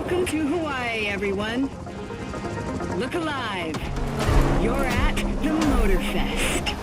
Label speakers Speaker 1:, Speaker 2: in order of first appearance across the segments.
Speaker 1: Welcome to Hawaii, everyone. Look alive. You're at the Motorfest.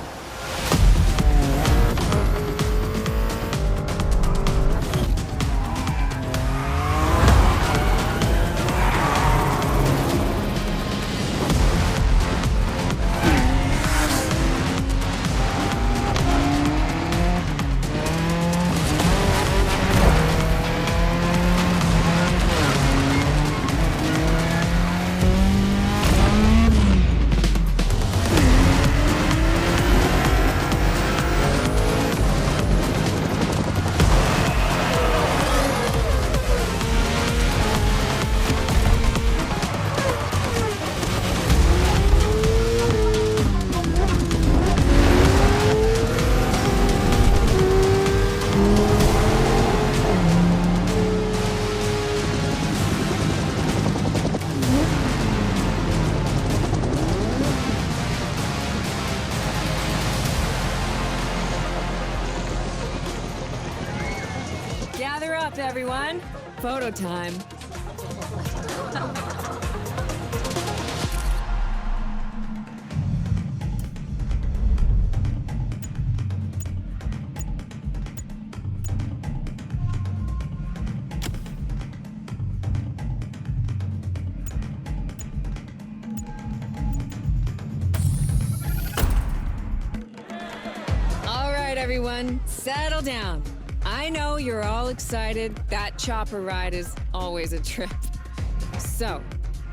Speaker 2: Gather up, everyone. Photo time. All right, everyone, settle down. I know you're all excited. That chopper ride is always a trip. So,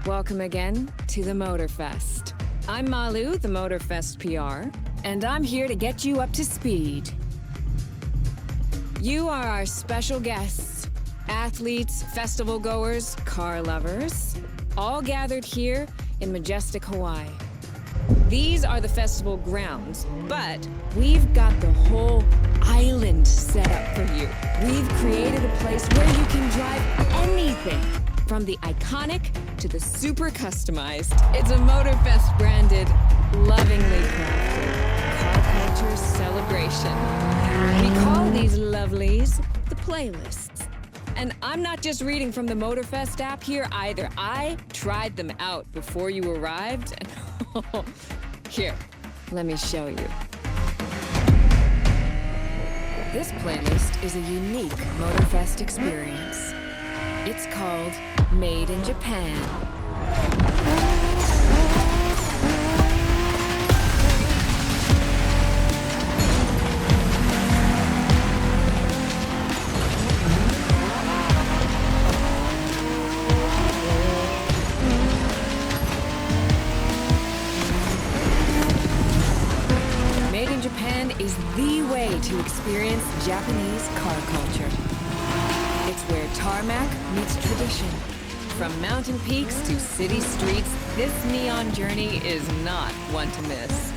Speaker 2: welcome again to the Motorfest. I'm Malu, the Motorfest PR, and I'm here to get you up to speed. You are our special guests, athletes, festival goers, car lovers, all gathered here in majestic Hawaii. These are the festival grounds, but we've got the whole island set up for you. We've created a place where you can drive anything, from the iconic to the super customized. It's a Motorfest branded, lovingly crafted car culture celebration. We call these lovelies the playlists. And I'm not just reading from the Motorfest app here either. I tried them out before you arrived. And here, let me show you. This playlist is a unique Motorfest experience. It's called Made in Japan. Made in Japan is the way to experience Japanese car culture. It's where tarmac meets tradition. From mountain peaks to city streets, this neon journey is not one to miss.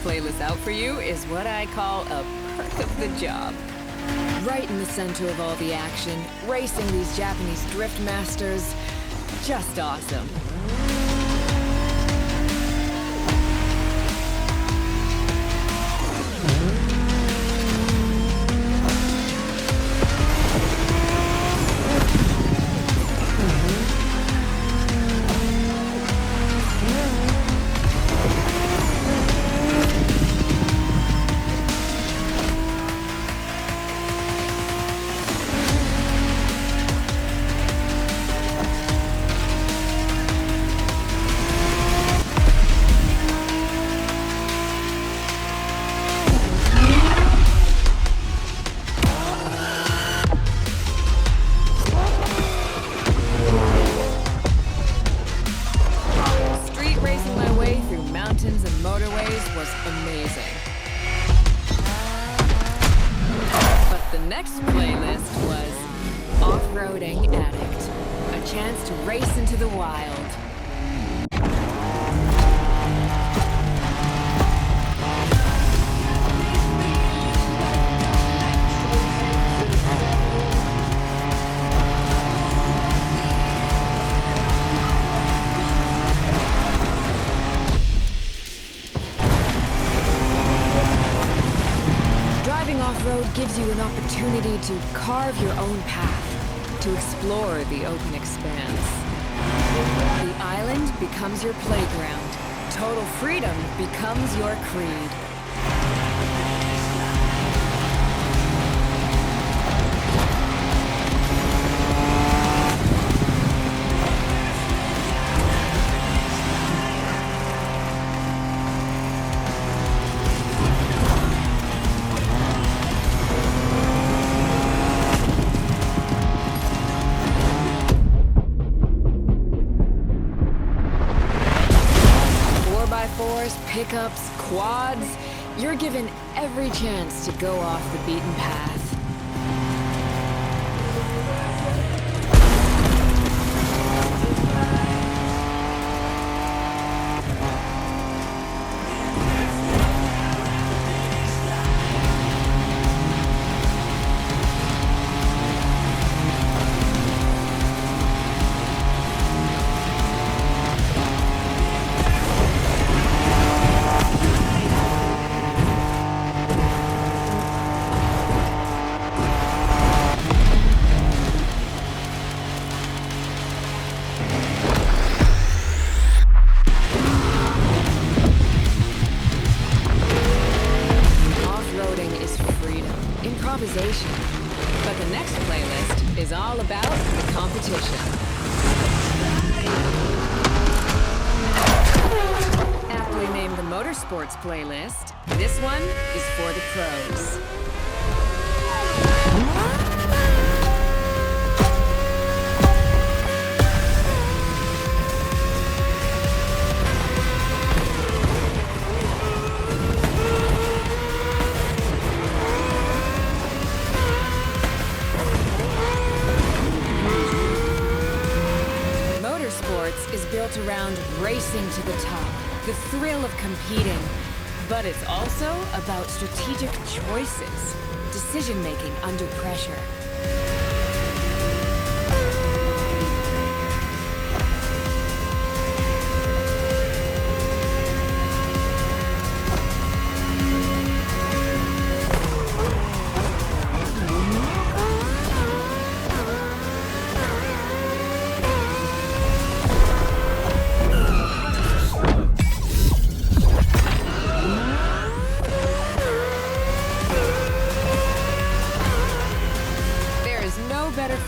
Speaker 2: Playlists out for you is what I call a perk of the job. Right in the center of all the action, racing these Japanese drift masters, just awesome. Addict, a chance to race into the wild. Driving off-road gives you an opportunity to carve your own path, to explore the open expanse. The island becomes your playground. Total freedom becomes your creed. Pickups, quads, you're given every chance to go off the beaten path. But the next playlist is all about the competition. Aptly named the Motorsports playlist, this one is for the pros. Is built around racing to the top, the thrill of competing. But it's also about strategic choices, decision-making under pressure.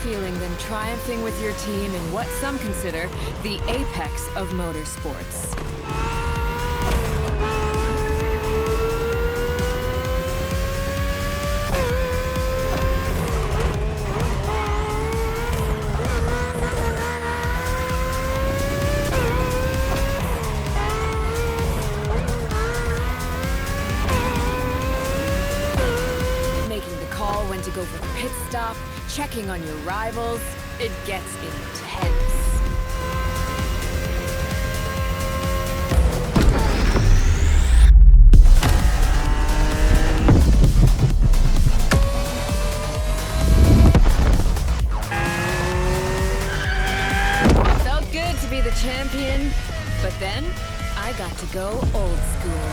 Speaker 2: Feeling than triumphing with your team in what some consider the apex of motorsports. Making the call when to go for the pit stop, checking on your rivals, it gets intense. Felt good to be the champion, but then I got to go old school.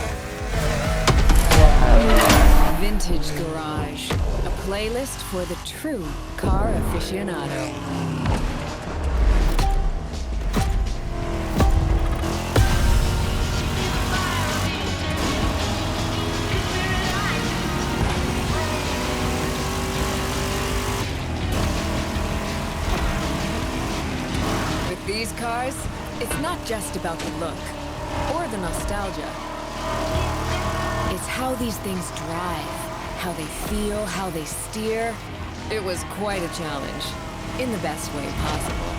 Speaker 2: Vintage Garage, a playlist for the true car aficionado. With these cars, it's not just about the look or the nostalgia. It's how these things drive, how they feel, how they steer. It was quite a challenge, in the best way possible.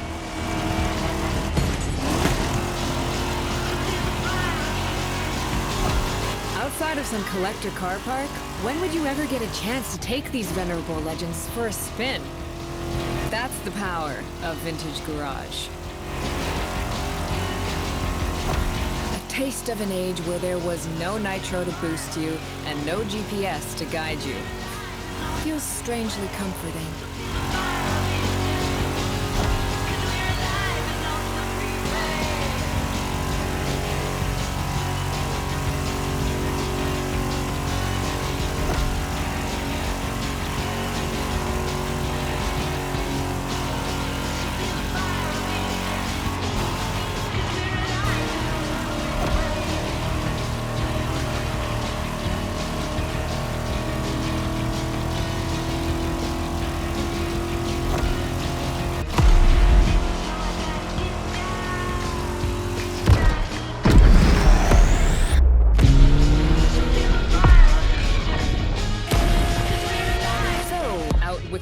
Speaker 2: Outside of some collector car park, when would you ever get a chance to take these venerable legends for a spin? That's the power of Vintage Garage. Taste of an age where there was no nitro to boost you and no GPS to guide you. Feels strangely comforting.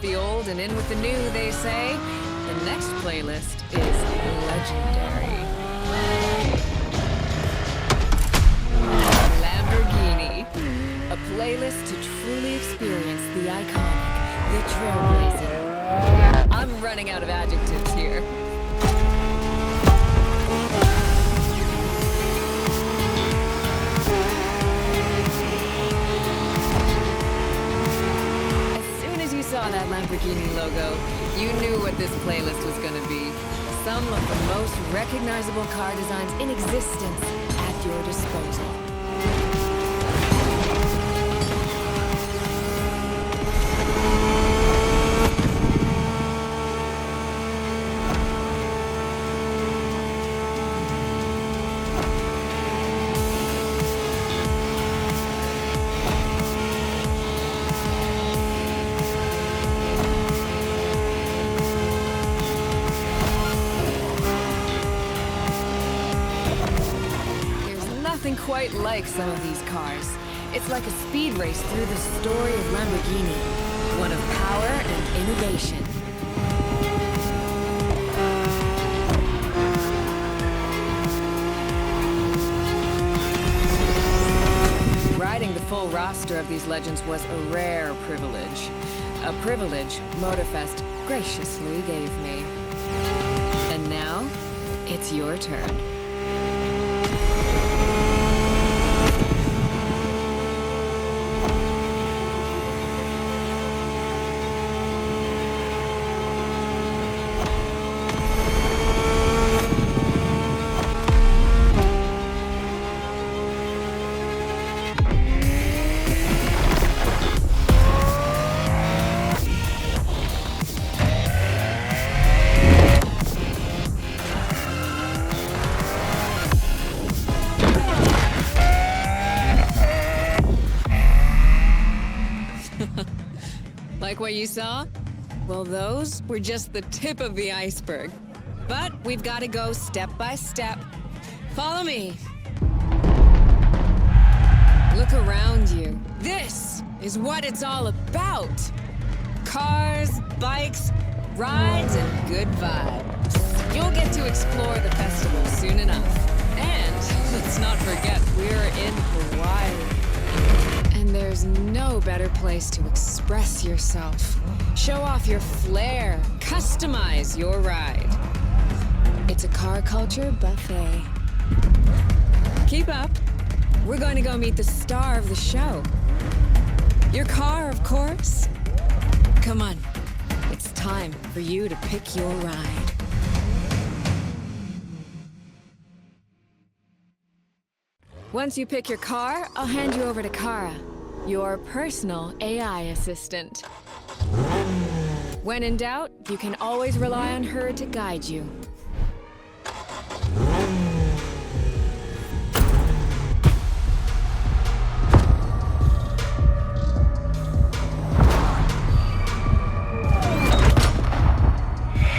Speaker 2: with the old and in with the new, they say. The next playlist is legendary. Lamborghini. A playlist to truly experience the iconic, the trailblazing. I'm running out of adjectives here. Saw that Lamborghini logo, you knew what this playlist was going to be. Some of the most recognizable car designs in existence at your disposal. Quite like some of these cars. It's like a speed race through the story of Lamborghini, one of power and innovation. Riding the full roster of these legends was a rare privilege. A privilege Motorfest graciously gave me. And now, it's your turn. Like what you saw? Well, those were just the tip of the iceberg. But we've got to go step by step. Follow me. Look around you. This is what it's all about. Cars, bikes, rides, and good vibes. You'll get to explore the festival soon enough. And let's not forget, we're in Hawaii. And there's no better place to express yourself. Show off your flair. Customize your ride. It's a car culture buffet. Keep up. We're going to go meet the star of the show. Your car, of course. Come on. It's time for you to pick your ride. Once you pick your car, I'll hand you over to Kara, your personal AI assistant. When in doubt, you can always rely on her to guide you.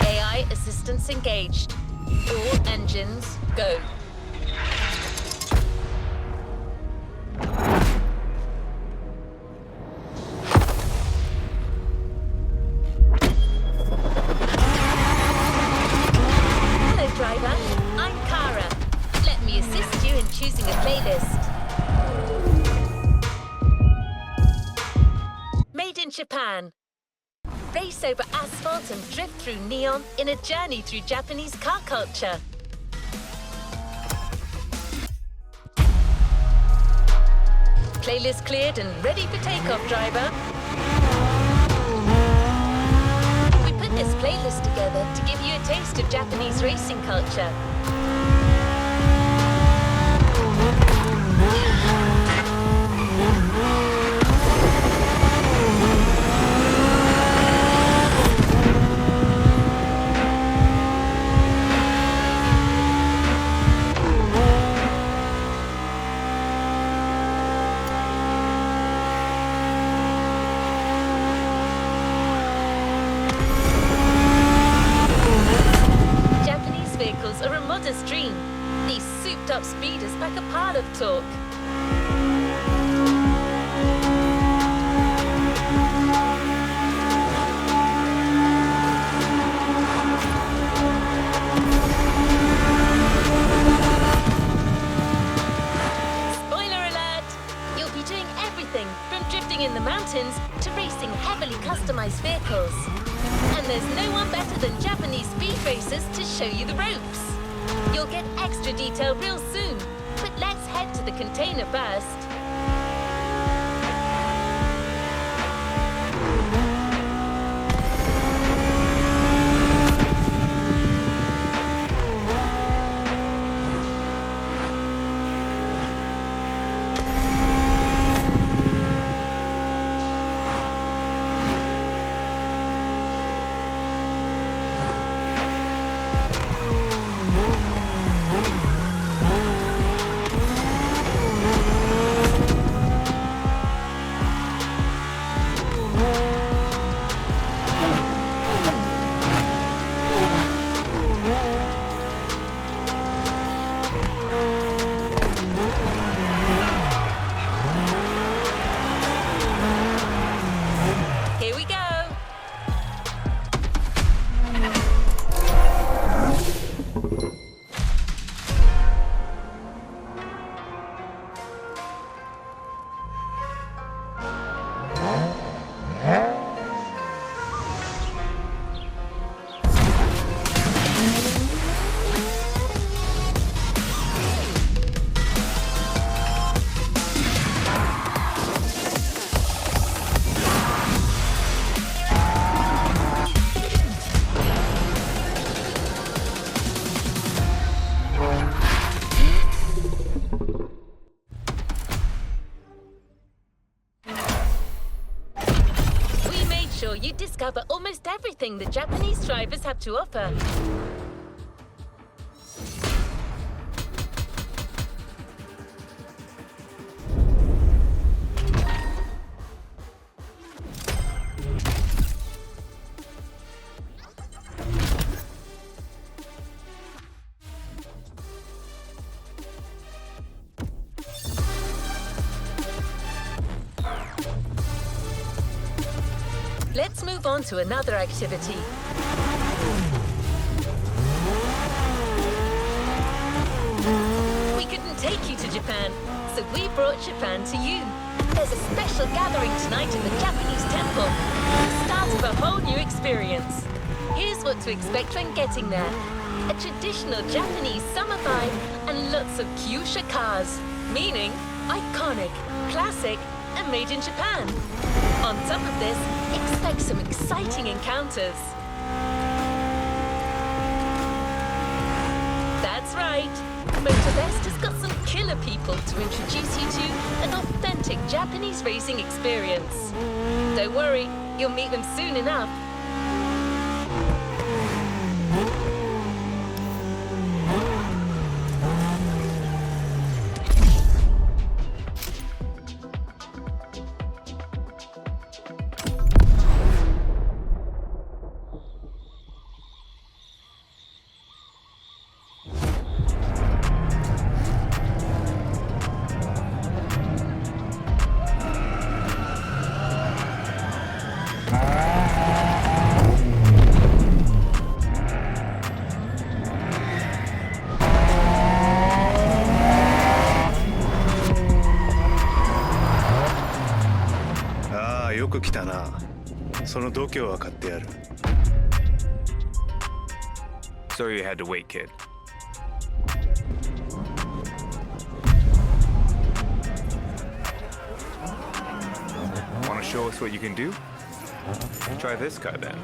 Speaker 3: AI assistance engaged. All engines, go. Choosing a playlist. Made in Japan. Race over asphalt and drift through neon in a journey through Japanese car culture. Playlist cleared and ready for takeoff, driver. We put this playlist together to give you a taste of Japanese racing culture. Are a modest dream. These souped-up speeders pack a pile of torque. mountains to racing heavily customized vehicles. And there's no one better than Japanese speed racers to show you the ropes. You'll get extra detail real soon, but let's head to the container first. You discover almost everything the Japanese drivers have to offer. Let's move on to another activity. We couldn't take you to Japan, so we brought Japan to you. There's a special gathering tonight in the Japanese temple. The start of a whole new experience. Here's what to expect when getting there. A traditional Japanese summer vibe and lots of kyusha cars, meaning iconic, classic, and made in Japan. On top of this, expect some exciting encounters. That's right. Motorfest has got some killer people to introduce you to an authentic Japanese racing experience. Don't worry, you'll meet them soon enough.
Speaker 4: Sorry you had to wait, kid. Want to show us what you can do? Try this car then.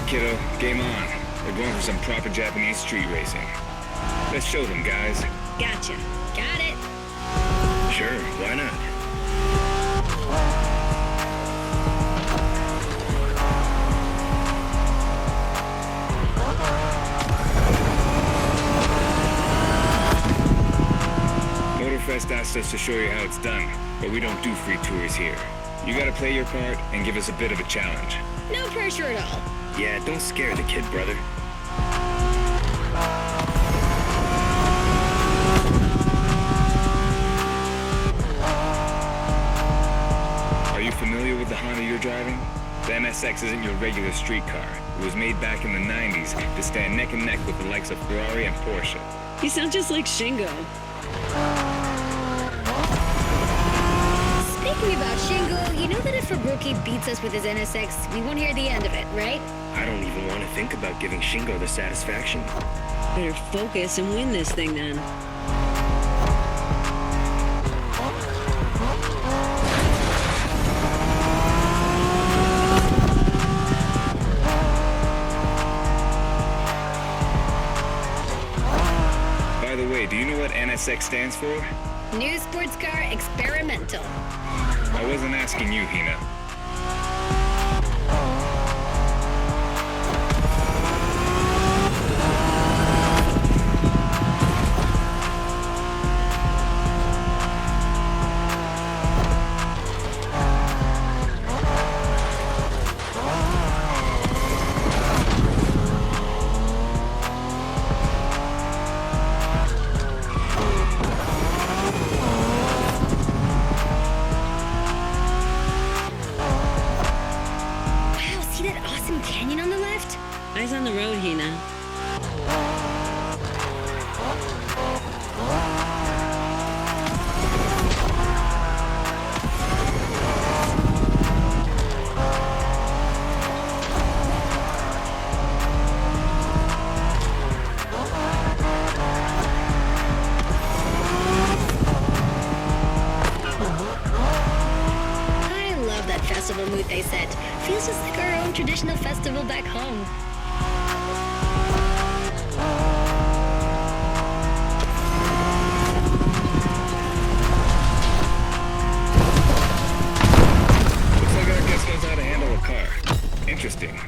Speaker 5: Kiddo, game on. We're going for some proper Japanese street racing. Let's show them, guys.
Speaker 1: Gotcha. Got it.
Speaker 5: Sure, why not? Motorfest asked us to show you how it's done, but we don't do free tours here. You gotta play your part and give us a bit of a challenge.
Speaker 1: No pressure at all.
Speaker 6: Yeah, don't scare the kid, brother.
Speaker 5: Are you familiar with the Honda you're driving? The NSX isn't your regular street car. It was made back in the 90s to stand neck and neck with the likes of Ferrari and Porsche.
Speaker 1: You sound just like Shingo.
Speaker 7: Speaking about Shingo, you know that if Fabuki beats us with his NSX, we won't hear the end of it, right?
Speaker 6: I don't even want to think about giving Shingo the satisfaction.
Speaker 1: Better focus and win this thing then.
Speaker 5: By the way, do you know what NSX stands for?
Speaker 7: New sports car experimental.
Speaker 5: I wasn't asking you, Hina.
Speaker 1: Eyes on the road, Hina.
Speaker 7: I love that festival mood they set. Feels just like our own traditional festival back home.
Speaker 5: Looks like our guest knows how to handle a car. Interesting.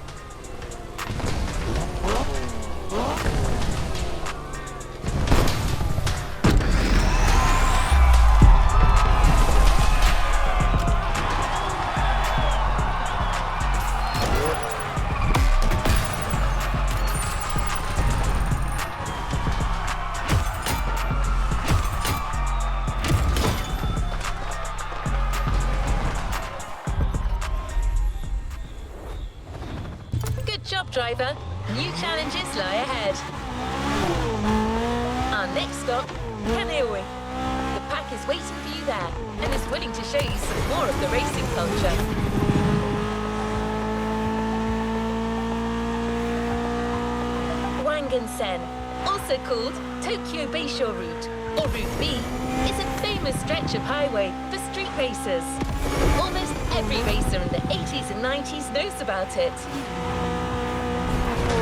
Speaker 3: Good job, driver. New challenges lie ahead. Our next stop, Kaneohe. The pack is waiting for you there and is willing to show you some more of the racing culture. Wangan-sen, also called Tokyo Bayshore Route, or Route B, is a famous stretch of highway for street racers. Almost every racer in the 80s and 90s knows about it.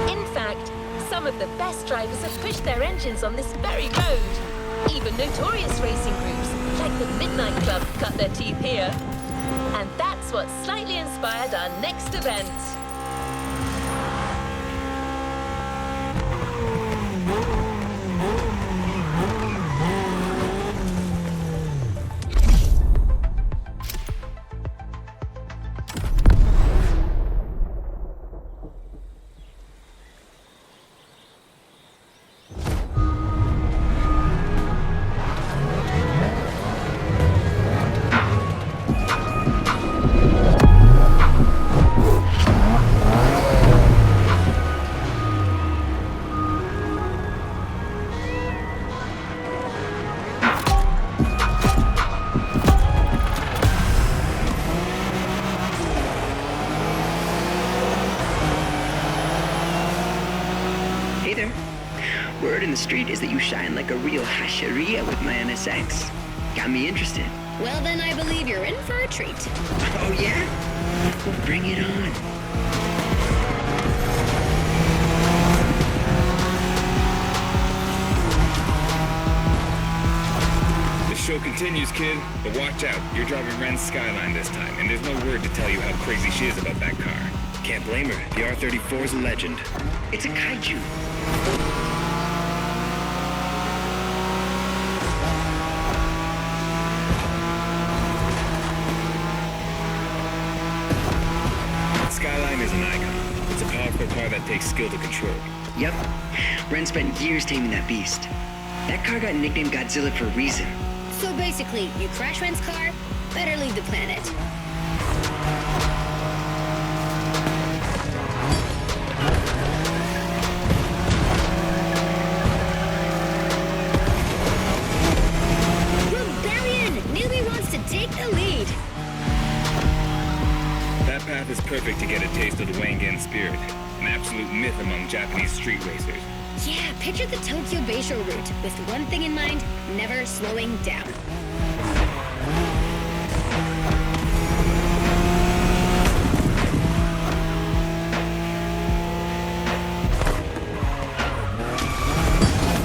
Speaker 3: In fact, some of the best drivers have pushed their engines on this very road. Even notorious racing groups, like the Midnight Club, cut their teeth here. And that's what slightly inspired our next event.
Speaker 8: Hey there. Word in the street is that you shine like a real hasheria with my NSX. Got me interested.
Speaker 7: Well, then I believe you're in for a treat.
Speaker 8: Oh, yeah? Well, bring it on.
Speaker 5: The show continues, kid. But watch out. You're driving Ren's Skyline this time, and there's no word to tell you how crazy she is about that car.
Speaker 6: Can't blame her. The R34 is a legend.
Speaker 8: It's a kaiju.
Speaker 5: Skyline is an icon. It's a powerful
Speaker 6: takes skill to control.
Speaker 8: Yep. Ren spent years taming that beast. That car got nicknamed Godzilla for a reason.
Speaker 7: So basically, you crash Ren's car, better leave the planet. Rebellion! Newbie wants to take the lead.
Speaker 5: That path is perfect to get a taste of the Wangan spirit, an absolute myth among Japanese street racers.
Speaker 7: Yeah, picture the Tokyo Bayshore route with one thing in mind, never slowing down.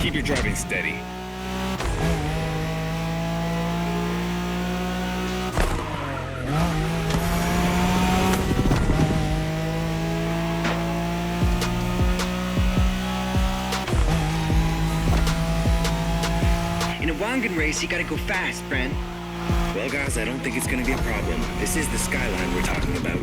Speaker 5: Keep your driving steady.
Speaker 8: In a Wangan race, you gotta go fast, Bren.
Speaker 6: Well, guys, I don't think it's gonna be a problem. This is the skyline we're talking about.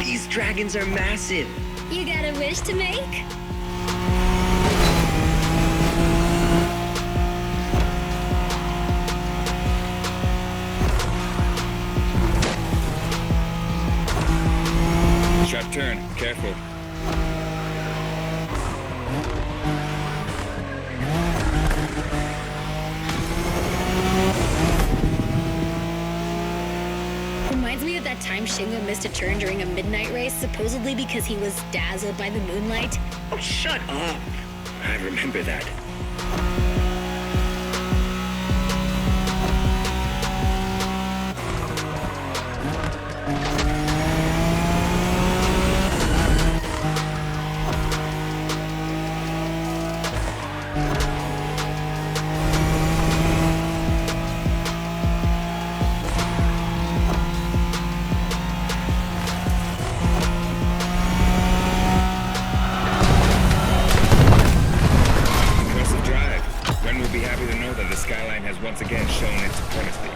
Speaker 8: These dragons are massive.
Speaker 7: You got a wish to make?
Speaker 5: Sharp turn, careful.
Speaker 7: Reminds me of that time Shingo missed a turn during a midnight race, supposedly because he was dazzled by the moonlight.
Speaker 8: Oh, shut up.
Speaker 6: I remember that.
Speaker 5: Impressive drive. Ren will be happy to know that the skyline has once again shown its supremacy.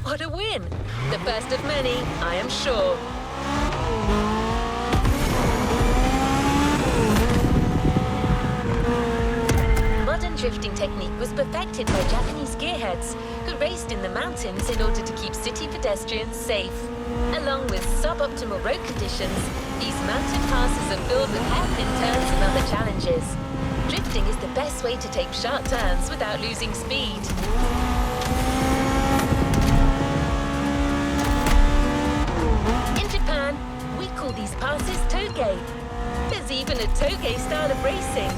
Speaker 3: What a win! The first of many, I am sure. Modern drifting technique was perfected by Japanese gearheads who raced in the mountains in order to keep city pedestrians safe. Along with suboptimal road conditions, these mountain passes are filled with hairpin turns and other challenges. Drifting is the best way to take sharp turns without losing speed. In Japan, we call these passes toge. There's even a toge style of racing.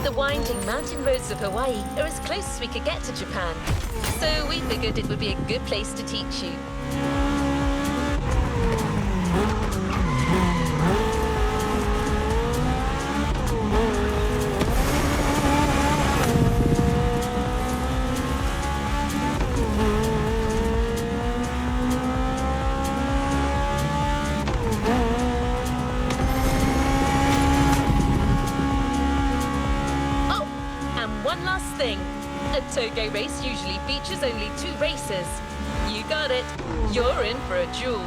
Speaker 3: The winding mountain roads of Hawaii are as close as we could get to Japan, so we figured it would be a good place to teach you. One last thing. A toge race usually features only 2 racers. You got it. You're in for a duel.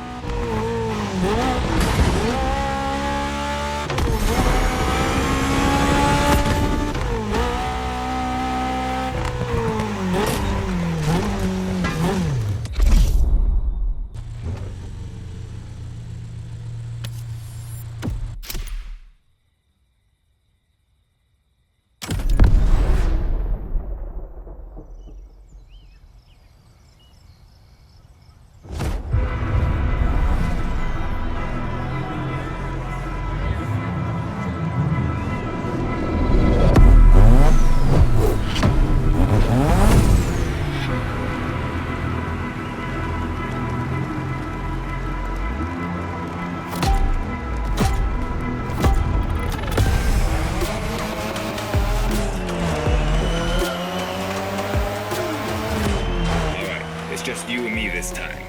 Speaker 5: you and me this time.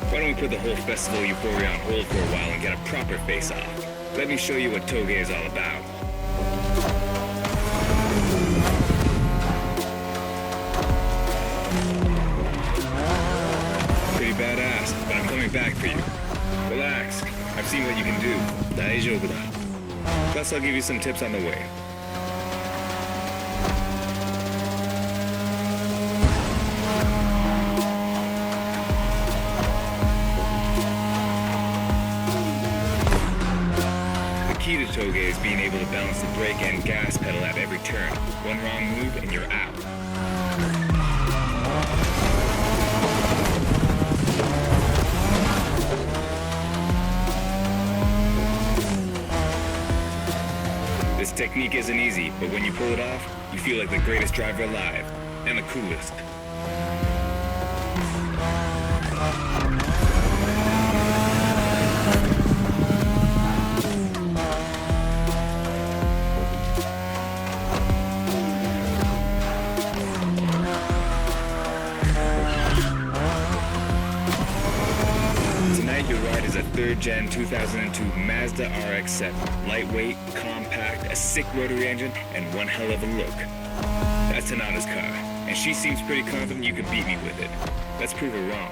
Speaker 5: Why don't we put the whole festival euphoria on hold for a while and get a proper face-off? Let me show you what Toge is all about. Pretty badass, but I'm coming back for you. Relax, I've seen what you can do. Juego. Plus, I'll give you some tips on the way. The key to Toge is being able to balance the brake and gas pedal at every turn. One wrong move and you're out. This technique isn't easy, but when you pull it off, you feel like the greatest driver alive, and the coolest. Tonight your ride is a 3rd Gen 2002 Mazda RX-7. Lightweight, compact, a sick rotary engine, and one hell of a look. That's Tanana's car, and she seems pretty confident you could beat me with it. Let's prove her wrong.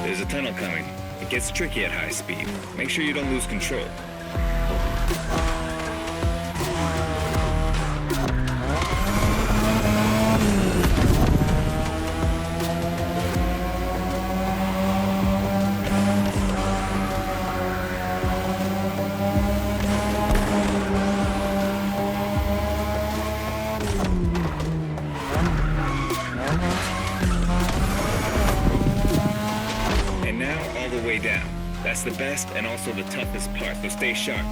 Speaker 5: There's a tunnel coming. It gets tricky at high speed. Make sure you don't lose control. And now all the way down. That's the best and also the toughest part, so stay sharp.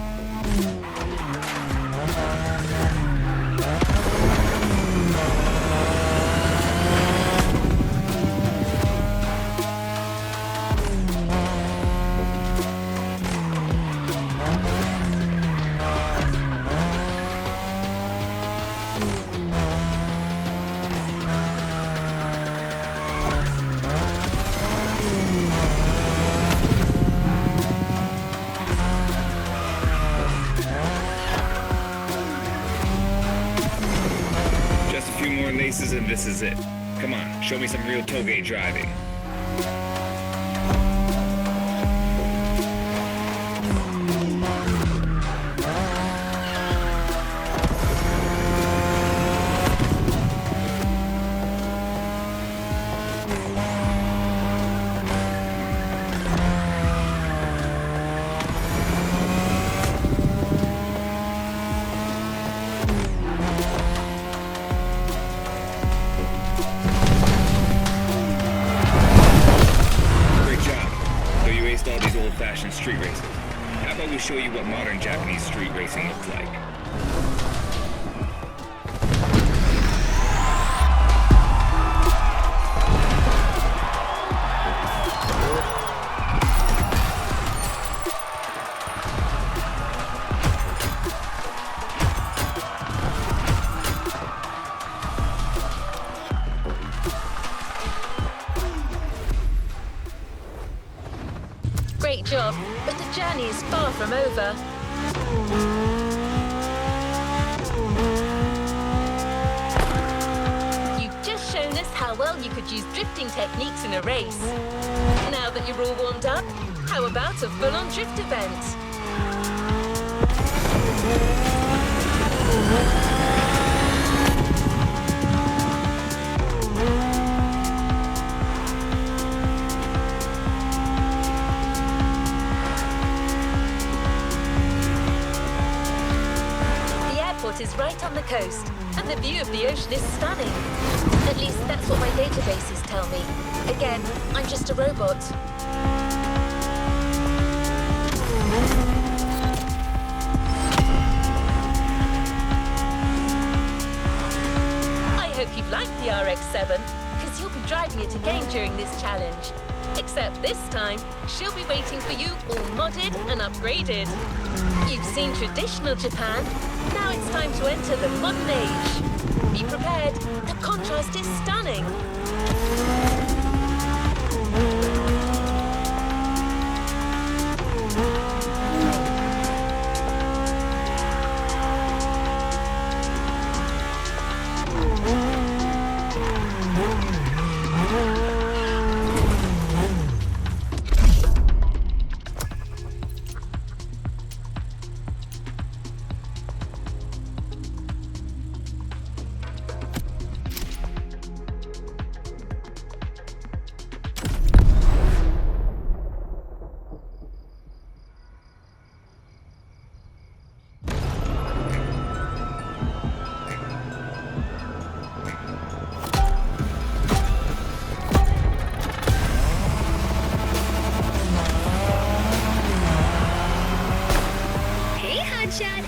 Speaker 5: Just a few more laces and this is it. Come on, show me some real Toge driving. Great job. So you aced all these old-fashioned street races. How about we show you what modern Japanese street racing looks like?
Speaker 3: Great job, but the journey is far from over. You've just shown us how well you could use drifting techniques in a race. Now that you're all warmed up, how about a full-on drift event? The airport is right on the coast, and the view of the ocean is stunning. At least that's what my databases tell me. Again, I'm just a robot. the RX-7, because you'll be driving it again during this challenge. Except this time, she'll be waiting for you all modded and upgraded. You've seen traditional Japan, now it's time to enter the modern age. Be prepared, the contrast is stunning.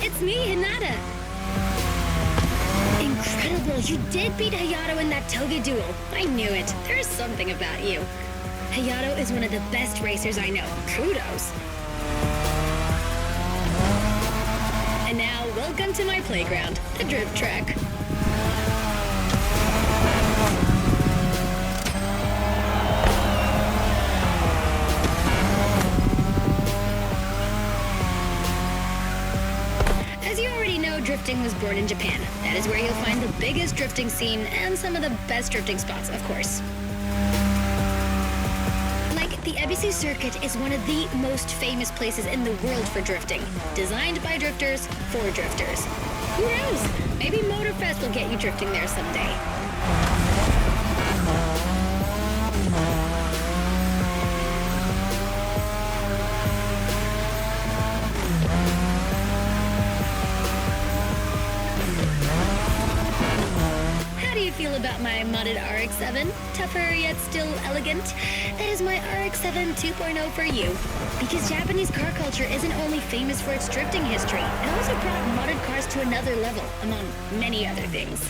Speaker 7: It's me, Hinata. Incredible, you did beat Hayato in that Toge duel. I knew it. There's something about you. Hayato is one of the best racers I know. Kudos. And now, welcome to my playground, the drift track. Drifting was born in Japan. That is where you'll find the biggest drifting scene and some of the best drifting spots, of course. Like, the Odyssey circuit is one of the most famous places in the world for drifting. Designed by drifters, for drifters. Who knows? Maybe Motorfest will get you drifting there someday. Feel about my modded RX-7? Tougher yet still elegant? That is my RX-7 2.0 for you. Because Japanese car culture isn't only famous for its drifting history, it also brought modded cars to another level, among many other things.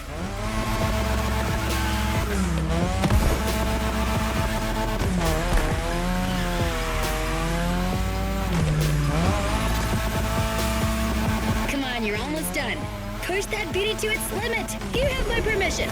Speaker 7: Come on, you're almost done. Push that beauty to its limit. You have my permission.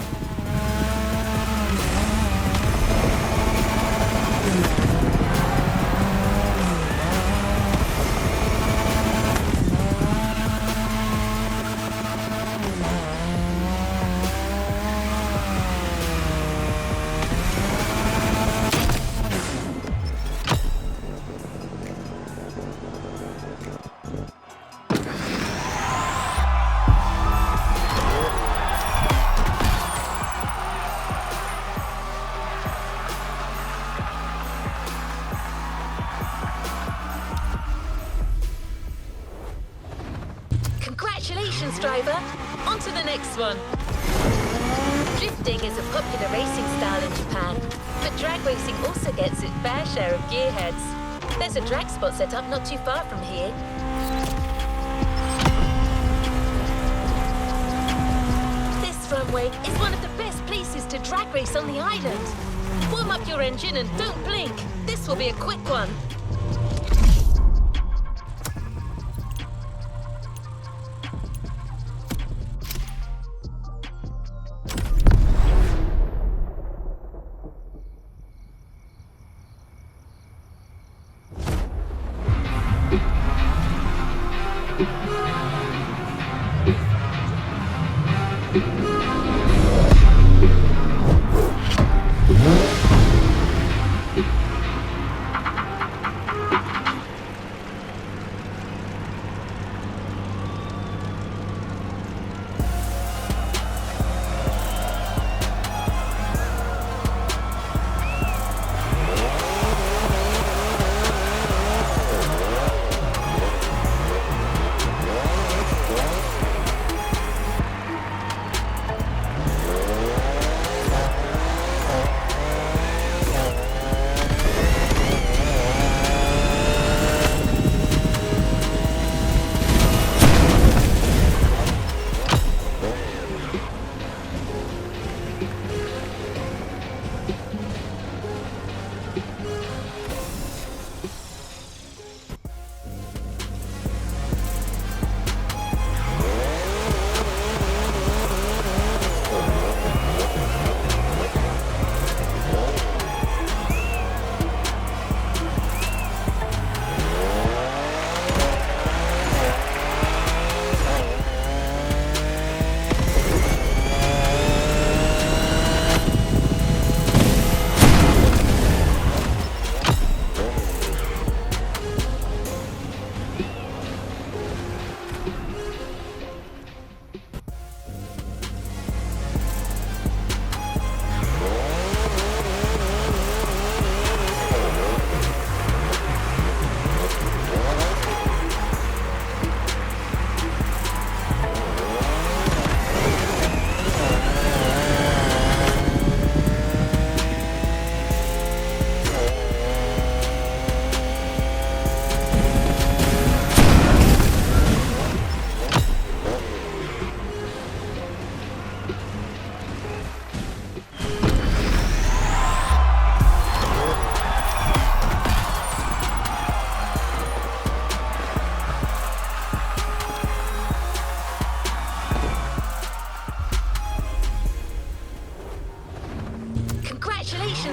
Speaker 3: Congratulations, driver. On to the next one. Drifting is a popular racing style in Japan, but drag racing also gets its fair share of gearheads. There's a drag spot set up not too far from here. This runway is one of the best places to drag race on the island. Warm up your engine and don't blink. This will be a quick one.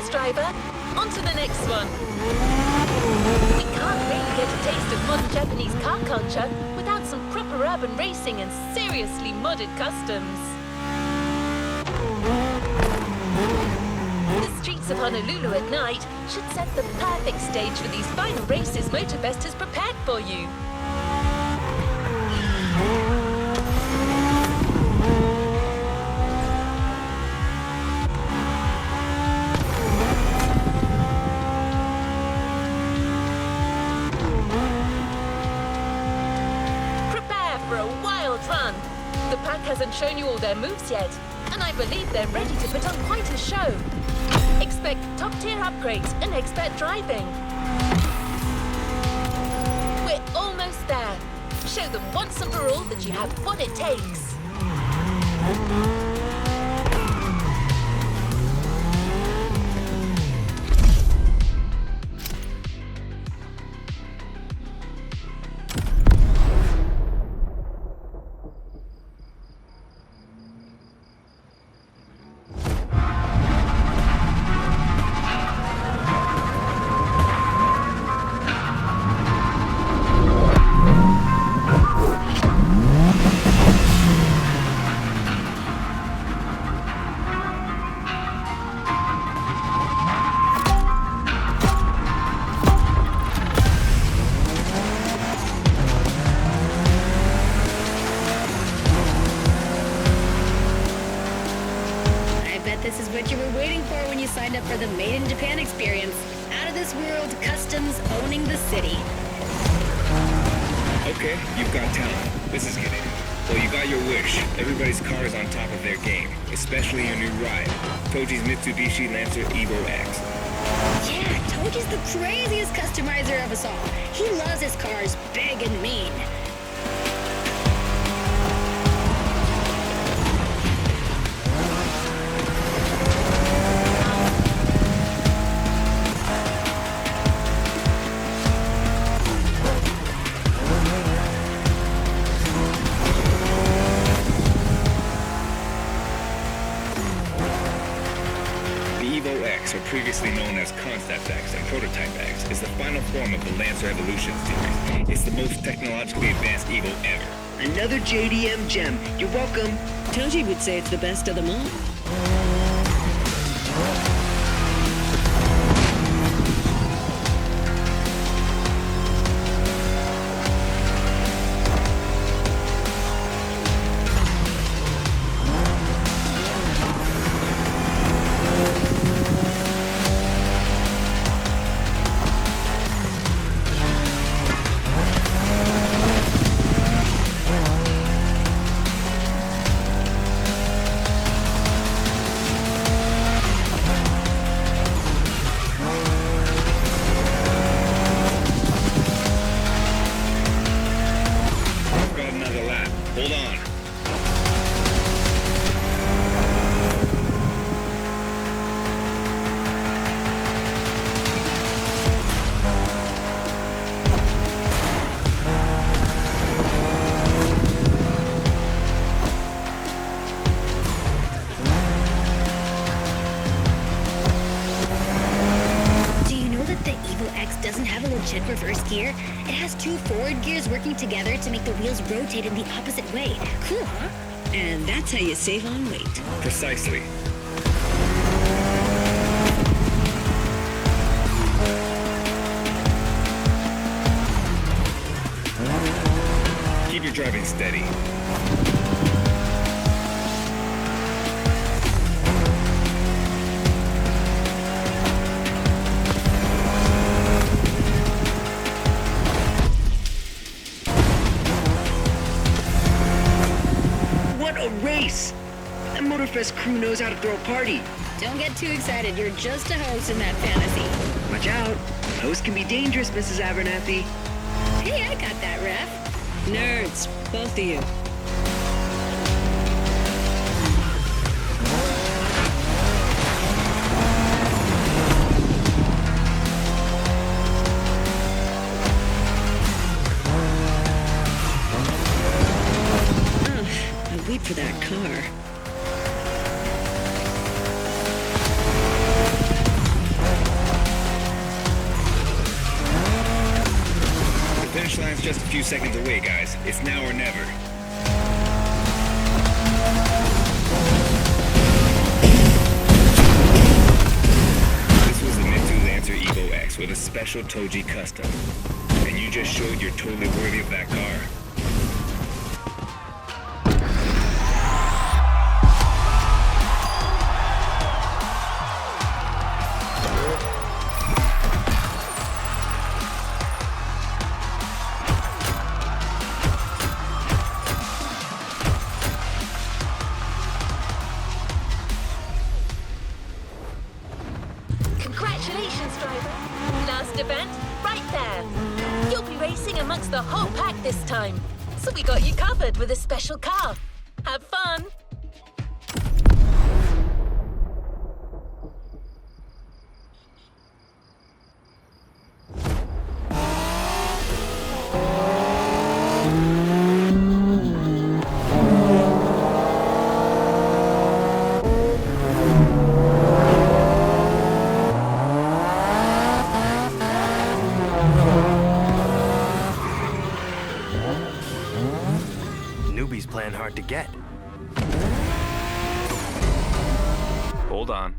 Speaker 3: thanks, driver. On to the next one. We can't really get a taste of modern Japanese car culture without some proper urban racing and seriously modded customs. The streets of Honolulu at night should set the perfect stage for these final races Motorfest has prepared for you. Prepare for a wild run. The pack hasn't shown you all their moves yet, and I believe they're ready to put on quite a show. Expect top-tier upgrades and expert driving. We're almost there. Show them once and for all that you have what it takes.
Speaker 7: This is what you were waiting for when you signed up for the Made in Japan experience. Out of this world, customs owning the city.
Speaker 5: Okay, you've got talent. This is getting it. Well, you got your wish. Everybody's car is on top of their game, especially your new ride, Toji's Mitsubishi Lancer Evo X.
Speaker 7: Yeah, Toji's the craziest customizer of us all. He loves his cars big and mean.
Speaker 5: Previously known as Concept X and Prototype X, is the final form of the Lancer Evolution series. It's the most technologically advanced Evo ever.
Speaker 8: Another JDM gem. You're welcome.
Speaker 1: Toji would say it's the best of them all.
Speaker 7: Reverse gear. It has two forward gears working together to make the wheels rotate in the opposite way. Cool, huh?
Speaker 1: And that's how you save on weight.
Speaker 5: Precisely. Keep your driving steady.
Speaker 8: Race! That Motorfest crew knows how to throw a party.
Speaker 7: Don't get too excited. You're just a host in that fantasy.
Speaker 8: Watch out. Hosts can be dangerous, Mrs. Abernathy.
Speaker 7: Hey, I got that, Ref.
Speaker 1: Nerds, both of you. Wait for that car.
Speaker 5: just a few seconds away, guys. It's now or never. This was the Mitsu Lancer Evo X with a special Toji custom. And you just showed you're totally worthy of that car.
Speaker 3: Congratulations, driver. Last event, right there. You'll be racing amongst the whole pack this time. So we got you covered with a special car. Have fun.
Speaker 6: Newbies playing hard to get.
Speaker 4: Hold on.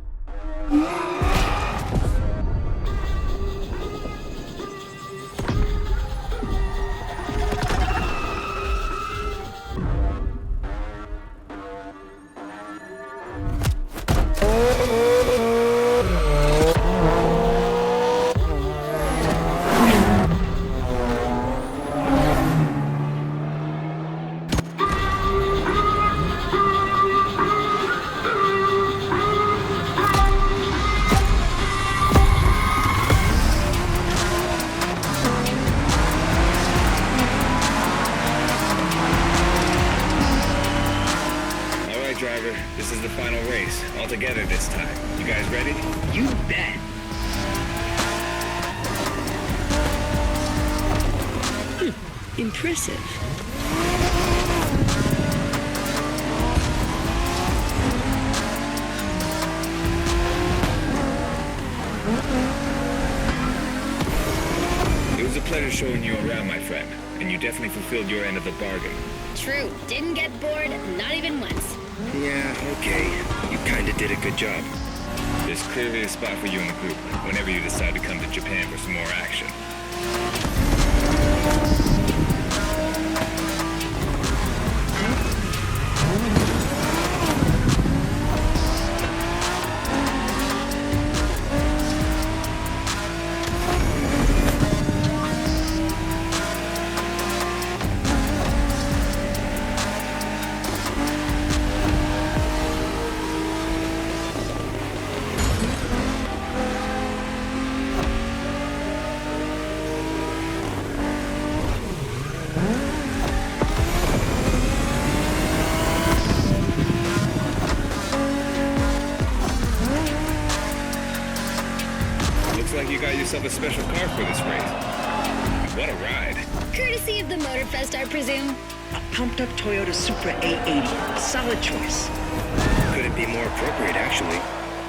Speaker 5: This is the final race, all together this time. You guys ready?
Speaker 8: You bet.
Speaker 1: Impressive.
Speaker 5: It was a pleasure showing you around, my friend. And you definitely fulfilled your end of the bargain.
Speaker 7: True. Didn't get bored, not even once.
Speaker 6: Yeah, okay. You kinda did a good job.
Speaker 5: There's clearly a spot for you in the group whenever you decide to come to Japan for some more action. Like you got yourself a special car for this race. What a ride.
Speaker 7: Courtesy of the Motorfest, I presume.
Speaker 8: A pumped-up Toyota Supra A80. Solid choice.
Speaker 6: Couldn't be more appropriate, actually.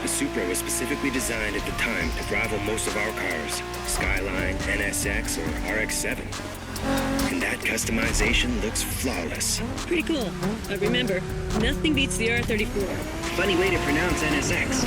Speaker 6: The Supra was specifically designed at the time to rival most of our cars. Skyline, NSX, or RX-7. And that customization looks flawless.
Speaker 1: Pretty cool. But remember, nothing beats the R34.
Speaker 8: Funny way to pronounce NSX.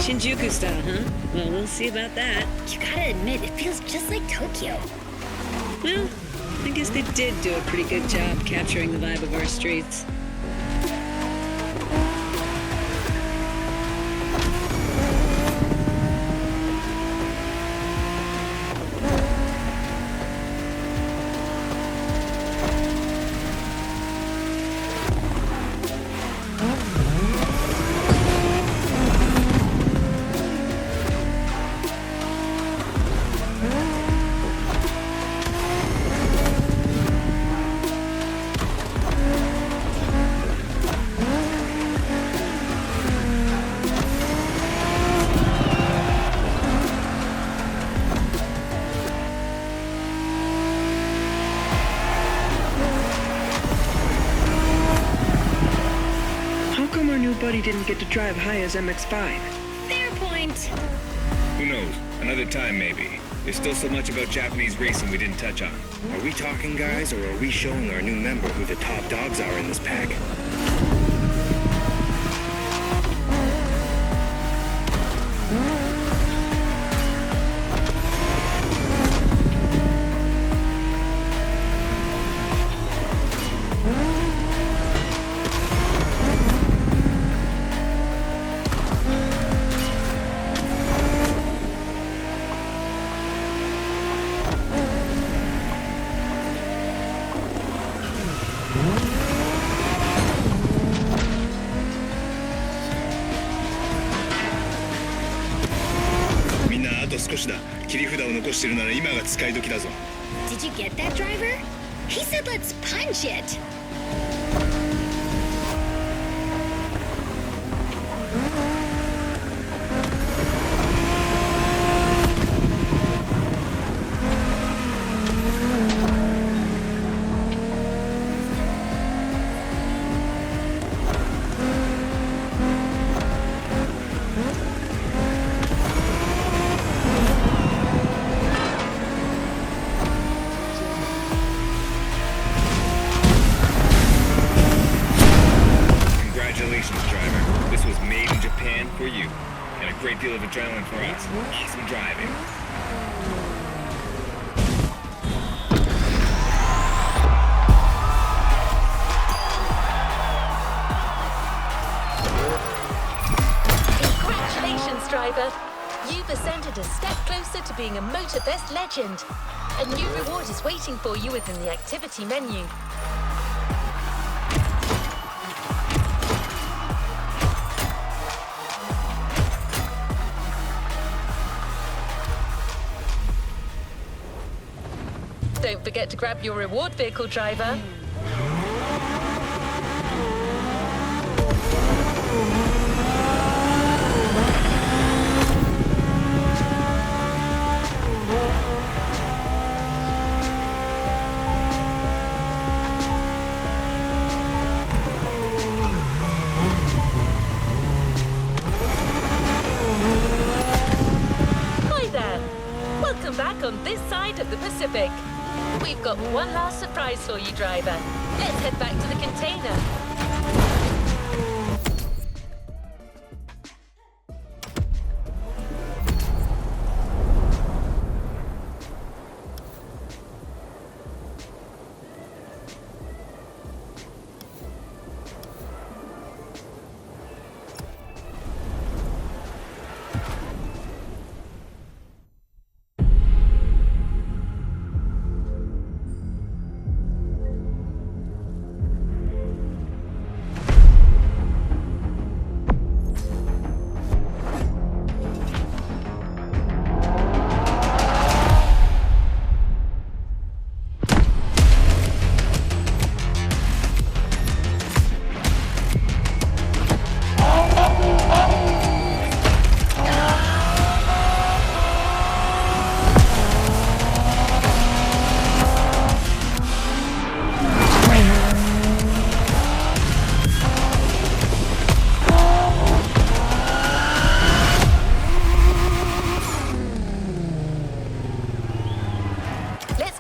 Speaker 1: Shinjuku style, huh? Well, we'll see about that.
Speaker 7: You gotta admit, it feels just like Tokyo.
Speaker 1: Well, I guess they did do a pretty good job capturing the vibe of our streets.
Speaker 8: he didn't get to drive Haya's MX-5.
Speaker 7: Fair point.
Speaker 5: Who knows? Another time, maybe. There's still so much about Japanese racing we didn't touch on.
Speaker 6: Are we talking, guys, or are we showing our new member who the top dogs are in this pack?
Speaker 7: Did you get that, driver? He said let's punch it.
Speaker 5: Congratulations, driver. This was made in Japan for you. And a great deal of adrenaline for us. Awesome driving.
Speaker 3: Congratulations, driver. You've ascended a step closer to being a Motorfest legend. A new reward is waiting for you within the activity menu. Don't forget to grab your reward vehicle, driver. Hi there. Welcome back on this side of the Pacific. We've got one last surprise for you, driver. Let's head back to the container.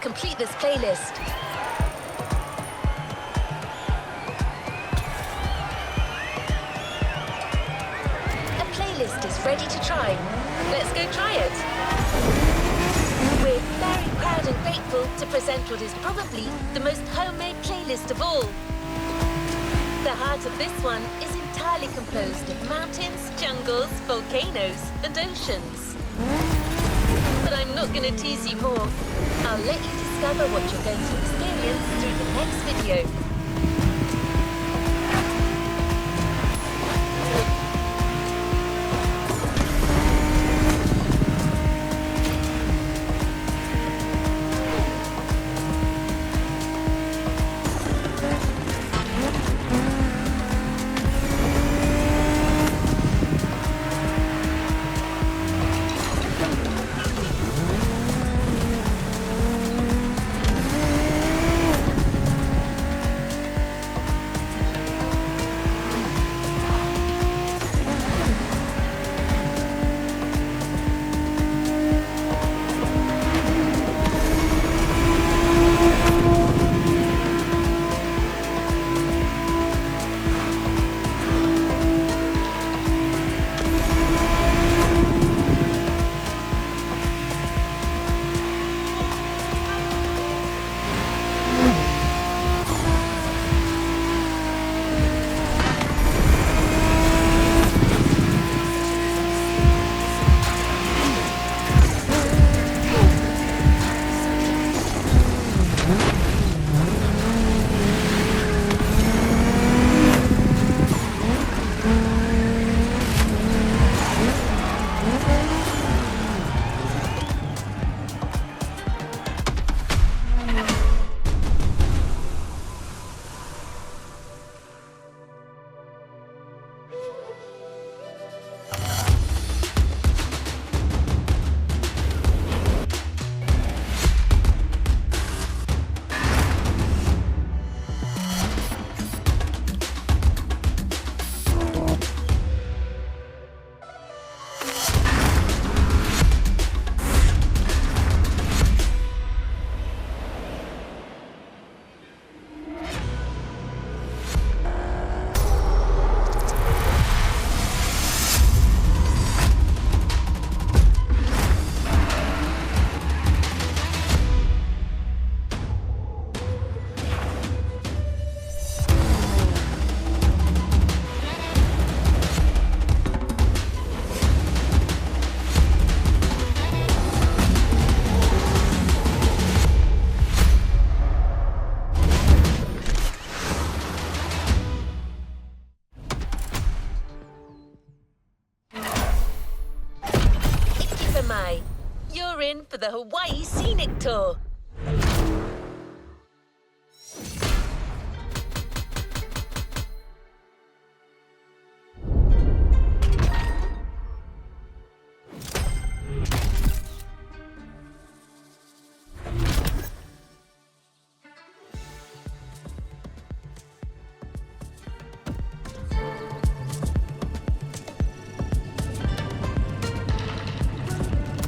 Speaker 3: Complete this playlist. A playlist is ready to try. Let's go try it. We're very proud and grateful to present what is probably the most homemade playlist of all. The heart of this one is entirely composed of mountains, jungles, volcanoes, and oceans. But I'm not going to tease you more. I'll let you discover what you're going to experience through the next video. in for the Hawaii Scenic Tour.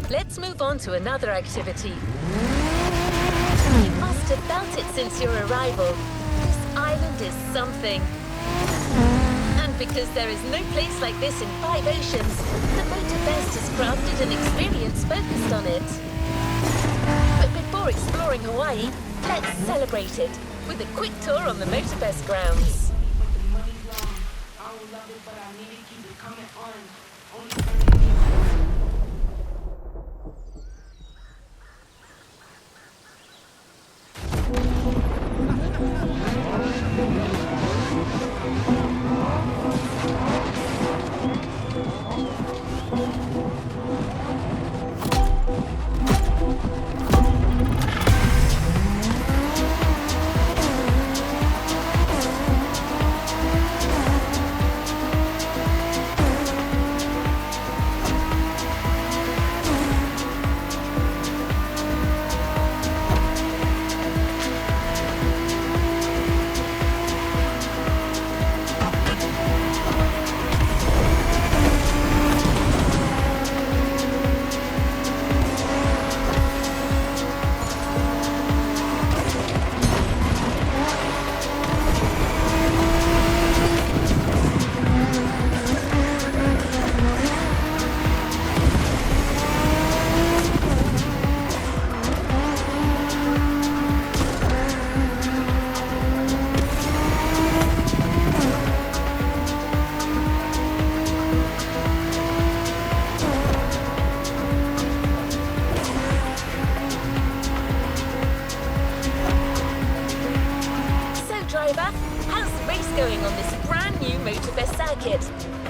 Speaker 3: Let's move on to another activity. You must have felt it since your arrival. This island is something. And because there is no place like this in 5 oceans, the Motorfest has crafted an experience focused on it. But before exploring Hawaii, let's celebrate it with a quick tour on the Motorfest grounds.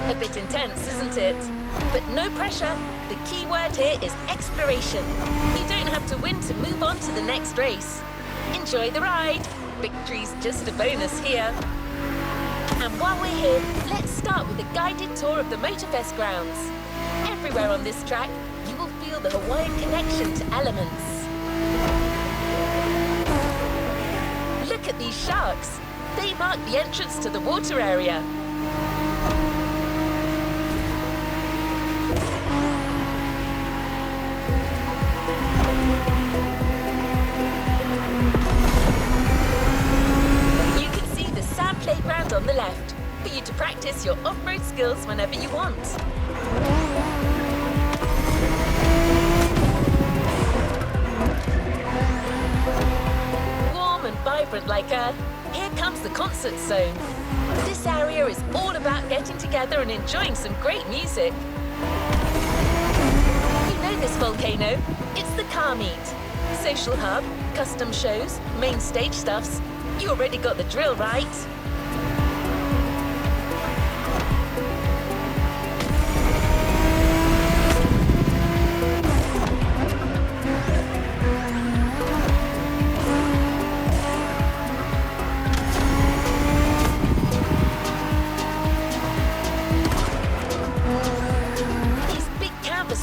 Speaker 3: A bit intense, isn't it? But no pressure. The key word here is exploration. You don't have to win to move on to the next race. Enjoy the ride. Victory's just a bonus here. And while we're here, let's start with a guided tour of the Motorfest grounds. Everywhere on this track, you will feel the Hawaiian connection to elements. Look at these sharks. They mark the entrance to the water area. You can see the sand playground on the left for you to practice your off-road skills whenever you want. Warm and vibrant like Earth, here comes the concert zone. This area is all about getting together and enjoying some great music. You know this volcano? It's the car meet. Social hub, custom shows, main stage stuffs. You already got the drill, right?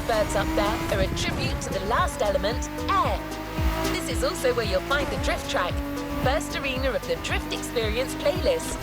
Speaker 3: Birds up there are a tribute to the last element, air. This is also where you'll find the drift track, first arena of the Drift Experience playlist.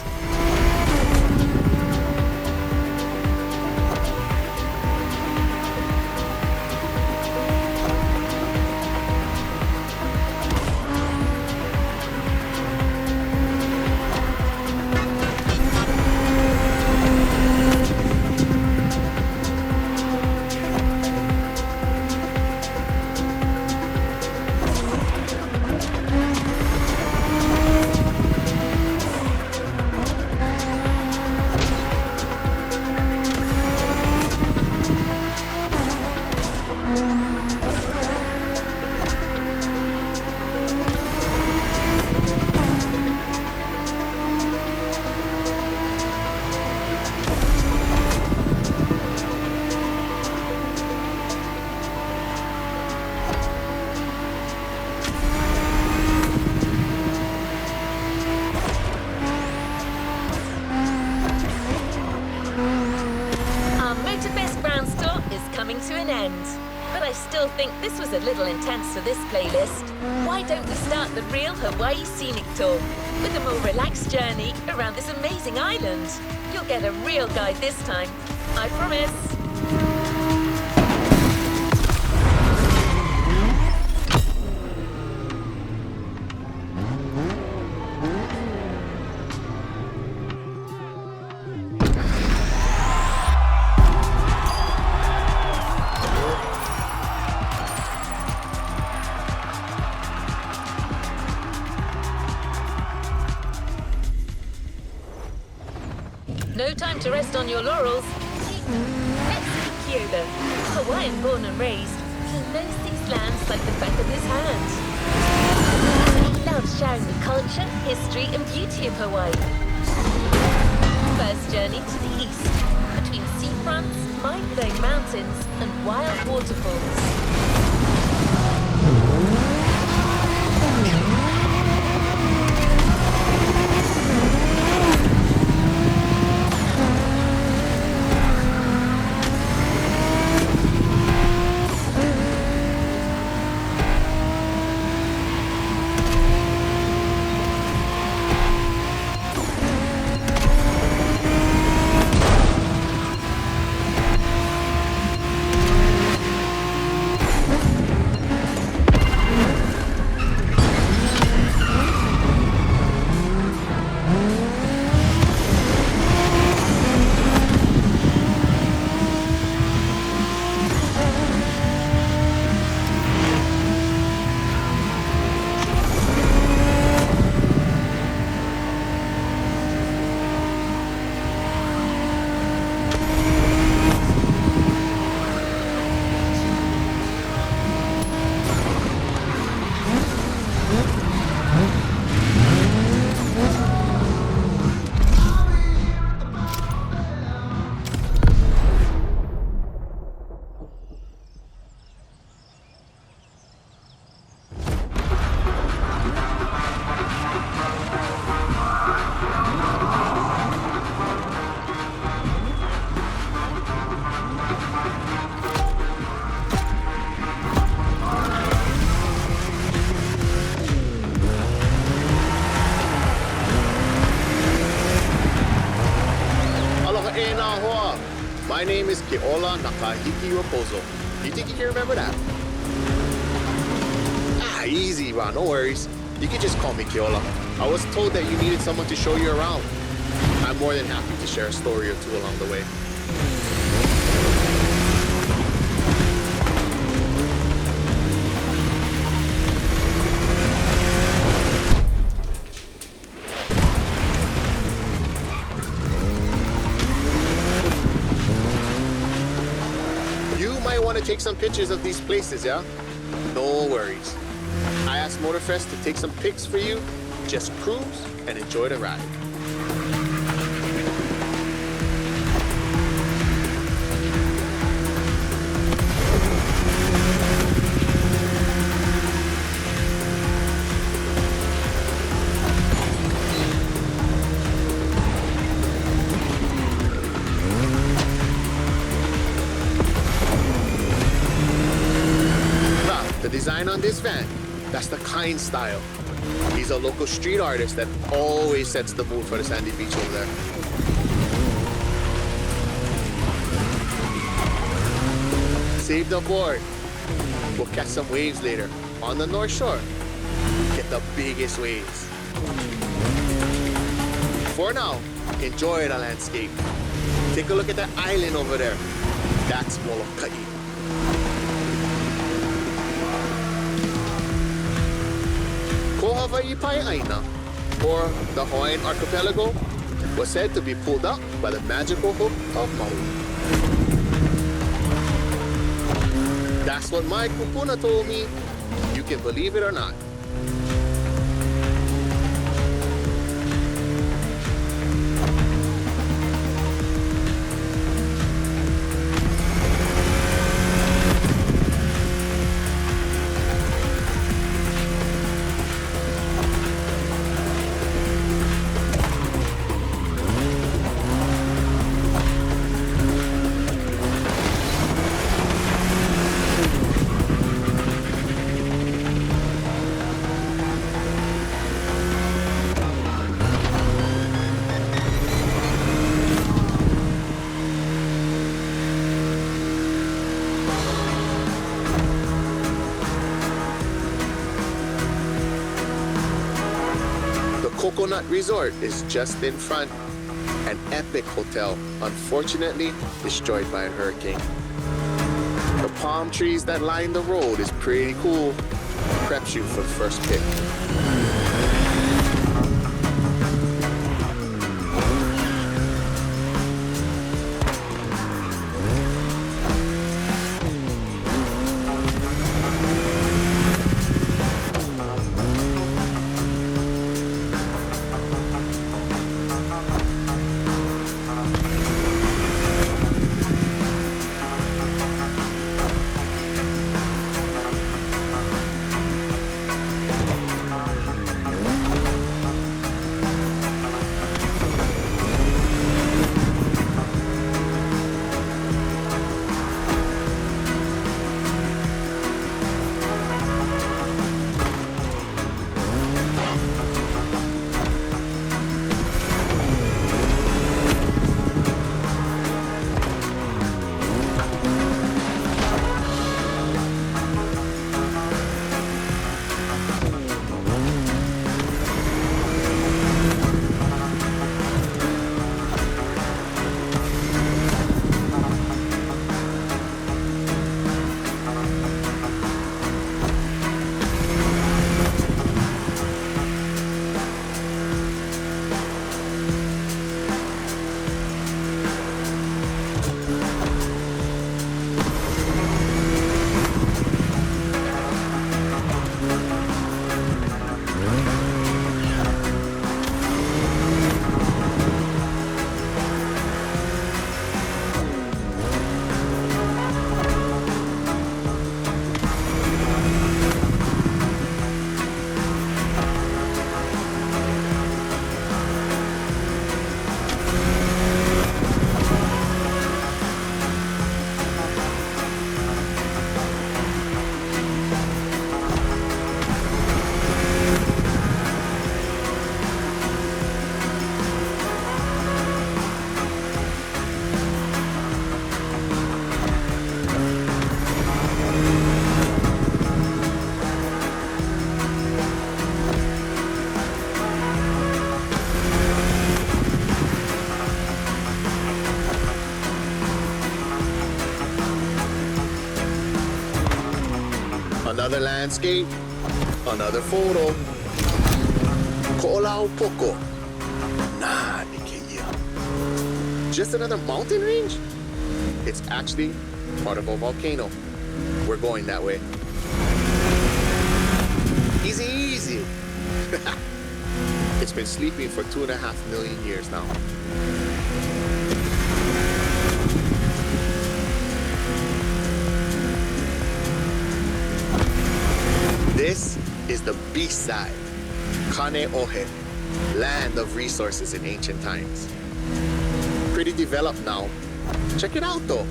Speaker 3: still think this was a little intense for this playlist, why don't we start the real Hawaii Scenic Tour with a more relaxed journey around this amazing island? You'll get a real guide this time, I promise. No time to rest on your laurels. Let's meet Kyoto, Hawaiian born and raised. He knows these lands like the back of his hand. He loves sharing the culture, history and beauty of Hawaii. First journey to the east, between seafronts, mind-blowing mountains and wild waterfalls.
Speaker 9: My name is Keola Nakahiki Raposo. You think you can remember that? Easy, bro. No worries. You can just call me Keola. I was told that you needed someone to show you around. I'm more than happy to share a story or two along the way. Take some pictures of these places, yeah? No worries. I asked Motorfest to take some pics for you. Just cruise and enjoy the ride. Design on this van, that's the kind style. He's a local street artist that always sets the mood for the sandy beach over there. Saved aboard. We'll catch some waves later on the North Shore. Get the biggest waves. For now, enjoy the landscape. Take a look at that island over there. That's Molokai. Hawaii Aina, or the Hawaiian archipelago, was said to be pulled up by the magical hook of Maui. That's what my kupuna told me. You can believe it or not. Coconut Resort is just in front. An epic hotel, unfortunately destroyed by a hurricane. The palm trees that line the road is pretty cool. Preps you for the first pick. Another landscape, another photo. Ko'olau poko. Nah, Nikiya. Just another mountain range? It's actually part of a volcano. We're going that way. Easy, easy. It's been sleeping for 2.5 million years now. This is the B-side, Kane Ohe, land of resources in ancient times. Pretty developed now. Check it out though.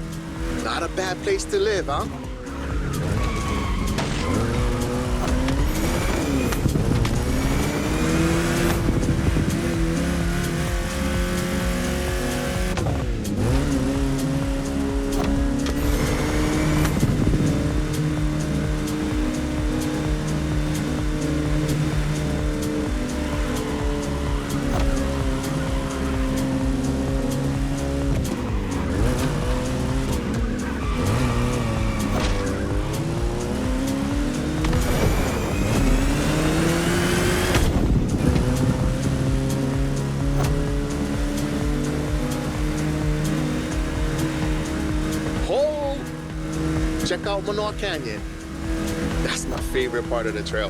Speaker 9: Not a bad place to live, huh? Check out Manoa Canyon. That's my favorite part of the trail.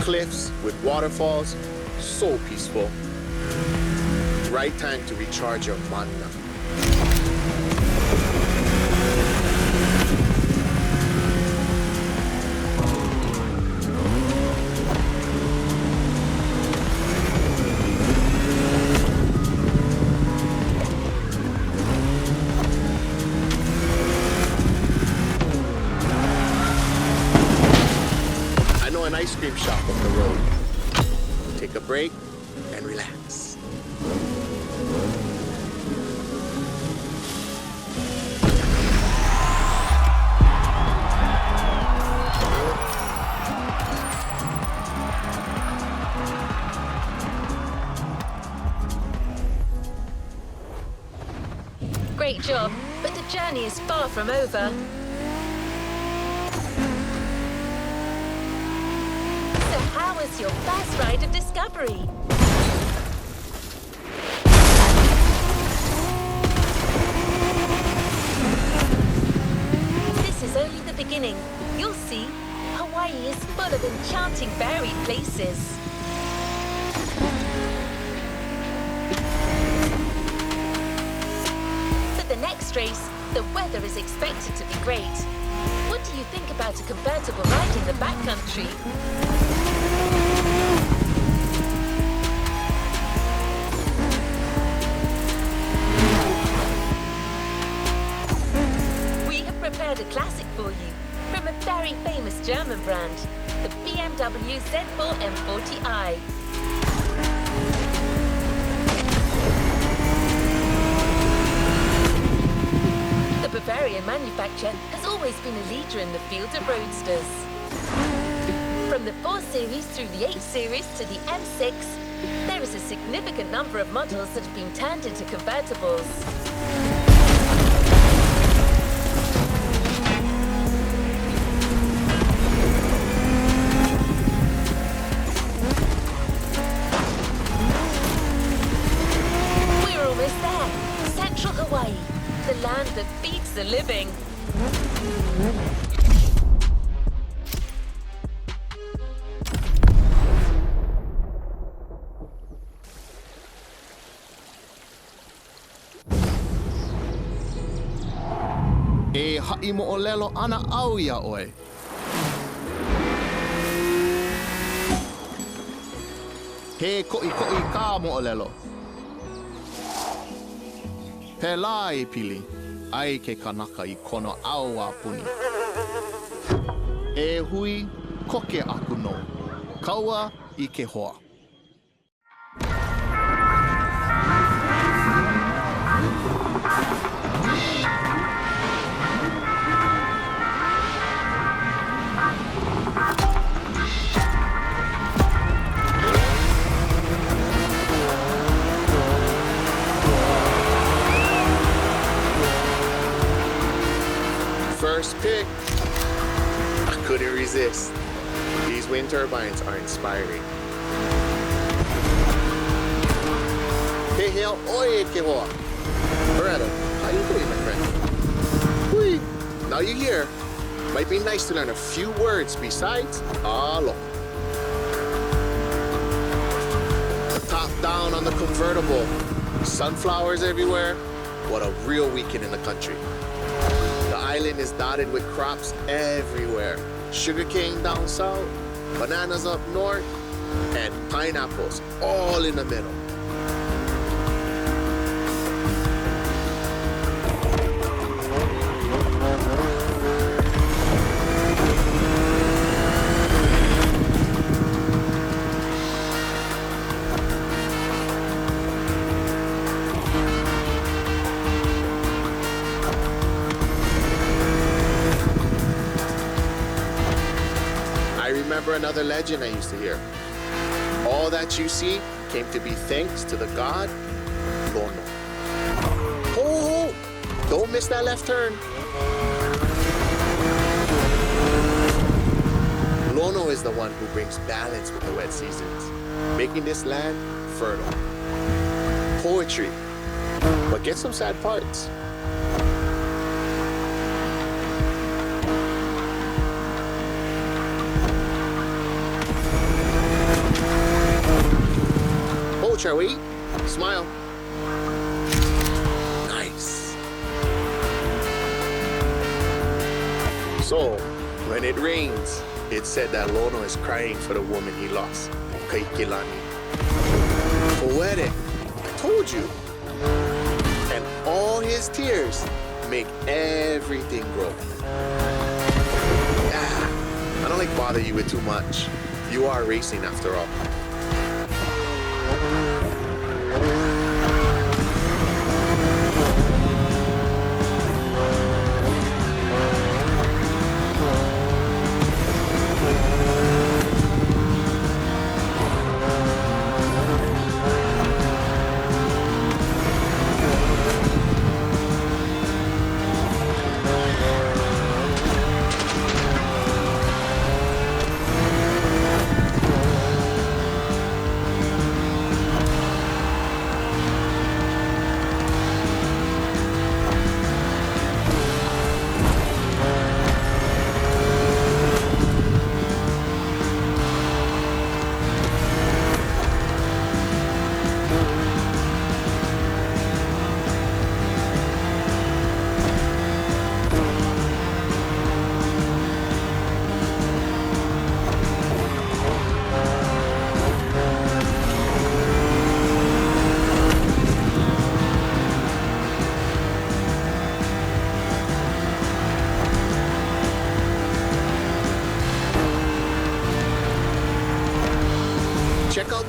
Speaker 9: Cliffs with waterfalls, so peaceful. Right time to recharge your mana. An ice cream shop up the road. Take a break and relax.
Speaker 3: great job, but the journey is far from over. So how was your first ride of discovery? This is only the beginning. You'll see, Hawaii is full of enchanting varied places. For the next race, the weather is expected to be great. What do you think about a convertible ride in the backcountry? We have prepared a classic for you from a very famous German brand, the BMW Z4 M40i. The Bavarian manufacturer has always been a leader in the field of roadsters. From the 4 Series through the 8 Series to the M6, there is a significant number of models that have been turned into convertibles. We're almost there. Central Hawaii, the land that feeds the living.
Speaker 9: E ha'i mo'olelo ana au ia oe. He ko'i ka mo'olelo. Pela e pili, ai ke kanaka I kono au a puni. E hui, koke aku no. Kaua I ke hoa. First pick. I couldn't resist. These wind turbines are inspiring. Hey, hell, oye, que hoa. Loretta, how you doing, my friend? Hui. Now you're here. Might be nice to learn a few words besides alo. The top down on the convertible. Sunflowers everywhere. What a real weekend in the country. The island is dotted with crops everywhere. Sugarcane down south, bananas up north, and pineapples all in the middle. Another legend I used to hear. All that you see came to be thanks to the god Lono. Oh, don't miss that left turn. Lono is the one who brings balance with the wet seasons, making this land fertile. Poetry, but get some sad parts. Shall we? Smile. Nice. So, when it rains, it's said that Lono is crying for the woman he lost, Kaikilani. Poetic. I told you. And all his tears make everything grow. Yeah, I don't like bother you with too much. You are racing after all.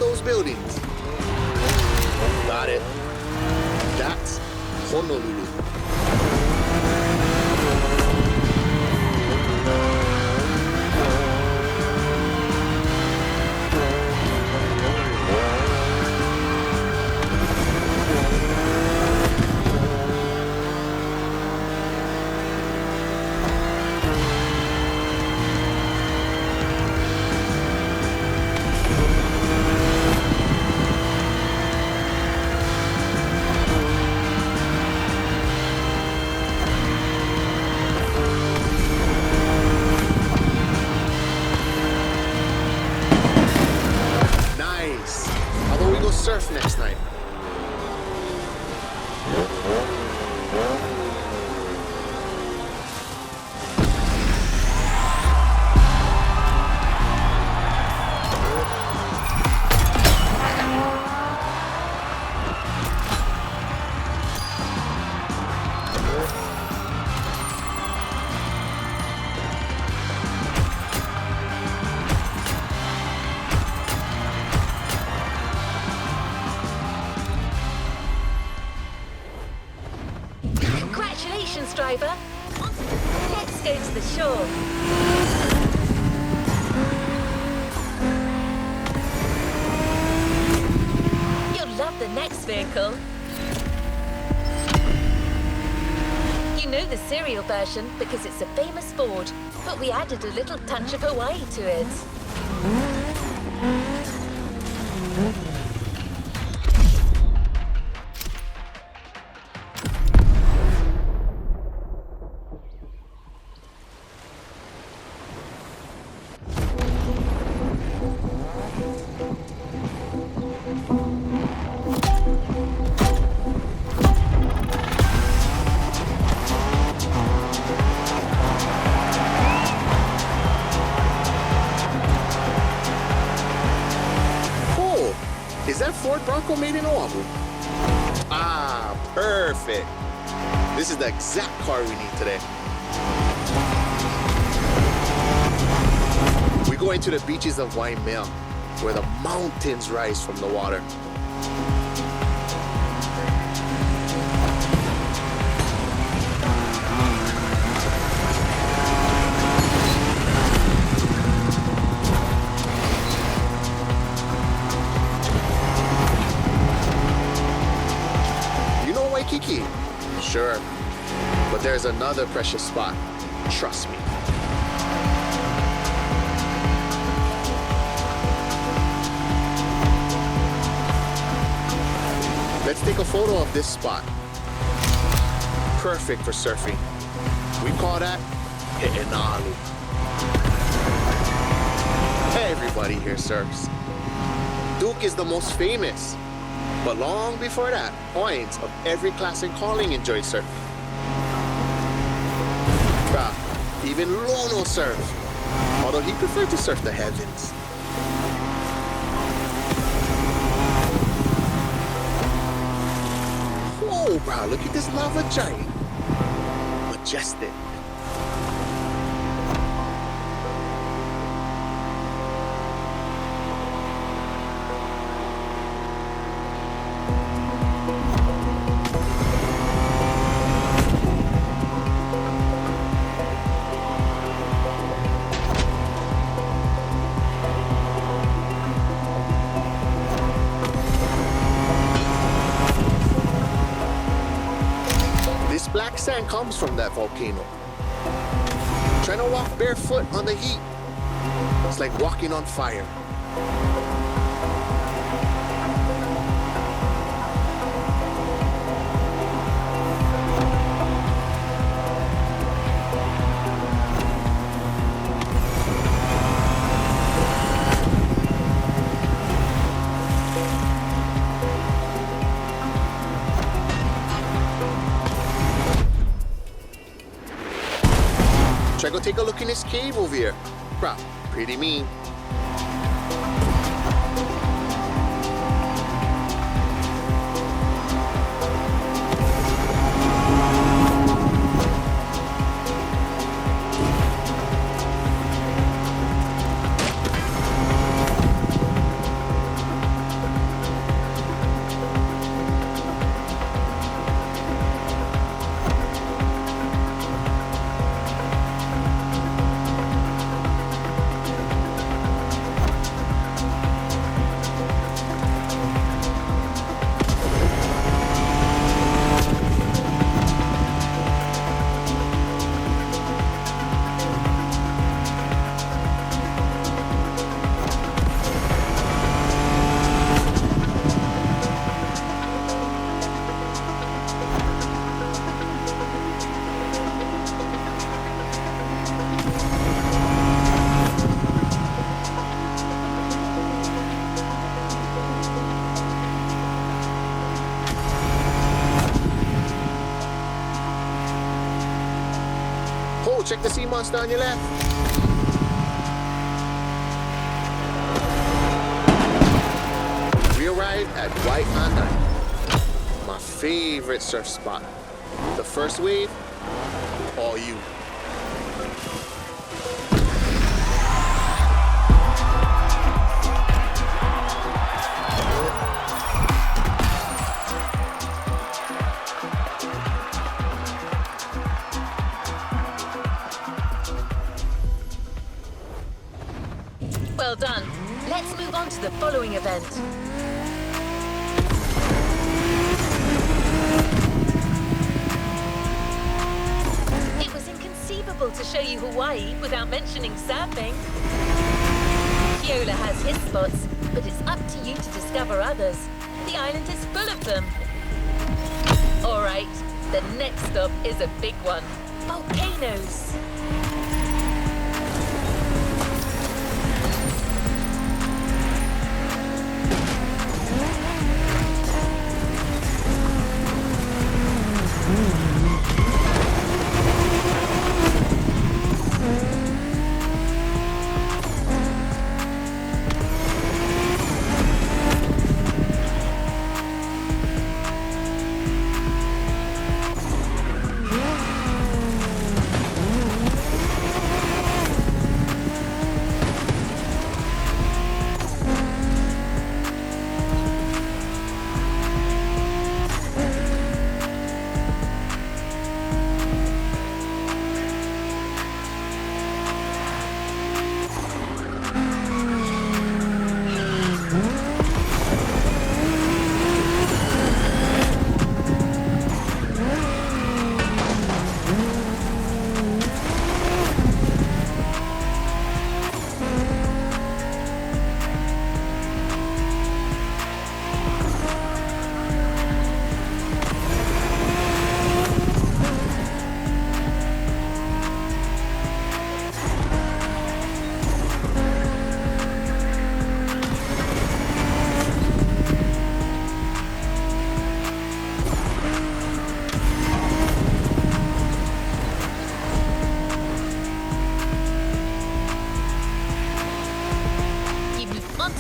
Speaker 9: those buildings. Got it. That's Honolulu. Surf next time.
Speaker 3: Congratulations, driver. Let's go to the shore. You'll love the next vehicle. You know the serial version because it's a famous Ford, but we added a little touch of Hawaii to it.
Speaker 9: Is that Ford Bronco made in Oahu? Ah, perfect. This is the exact car we need today. We go into the beaches of Waimea, where the mountains rise from the water. Waikiki? Sure, but there's another precious spot. Trust me. Let's take a photo of this spot. Perfect for surfing. We call that He'enalu. Everybody here surfs. Duke is the most famous. But long before that, points of every class and calling enjoyed surfing. Even Lono surfed, although he preferred to surf the heavens. Whoa, bro, look at this lava giant. Majestic. Black sand comes from that volcano. Trying to walk barefoot on the heat, it's like walking on fire. Try go take a look in this cave over here. Bruh, pretty mean. check the sea monster on your left. We arrived at White Island, my favorite surf spot. The first wave, all you.
Speaker 3: Well done. Let's move on to the following event. It was inconceivable to show you Hawaii without mentioning surfing. Keola has his spots, but it's up to you to discover others. The island is full of them. All right, the next stop is a big one. Volcanoes.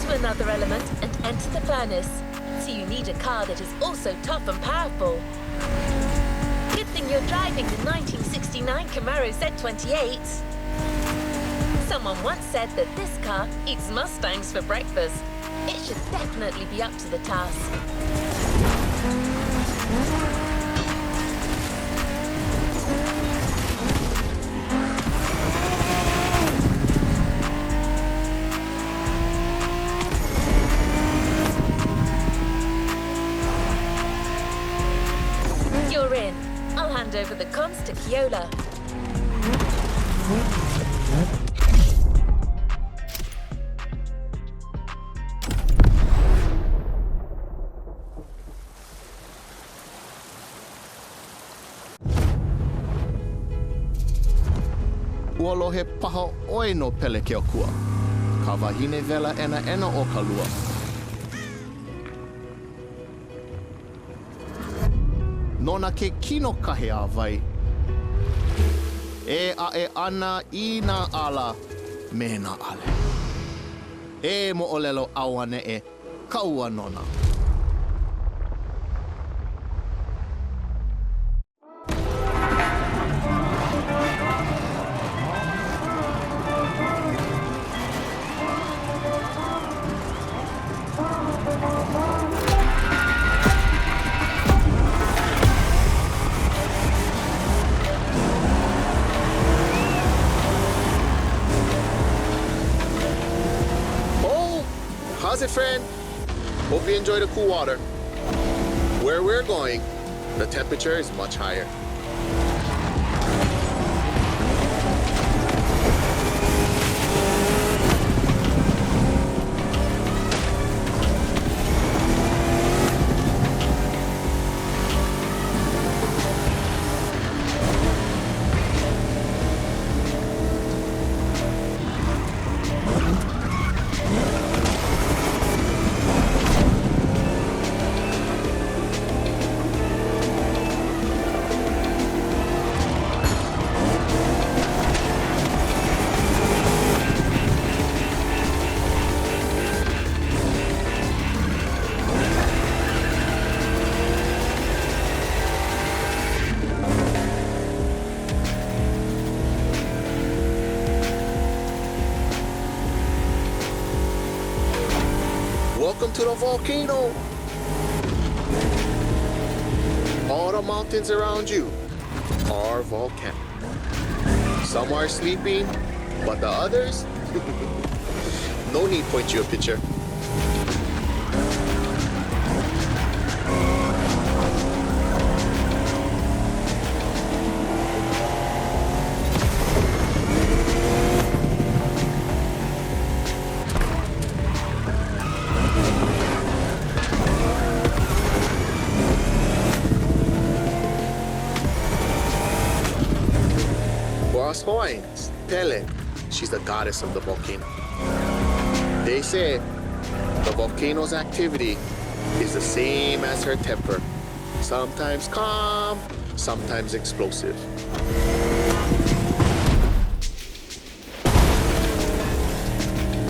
Speaker 3: Another element and enter the furnace. So you need a car that is also tough and powerful. Good thing you're driving the 1969 Camaro Z28. Someone once said that this car eats Mustangs for breakfast. It should definitely be up to the task. I'll hand over the comms to Keola.
Speaker 9: Uolo he paha oi no pele ke o kua. Ka wahine vela ena o ka lua. Nona ke kino kahe a vai. E a e ana I na ala me na ale. E mo olelo awane e kaua nona. How's it, friend? Hope you enjoy the cool water. Where we're going, the temperature is much higher. to the volcano. All the mountains around you are volcanic. Some are sleeping, but the others, no need point you a picture. Coins, Pele, she's the goddess of the volcano. They say the volcano's activity is the same as her temper. Sometimes calm, sometimes explosive.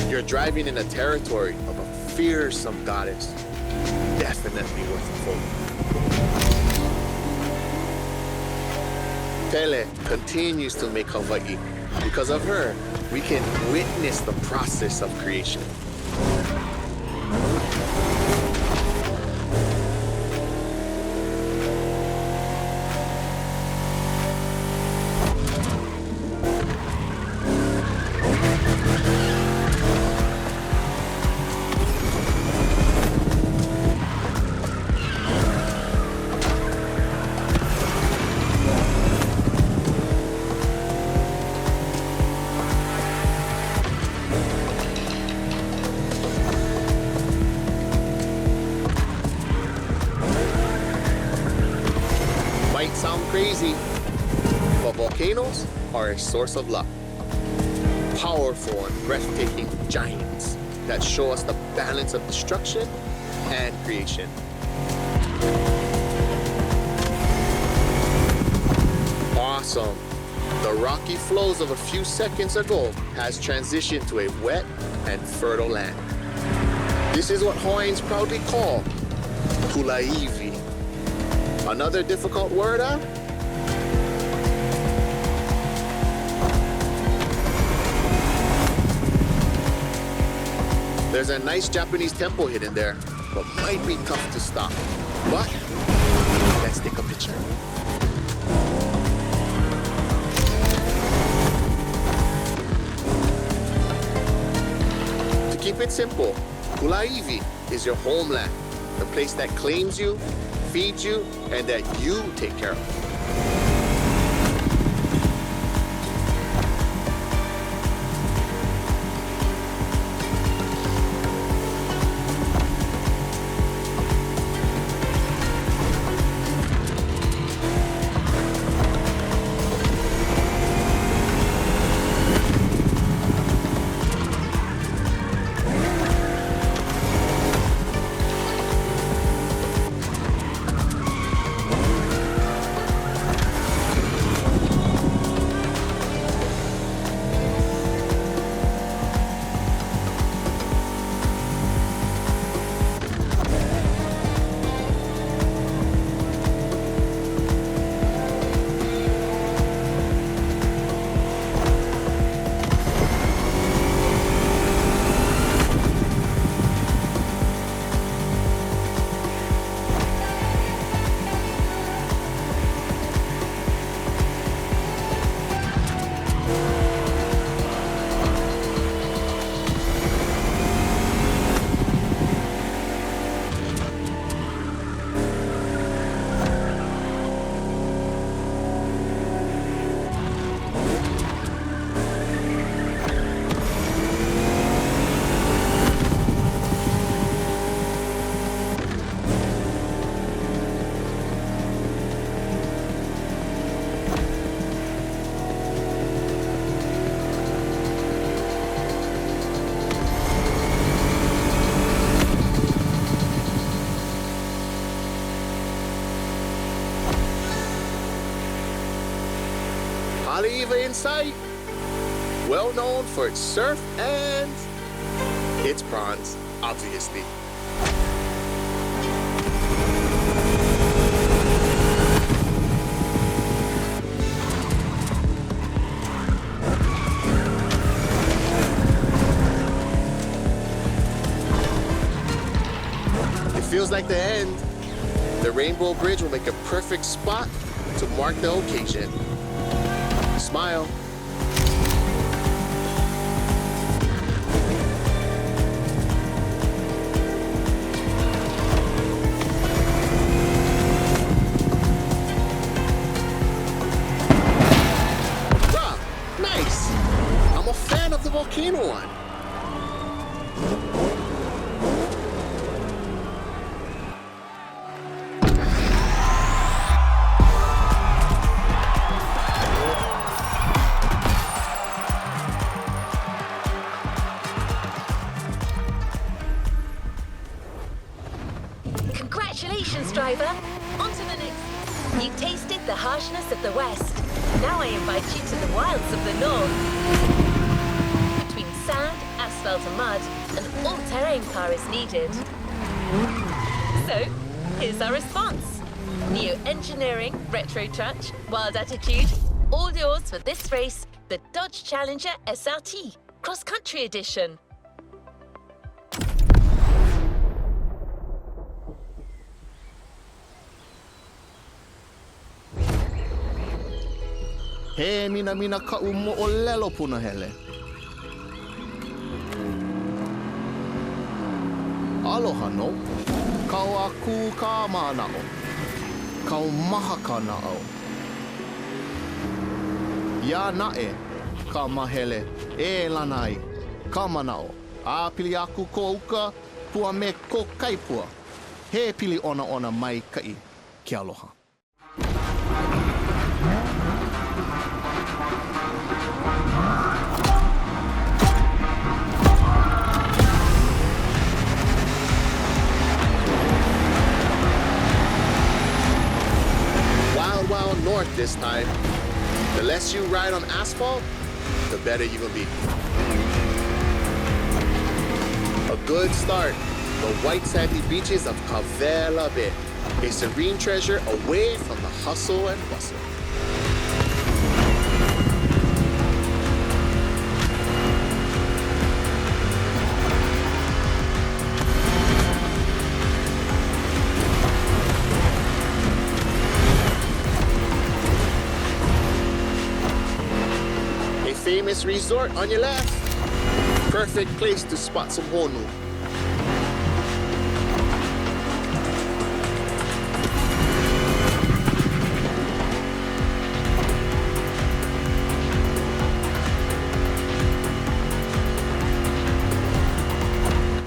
Speaker 9: You're driving in a territory of a fearsome goddess. Definitely worth a photo. Pele continues to make Hawaii. Because of her, we can witness the process of creation. Crazy, but volcanoes are a source of luck. Powerful and breathtaking giants that show us the balance of destruction and creation. Awesome. The rocky flows of a few seconds ago has transitioned to a wet and fertile land. This is what Hawaiians proudly call Kulaivi. Another difficult word, huh? There's a nice Japanese temple hidden there, but might be tough to stop. But let's take a picture. To keep it simple, Kulaivi is your homeland, the place that claims you, feeds you, and that you take care of. Haleiwa in sight, well known for its surf and its prawns, obviously. feels like the end, the Rainbow Bridge will make a perfect spot to mark the occasion. Smile. Bruh, nice! I'm a fan of the volcano one.
Speaker 3: Congratulations, driver! On to the next. You tasted the harshness of the West. Now I invite you to the wilds of the North. Between sand, asphalt and mud, an all-terrain car is needed. So, here's our response. Neo-engineering, retro touch, wild attitude, all yours for this race, the Dodge Challenger SRT, cross-country edition.
Speaker 9: He mina ka umo o lelo puna hele. Aloha no. Kau aku ka manao. Kau maha ka nao. Ya nae ka mahele e lanai ka manao. A pili aku ko uka pua me ko kaipua. He pili ona mai kai ki aloha. Wild north this time. The less you ride on asphalt, the better you will be. A good start. The white sandy beaches of Kavela Bay. A serene treasure away from the hustle and bustle. Famous resort on your left. Perfect place to spot some honu.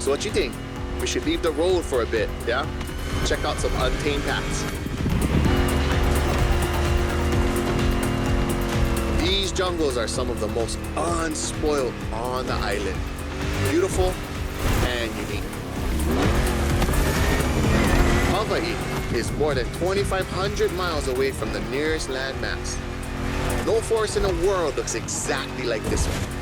Speaker 9: So what you think? We should leave the road for a bit, yeah? Check out some untamed paths. These jungles are some of the most unspoiled on the island. Beautiful and unique. Hawaii is more than 2,500 miles away from the nearest landmass. No forest in the world looks exactly like this one.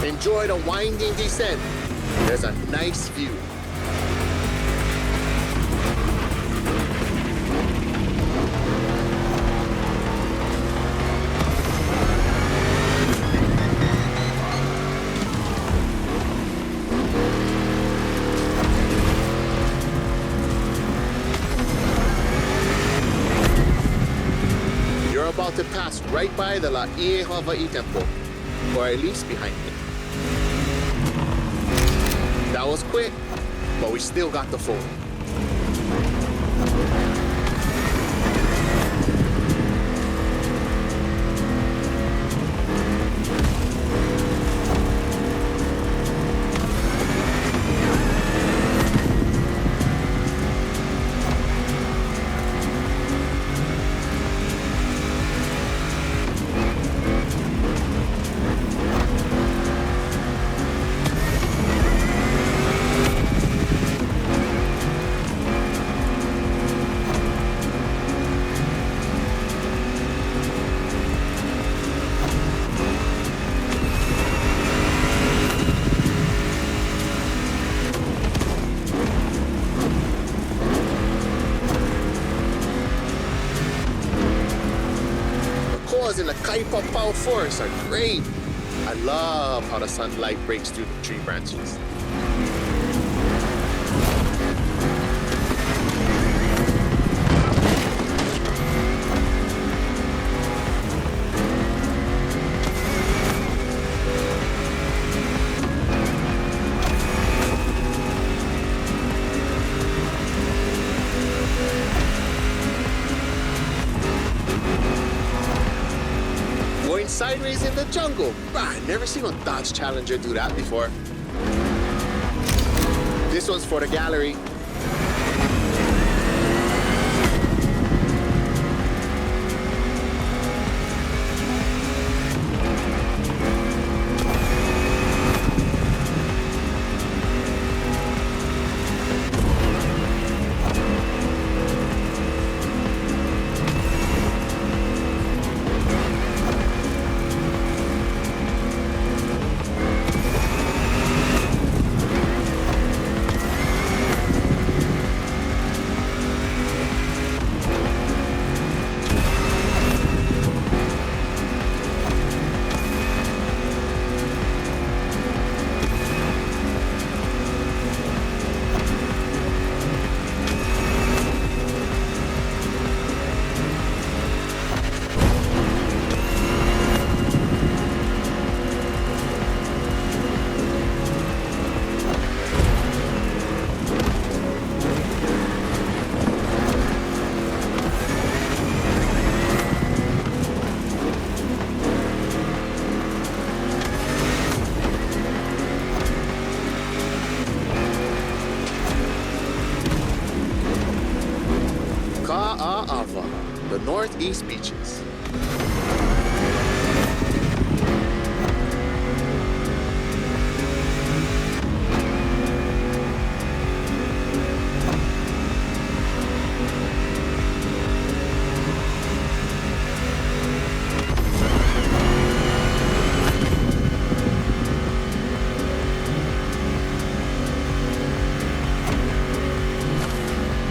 Speaker 9: Enjoy the winding descent. There's a nice view. You're about to pass right by the Laie Hawaii Temple, or at least behind it. That was quick, but we still got the photo. cause in the Kaipapao forest are great. I love how the sunlight breaks through the tree branches. Sideways in the jungle. I've never seen a Dodge Challenger do that before. This one's for the gallery. The Northeast Beaches.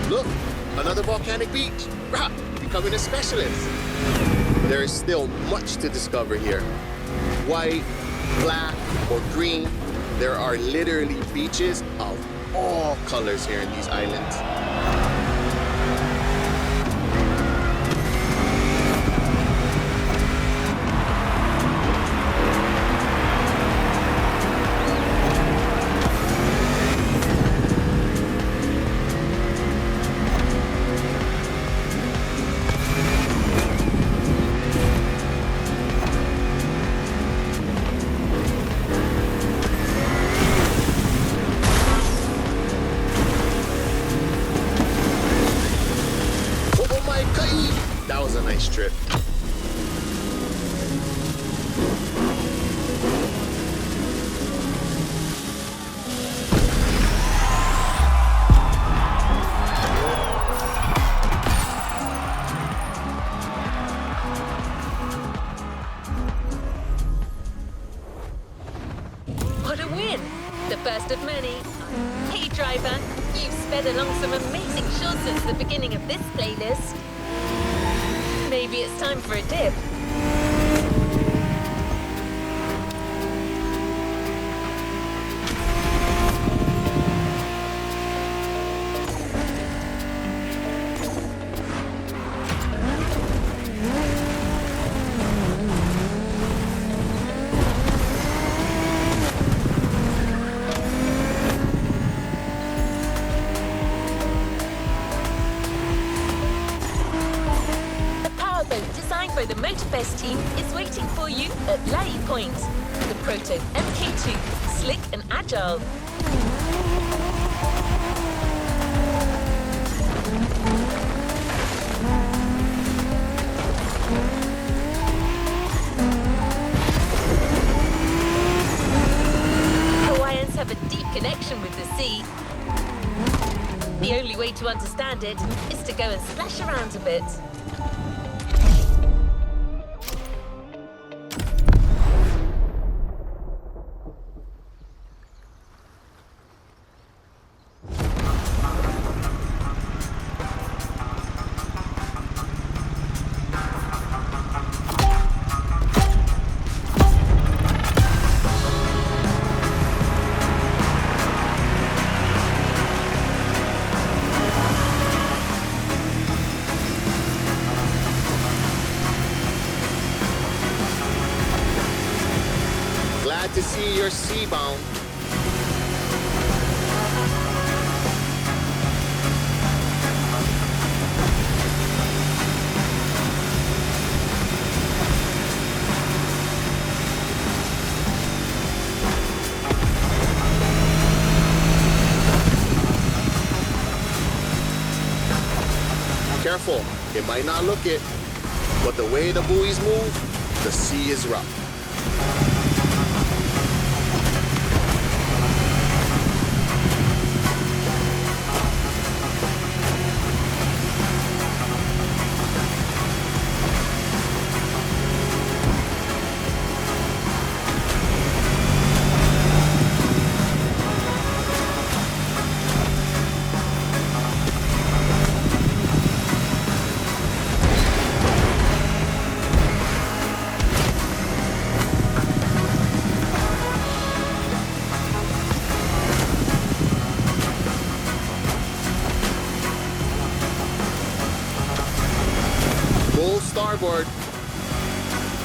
Speaker 9: Look, another volcanic beach. Rah! Becoming a specialist. There is still much to discover here. White, black, or green, there are literally beaches of all colors here in these islands. That was a nice trip.
Speaker 3: What a win! The first of many. Hey driver, you've sped along some amazing shots since the beginning of this playlist. Maybe it's time for a dip. By the Motorfest team is waiting for you at Lai Point. The Proto MK2, slick and agile. Hawaiians have a deep connection with the sea. The only way to understand it is to go and splash around a bit.
Speaker 9: Glad to see you're sea-bound. Careful, it might not look it, but the way the buoys move, the sea is rough. Starboard.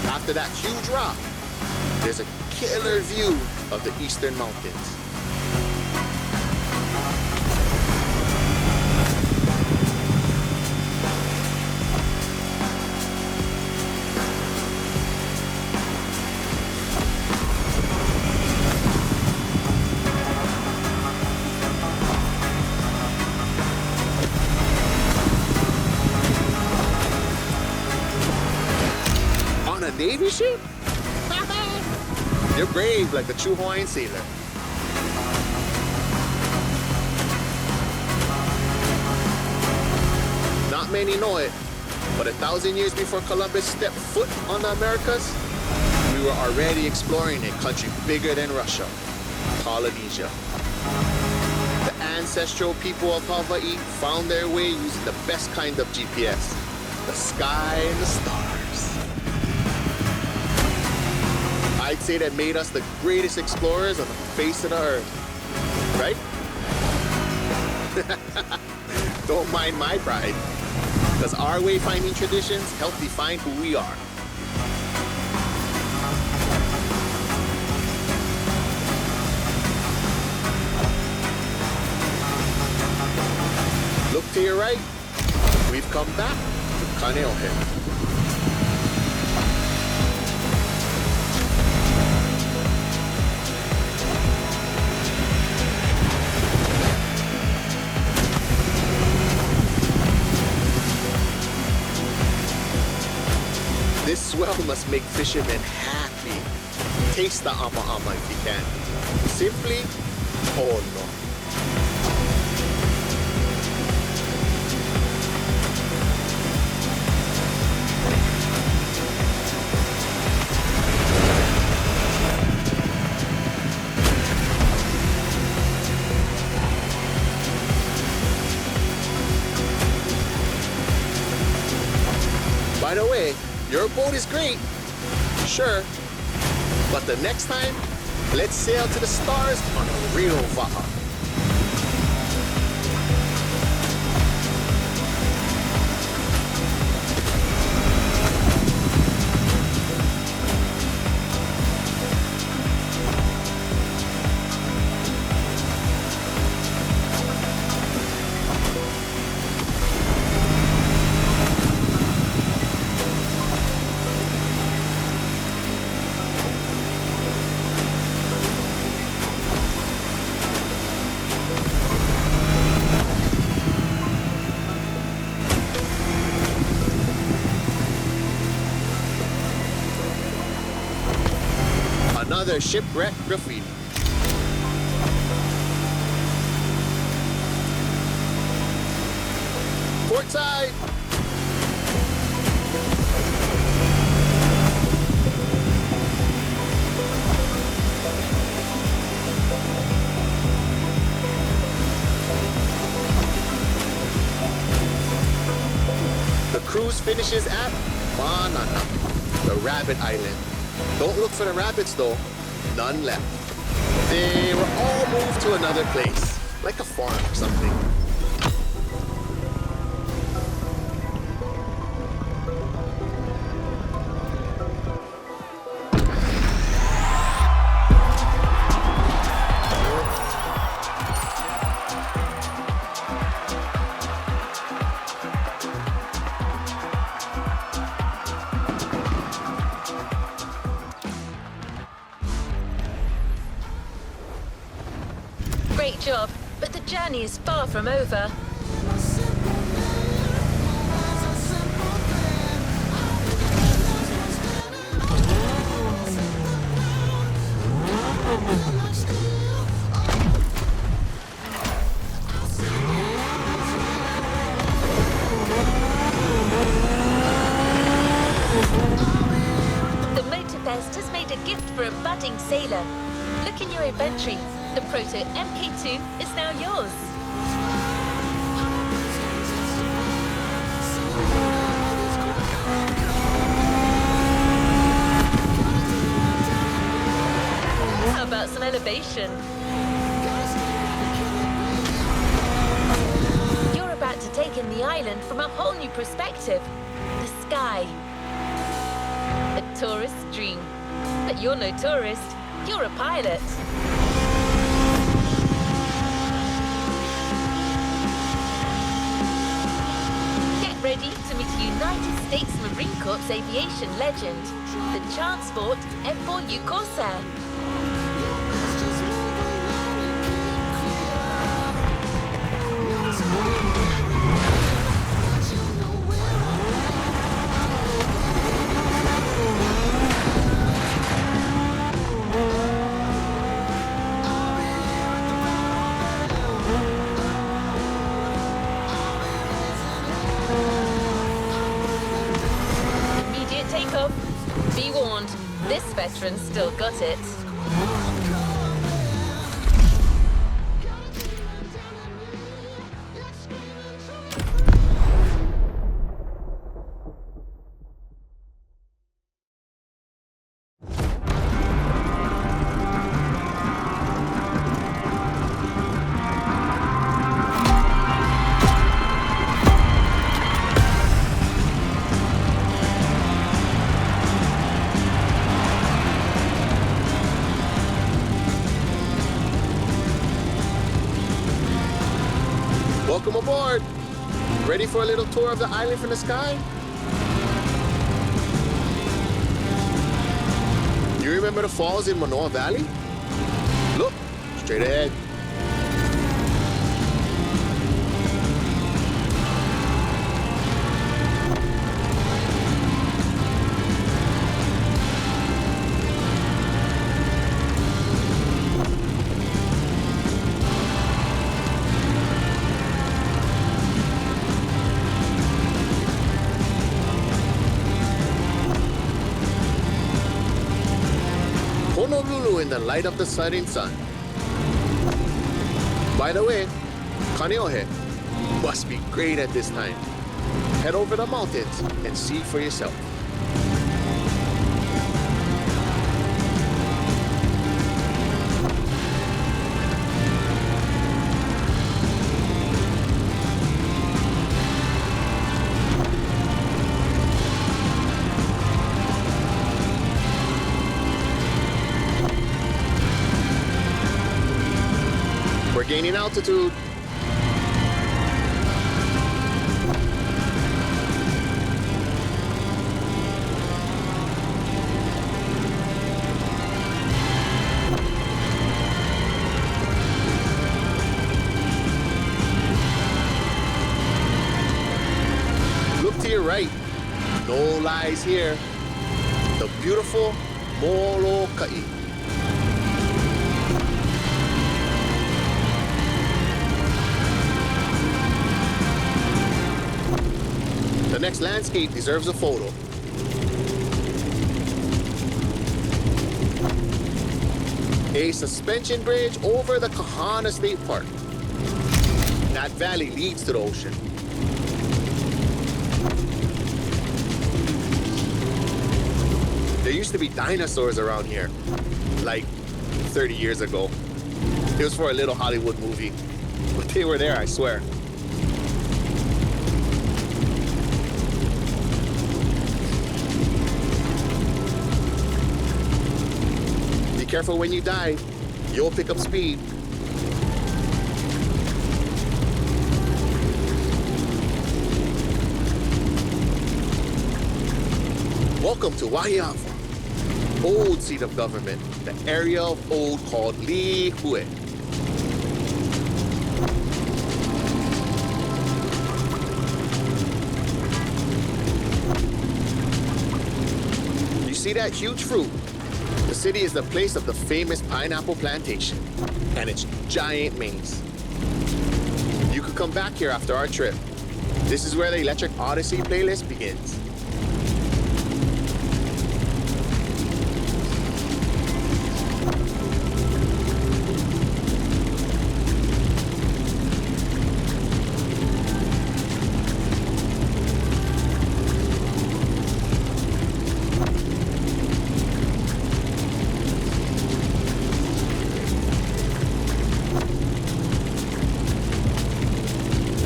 Speaker 9: After that huge rock, there's a killer view of the eastern mountains. Navy ship? You're brave like a true Hawaiian sailor. Not many know it, but 1,000 years before Columbus stepped foot on the Americas, we were already exploring a country bigger than Russia, Polynesia. The ancestral people of Hawaii found their way using the best kind of GPS, the sky and the stars. I'd say that made us the greatest explorers on the face of the earth, right? Don't mind my pride, because our wayfinding traditions help define who we are. Look to your right, we've come back to Kaneohe. This swell must make fishermen happy. Taste the ama if you can. Simply, oh no. By the way, your boat is great, sure, but the next time, let's sail to the stars on a real vaha. Another shipwreck graffiti. Port side! The cruise finishes at Manana, the Rabbit Island. Don't look for the rabbits though, none left. They were all moved to another place, like a farm or something.
Speaker 3: great job, but the journey is far from over.
Speaker 7: The Motorfest has made a gift for a budding sailor. Look in your inventory. The Proto MK2 is now yours.
Speaker 3: How about some elevation?
Speaker 7: You're about to take in the island from a whole new perspective. The sky.
Speaker 3: A tourist's dream. But you're no tourist, you're a pilot. Get ready to meet a United States Marine Corps aviation legend, the Transport F4U Corsair. Immediate takeoff. Be warned, this veteran's still got it.
Speaker 9: Welcome aboard. Ready for a little tour of the island from the sky? You remember the falls in Manoa Valley? Look, straight ahead. Honolulu in the light of the setting sun. By the way, Kaneohe must be great at this time. Head over the mountains and see for yourself. We're gaining altitude. Look to your right. No lies here. The beautiful Molokai. The next landscape deserves a photo. A suspension bridge over the Kahana State Park. That valley leads to the ocean. There used to be dinosaurs around here, like 30 years ago. It was for a little Hollywood movie, but they were there, I swear. Be careful when you dive. You'll pick up speed. Welcome to Waiafa, old seat of government, the area of old called Lihue. See that huge fruit? The city is the place of the famous pineapple plantation and its giant maze. You could come back here after our trip. This is where the Electric Odyssey playlist begins.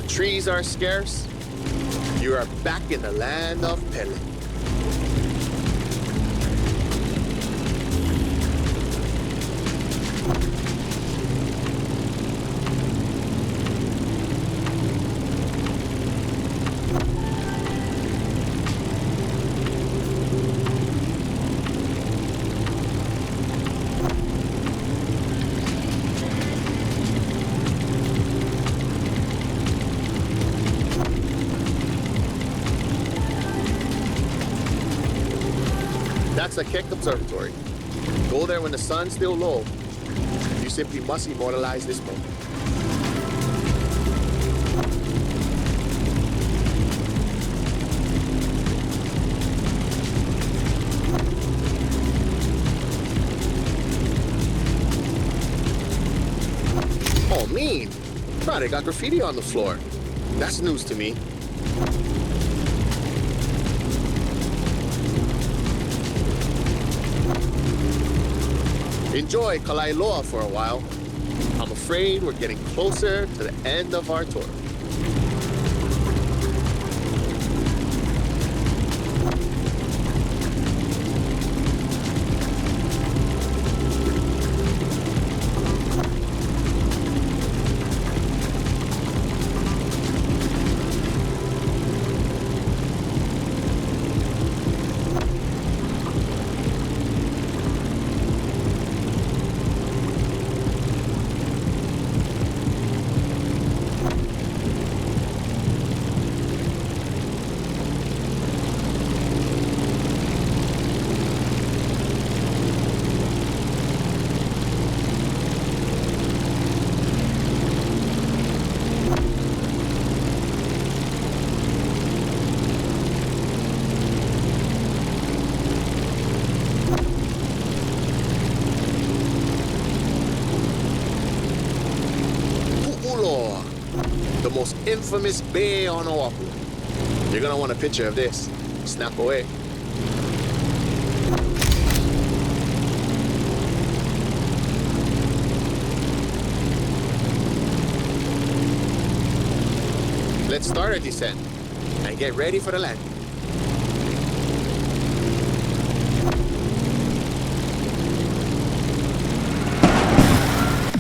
Speaker 9: Trees are scarce. You are back in the land of Pele. That's a Keck Observatory. Go there when the sun's still low. You simply must immortalize this moment. Oh, mean. Bro, they got graffiti on the floor. That's news to me. Enjoy Kalailoa for a while. I'm afraid we're getting closer to the end of our tour. The most infamous bay on Oahu. You're gonna want a picture of this. Snap away. Let's start our descent and get ready for the landing.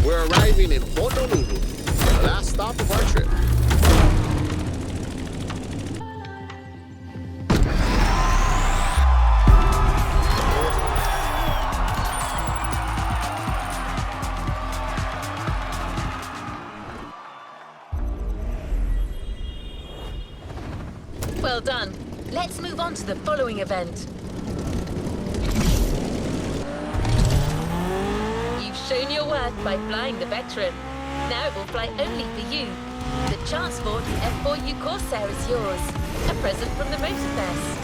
Speaker 9: We're arriving in Honolulu, the last stop of our trip.
Speaker 3: Well done. Let's move on to the following event. You've shown your worth by flying the Veteran. Now it will fly only for you. The Transport F4U Corsair is yours. A present from the Motorfest.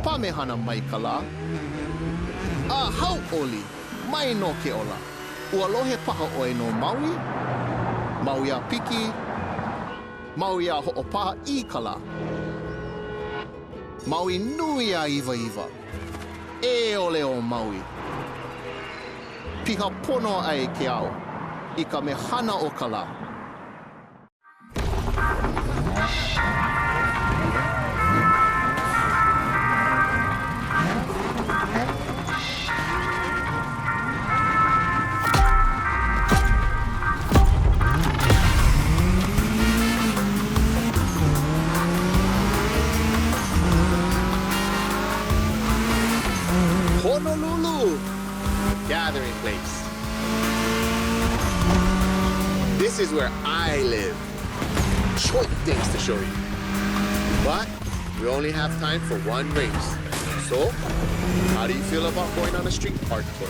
Speaker 9: Pamehana maikala. Hau oli, mai no ke ola. Ualohe paha oe no Maui. Maui a piki. Maui a ho'opaha I kala. Maui nui a iwa iwa. E ole o Maui. Piha pono ai ke ao. I ka mehana o kala. This is where I live. Choice things to show you. But we only have time for one race. So, how do you feel about going on a street park tour?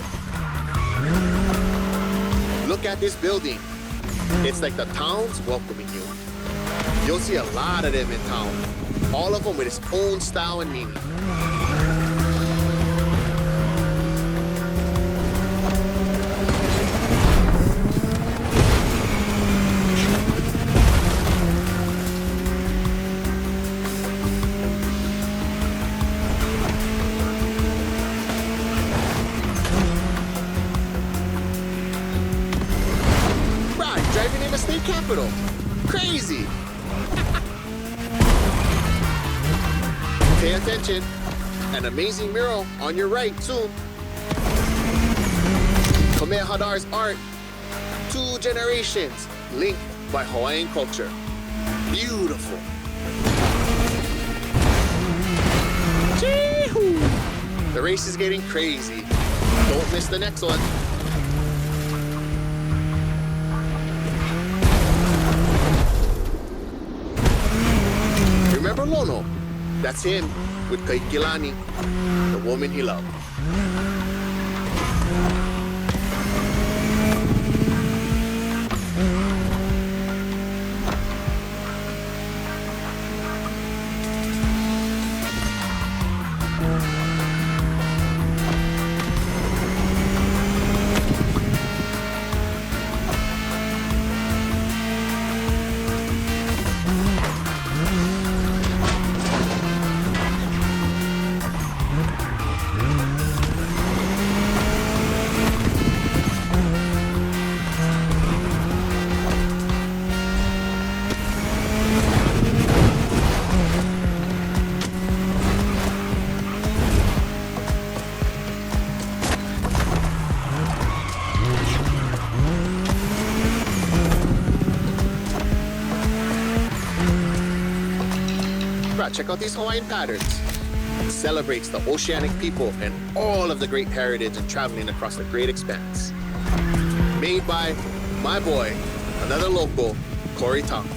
Speaker 9: Look at this building. It's like the town's welcoming you. You'll see a lot of them in town. All of them with its own style and meaning. Driving in the state capital. Crazy. Pay attention. An amazing mural on your right, too. Khmer Hadar's art. 2 generations linked by Hawaiian culture. Beautiful. Chee-hoo. The race is getting crazy. Don't miss the next one. Remember Lono? That's him with Kaikilani, the woman he loved. Check out these Hawaiian patterns. It celebrates the oceanic people and all of the great heritage and traveling across the great expanse. Made by my boy, another local, Corey Tong.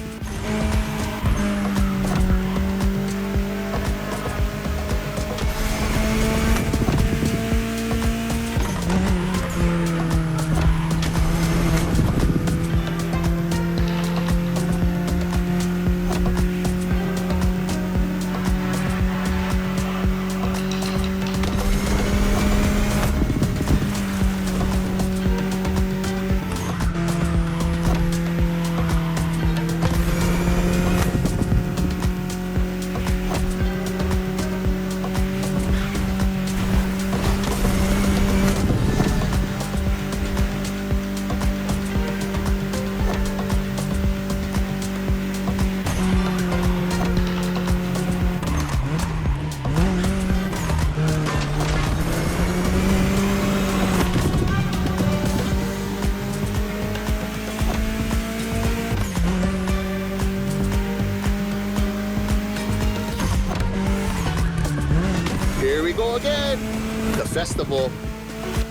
Speaker 9: Festival.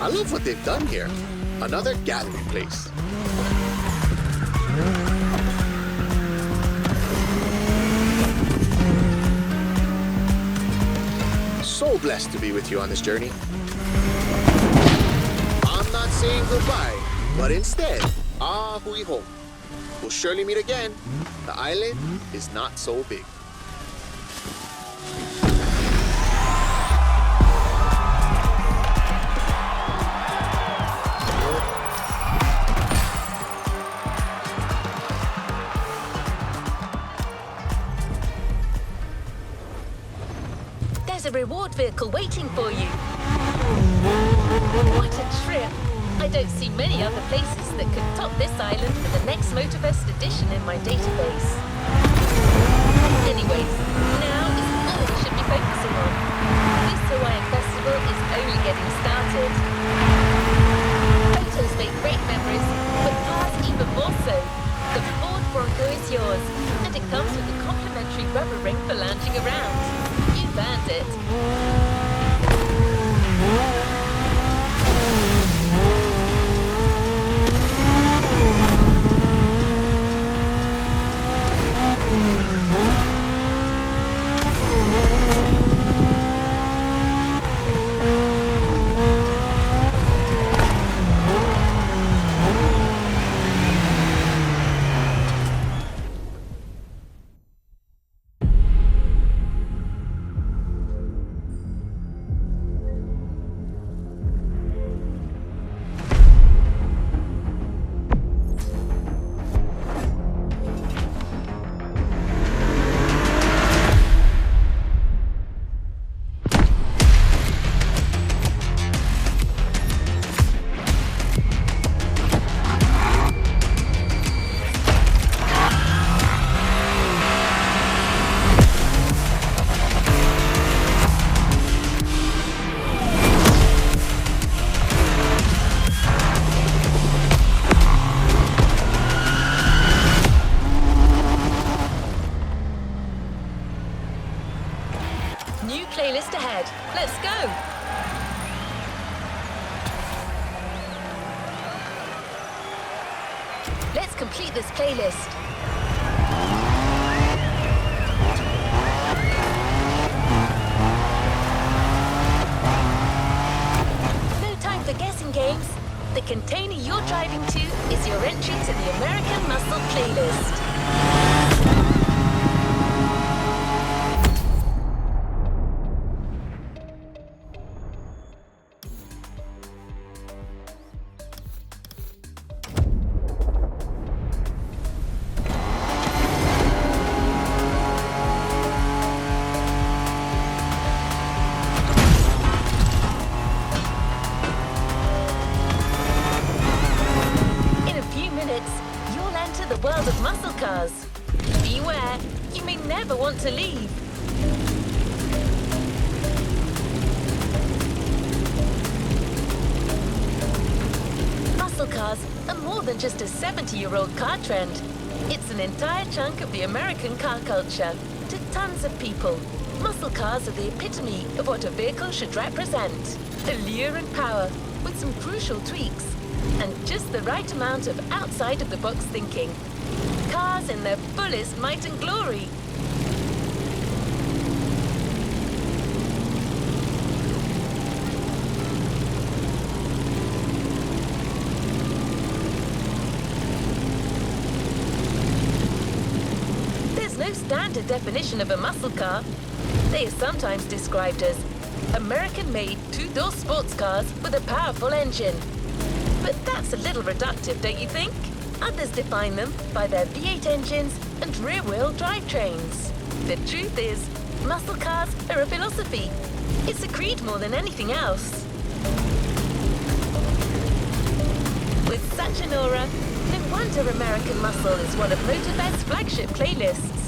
Speaker 9: I love what they've done here. Another gathering place. So blessed to be with you on this journey. I'm not saying goodbye, but instead, hui home. We'll surely meet again. The island is not so big.
Speaker 3: There's a reward vehicle waiting for you. What a trip! I don't see many other places that could top this island for the next Motorfest edition in my database. Anyways, now is all we should be focusing on. This Hawaiian festival is only getting started. Photos make great memories, but cars even more so. The Ford Bronco is yours, and it comes with a complimentary rubber ring for lounging around. You've earned it. Let's go! Let's complete this playlist. No time for guessing games. The container you're driving to is your entry to the American Muscle playlist. World of muscle cars. Beware, you may never want to leave. Muscle cars are more than just a 70-year-old car trend. It's an entire chunk of the American car culture. To tons of people, muscle cars are the epitome of what a vehicle should represent. Allure and power, with some crucial tweaks, and just the right amount of outside-of-the-box thinking. Cars in their fullest might and glory. There's no standard definition of a muscle car. They are sometimes described as American-made two-door sports cars with a powerful engine. But that's a little reductive, don't you think? Others define them by their V8 engines and rear-wheel drivetrains. The truth is, muscle cars are a philosophy. It's a creed more than anything else. With such an aura, no wonder American Muscle is one of Motorfest's flagship playlists.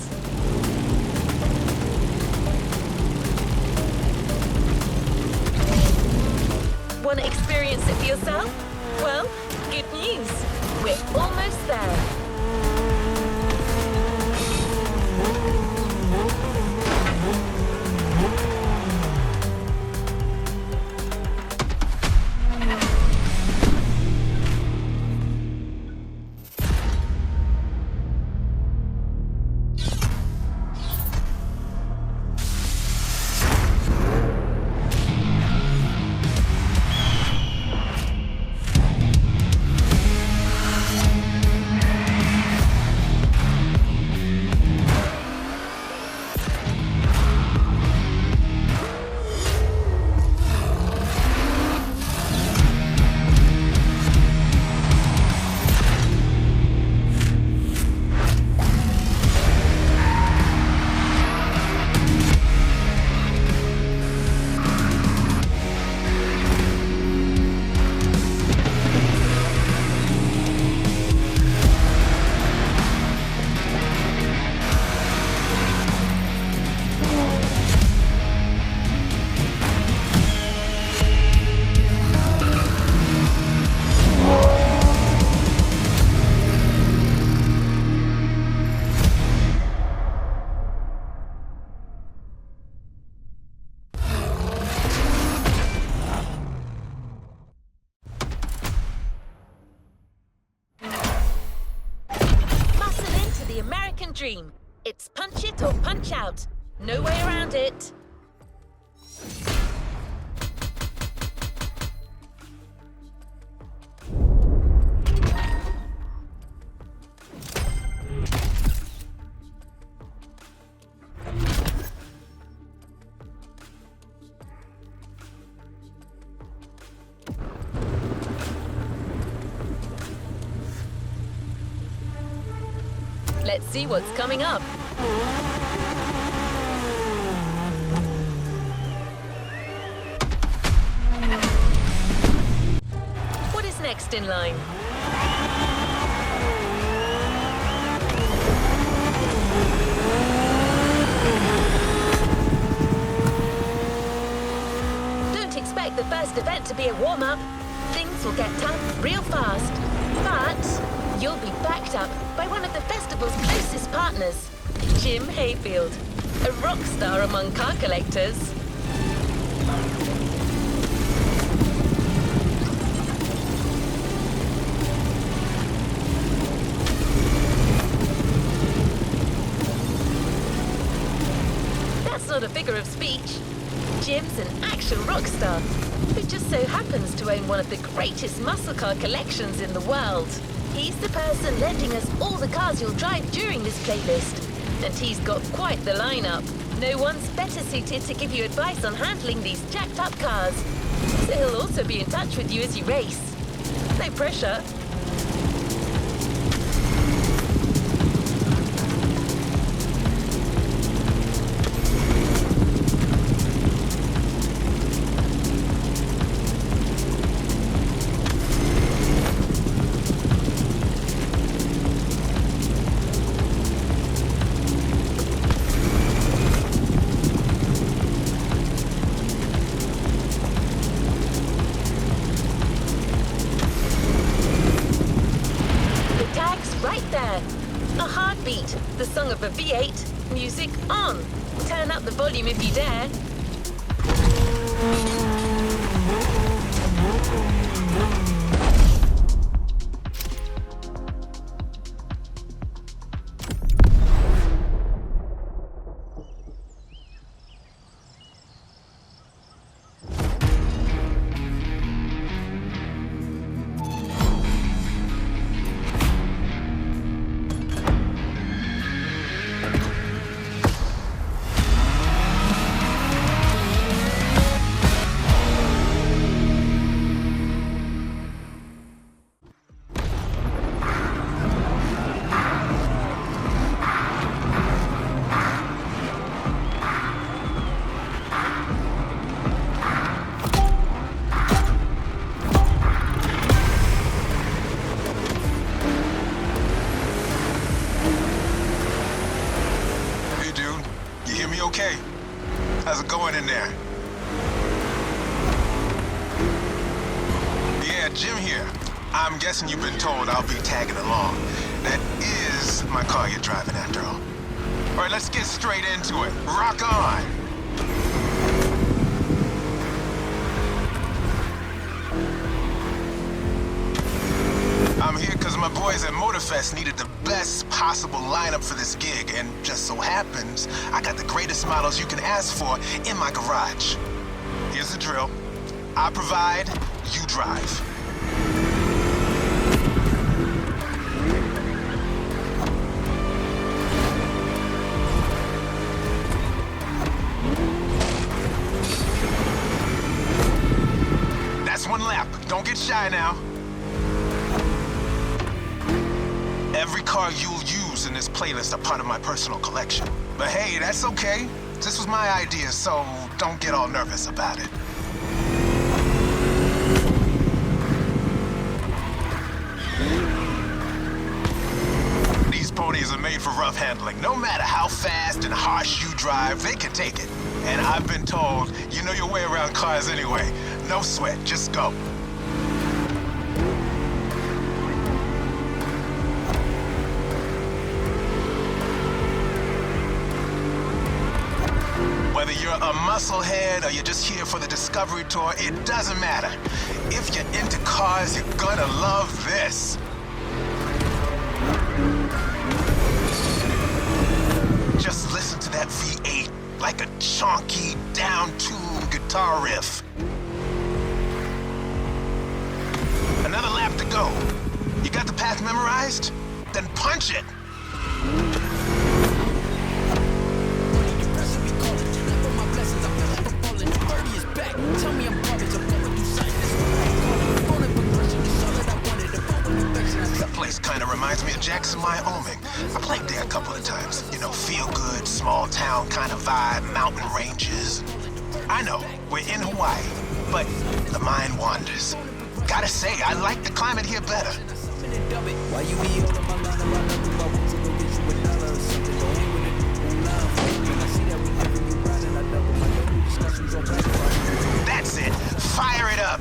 Speaker 3: Want to experience it for yourself? Well, good news. We're almost there. Dream. It's punch it or punch out. No way around it. Let's see what's coming up. What is next in line? Don't expect the first event to be a warm-up. Things will get tough real fast. But you'll be backed up by one of the festival's closest partners, Jim Hayfield, a rock star among car collectors. a figure of speech. Jim's an action rock star who just so happens to own one of the greatest muscle car collections in the world. He's the person lending us all the cars you'll drive during this playlist. And he's got quite the lineup. No one's better suited to give you advice on handling these jacked up cars. So he'll also be in touch with you as you race. No pressure. The song of a V8, music on. Turn up the volume if you dare.
Speaker 10: Okay. How's it going in there? Yeah, Jim here. I'm guessing you've been told I'll be tagging along. That is my car you're driving after all. All right, let's get straight into it. Rock on! I'm here because my boys at Motorfest needed the best possible lineup for this gig, and just so happens, I got the greatest models you can ask for in my garage. Here's the drill. I provide, you drive. That's one lap. Don't get shy now. Every car you'll use in this playlist are part of my personal collection. But hey, that's okay. This was my idea, so don't get all nervous about it. These ponies are made for rough handling. No matter how fast and harsh you drive, they can take it. And I've been told, you know your way around cars anyway. No sweat, just go. Whether you're a musclehead or you're just here for the discovery tour, it doesn't matter. If you're into cars, you're gonna love this. Just listen to that V8 like a chonky, down-tuned guitar riff. Another lap to go. You got the path memorized? Then punch it. That place kind of reminds me of Jackson, Wyoming. I played there a couple of times. You know, feel good, small town kind of vibe, mountain ranges. I know, we're in Hawaii, but the mind wanders. Gotta say, I like the climate here better. That's it. Fire it up.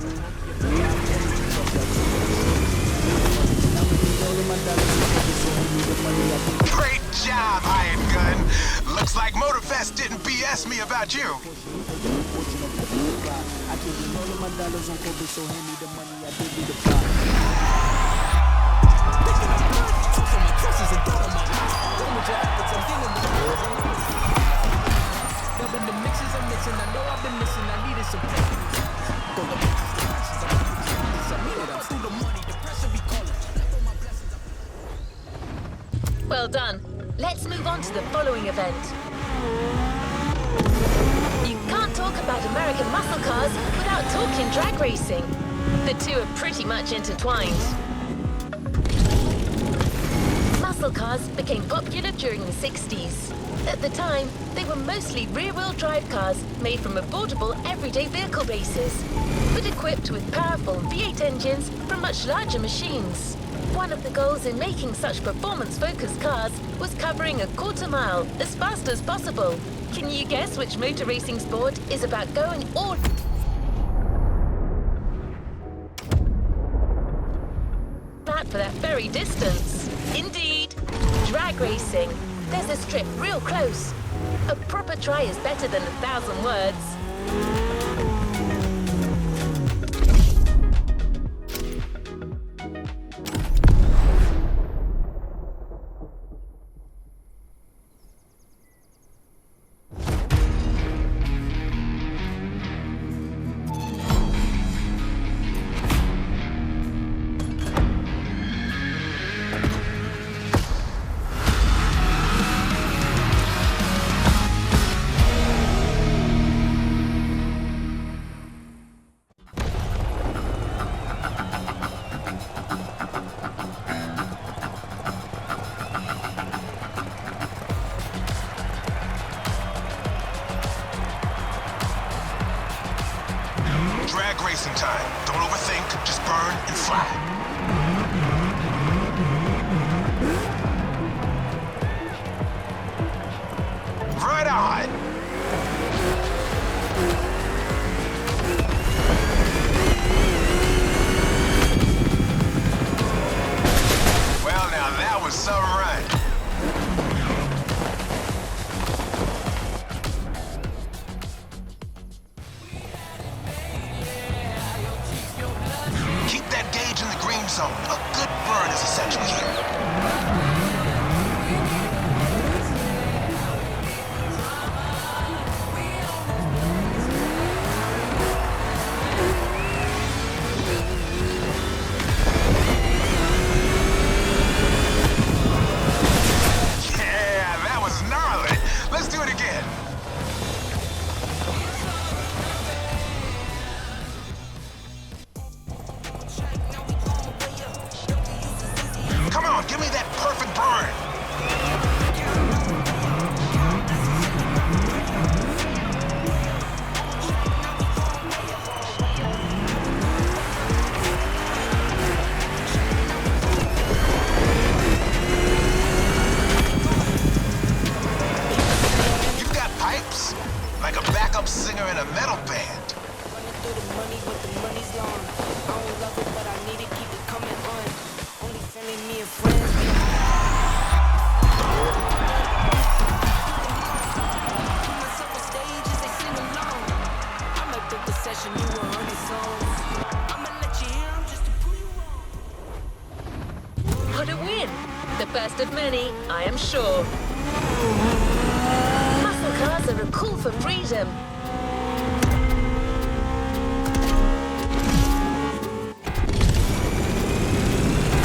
Speaker 10: Great job, Hired Gun. Looks like Motorfest didn't BS me about you.
Speaker 3: done. Let's move on to the following event. You can't talk about American muscle cars without talking drag racing. The two are pretty much intertwined. Muscle cars became popular during the 60s. At the time, they were mostly rear-wheel drive cars made from affordable everyday vehicle bases, but equipped with powerful V8 engines from much larger machines. One of the goals in making such performance-focused cars was covering a quarter mile as fast as possible. Can you guess which motor racing sport is about going all out for that very distance? Indeed, drag racing. There's a strip real close. A proper try is better than 1,000 words.
Speaker 10: Drag racing time. Don't overthink, just burn and fly. Right on! Well, now that was some run. Keep that gauge in the green zone. A good burn is essential here. Yeah, that was gnarly. Let's do it again. Come on, give me that perfect burn. You've got pipes? Like a backup singer in a metal band.
Speaker 3: What a win! The first of many, I am sure. Muscle cars are a call for freedom.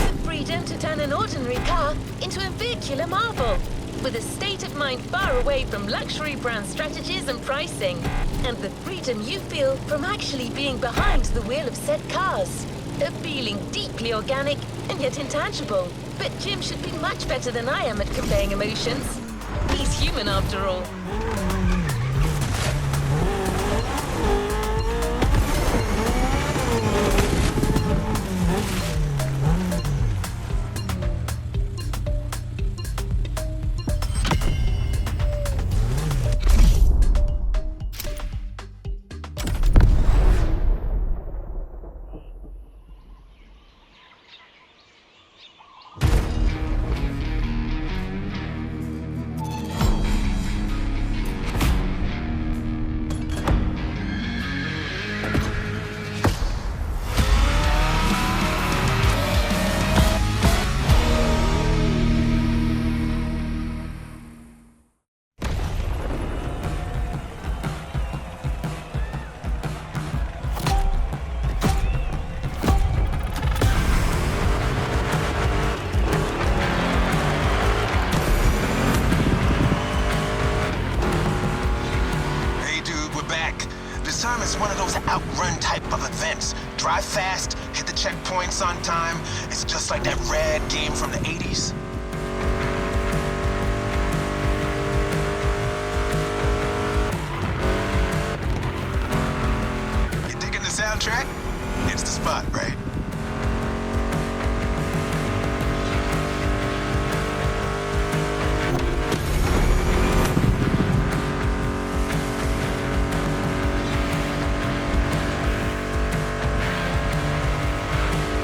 Speaker 3: The freedom to turn an ordinary car into a vehicular marvel, with a state of mind far away from luxury brand strategies and pricing, and the freedom you feel from actually being behind the wheel of said cars. A feeling deeply organic and yet intangible. But Jim should be much better than I am at conveying emotions. He's human after all.
Speaker 10: It's one of those outrun type of events. Drive fast, hit the checkpoints on time. It's just like that rad game from the 80s. You digging the soundtrack? It's the spot, right?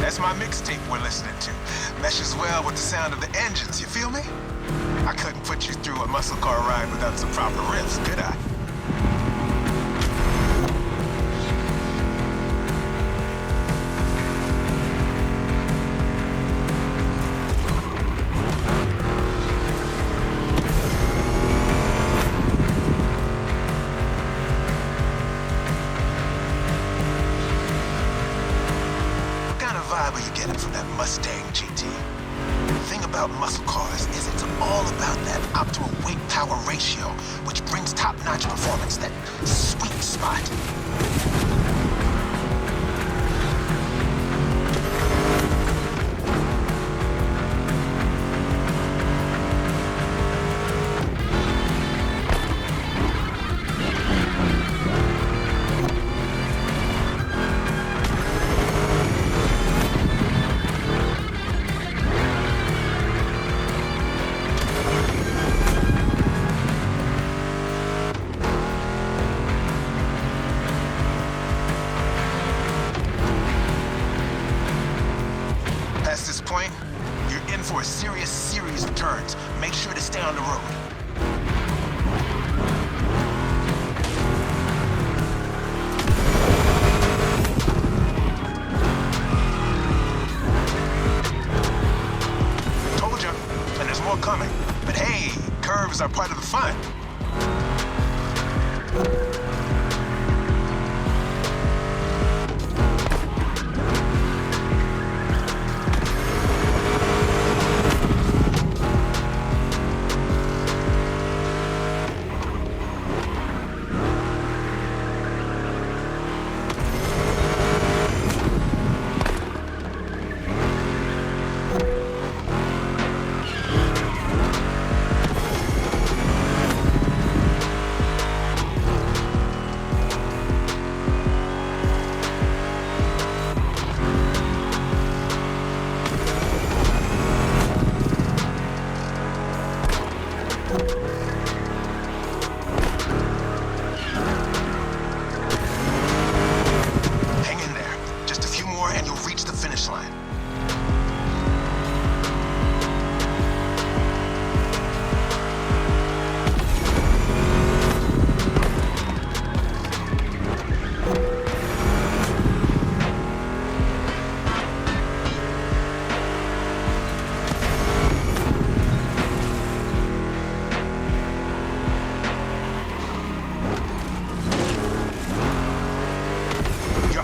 Speaker 10: That's my mixtape we're listening to. Meshes well with the sound of the engines, you feel me? I couldn't put you through a muscle car ride without some proper riffs, could I? Vibe are you getting from that Mustang GT? The thing about muscle cars is it's all about that optimal weight-power ratio, which brings top-notch performance, that sweet spot. Past this point, you're in for a serious series of turns. Make sure to stay on the road. Told you, and there's more coming. But hey, curves are part of the fun.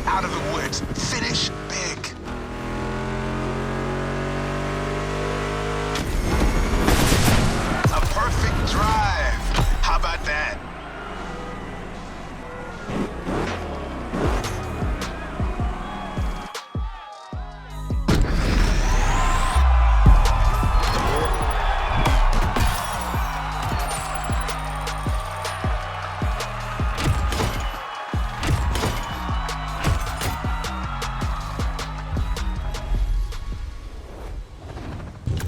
Speaker 10: Out of the woods. Finish big. A perfect drive. How about that?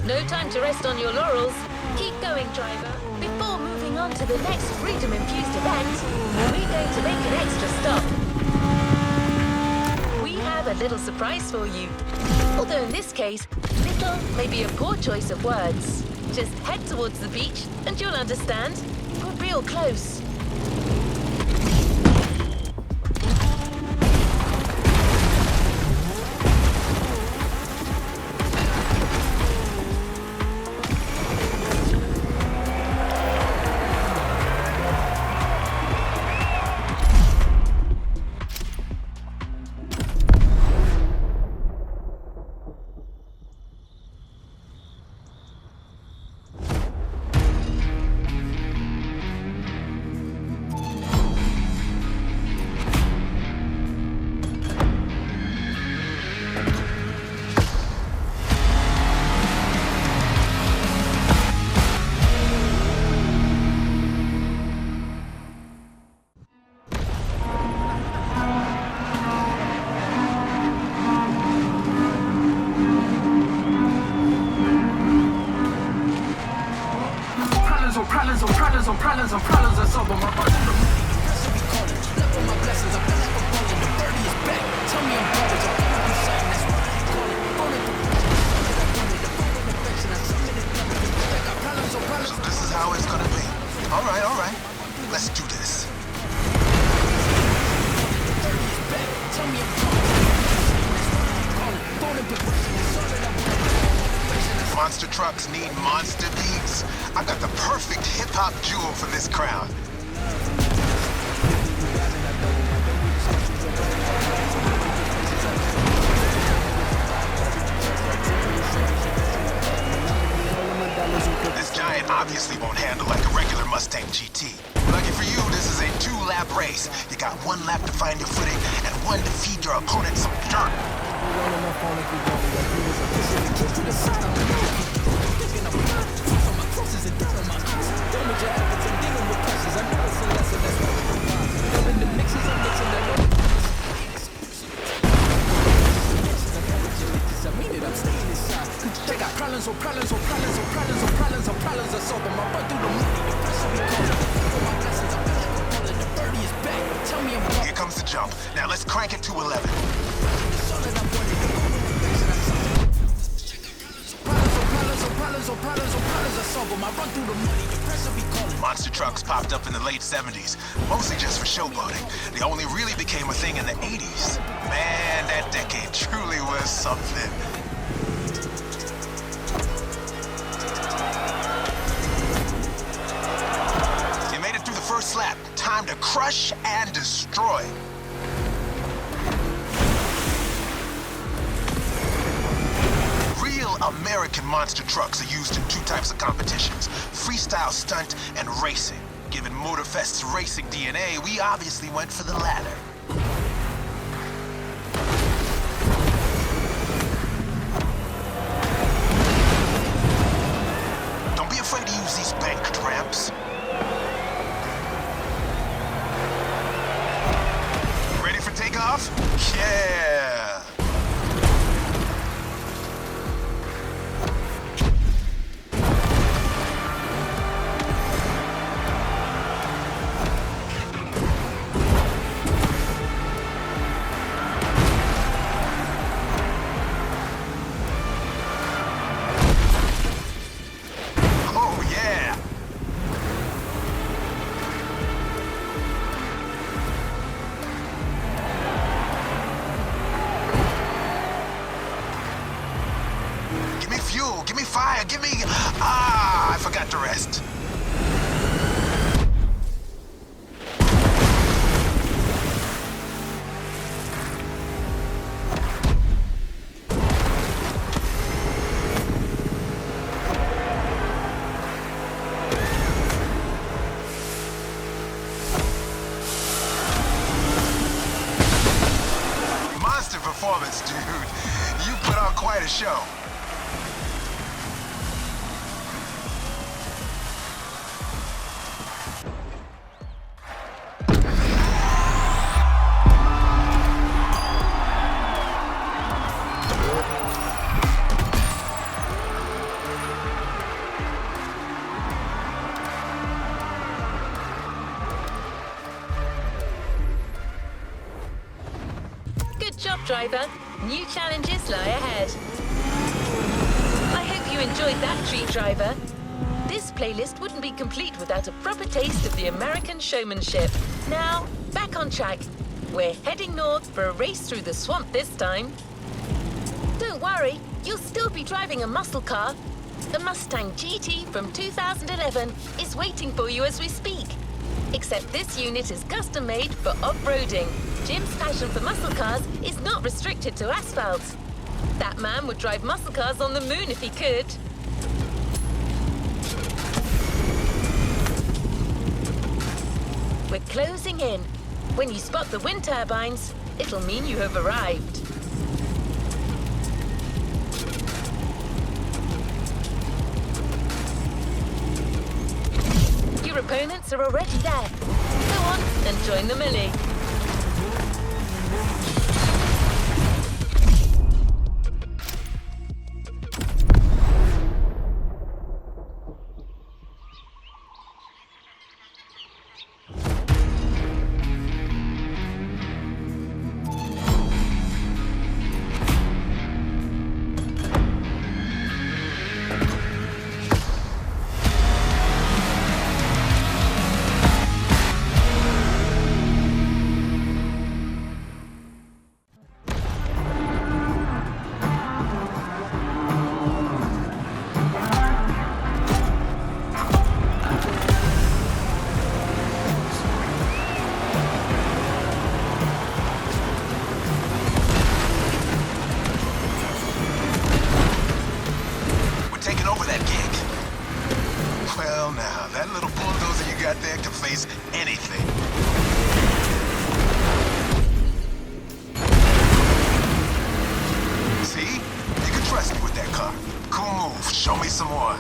Speaker 3: No time to rest on your laurels. Keep going, driver. Before moving on to the next freedom-infused event, we're going to make an extra stop. We have a little surprise for you. Although in this case, little may be a poor choice of words. Just head towards the beach and you'll understand. We're real close.
Speaker 11: problems on problems on problems on problems on problems I solve them. My brother, the money, the pressure be calling. Left on my blessings, I feel like I'm rolling. The birdie is back. Tell me I'm garbage. I'm gonna do something. That's what I call it. Rolling through the affection. I submit it. I got problems on problems.
Speaker 10: So this is how it's gonna be. All right. Let's do this.
Speaker 11: Tell me I'm garbage.
Speaker 10: Monster trucks need monster beats. I got the perfect hip-hop jewel for this crowd. This giant obviously won't handle like a regular Mustang GT. Lucky for you, this is a 2-lap race. You got 1 lap to find your footing and 1 to feed your opponent some dirt.
Speaker 11: Problems on problems on problems on problems on problems on problems I solve them. I run through the money, the pressure be calling. My blessings, I feel like I'm falling. The birdie is back. Tell me I'm garbage.
Speaker 10: Here comes the jump. Now let's crank it to 11. Monster trucks popped up in the late 70s, mostly just for showboating. They only really became a thing in the 80s. Man, that decade truly was something. You made it through the first lap. Time to crush and destroy. American monster trucks are used in 2 types of competitions, freestyle stunt and racing. Given Motorfest's racing DNA, we obviously went for the latter. Don't be afraid to use these banked ramps. Ready for takeoff? Yeah! Give me fire, give me... I forgot to rest. Monster performance, dude. You put on quite a show.
Speaker 3: Driver, new challenges lie ahead. I hope you enjoyed that treat, driver. This playlist wouldn't be complete without a proper taste of the American showmanship. Now, back on track. We're heading north for a race through the swamp this time. Don't worry, you'll still be driving a muscle car. The Mustang GT from 2011 is waiting for you as we speak. Except this unit is custom made for off-roading. Jim's passion for muscle cars is not restricted to asphalt. That man would drive muscle cars on the moon if he could. We're closing in. When you spot the wind turbines, it'll mean you have arrived. Your opponents are already there. Go on and join the melee.
Speaker 10: now. That little bulldozer you got there can face anything. See? You can trust me with that car. Cool move. Show me some more.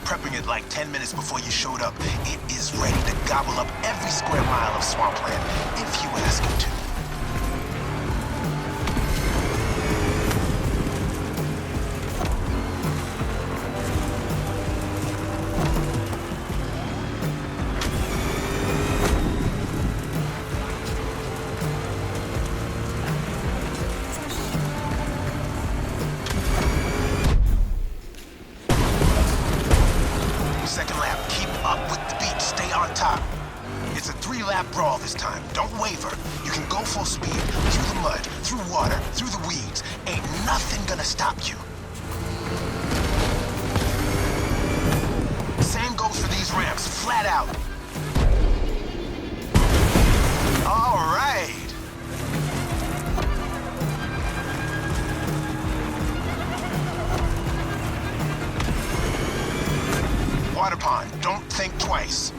Speaker 10: Prepping it like 10 minutes before you showed up. It is ready to gobble up every square mile of swampland, if you ask it to. Second lap, keep up with the beat, stay on top. It's a 3-lap brawl this time, don't waver. You can go full speed, through the mud, through water, through the weeds. Ain't nothing gonna stop you. Same goes for these ramps, flat out. All right. Water pond, don't think twice.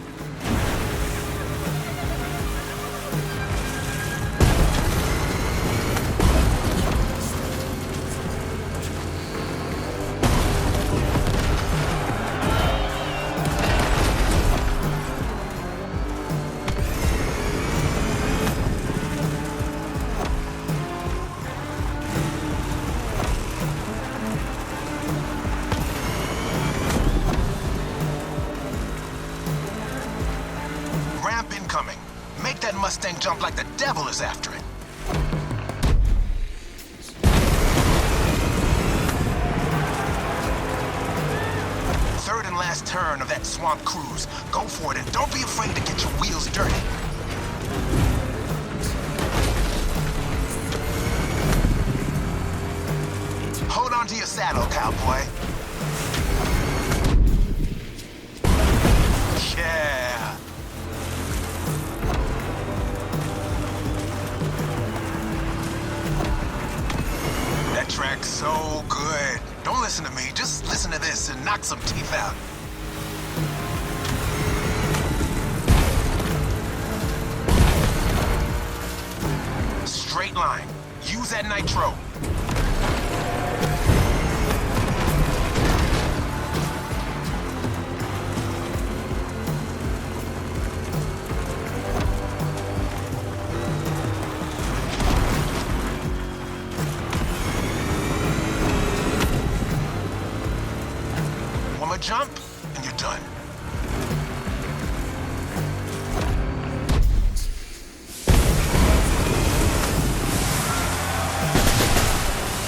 Speaker 10: Incoming. Make that Mustang jump like the devil is after it. Third and last turn of that swamp cruise. Go for it and don't be afraid to get your wheels dirty. Hold on to your saddle, cowboy. Yeah. That track's so good. Don't listen to me, just listen to this and knock some teeth out. Straight line. Use that nitro. Jump, and you're done.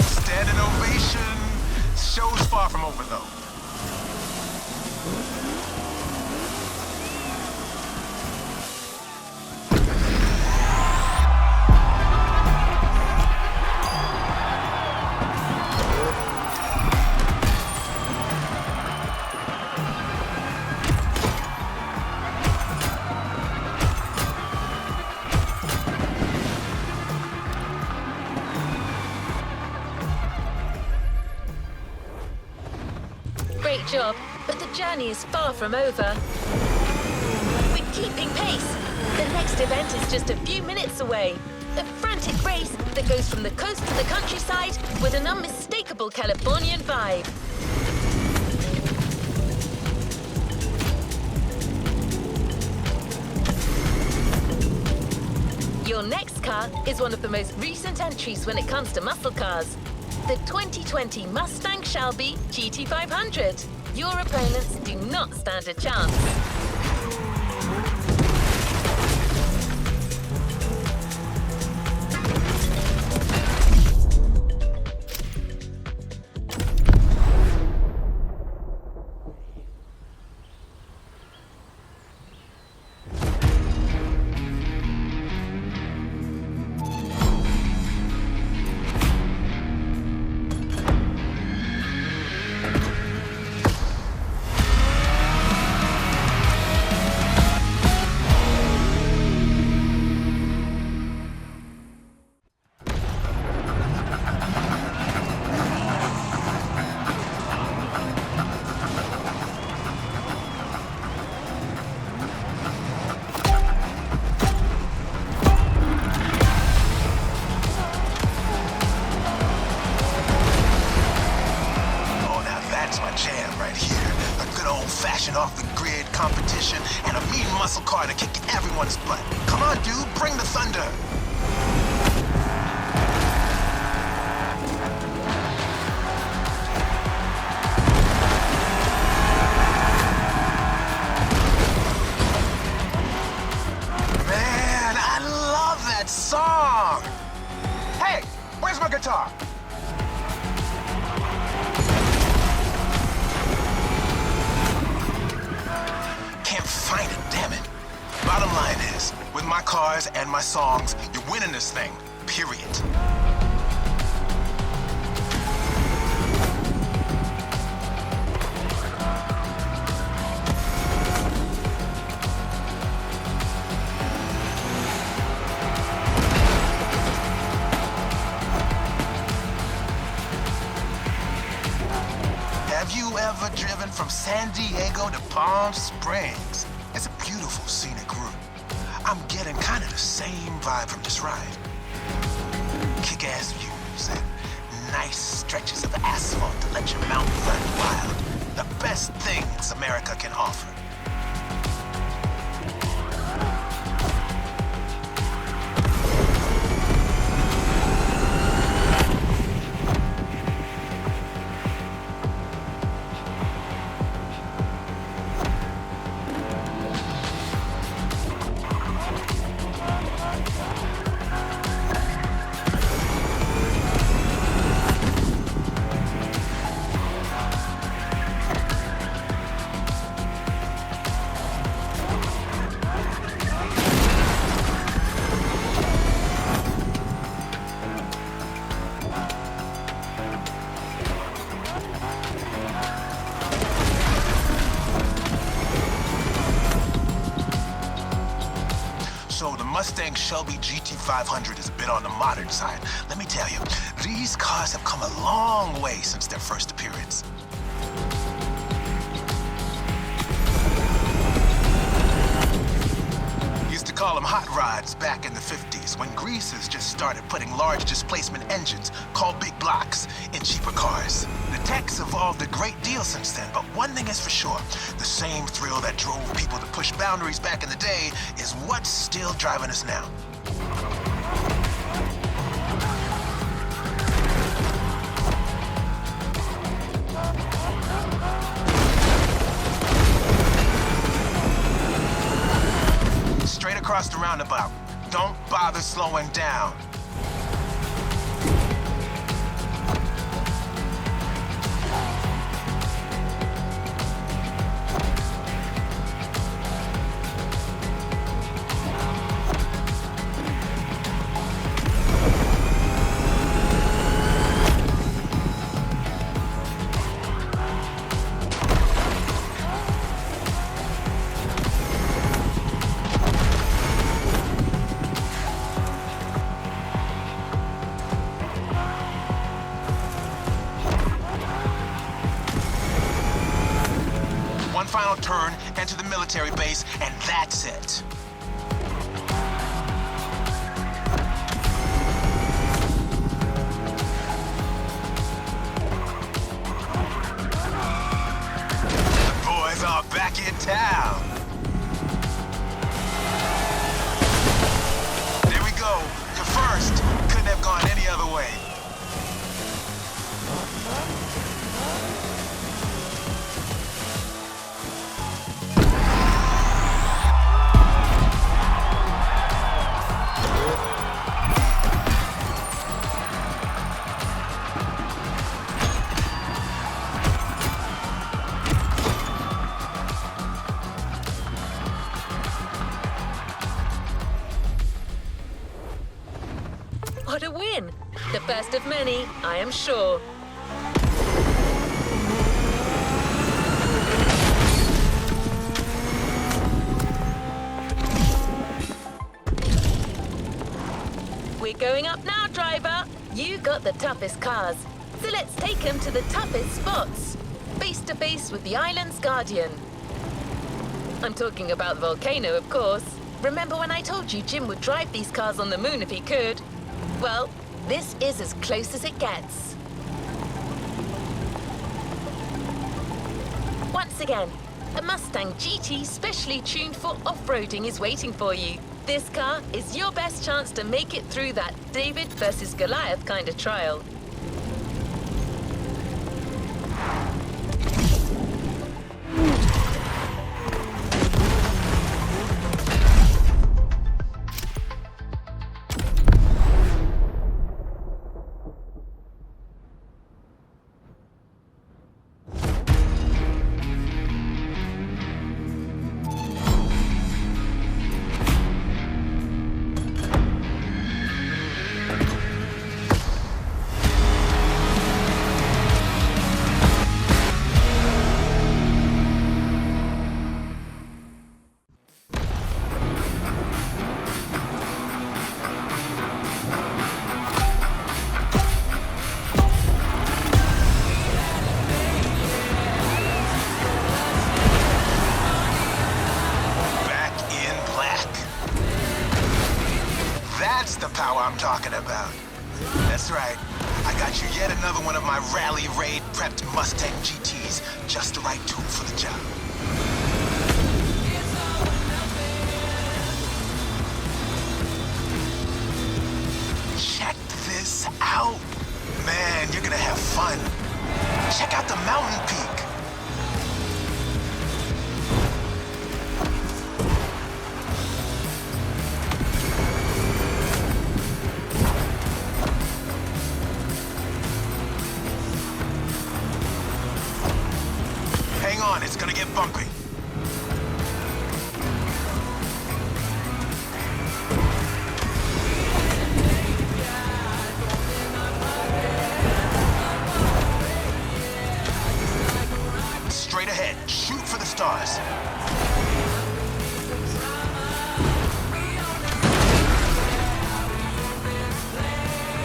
Speaker 10: Standing ovation. Show's far from over, though.
Speaker 3: Great job, but the journey is far from over. We're keeping pace. The next event is just a few minutes away. A frantic race that goes from the coast to the countryside with an unmistakable Californian vibe. Your next car is one of the most recent entries when it comes to muscle cars. The 2020 Mustang Shelby GT500. Your opponents do not stand a chance.
Speaker 10: off-the-grid competition and a mean muscle car to kick everyone's butt. Come on, dude, bring the thunder. Man, I love that song. Hey, where's my guitar? Find it, damn it. Bottom line is, with my cars and my songs, you're winning this thing, period. Have you ever driven from San Diego to Palm Springs? It's a beautiful scenic route. I'm getting kind of the same vibe from this ride. Kick-ass views and nice stretches of asphalt to let your mountain run wild. The best things America can offer. Mustang Shelby GT500 is a bit on the modern side. Let me tell you, these cars have come a long way since their first appearance. Used to call them hot rods back in the 50s when greasers just started putting large displacement engines, called big blocks, in cheaper cars. The tech's evolved a great deal since then, but one thing is for sure, the same thrill that drove people to push boundaries back in the day is what's still driving us now. Straight across the roundabout. Don't bother slowing down. Final turn, enter the military base, and that's it. The boys are back in town. There we go. You're first. Couldn't have gone any other way.
Speaker 3: What a win! The first of many, I am sure. We're going up now, driver. You got the toughest cars. So let's take them to the toughest spots. Face to face with the island's guardian. I'm talking about the volcano, of course. Remember when I told you Jim would drive these cars on the moon if he could? Well, this is as close as it gets. Once again, A Mustang GT specially tuned for off-roading is waiting for you. This car is your best chance to make it through that David versus Goliath kind of trial.
Speaker 10: I'm talking about. That's right. I got you yet another one of my rally raid prepped Mustang GTs. Just the right tool for the job. Check this out. Man, you're gonna have fun. Check out the mountain peak. Hang on, it's gonna get bumpy. Straight ahead, shoot for the stars.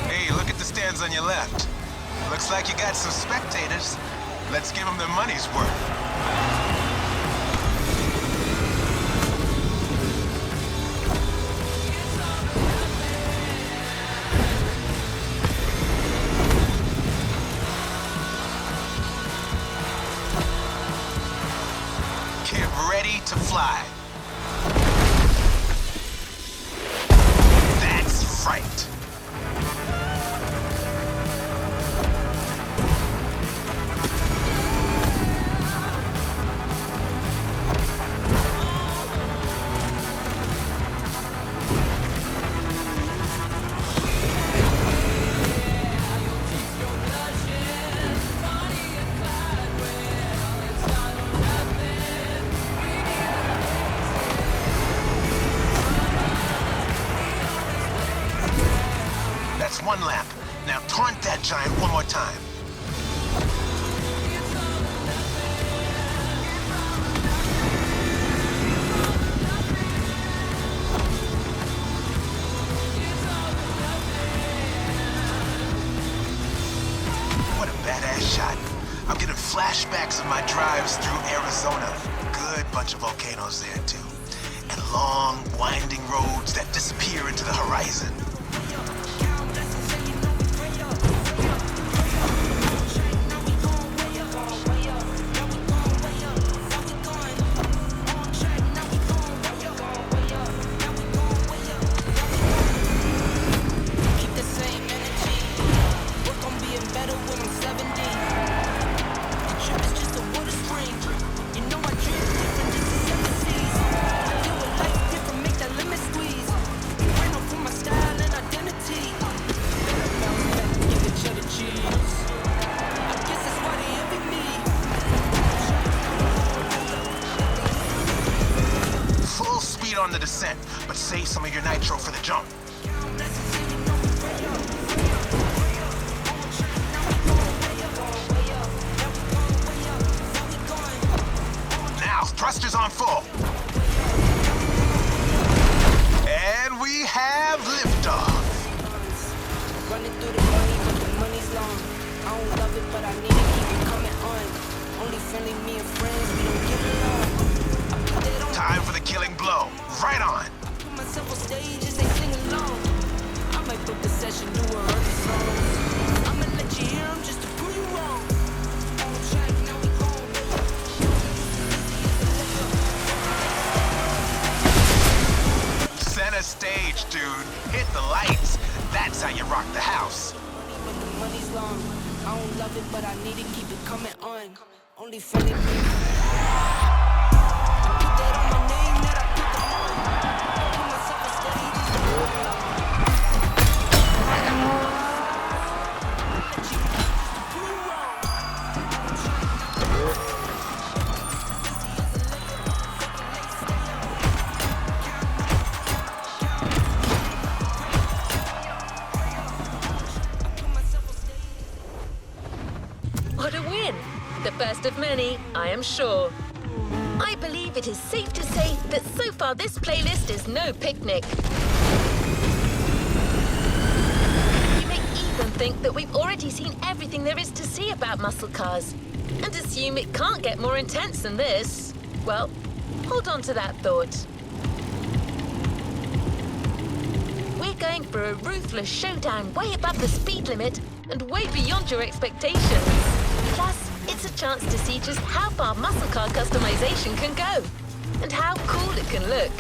Speaker 10: Hey, look at the stands on your left. Looks like you got some spectators. Let's give them their money's worth. Get ready to fly. That's right. That's one lap. Now taunt that giant one more time. What a badass shot. I'm getting flashbacks of my drives through Arizona. Good bunch of volcanoes there too. And long, winding roads that disappear into the horizon. On the descent, but save some of your nitro for the jump. Now, thrusters on full. And we have liftoff.
Speaker 11: Running through the money, but the money's long. I don't love it, but I need to keep it coming on. Only friendly me and friends, we don't get along.
Speaker 10: Time for the killing blow. Right on.
Speaker 11: Put myself on stage as they sing along. I might book a session, do a 100 songs. I'ma let you hear them just to prove you wrong. On track, now we gone.
Speaker 10: hit the lights. That's how you rock the house.
Speaker 11: But the money's long. I don't love it, but I need to keep it coming on. Only friendly.
Speaker 3: What a win! The first of many, I am sure. I believe it is safe to say that so far this playlist is no picnic. You may even think that we've already seen everything there is to see about muscle cars, and assume it can't get more intense than this. Well, hold on to that thought. We're going for a ruthless showdown way above the speed limit and way beyond your expectations. Plus, it's a chance to see just how far muscle car customization can go and how cool it can look.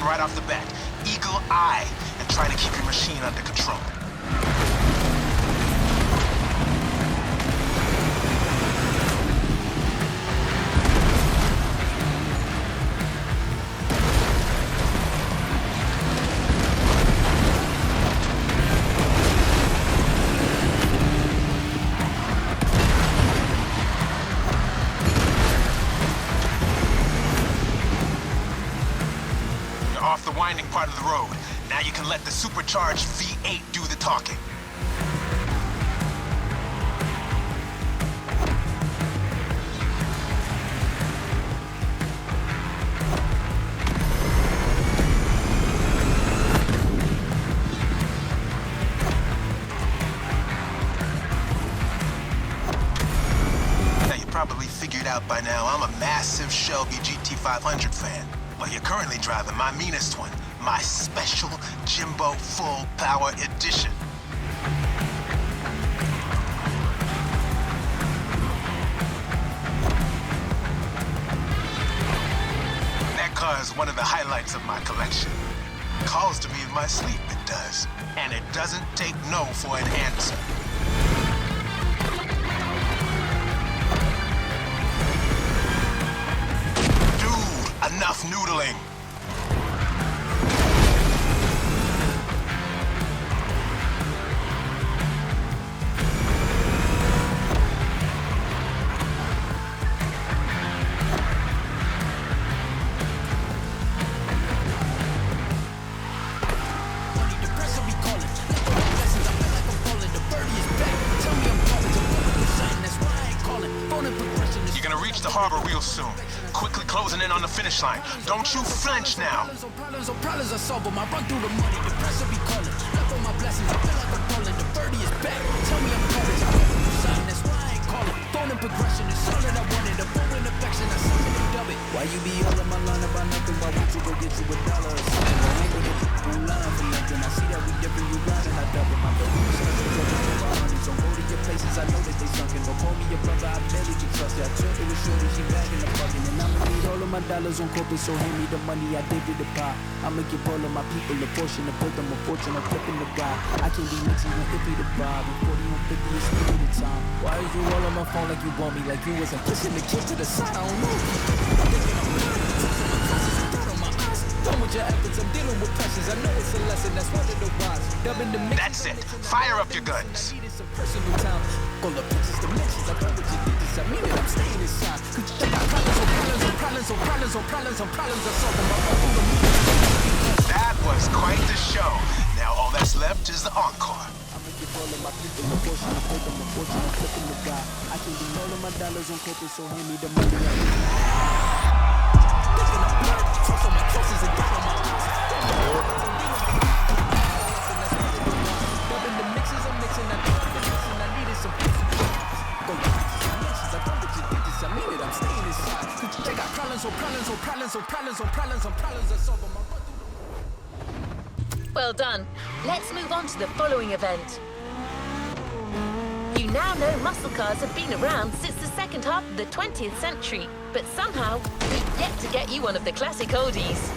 Speaker 10: Right off the bat, eagle eye, and try to keep your machine under control. Off the winding part of the road. Now you can let the supercharged V8 do the talking. Now you probably figured out by now I'm a massive Shelby GT500 fan. Well, you're currently driving my meanest one, my special Jimbo Full Power Edition. That car is one of the highlights of my collection. Calls to me in my sleep, it does. And it doesn't take no for an answer. Enough noodling. You're gonna reach the harbor real soon. Quickly closing in on the finish line. Don't you flinch now.
Speaker 11: Problems are solvable. I run through the money. The pressure be calling. Left on my blessings. I feel like I'm falling. The birdie is back. Tell me I'm calling. I went through something. That's why I ain't calling. Phone and progression is all that I wanted. A phone and affection. I see it and dub it. Why you be all on my line about nothing? Why won't you go get you $1 or something? I ain't gonna get you line for nothing. I see that we different. You riding. I double my baby. So go to your places. I know that they sunken. But call me your brother. I barely can trust you. I told you with shorty. She back in the bucket. And I'ma need all of my my dollars on corporate, so hand me the money, I dig it the pie. I make it all of my people a portion, to build them a fortune, I'm flipping the guy. I can't be mixing with hippie the vibe, and 40 on 50 is maybe the time. Why is you all on my phone like you want me, like you wasn't pushing the kid to the side? I don't know. I'm thinking I'm done with your efforts, I'm dealing with pressures. I know it's a lesson, that's one of the wise.
Speaker 10: That's it. Fire up your guns.
Speaker 11: Some personal time. All the pictures, dimensions, I know what you did this. I mean it, I'm staying inside. Cause you got problems on problems on problems on problems on problems on solving my problem.
Speaker 10: That was quite the show. Now all that's left is the encore.
Speaker 11: I'm gonna give all of my people a portion, I put them a fortune, I'm flipping the guy. I can do all of my dollars on corporate, so hand me the money. Thinking I'm blurred, trust on my crosses and down on my eyes. Dubbing the mixes, I'm mixing, I do the mixing, I needed some go dimensions, I know what you did this, I mean it, I'm staying inside. Cause they got problems on problems on problems on problems on problems on problems on solving my butt.
Speaker 3: Well done. Let's move on to the following event. You now know muscle cars have been around since the second half of the 20th century, but somehow we've yet to get you one of the classic oldies.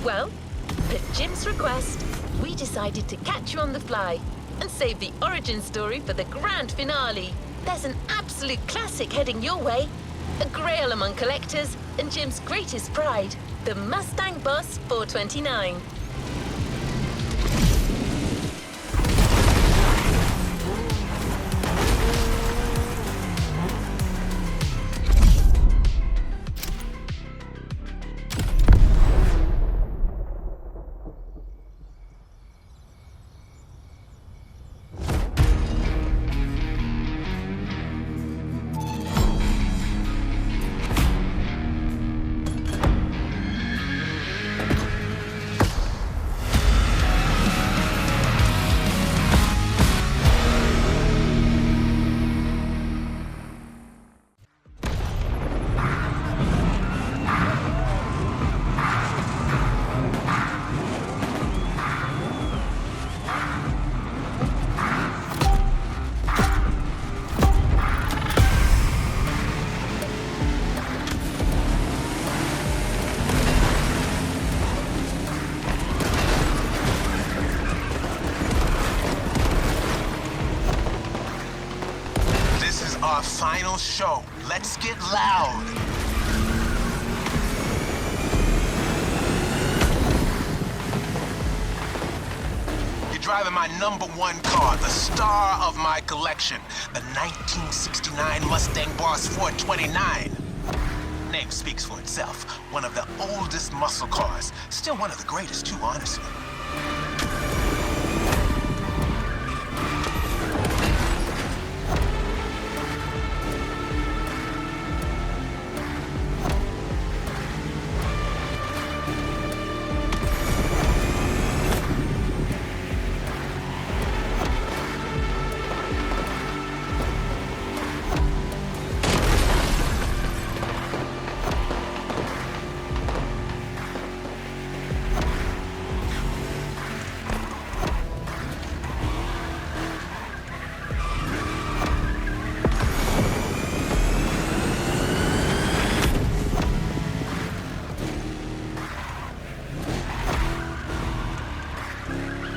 Speaker 3: Well, at Jim's request, we decided to catch you on the fly and save the origin story for the grand finale. There's an absolute classic heading your way, a grail among collectors and Jim's greatest pride, the Mustang Boss 429.
Speaker 10: Our final show. Let's get loud. You're driving my #1 car, the star of my collection, the 1969 Mustang Boss 429. Name speaks for itself. One of the oldest muscle cars. Still one of the greatest too, honestly.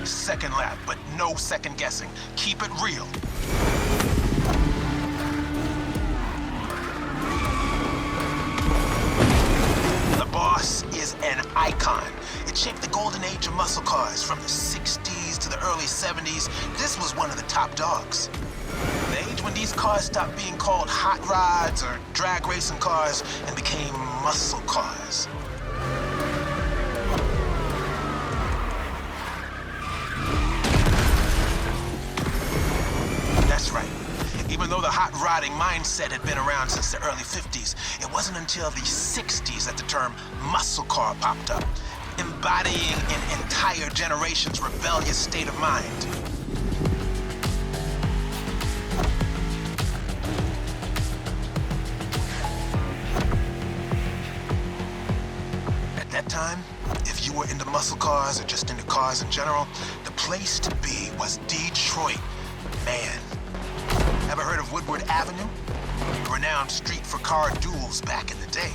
Speaker 10: Second lap, but no second guessing. Keep it real. The Boss is an icon. It shaped the golden age of muscle cars from the 60s to the early 70s. This was one of the top dogs. The age when these cars stopped being called hot rods or drag racing cars and became muscle cars. Even though the hot rodding mindset had been around since the early 50s, it wasn't until the 60s that the term muscle car popped up, embodying an entire generation's rebellious state of mind. At that time, if you were into muscle cars or just into cars in general, the place to be was Detroit. man. Ever heard of Woodward Avenue? A renowned street for car duels back in the day.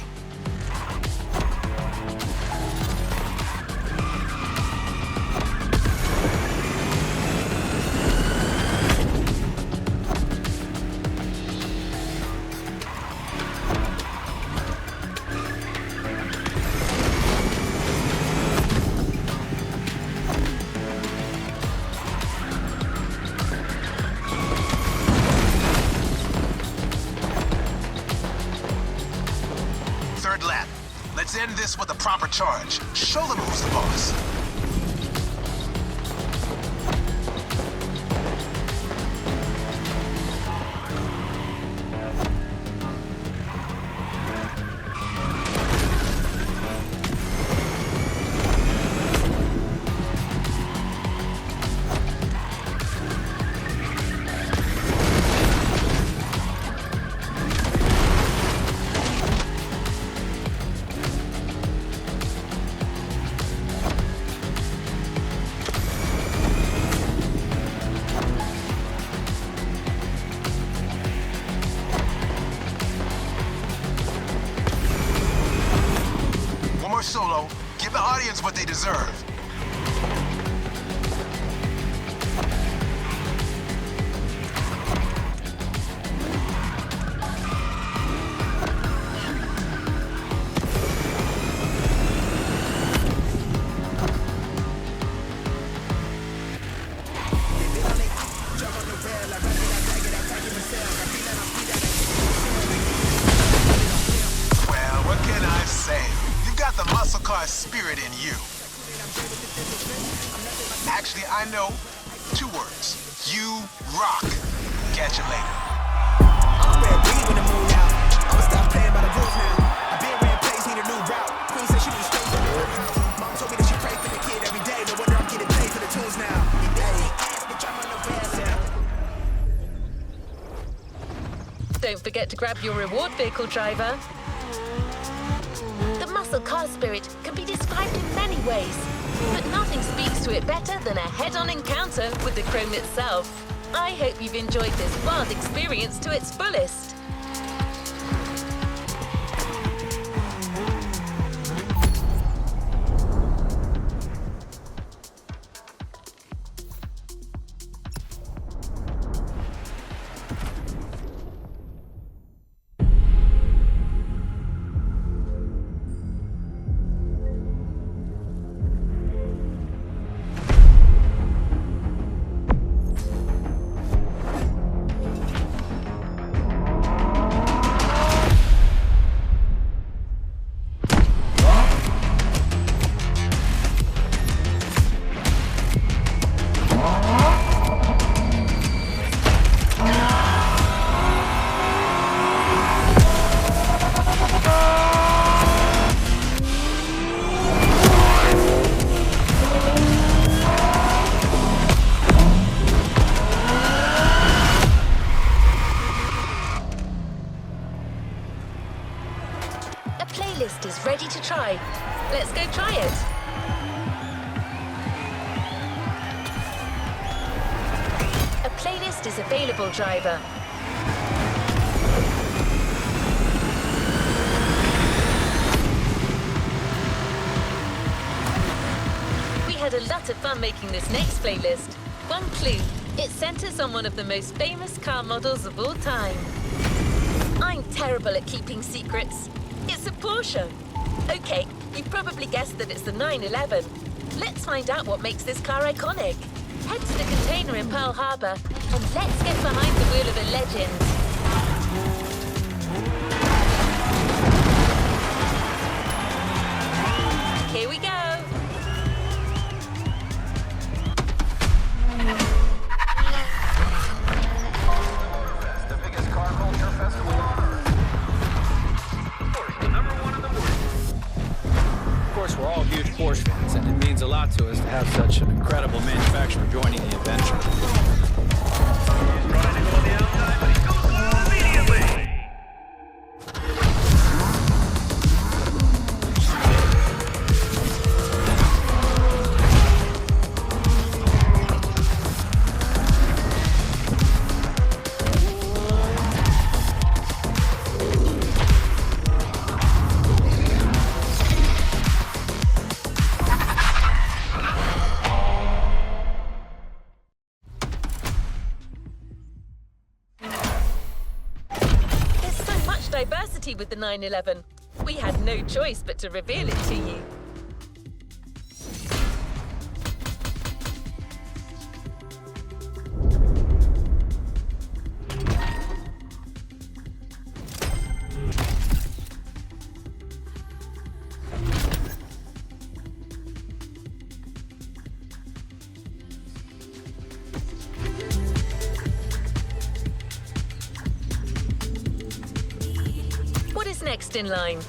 Speaker 10: Third lap. Let's end this with a proper charge. Show them who's the boss. Solo, give the audience what they deserve. Well, what can I say? Got the muscle car spirit in you. Actually, I know 2 words. You rock. Catch you later.
Speaker 11: I'm ready to breathe when the moon out. I'ma stop playing by the rules now. I've been ran plays, need a new route. Queen said she was straight for the road. Mom told me that she prayed for the kid every day. No wonder I'm getting paid for the tunes now.
Speaker 3: Don't forget to grab your reward vehicle, driver. The muscle car spirit can be described in many ways, but nothing speaks to it better than a head-on encounter with the chrome itself. I hope you've enjoyed this wild experience to its fullest. Is ready to try. Let's go try it. A playlist is available, driver. We had a lot of fun making this next playlist. One clue, it centers on one of the most famous car models of all time. I'm terrible at keeping secrets. It's a Porsche. Okay, you probably guessed that it's the 911. Let's find out what makes this car iconic. Head to the container in Pearl Harbor and let's get behind the wheel of a legend. Here we go.
Speaker 11: The biggest car culture festival on Earth.
Speaker 12: Of course, we're all huge Porsche fans, and it means a lot to us to have such an incredible manufacturer joining the adventure.
Speaker 11: Trying to go on the outside, but he goes through immediately.
Speaker 3: with the 911. We had no choice but to reveal it to you. What is next in line?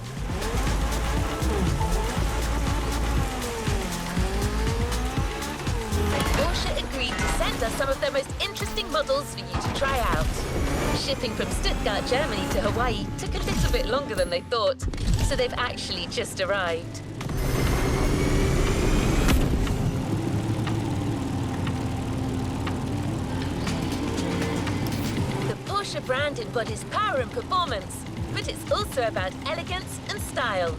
Speaker 3: Porsche agreed to send us some of their most interesting models for you to try out. Shipping from Stuttgart, Germany to Hawaii took a little bit longer than they thought, so they've actually just arrived. The Porsche brand embodies power and performance, but it's also about elegance and style.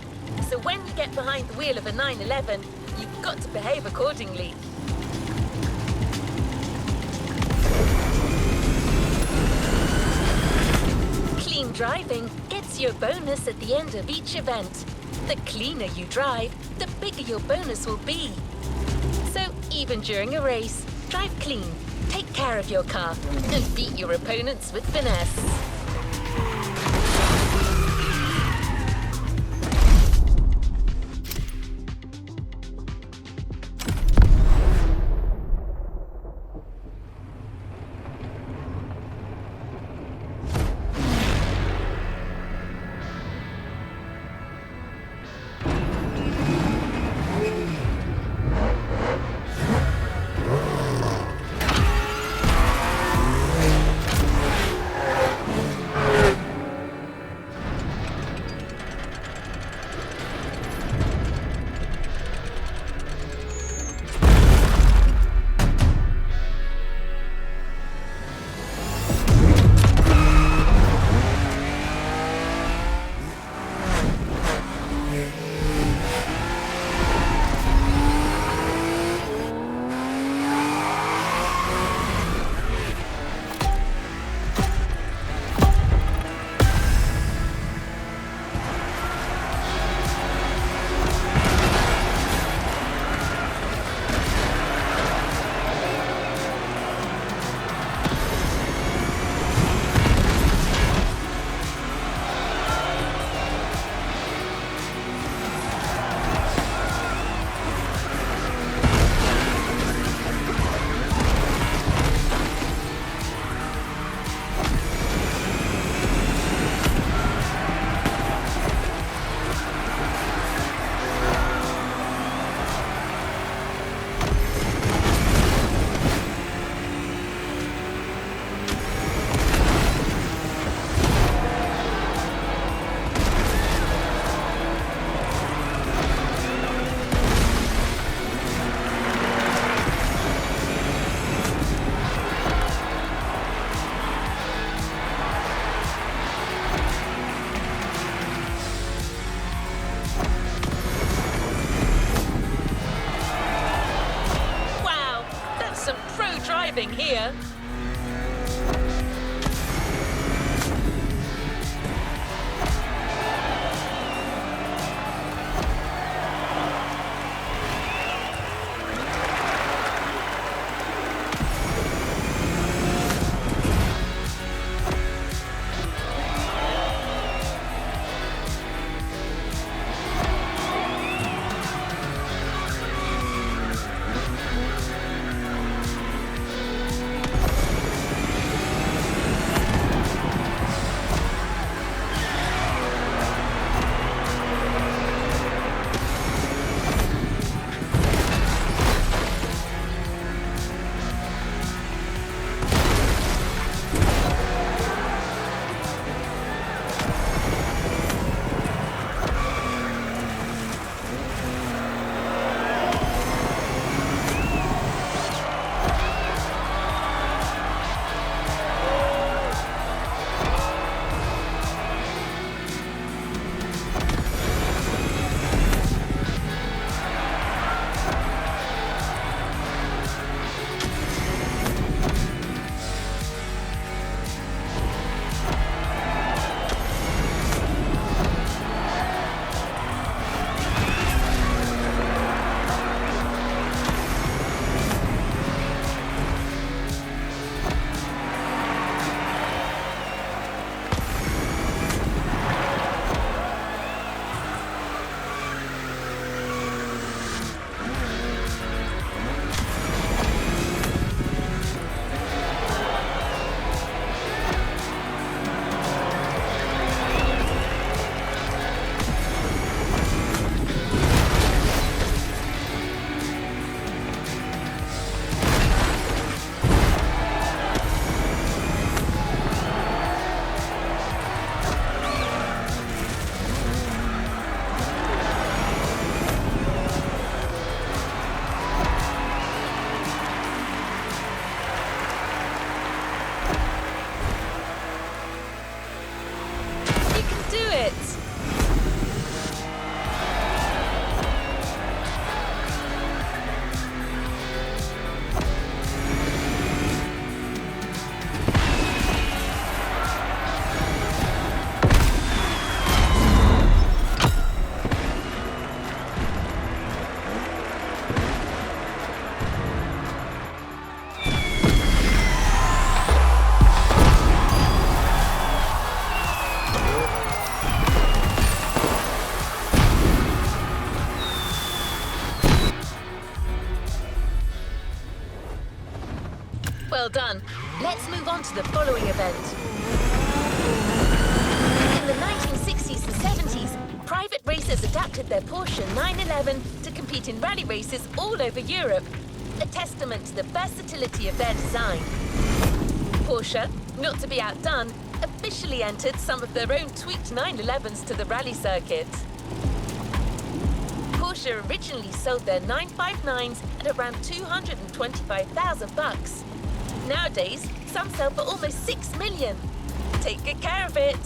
Speaker 3: So when you get behind the wheel of a 911, you've got to behave accordingly. Clean driving gets you a bonus at the end of each event. The cleaner you drive, the bigger your bonus will be. So even during a race, drive clean, take care of your car, and beat your opponents with finesse. Here. Well done. Let's move on to the following event. In the 1960s and 70s, private racers adapted their Porsche 911 to compete in rally races all over Europe, a testament to the versatility of their design. Porsche, not to be outdone, officially entered some of their own tweaked 911s to the rally circuit. Porsche originally sold their 959s at around $225,000. Nowadays, some sell for almost $6 million. Take good care of it.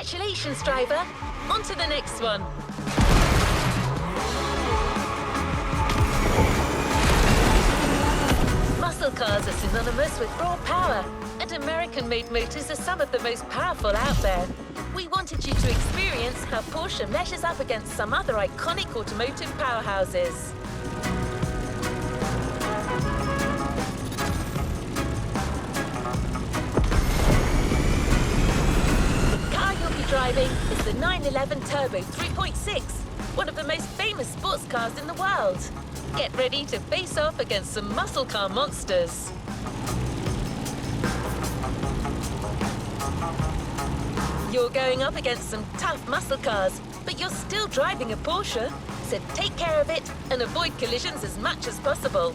Speaker 3: Congratulations, driver. On to the next one. Muscle cars are synonymous with raw power, and American-made motors are some of the most powerful out there. We wanted you to experience how Porsche measures up against some other iconic automotive powerhouses. driving is the 911 Turbo 3.6, one of the most famous sports cars in the world. Get ready to face off against some muscle car monsters. You're going up against some tough muscle cars, but you're still driving a Porsche, so take care of it and avoid collisions as much as possible.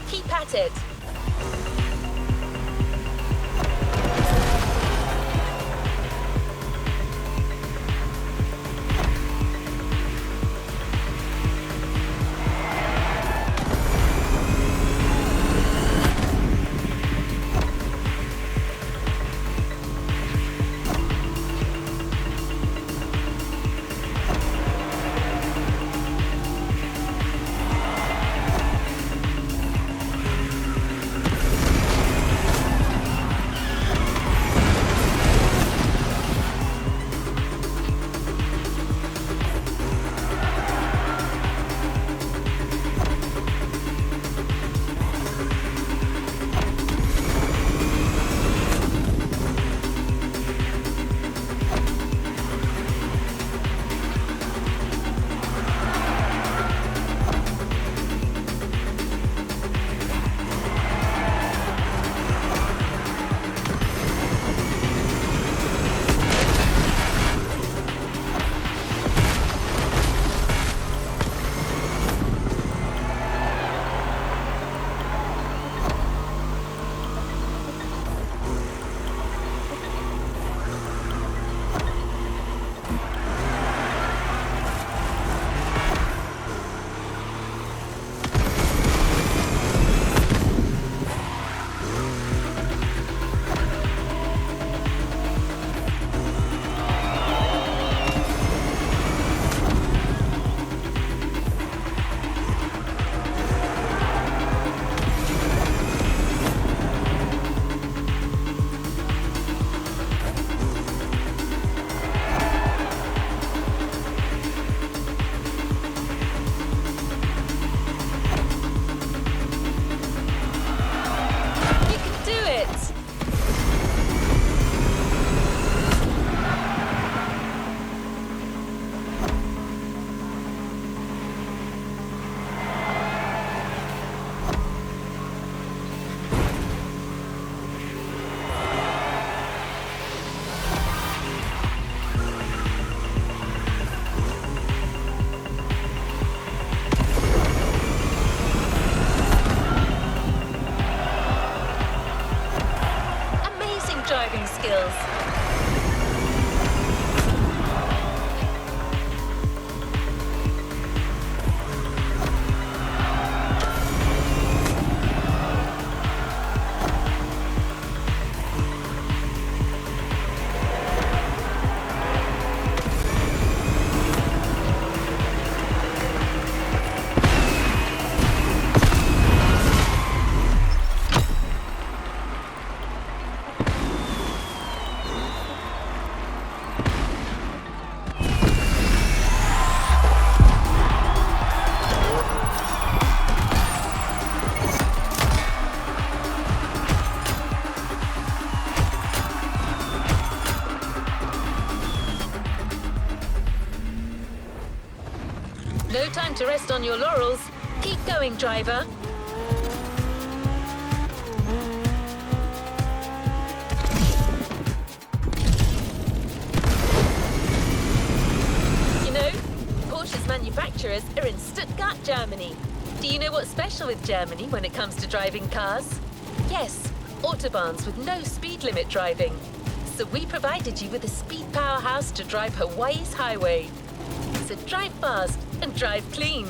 Speaker 3: Keep at it. Driving skills. to rest on your laurels. Keep going, driver. You know, Porsche's manufacturers are in Stuttgart, Germany. Do you know what's special with Germany when it comes to driving cars? Yes, autobahns with no speed limit driving. So we provided you with a speed powerhouse to drive Hawaii's highway. So drive fast and drive clean.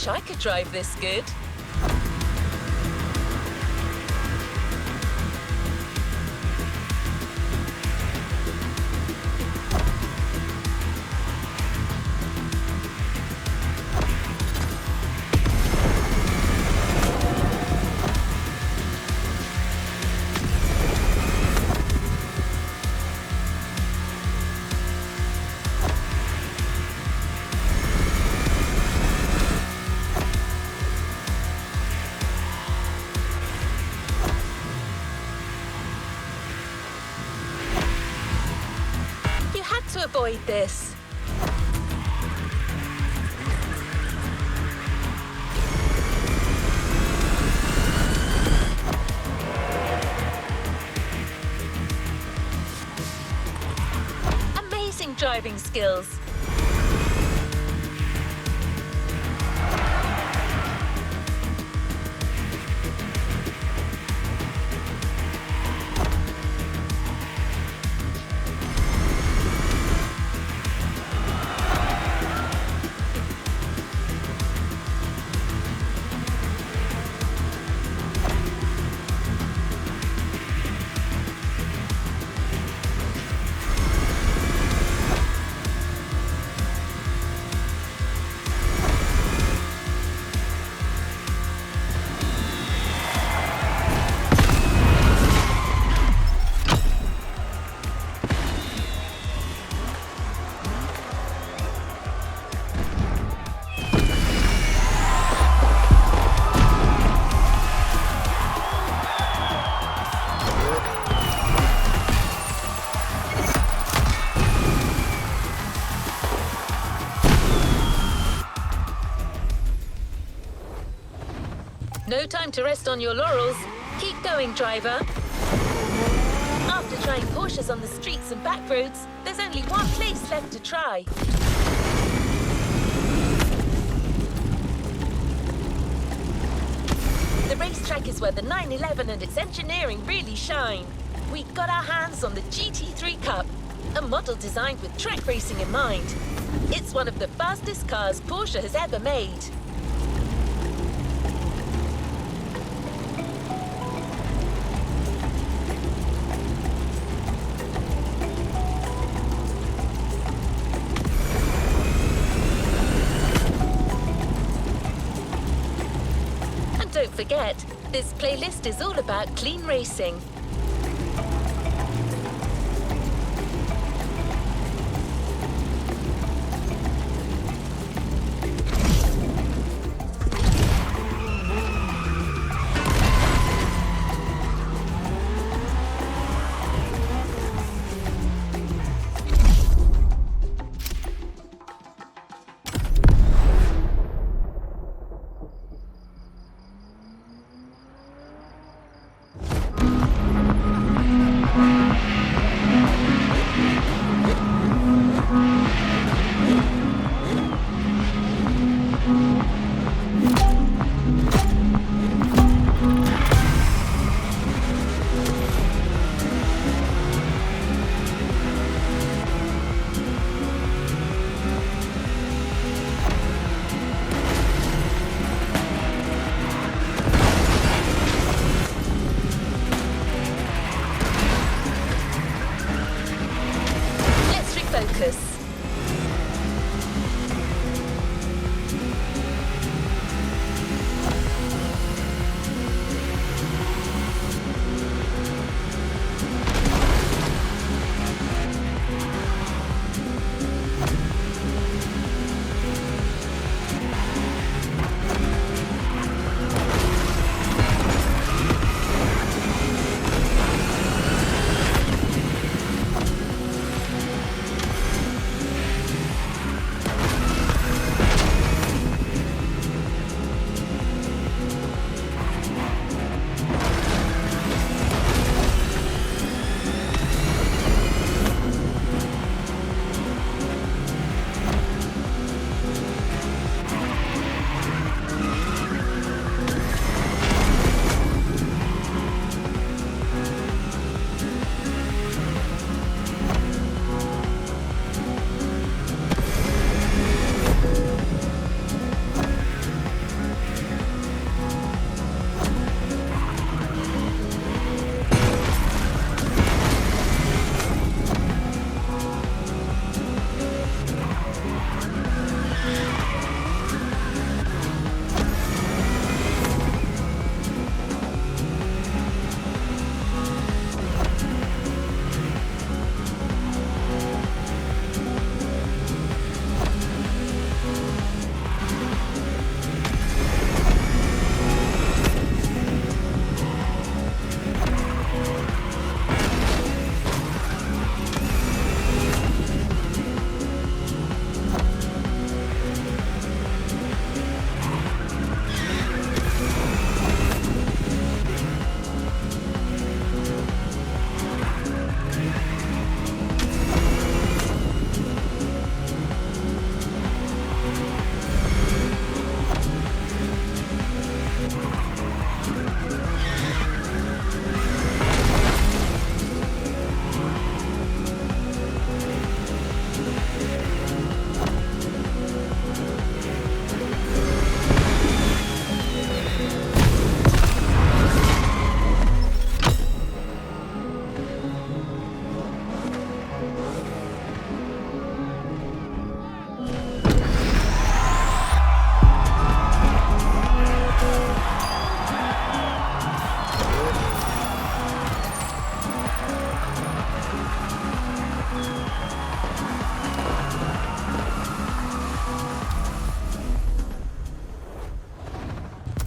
Speaker 3: I could drive this good. Avoid this. Amazing driving skills. No time to rest on your laurels. Keep going, driver. After trying Porsches on the streets and back roads, there's only one place left to try. The racetrack is where the 911 and its engineering really shine. We got our hands on the GT3 Cup. a model designed with track racing in mind. It's one of the fastest cars Porsche has ever made. And don't forget, this playlist is all about clean racing.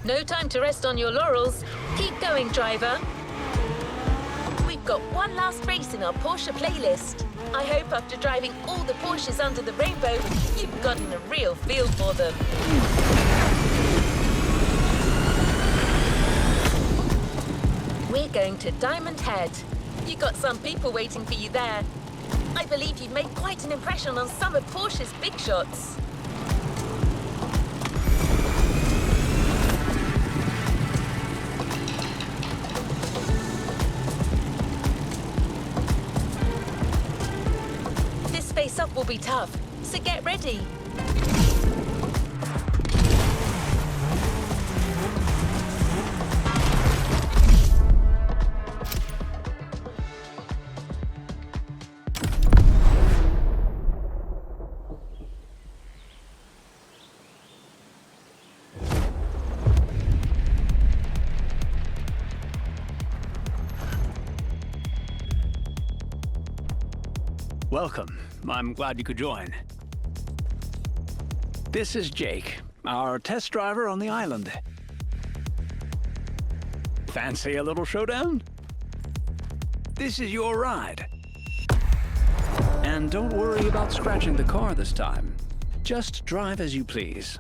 Speaker 3: No time to rest on your laurels. Keep going, driver. We've got one last race in our Porsche playlist. I hope after driving all the Porsches under the rainbow, you've gotten a real feel for them. We're going to Diamond Head. You've got some people waiting for you there. I believe you've made quite an impression on some of Porsche's big shots. be tough, so get ready.
Speaker 13: Welcome. I'm glad you could join. This is Jake, our test driver on the island. Fancy a little showdown? This is your ride. And don't worry about scratching the car this time. Just drive as you please.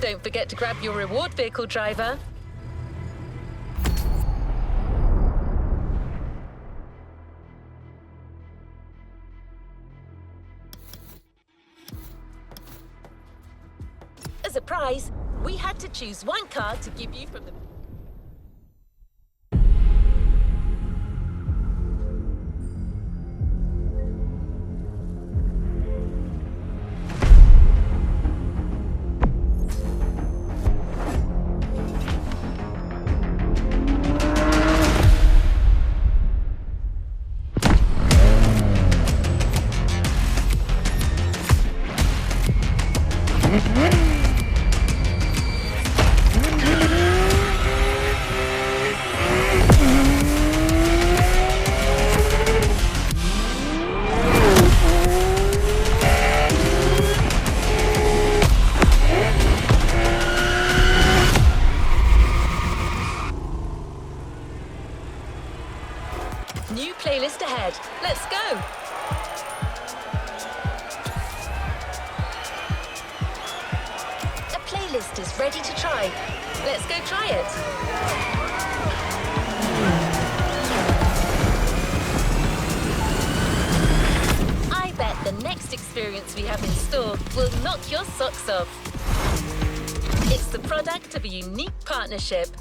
Speaker 3: Don't forget to grab your reward vehicle, driver. As a prize, we had to choose one car to give you from the... New playlist ahead. Let's go! A playlist is ready to try. Let's go try it. I bet the next experience we have in store will knock your socks off. It's the product of a unique partnership.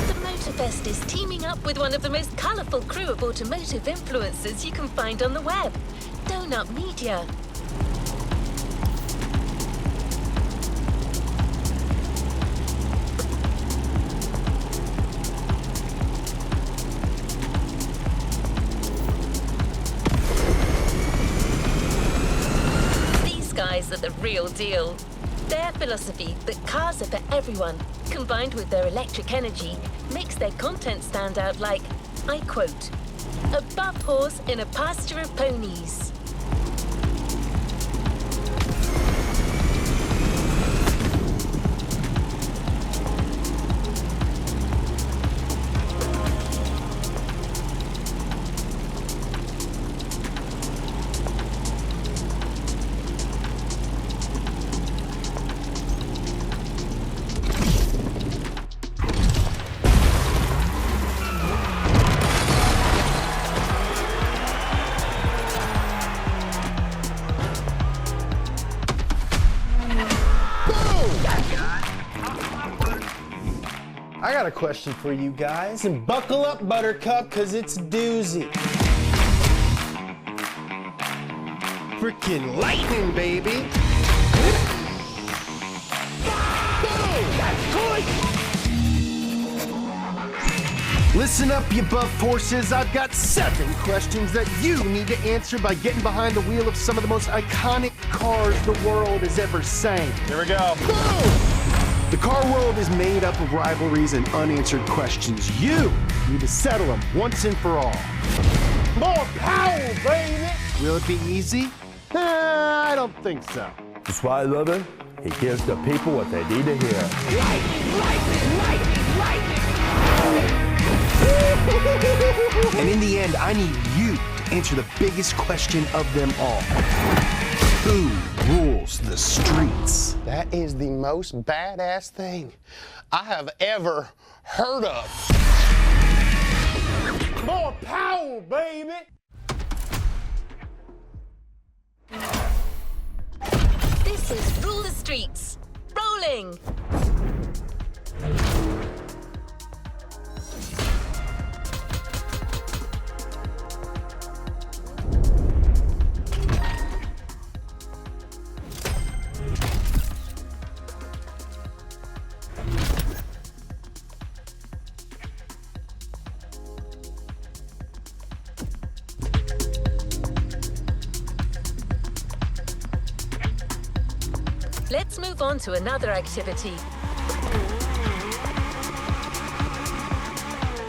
Speaker 3: The Motorfest is teaming up with one of the most colourful crew of automotive influencers you can find on the web, Donut Media. These guys are the real deal. Their philosophy that cars are for everyone, combined with their electric energy, makes their content stand out like, I quote, a buff horse in a pasture of ponies.
Speaker 14: I got a question for you guys, and buckle up, Buttercup, cause it's a doozy. Freaking lightning, baby! Listen up, you buff horses. I've got 7 questions that you need to answer by getting behind the wheel of some of the most iconic cars the world has ever seen.
Speaker 13: Here we go.
Speaker 14: Boom! The car world is made up of rivalries and unanswered questions. You need to settle them once and for all. More power, baby! Will it be easy? I don't think so.
Speaker 15: That's why I love him. He gives the people what they need to hear.
Speaker 11: Lightning, lightning, lightning, lightning!
Speaker 14: And in the end, I need you to answer the biggest question of them all. Who rules the streets?
Speaker 16: That is the most badass thing I have ever heard of.
Speaker 14: More power, baby!
Speaker 3: This is Rule the Streets. Rolling! Let's move on to another activity.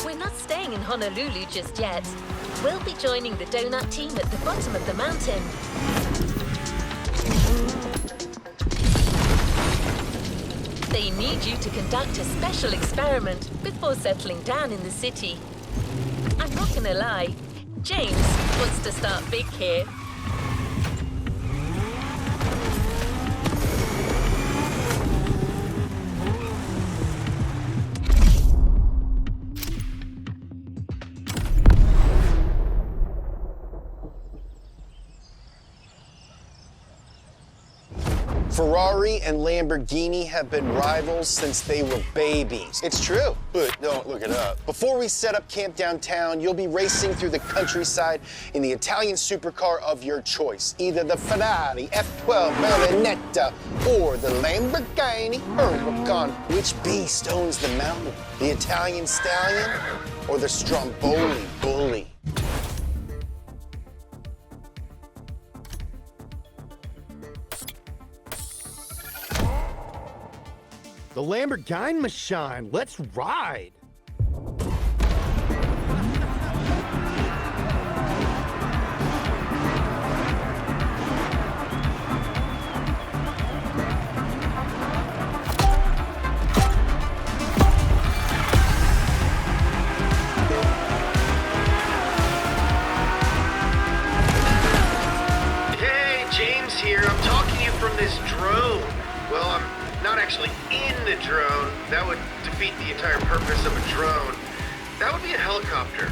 Speaker 3: We're not staying in Honolulu just yet. We'll be joining the donut team at the bottom of the mountain. They need you to conduct a special experiment before settling down in the city. I'm not gonna lie, James wants to start big here.
Speaker 16: Ferrari and Lamborghini have been rivals since they were babies. It's true, but don't look it up. Before we set up camp downtown, you'll be racing through the countryside in the Italian supercar of your choice. Either the Ferrari F12 Berlinetta or the Lamborghini Huracan. Which beast owns the mountain? The Italian stallion or the Stromboli bully?
Speaker 14: The Lamborghini machine. Let's ride.
Speaker 17: Hey, James here. I'm talking to you from this drone. Well, I'm not actually in the drone. That would defeat the entire purpose of a drone. That would be a helicopter.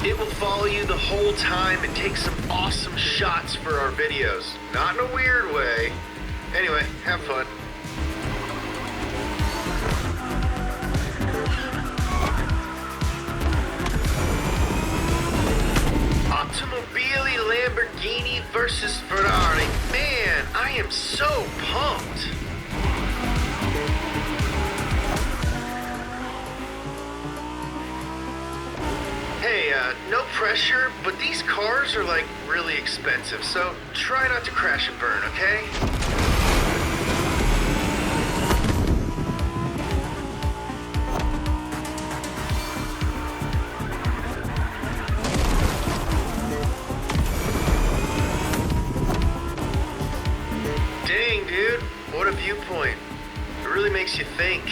Speaker 17: It will follow you the whole time and take some awesome shots for our videos. Not in a weird way. Anyway, have fun. Automobili Lamborghini versus Ferrari. Man, I am so pumped. Hey, no pressure, but these cars are like really expensive, so try not to crash and burn, okay? Dang, dude, what a viewpoint. It really makes you think.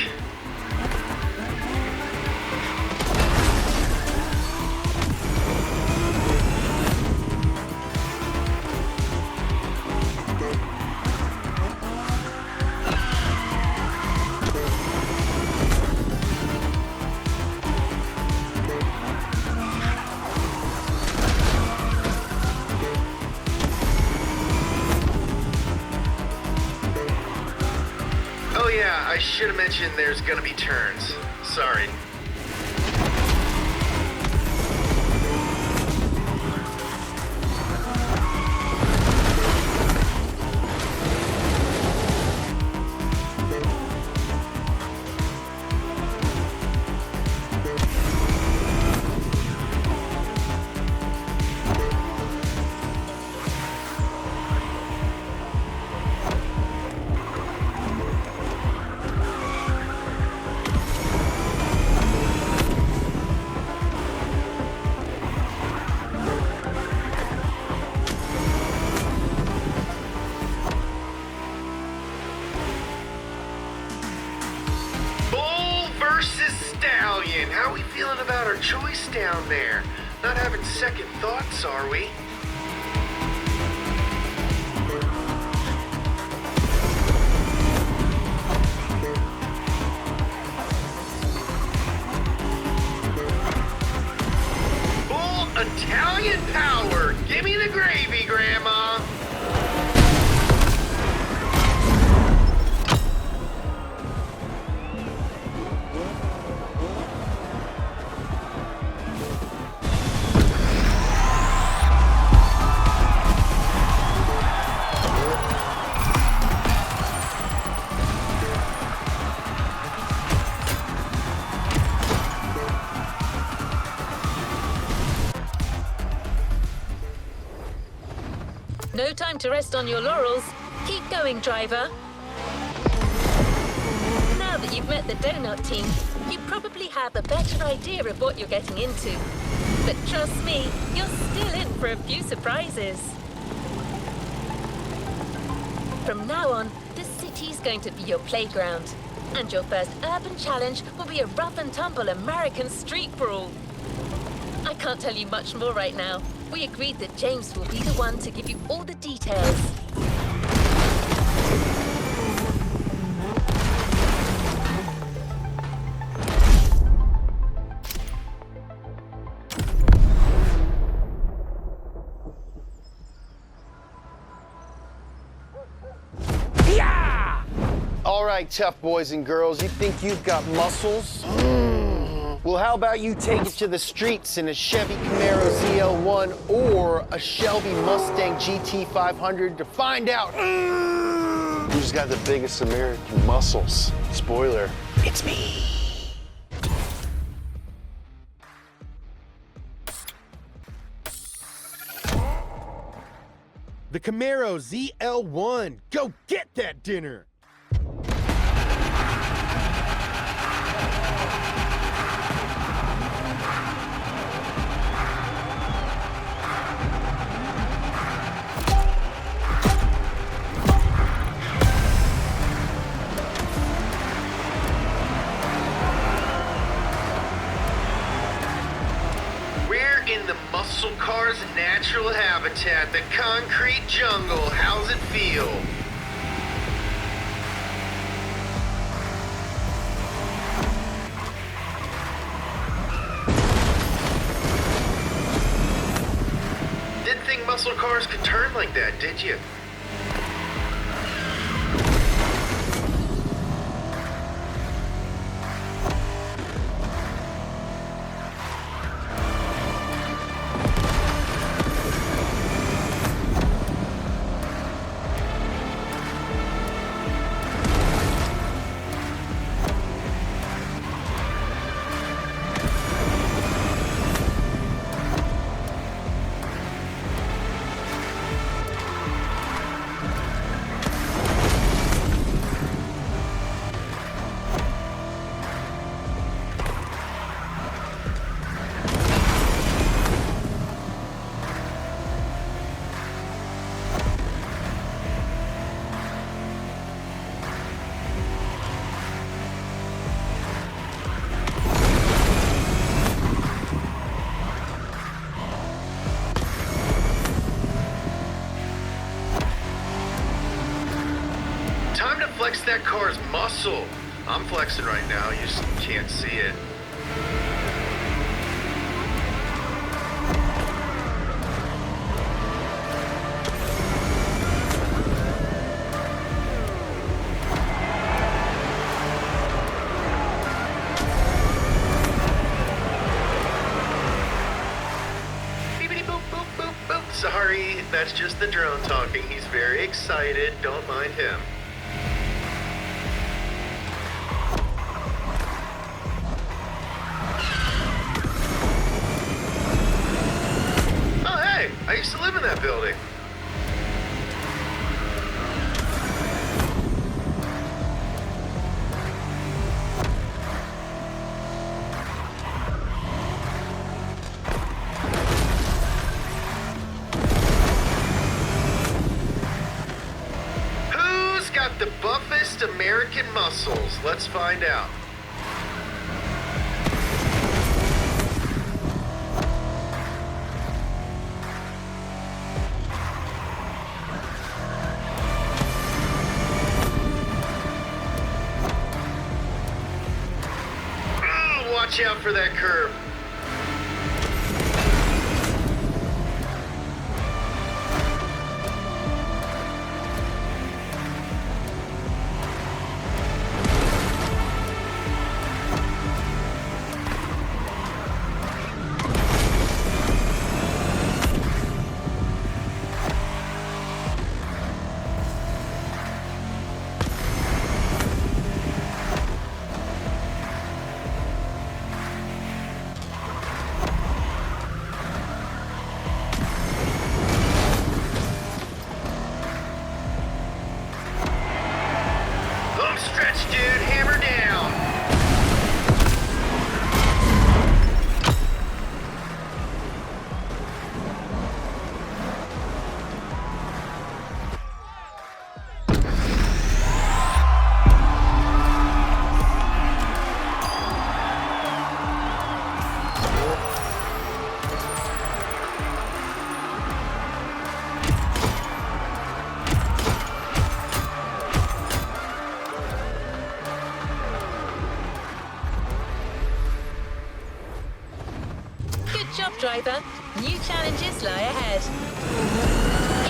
Speaker 17: Oh yeah, I should have mentioned there's gonna be turns. Sorry. How are we feeling about our choice down there? Not having second thoughts, are we? Full Italian power! Give me the gravy, Grandma!
Speaker 3: No time to rest on your laurels. Keep going, driver. Now that you've met the donut team, you probably have a better idea of what you're getting into. But trust me, you're still in for a few surprises. From now on, the city's going to be your playground. And your first urban challenge will be a rough and tumble American street brawl. I can't tell you much more right now. We agreed that James will be the one to give you all the details.
Speaker 16: right, tough boys and girls, you think you've got muscles? Well, how about you take it to the streets in a Chevy Camaro ZL1 or a Shelby Mustang GT500 to find out who's got the biggest American muscles. Spoiler, it's me.
Speaker 14: The Camaro ZL1. Go get that dinner.
Speaker 17: In the muscle car's natural habitat, the concrete jungle. How's it feel? Didn't think muscle cars could turn like that, did you? Flex that car's muscle. I'm flexing right now, you just can't see it. Beepity boop boop boop boop. Sorry, that's just the drone talking. He's very excited. Don't mind him. I used to live in that building. Who's got the buffest American muscles? Let's find out. Watch out for that curve.
Speaker 3: Driver, new challenges lie ahead.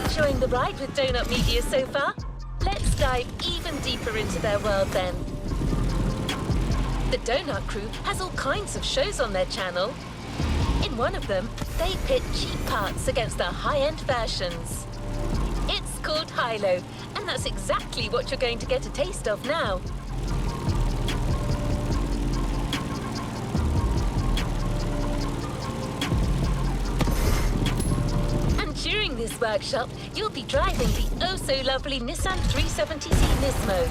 Speaker 3: Enjoying the ride with Donut Media so far? Let's dive even deeper into their world then. The Donut Crew has all kinds of shows on their channel. In one of them, they pit cheap parts against the high-end versions. It's called Hilo, and that's exactly what you're going to get a taste of now. And during this workshop, you'll be driving the oh-so-lovely Nissan 370Z Mismo.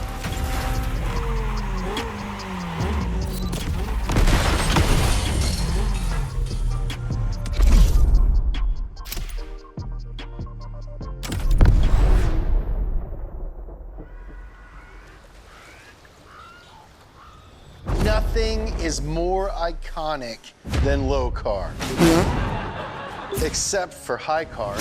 Speaker 16: Nothing is more iconic than low car. Except for high car.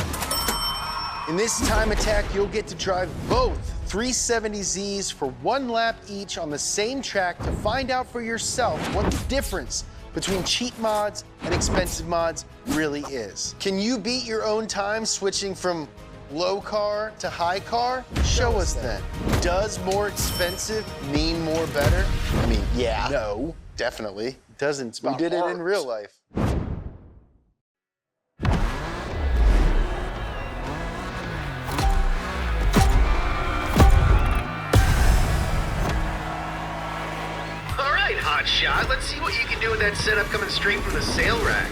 Speaker 16: In this time attack, you'll get to drive both 370Zs for 1 lap each on the same track to find out for yourself what the difference between cheap mods and expensive mods really is. Can you beat your own time switching from low car to high car? Show us then. Does more expensive mean more better? I mean, yeah. No, definitely. Doesn't. We did it in real life.
Speaker 17: All right, hotshot. Let's see what you can do with that setup coming straight from the sale rack.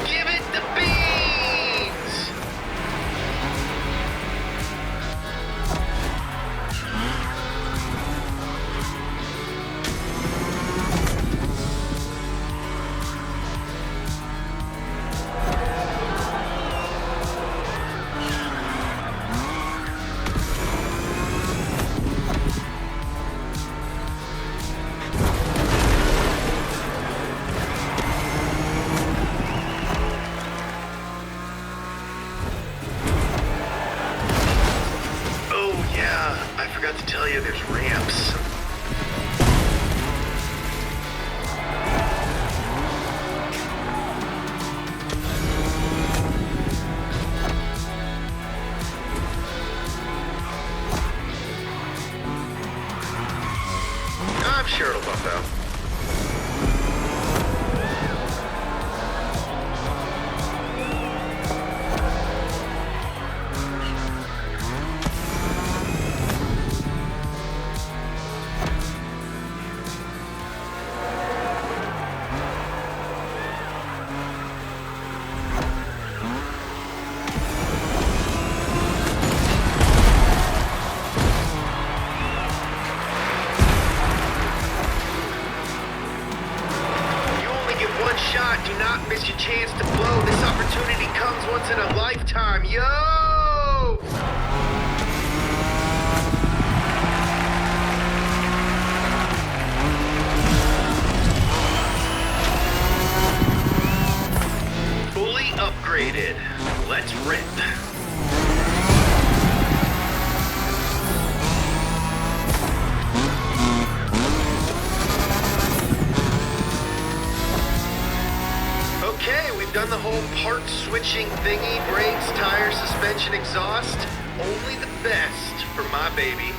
Speaker 17: Give it the beans! There's ramps. I'm sure it'll bump out. Let's rip. Okay, we've done the whole part switching thingy, brakes, tires, suspension, exhaust. Only the best for my baby.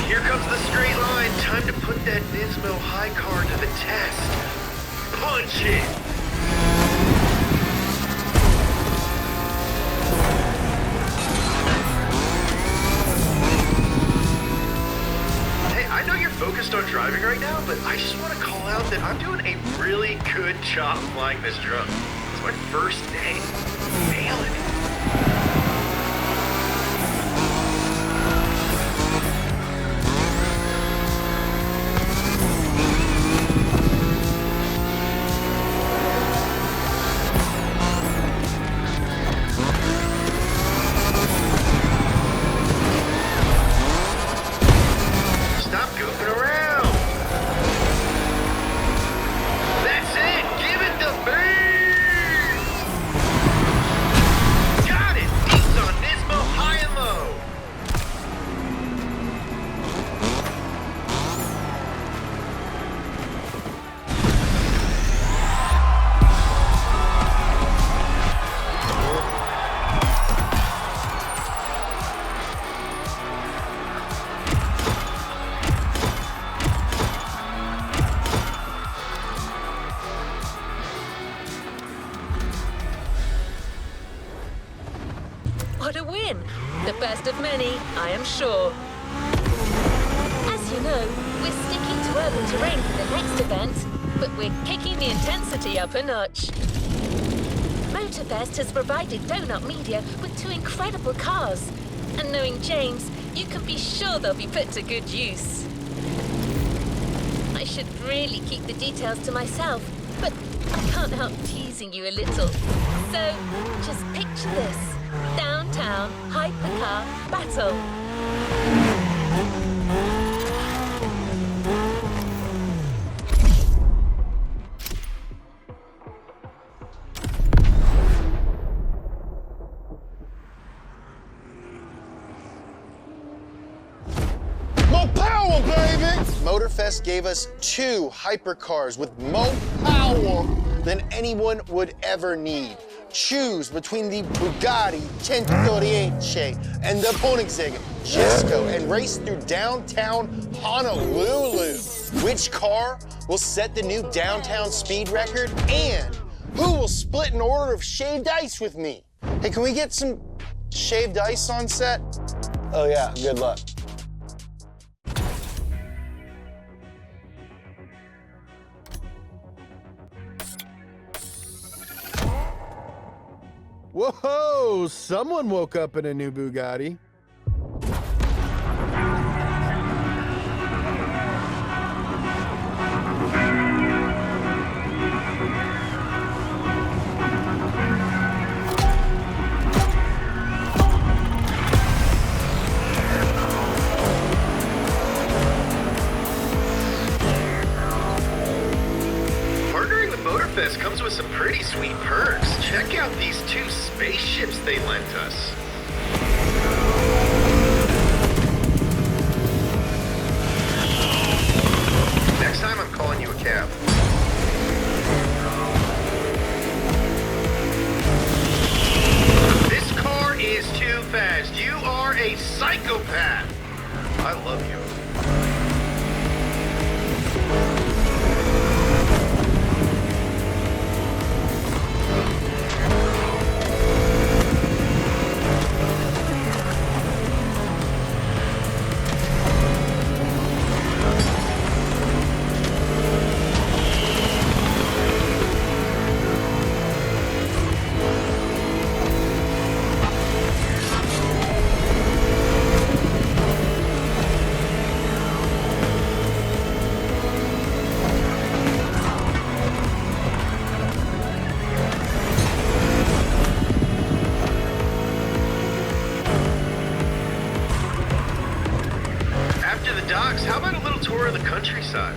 Speaker 17: Here comes the straight line. Time to put that Nismo high car to the test. Punch it! Hey, I know you're focused on driving right now, but I just want to call out that I'm doing a really good job flying this drone. It's my first day. Nailing it.
Speaker 3: of many, I am sure. As you know, we're sticking to urban terrain for the next event, but we're kicking the intensity up a notch. Motorfest has provided Donut Media with 2 incredible cars, and knowing James, you can be sure they'll be put to good use. I should really keep the details to myself, but I can't help teasing you a little. So, just picture this. Downtown hypercar battle.
Speaker 16: More power, baby! Motorfest gave us 2 hypercars with more power than anyone would ever need. Choose between the Bugatti 138 and the Koenigsegg Jesko and race through downtown Honolulu. Which car will set the new downtown speed record? And who will split an order of shaved ice with me? Hey, can we get some shaved ice on set? Oh yeah, good luck.
Speaker 14: Whoa, someone woke up in a new Bugatti.
Speaker 17: Partnering with Motorfest comes with some pretty sweet perks. Check out these 2 spaceships they lent us. Next time I'm calling you a cab. This car is too fast. You are a psychopath. I love you. How about a little tour of the countryside?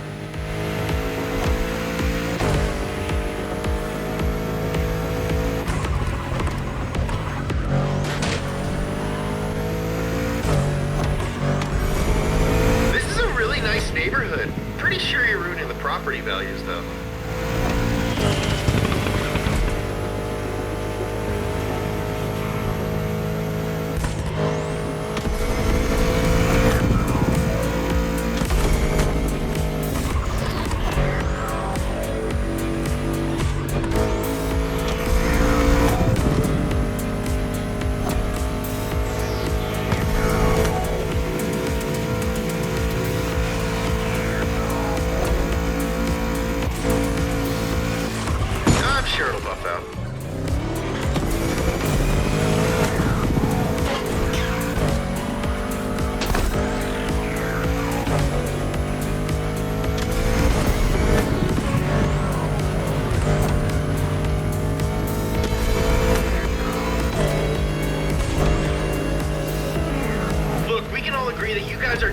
Speaker 17: This is a really nice neighborhood. Pretty sure you're ruining the property values, though.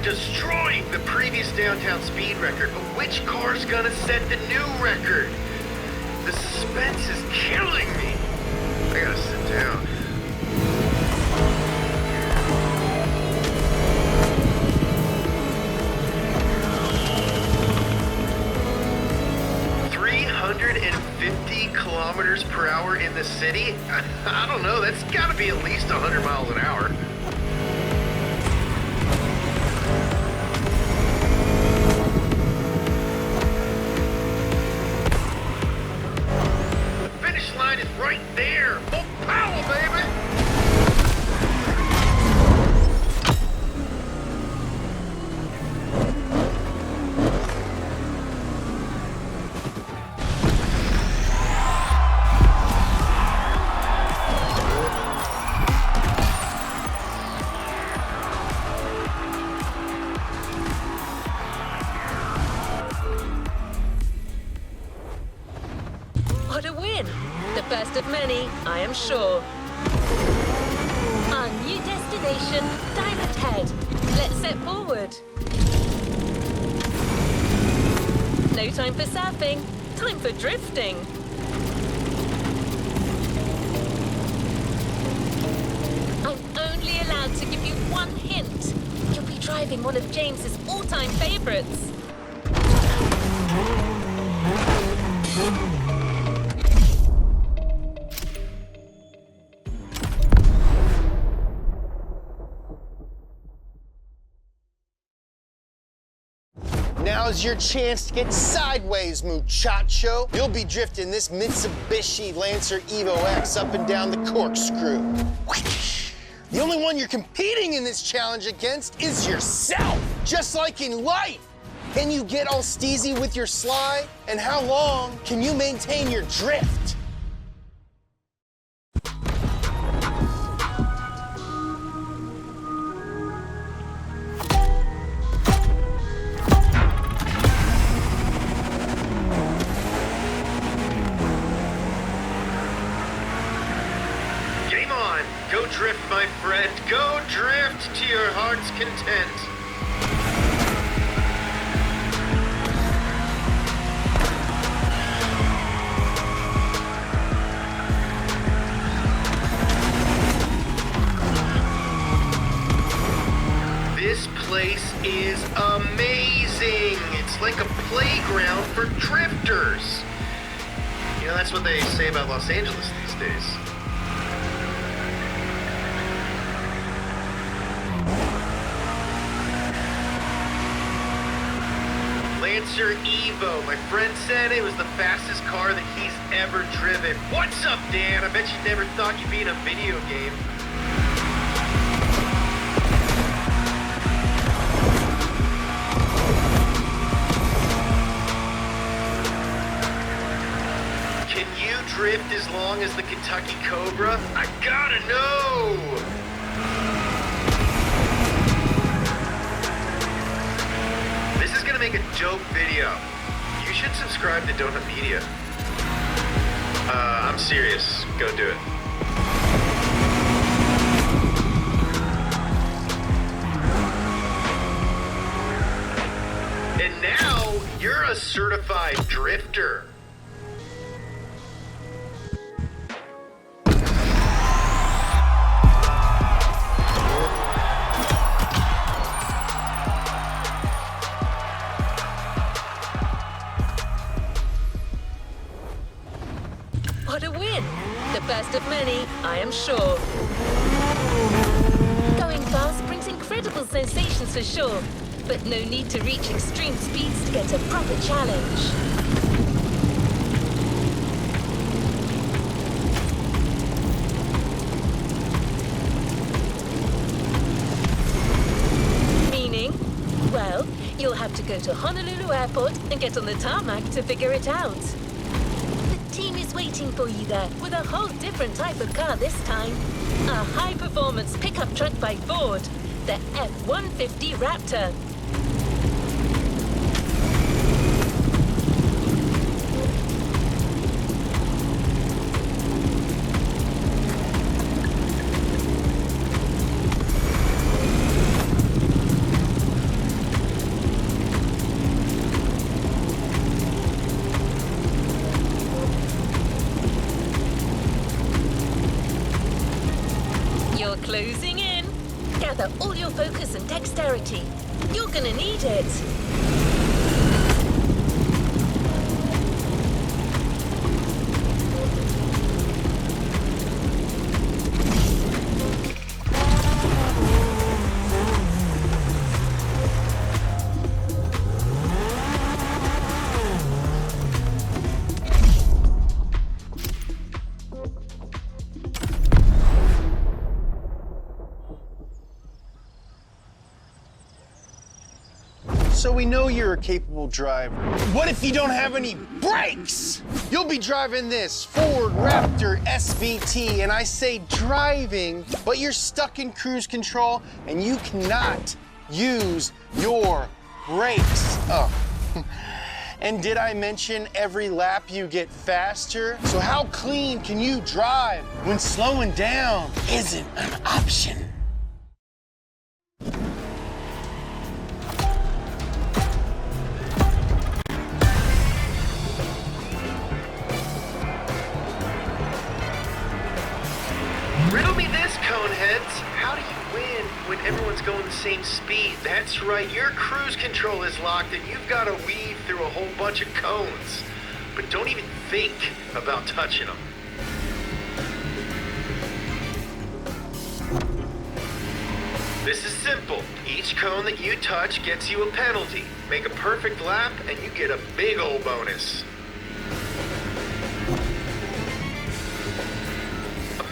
Speaker 17: Destroying the previous downtown speed record, but which car's gonna set the new record? The suspense is killing me. I gotta sit down. kilometers per hour in the city? I don't know, that's gotta be at least 100 miles an hour. The finish line is right there! Full power, baby!
Speaker 3: first of many, I am sure. Our new destination, Diamond Head. Let's set forward. No time for surfing, time for drifting. I'm only allowed to give you one hint. You'll be driving one of James's all-time favorites.
Speaker 16: Now's your chance to get sideways, muchacho. You'll be drifting this Mitsubishi Lancer Evo X up and down the corkscrew. The only one you're competing in this challenge against is yourself, just like in life. Can you get all steezy with your slide? And how long can you maintain your drift?
Speaker 17: Go drift, my friend. Go drift to your heart's content. This place is amazing. It's like a playground for drifters. You know, that's what they say about Los Angeles these days. Lancer Evo. My friend said it was the fastest car that he's ever driven. What's up, Dan? I bet you never thought you'd be in a video game. Can you drift as long as the Kentucky Cobra? I gotta know! Make a dope video. You should subscribe to Donut Media. I'm serious. Go do it. And now you're a certified drifter.
Speaker 3: What a win! The first of many, I am sure. Going fast brings incredible sensations for sure, but no need to reach extreme speeds to get a proper challenge. Meaning? Well, you'll have to go to Honolulu Airport and get on the tarmac to figure it out. Team is waiting for you there with a whole different type of car this time. A high-performance pickup truck by Ford, the F-150 Raptor. Closing in. Gather all your focus and dexterity. You're gonna need it.
Speaker 16: So we know you're a capable driver. What if you don't have any brakes? You'll be driving this Ford Raptor SVT, and I say driving, but you're stuck in cruise control, and you cannot use your brakes. Oh. And did I mention every lap you get faster? So how clean can you drive when slowing down isn't an option?
Speaker 17: Riddle me this, coneheads. How do you win when everyone's going the same speed? That's right, your cruise control is locked and you've got to weave through a whole bunch of cones. But don't even think about touching them. This is simple. Each cone that you touch gets you a penalty. Make a perfect lap and you get a big ol' bonus.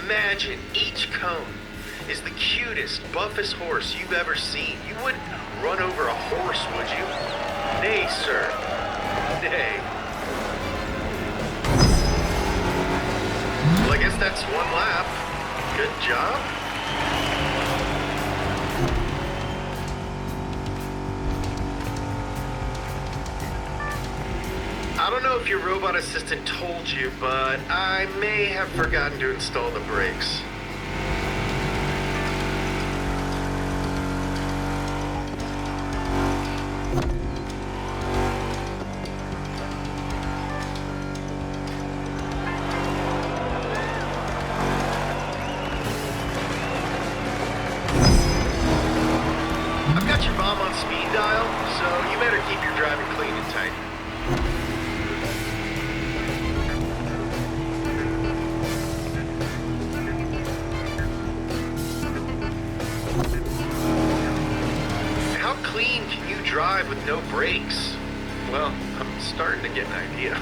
Speaker 17: Imagine each cone is the cutest, buffest horse you've ever seen. You wouldn't run over a horse, would you? Nay, sir. Nay. Well, I guess that's one lap. Good job. I don't know if your robot assistant told you, but I may have forgotten to install the brakes. I've got your mom on speed dial, so you better keep your driving clean and tight. Drive with no brakes? Well, I'm starting to get an idea.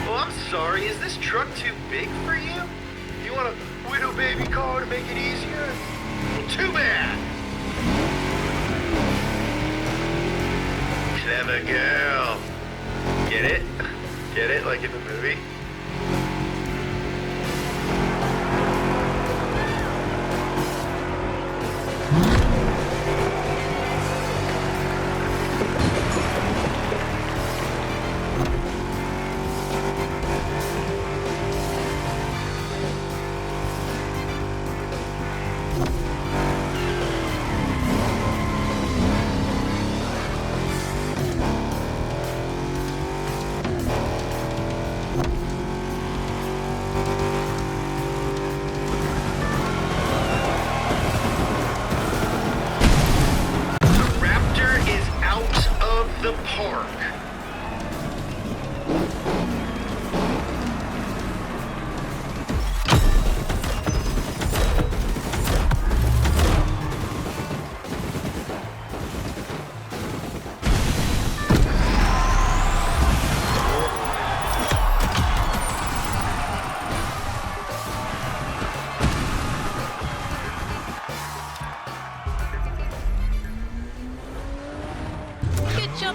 Speaker 17: Well, I'm sorry, is this truck too big for you? You want a widow baby car to make it easier? Well, too bad. Clever girl. Get it? Get it like in the movie?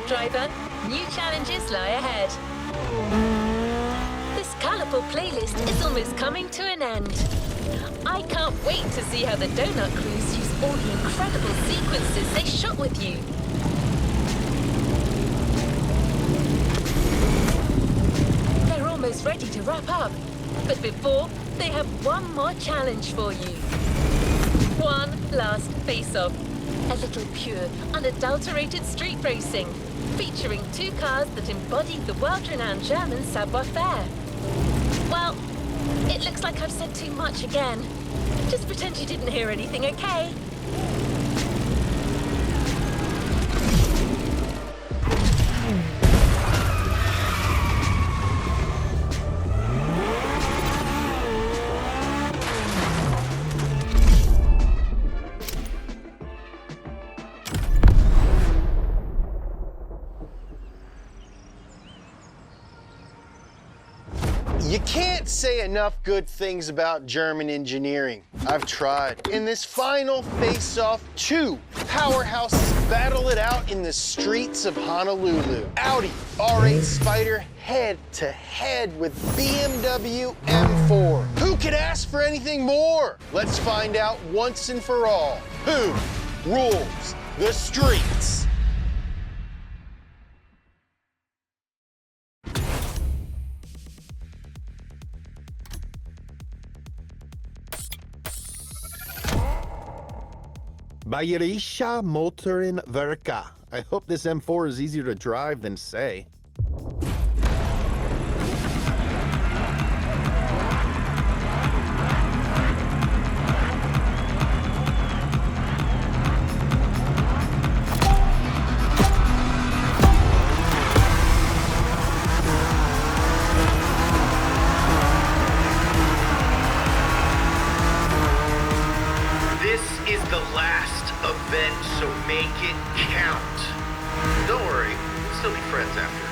Speaker 3: Driver, new challenges lie ahead. This colourful playlist is almost coming to an end. I can't wait to see how the Donut Crews use all the incredible sequences they shot with you. They're almost ready to wrap up, but before, they have one more challenge for you. One last face-off. A little pure, unadulterated street racing, featuring two cars that embody the world-renowned German savoir-faire. Well, it looks like I've said too much again. Just pretend you didn't hear anything, okay?
Speaker 16: You can't say enough good things about German engineering. I've tried. In this final face-off, 2 powerhouses battle it out in the streets of Honolulu. Audi R8 Spider head-to-head with BMW M4. Who could ask for anything more? Let's find out once and for all. Who rules the streets?
Speaker 14: Bayerisha Motorin Verka. I hope this M4 is easier to drive than say.
Speaker 17: So make it count. Don't worry, we'll still be friends after.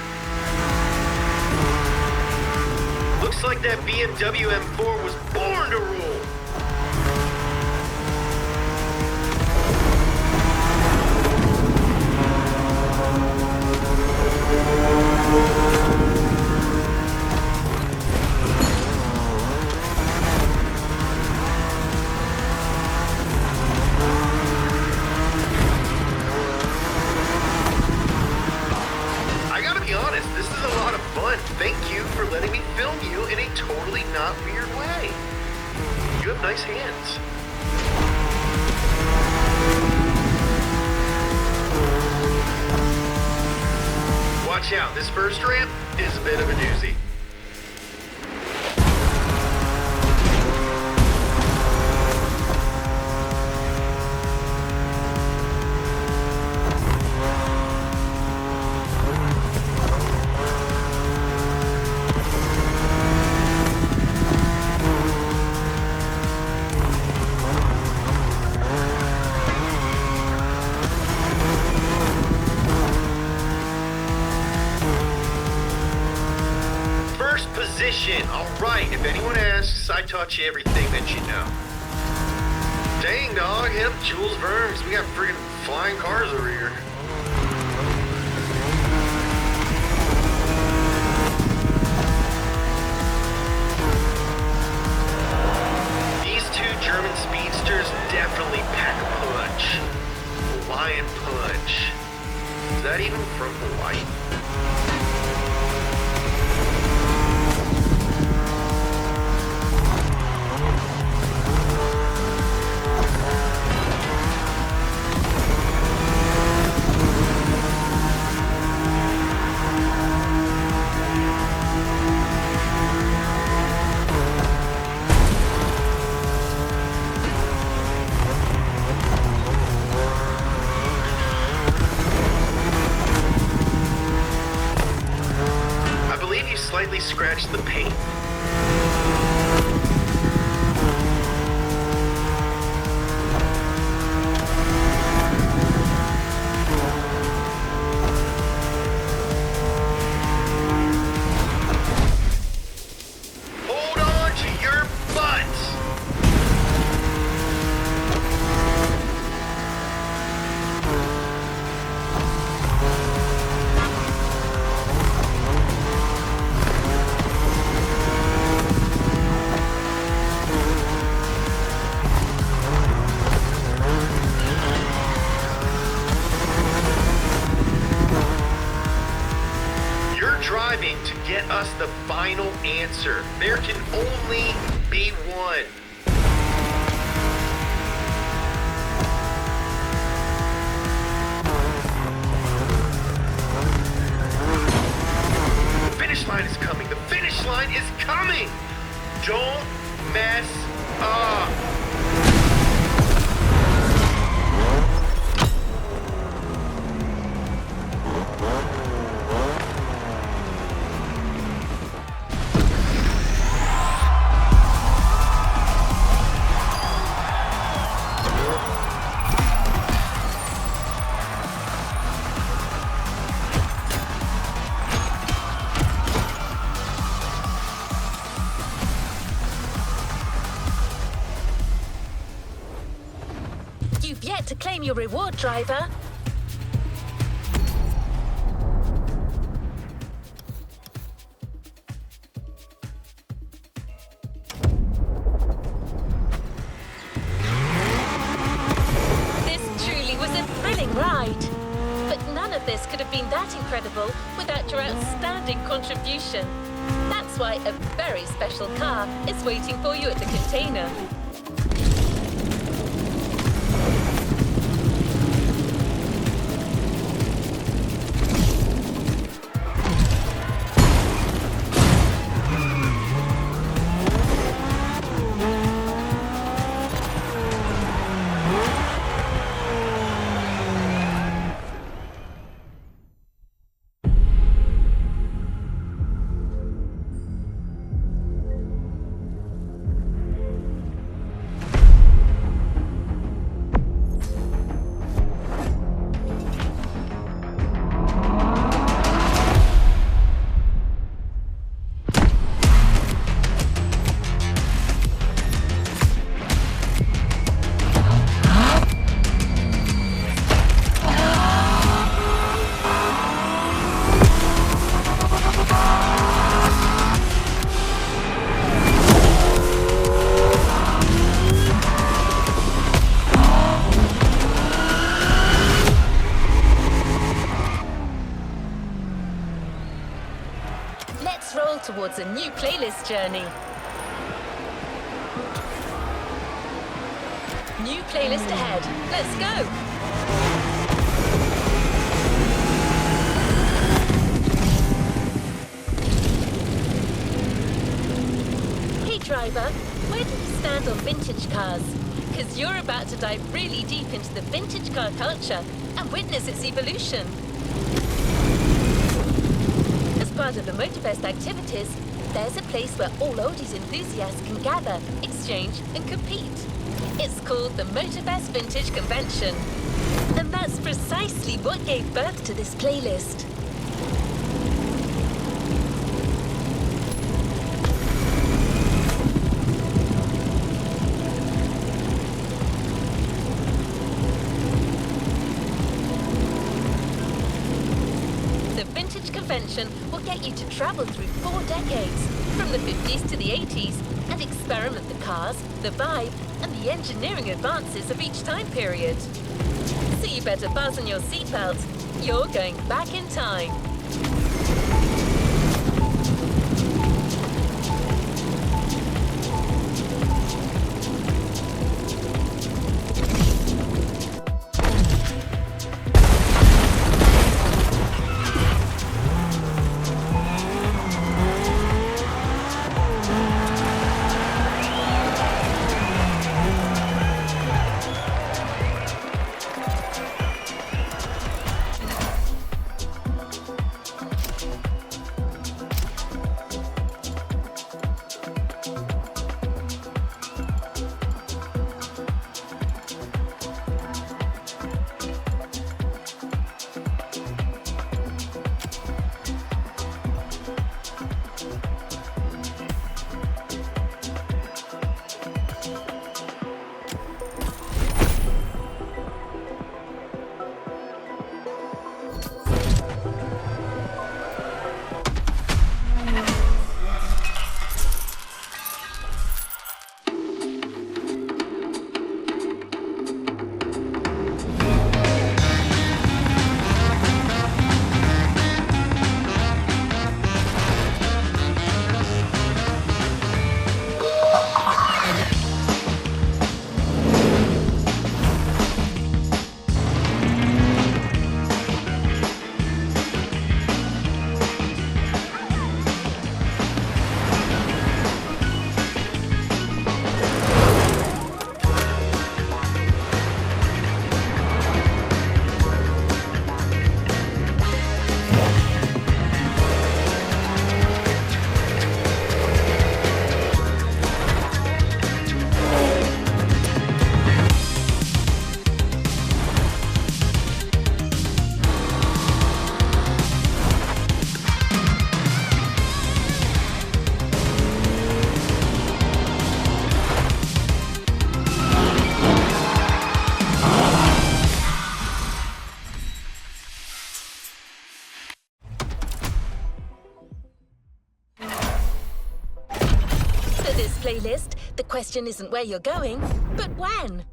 Speaker 17: Looks like that BMW M4 was born to rule. Thank you for letting me film you in a totally not weird way. You have nice hands. Watch out, this first ramp is a bit of a doozy. Alright, if anyone asks, I taught you everything that you know. Dang, dog, hit up Jules Verne, 'cause we got friggin' flying cars over here. These two German speedsters definitely pack a punch. Hawaiian punch. Is that even from Hawaii? Slightly scratch the paint. Hold on to your butts. Driving to get us the final answer. There can only be one. The finish line is coming. The finish line is coming. Don't mess up.
Speaker 3: your reward, driver. This truly was a thrilling ride. But none of this could have been that incredible without your outstanding contribution. That's why a very special car is waiting for you at the container. Towards a new playlist journey. New playlist ahead. Let's go! Hey driver, where do you stand on vintage cars? Because you're about to dive really deep into the vintage car culture and witness its evolution. Part of the Motorfest activities, there's a place where all oldies enthusiasts can gather, exchange and compete. It's called the Motorfest Vintage Convention. And that's precisely what gave birth to this playlist. Will get you to travel through 4 decades, from the 50s to the 80s, and experiment the cars, the vibe, and the engineering advances of each time period. So you better fasten your seatbelt. You're going back in time. playlist, the question isn't where you're going, but when.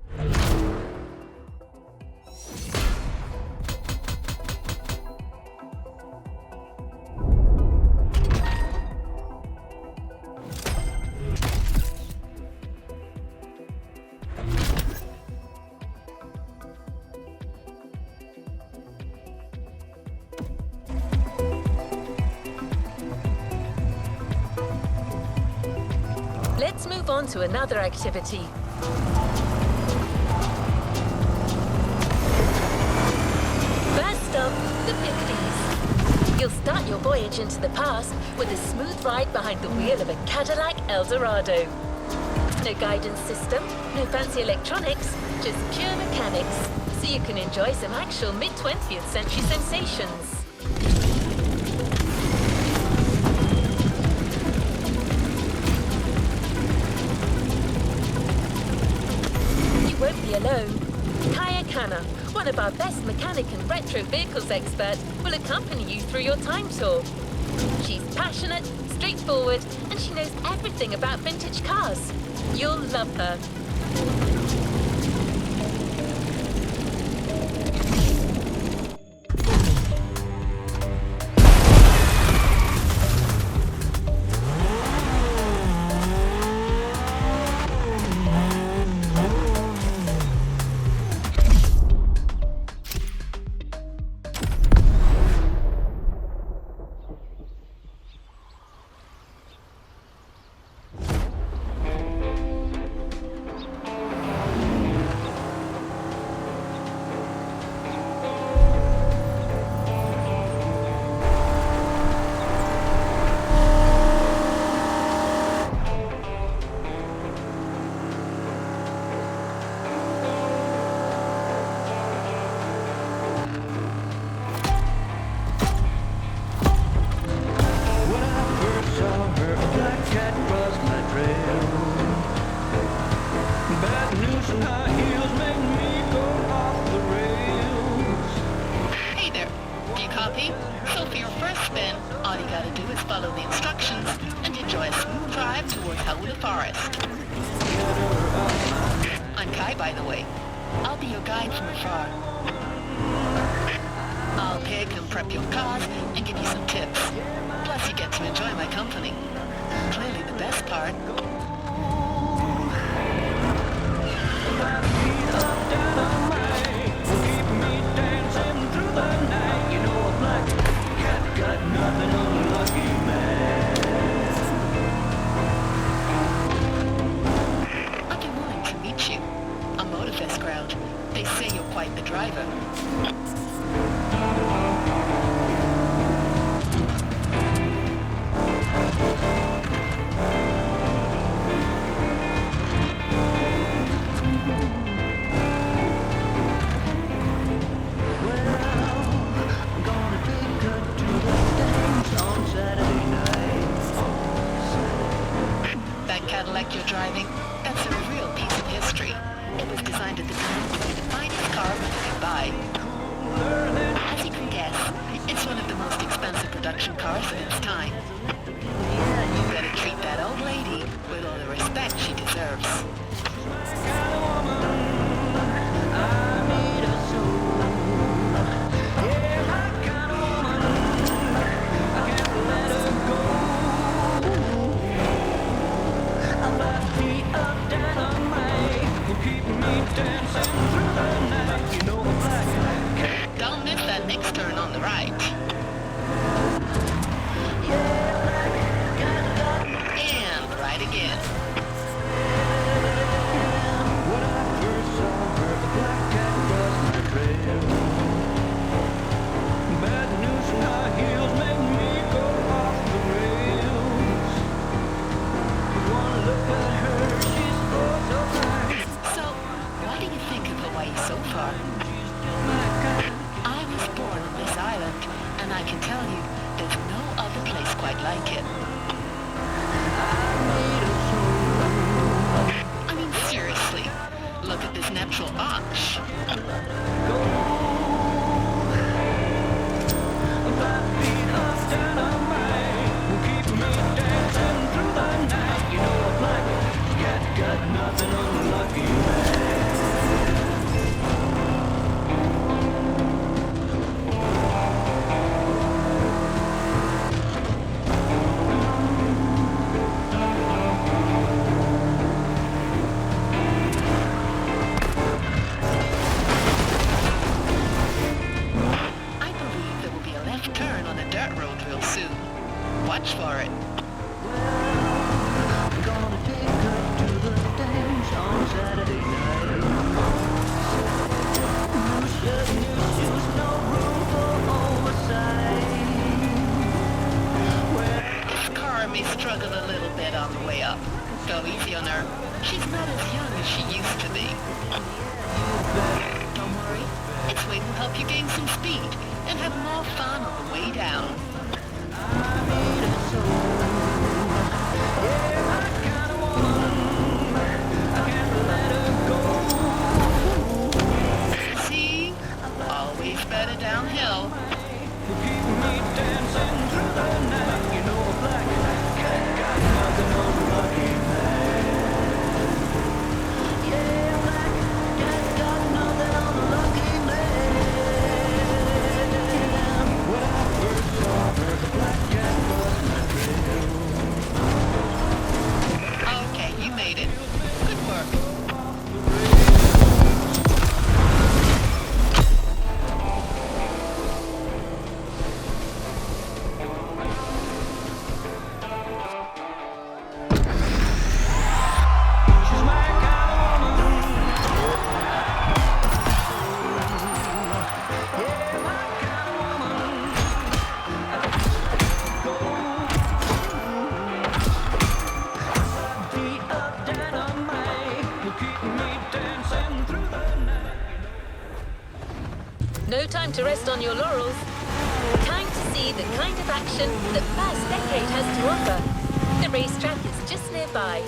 Speaker 3: Let's move on to another activity. First up, the 50s. You'll start your voyage into the past with a smooth ride behind the wheel of a Cadillac Eldorado. No guidance system, no fancy electronics, just pure mechanics, so you can enjoy some actual mid-20th century sensations. Won't be alone. Kaya Kana, one of our best mechanic and retro vehicles experts, will accompany you through your time tour. She's passionate, straightforward, and she knows everything about vintage cars. You'll love her.
Speaker 18: Don't miss that next turn on the right.
Speaker 8: watch for it. This car may struggle a little bit on the way up. Go easy on her. She's not as young as she used to be. Don't worry. Its weight will help you gain some speed and have more fun on the way down. See? Always better downhill. Okay, you made it. Good work.
Speaker 3: No time to rest on your laurels. Time to see the kind of action that past decade has to offer. The racetrack is just nearby.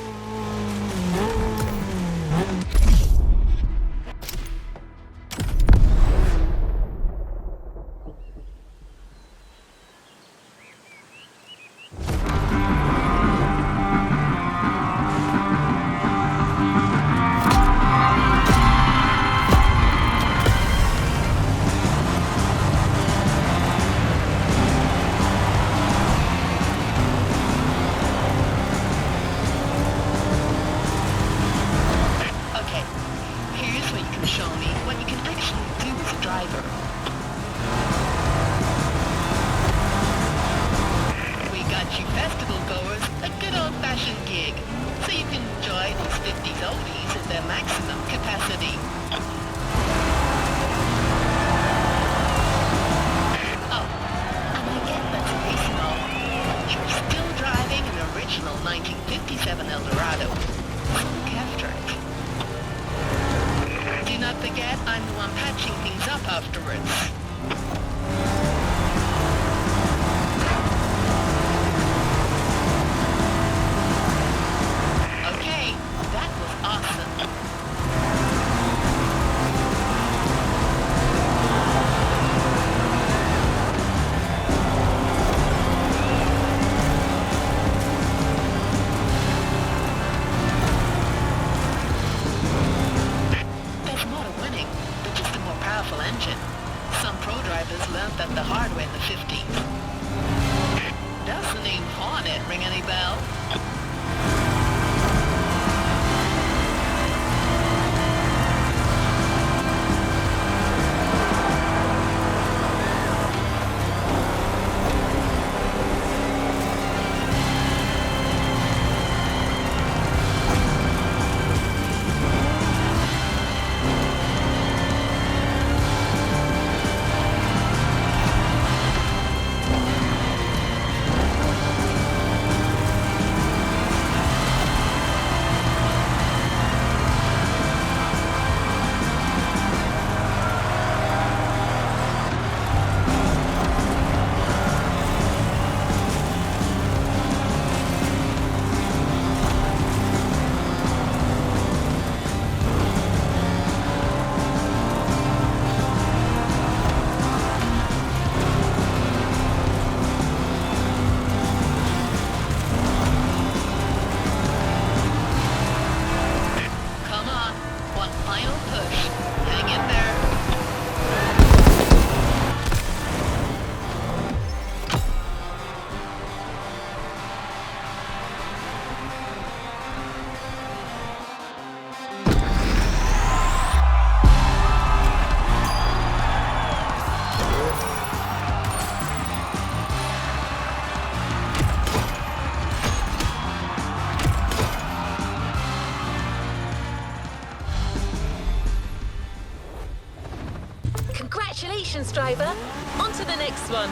Speaker 3: Thanks, driver. On to the next one.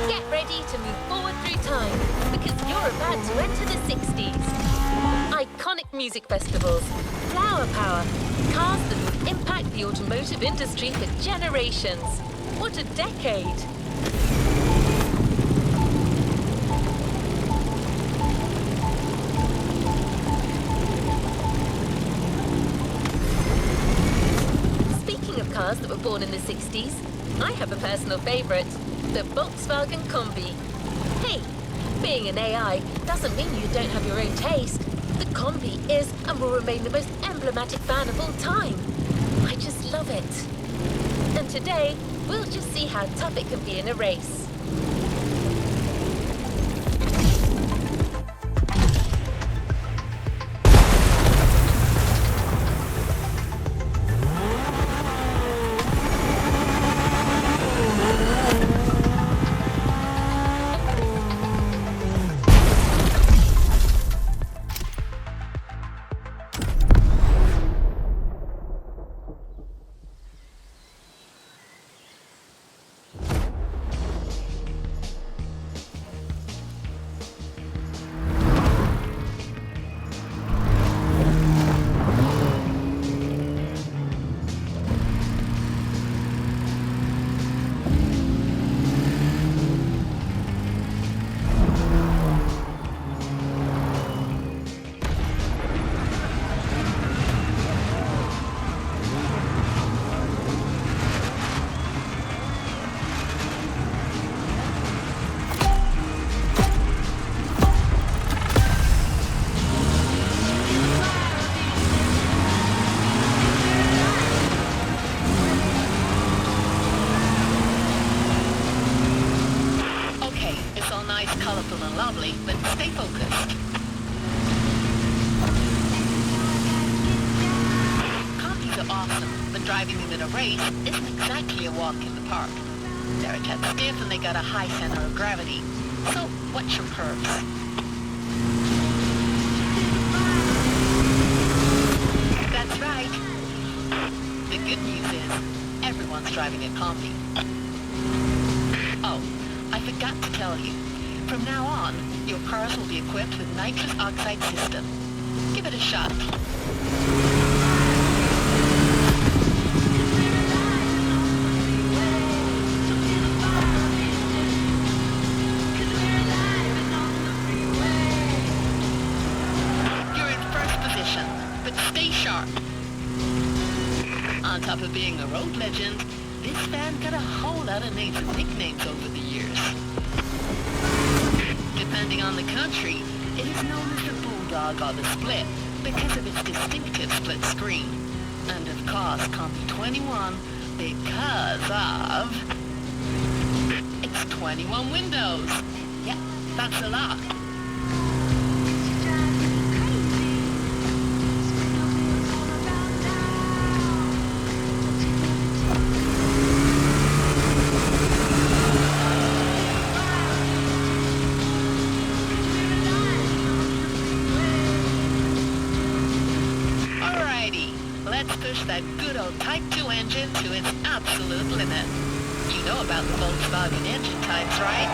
Speaker 3: Get ready to move forward through time, because you're about to enter the 60s. Iconic music festivals, flower power, cars that will impact the automotive industry for generations. What a decade! Speaking of cars that were born in the 60s, I have a personal favorite, the Volkswagen Combi. Hey, being an AI doesn't mean you don't have your own taste. The Combi is and will remain the most emblematic van of all time. I just love it. And today, we'll just see how tough it can be in a race.
Speaker 18: Colourful and lovely, but stay focused. Combis are awesome, but driving them in a race isn't exactly a walk in the park. They're a tad stiff and they got a high center of gravity. So, what's your curves? That's right. The good news is, everyone's driving a Combi. Oh, I forgot to tell you. From now on, your cars will be equipped with nitrous oxide system. Give it a shot. You're in first position, but stay sharp. On top of being a road legend, this van got a whole lot of names and nicknames over the years. Depending on the country, it is known as the Bulldog or the Split because of its distinctive split screen. And of course, Combi 21 because of its 21 windows. Yeah, that's a lot. That good old Type 2 engine to its absolute limit. You know about the Volkswagen engine types, right?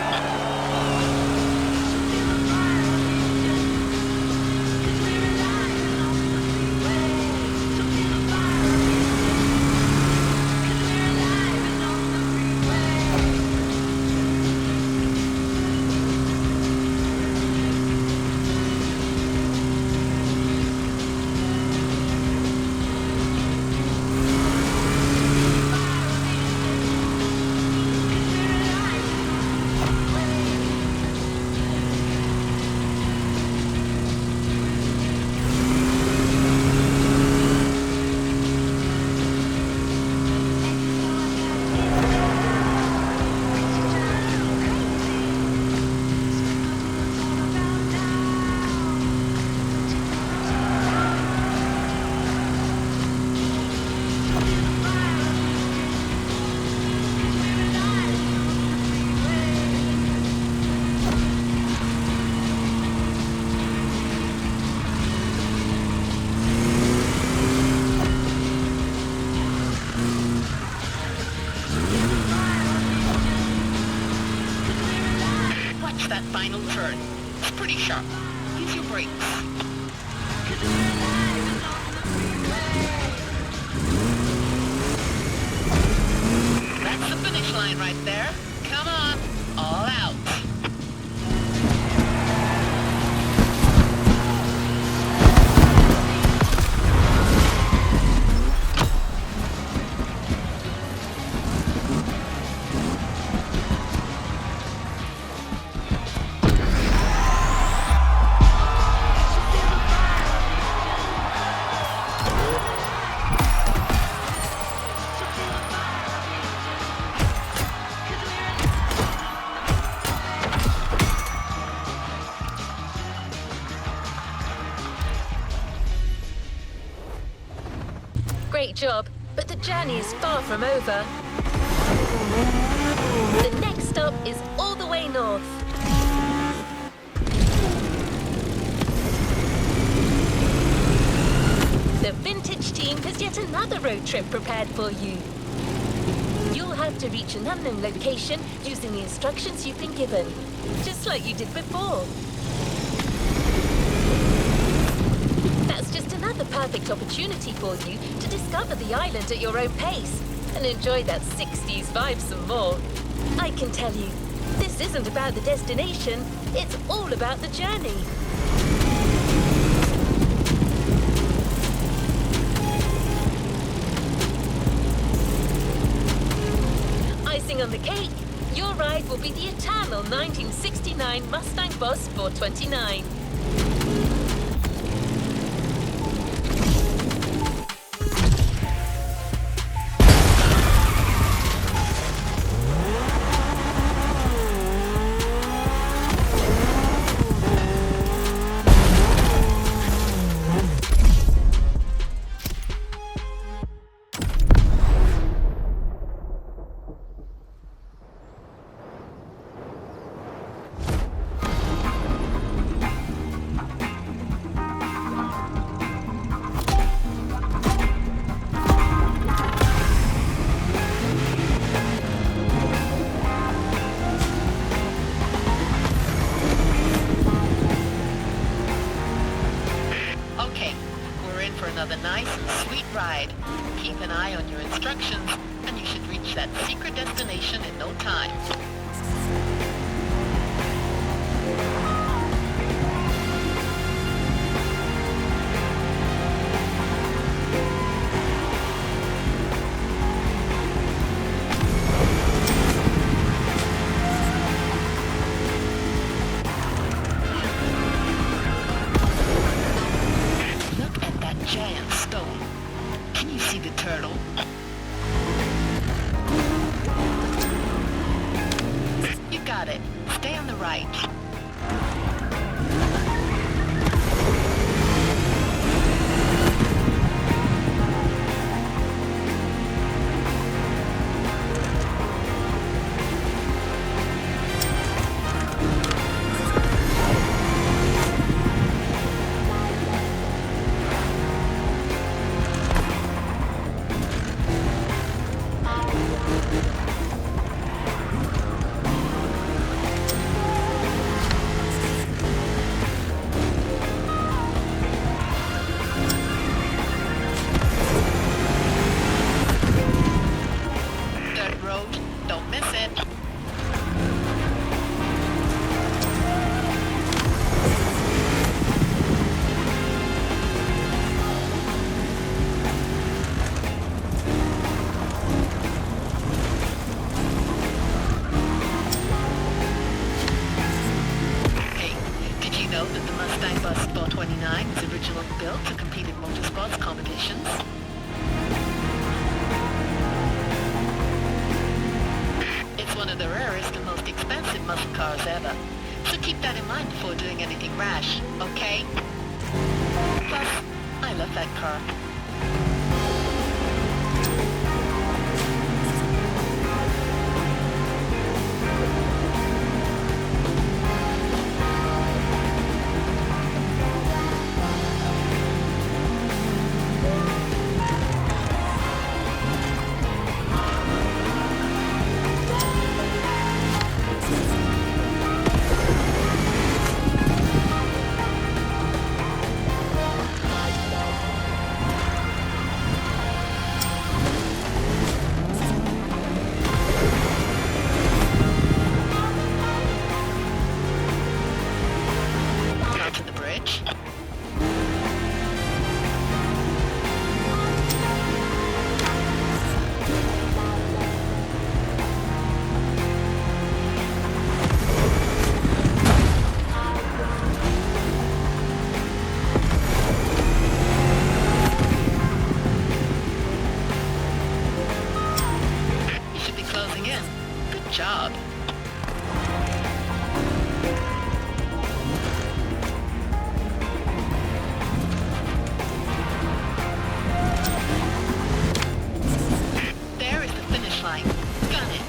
Speaker 18: reach that final turn. It's pretty sharp. Use your brakes. That's the finish line right there. Come on, all out.
Speaker 3: Great job, but the journey is far from over. The next stop is all the way north. The Vintage team has yet another road trip prepared for you. You'll have to reach an unknown location using the instructions you've been given, just like you did before. That's just another perfect opportunity for you to discover the island at your own pace and enjoy that 60s vibe some more. I can tell you, this isn't about the destination, it's all about the journey. Icing on the cake, your ride will be the eternal 1969 Mustang Boss 429.
Speaker 18: Another nice and sweet ride. Keep an eye on your instructions, and you should reach that secret destination in no time. Built to compete in motorsports competitions. It's one of the rarest and most expensive muscle cars ever, so keep that in mind before doing anything rash, okay? Plus, I love that car. job. There is the finish line. Gun it.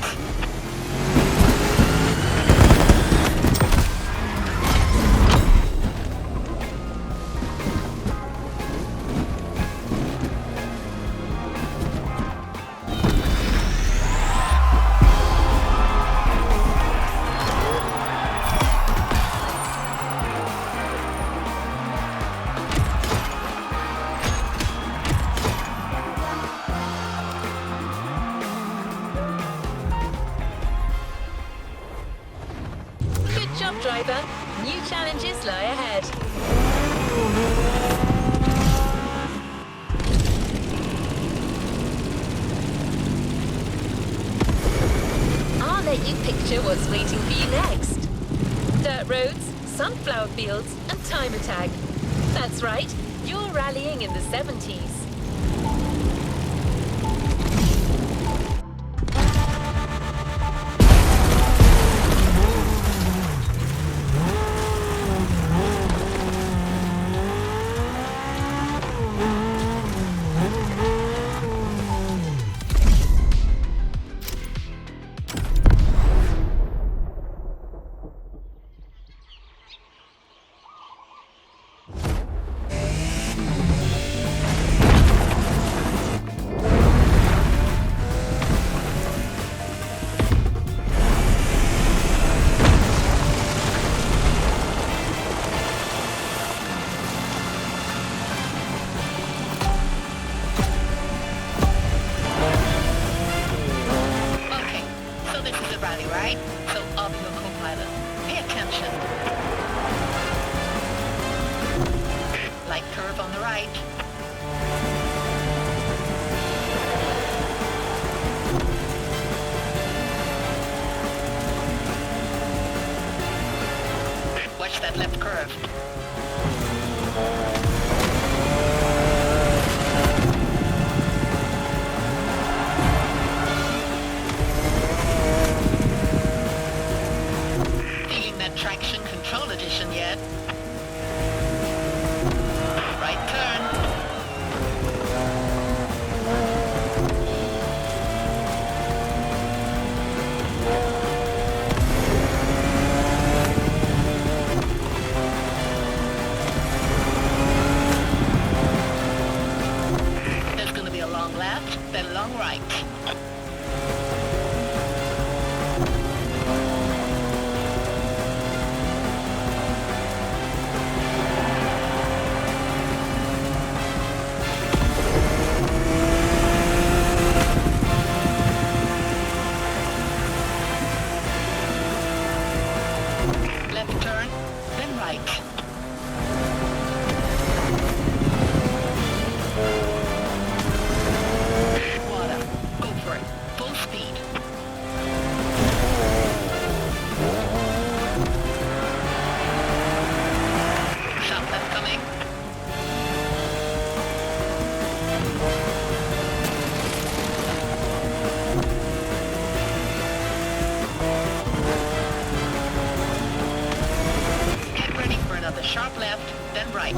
Speaker 3: Good job, driver. New challenges lie ahead. I'll let you picture what's waiting for you next. Dirt roads, sunflower fields, and time attack. That's right, you're rallying in the 70s.
Speaker 18: Right? So up your co-pilot. Pay attention. Light curve on the right. Watch that left curve. Traction Control Edition yet. Right turn. There's going to be a long left, then a long right. Sharp left, then right.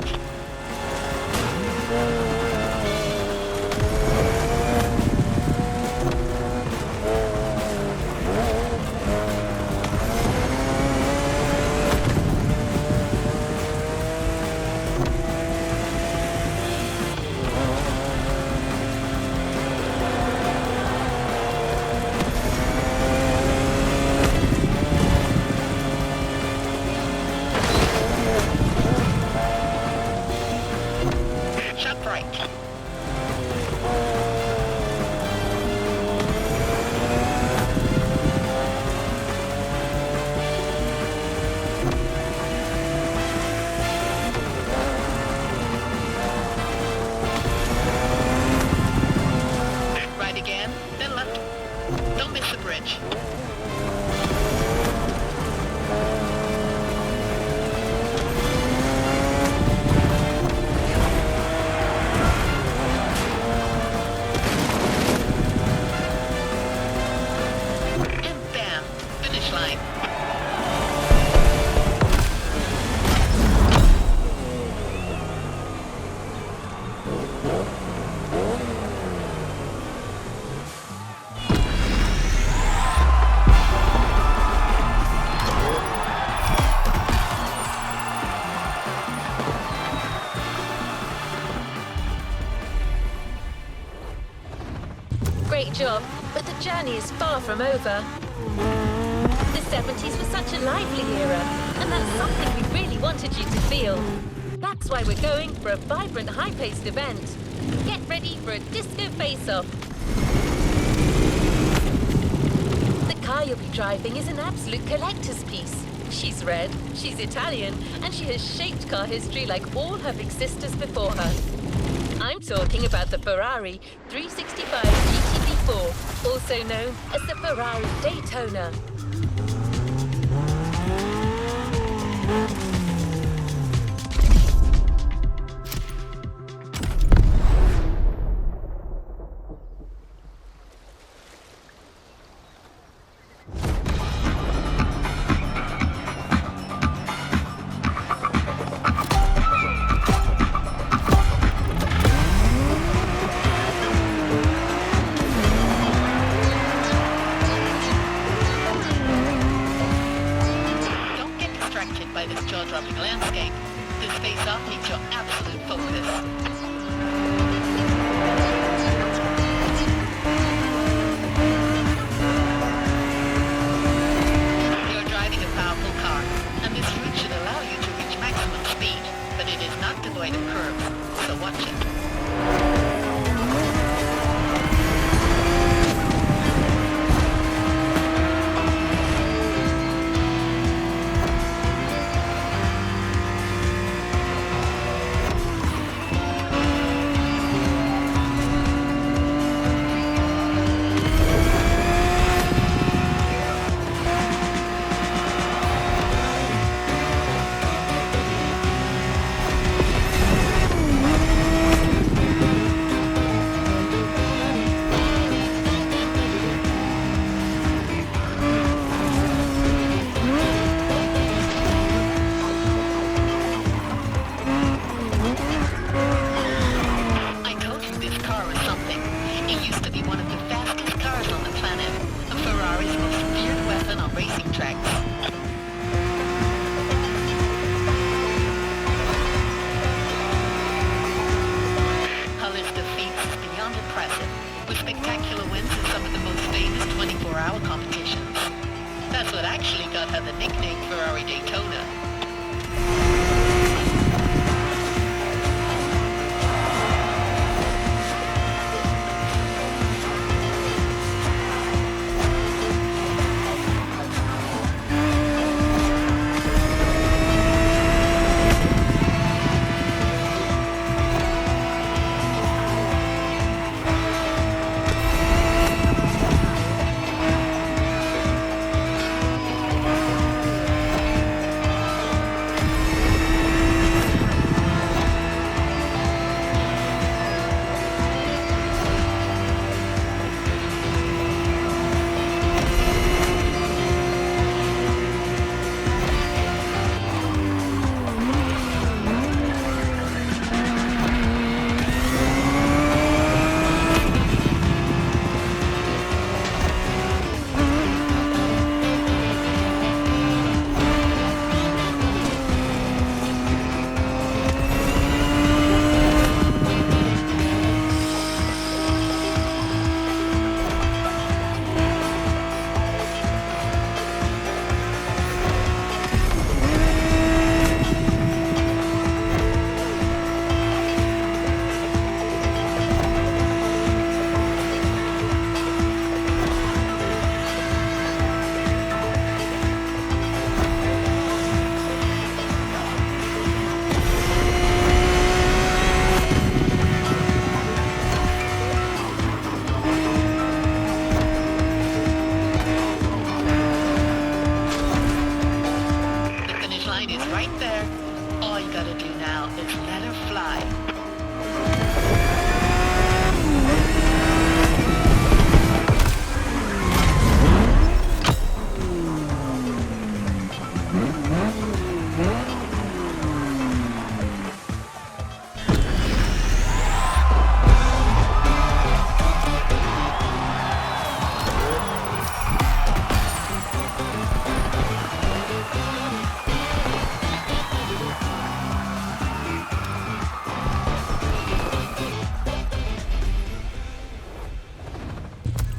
Speaker 3: great job, but the journey is far from over. The 70s was such a lively era, and that's something we really wanted you to feel. That's why we're going for a vibrant, high-paced event. Get ready for a disco face-off. The car you'll be driving is an absolute collector's piece. She's red, she's Italian, and she has shaped car history like all her big sisters before her. I'm talking about the Ferrari 365 GTB4, also known as the Ferrari Daytona.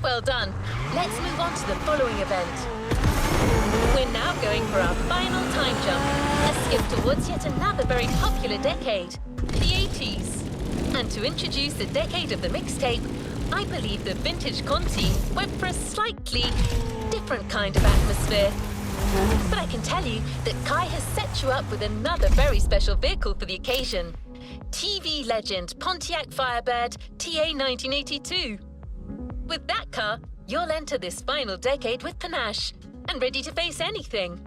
Speaker 3: well done. Let's move on to the following event. We're now going for our final time jump, a skip towards yet another very popular decade, the 80s. And to introduce the decade of the mixtape, I believe the Vintage Con team went for a slightly different kind of atmosphere. But I can tell you that Kai has set you up with another very special vehicle for the occasion. TV legend Pontiac Firebird TA 1982. With that car, you'll enter this final decade with panache and ready to face anything.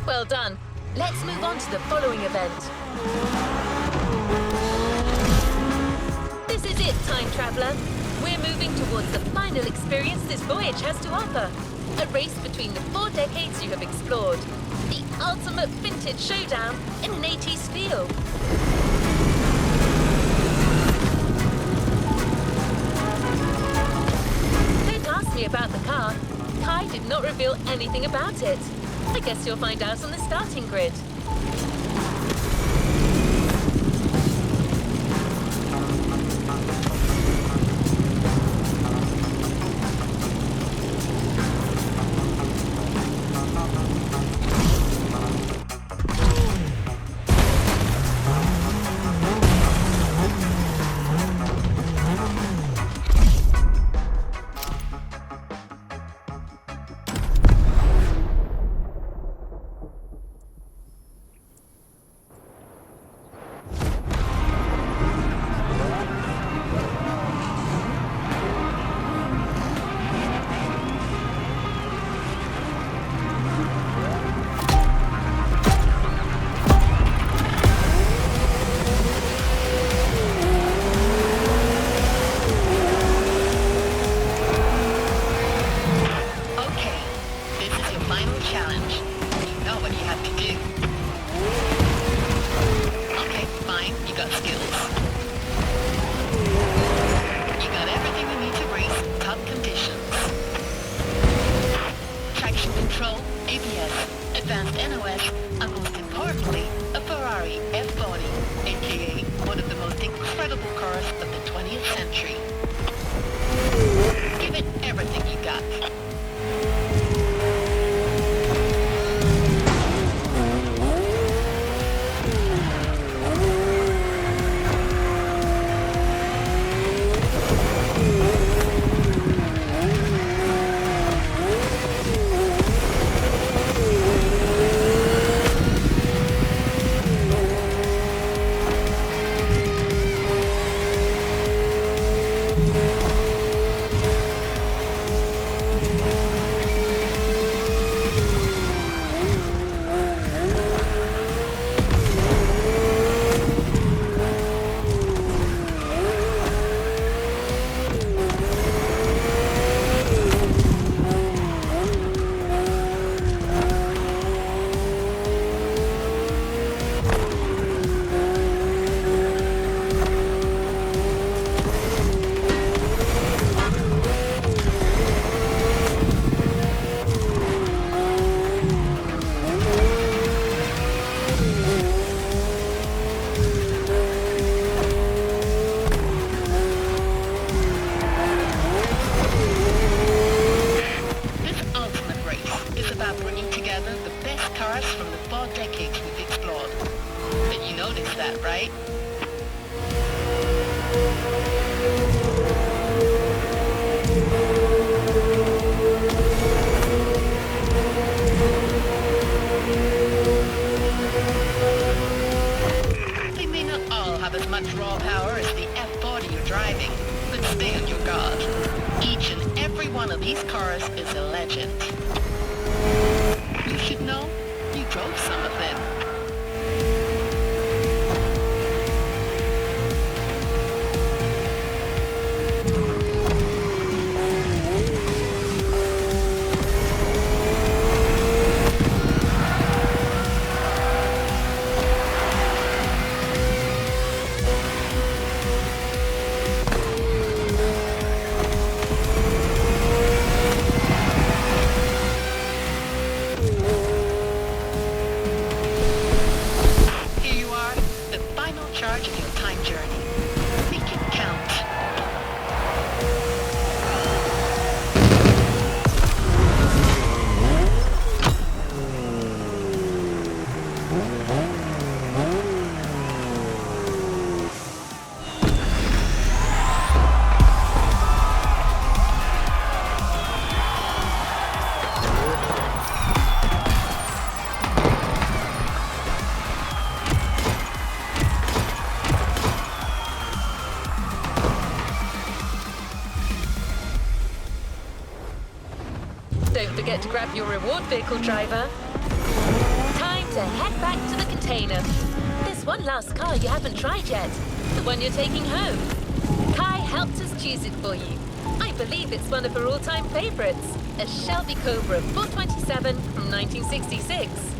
Speaker 3: Well done. Let's move on to the following event. This is it, time traveler. We're moving towards the final experience this voyage has to offer. A race between the 4 decades you have explored. The ultimate vintage showdown in an 80s feel. Don't ask me about the car. Kai did not reveal anything about it. I guess you'll find out on the starting grid. Don't forget to grab your reward vehicle, driver. entertainer. There's one last car you haven't tried yet, the one you're taking home. Kai helped us choose it for you. I believe it's one of her all-time favorites, a Shelby Cobra 427 from 1966.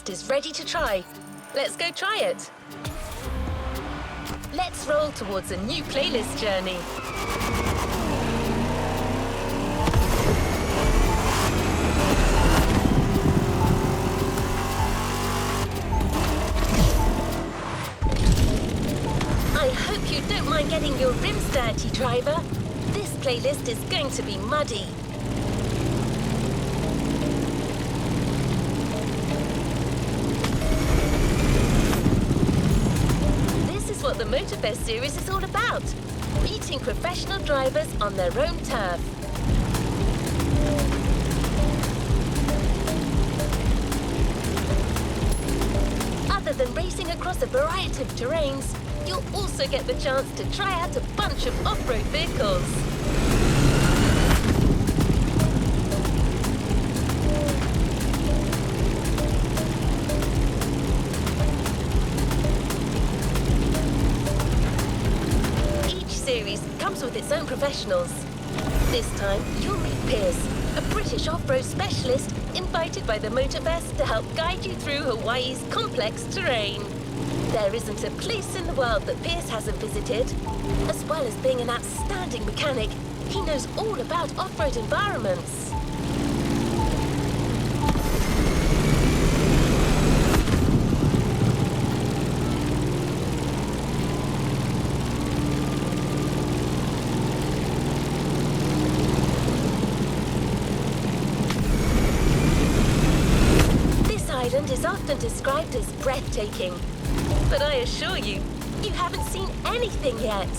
Speaker 3: Is ready to try. Let's go try it. Let's roll towards a new playlist journey. I hope you don't mind getting your rims dirty, driver. This playlist is going to be muddy. What the Motorfest series is all about. Meeting professional drivers on their own turf. Other than racing across a variety of terrains, you'll also get the chance to try out a bunch of off-road vehicles. With its own professionals. This time, you'll meet Piers, a British off-road specialist invited by the Motorfest to help guide you through Hawaii's complex terrain. There isn't a place in the world that Piers hasn't visited. As well as being an outstanding mechanic, he knows all about off-road environments. Is often described as breathtaking, but I assure you, you haven't seen anything yet.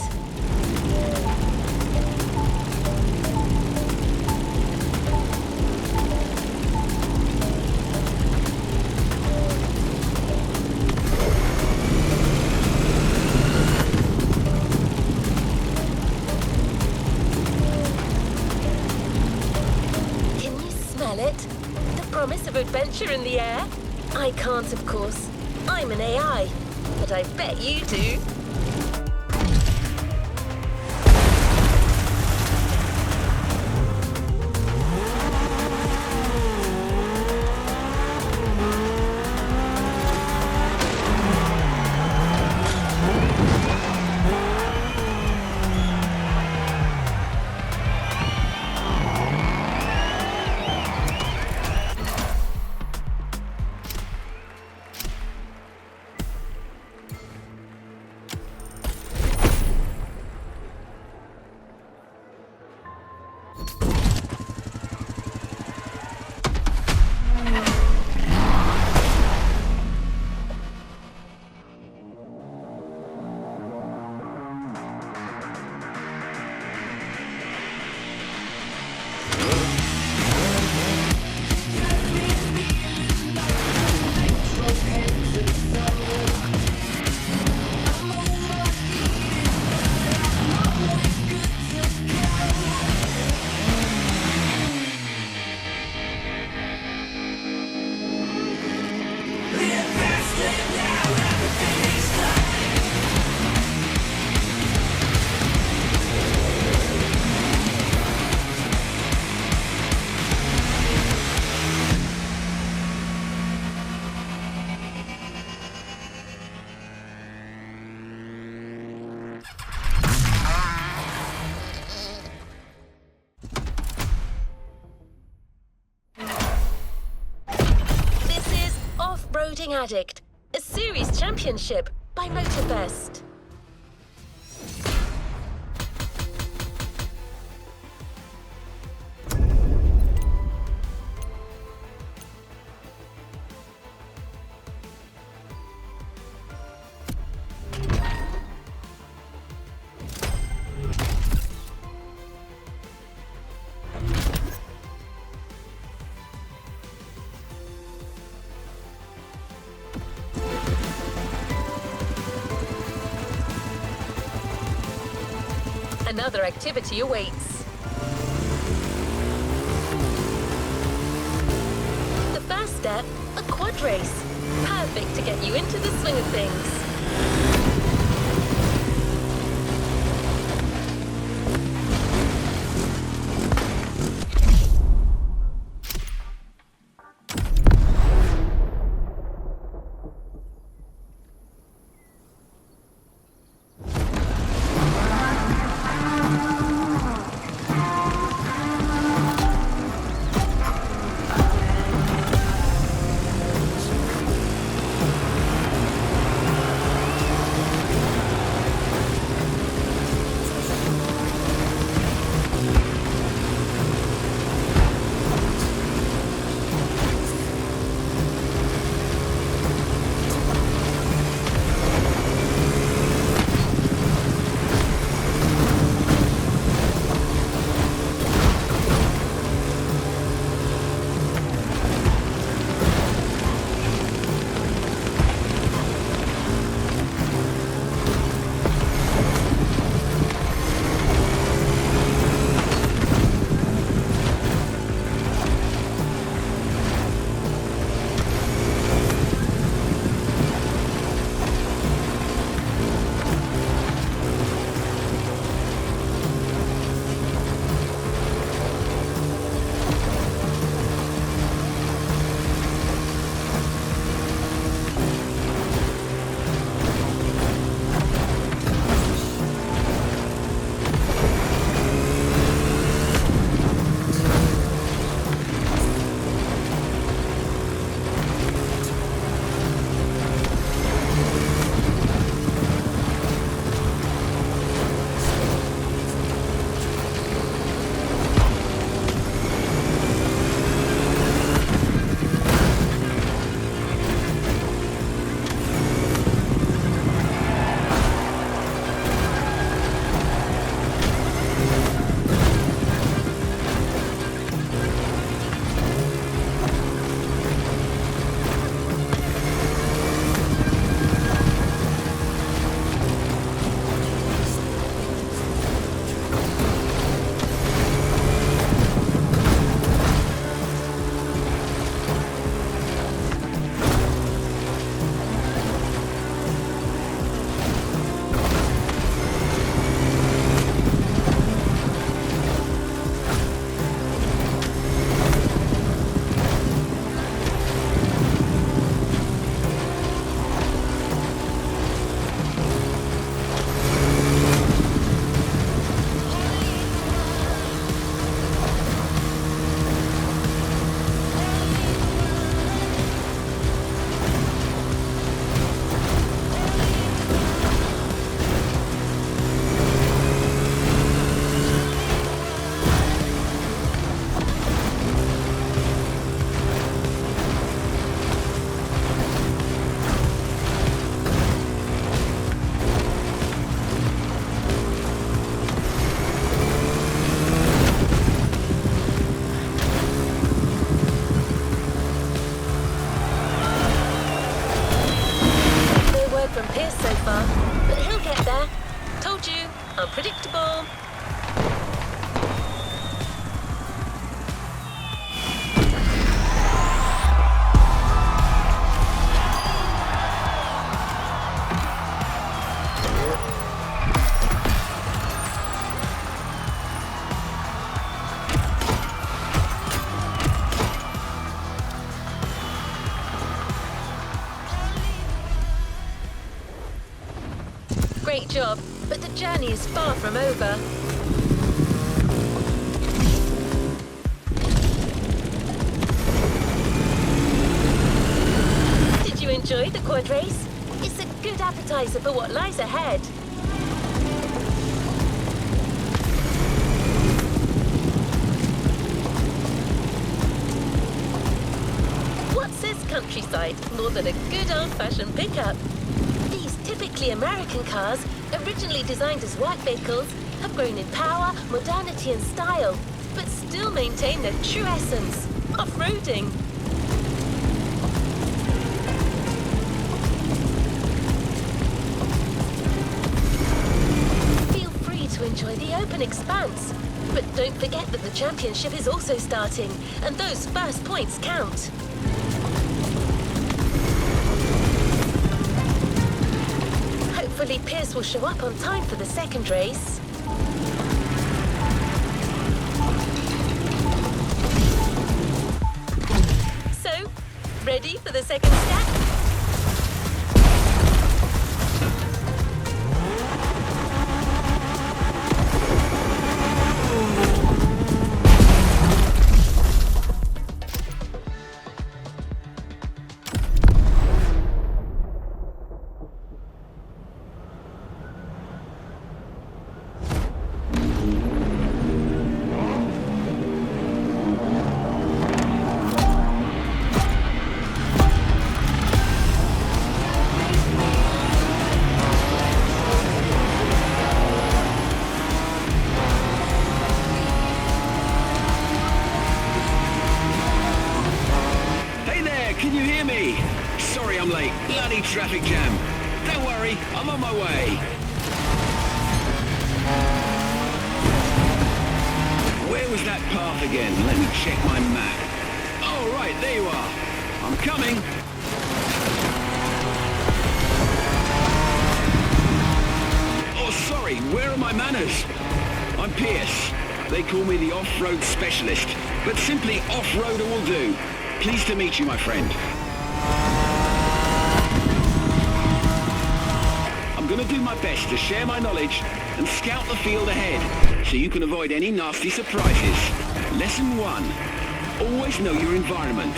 Speaker 3: Can you smell it? The promise of adventure in the air? I can't, of course. I'm an AI, but I bet you do. Off-Roading Addict, a series championship by Motorfest. Another activity awaits. The first step, a quad race. Perfect to get you into the swing of things. Unpredictable. Great job, but the journey is far from over. Did enjoyed the quad race? It's a good appetizer for what lies ahead. What's this countryside more than a good old-fashioned pickup? These typically American cars, originally designed as work vehicles, have grown in power, modernity and style, but still maintain their true essence, off-roading. Feel free to enjoy the open expanse, but don't forget that the championship is also starting, and those first points count. Hopefully Pierce will show up on time for the second race. So, ready for the second step?
Speaker 13: Traffic jam. Don't worry, I'm on my way. Where was that path again? Let me check my map. Oh, right, there you are. I'm coming. Oh, sorry, where are my manners? I'm Pierce. They call me the off-road specialist, but simply off-roader will do. Pleased to meet you, my friend. I'm going to do my best to share my knowledge and scout the field ahead, so you can avoid any nasty surprises. Lesson 1. Always know your environment.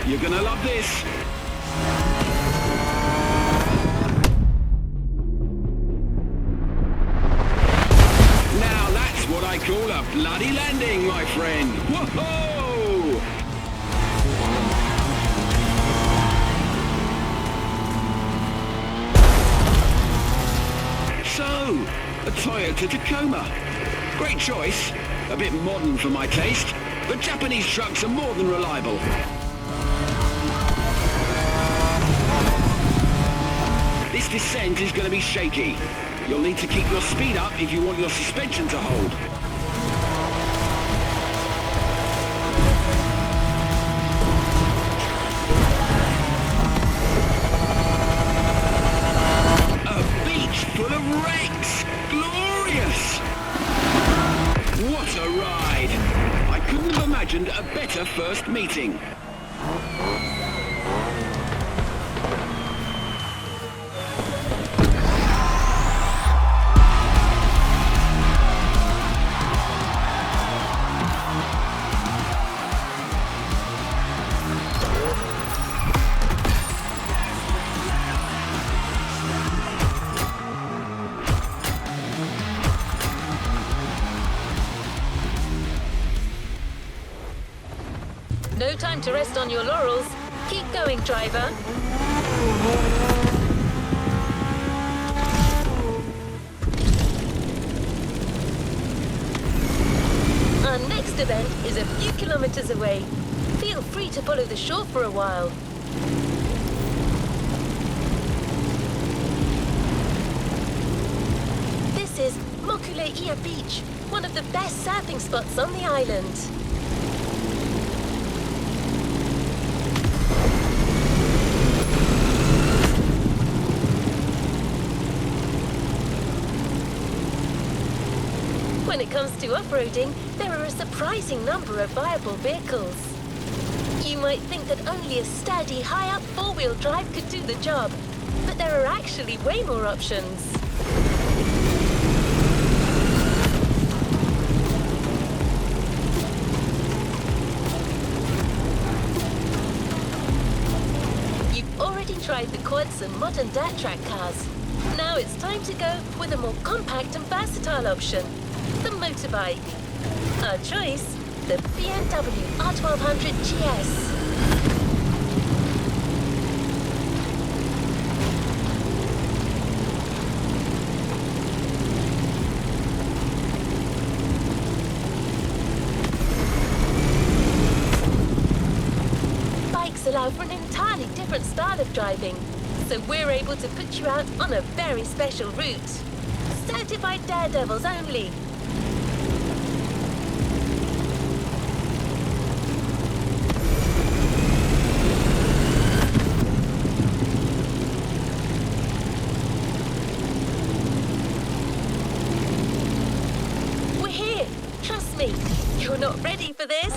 Speaker 13: You're gonna love this. Now that's what I call a bloody landing, my friend. Whoa! So, a Toyota Tacoma. Great choice. A bit modern for my taste, but Japanese trucks are more than reliable. This descent is going to be shaky. You'll need to keep your speed up if you want your suspension to hold. A beach full of wrecks! Glorious! What a ride! I couldn't have imagined a better first meeting.
Speaker 3: No time to rest on your laurels. Keep going, driver. Our next event is a few kilometers away. Feel free to follow the shore for a while. This is Mokuleia Beach, one of the best surfing spots on the island. When it comes to off-roading, there are a surprising number of viable vehicles. You might think that only a sturdy, high-up four-wheel drive could do the job, but there are actually way more options. You've already tried the quads and modern dirt track cars. Now it's time to go with a more compact and versatile option, the motorbike. Our choice, the BMW R1200 GS. Bikes allow for an entirely different style of driving, so we're able to put you out on a very special route. Certified daredevils only. We're here. Trust me. You're not ready for this?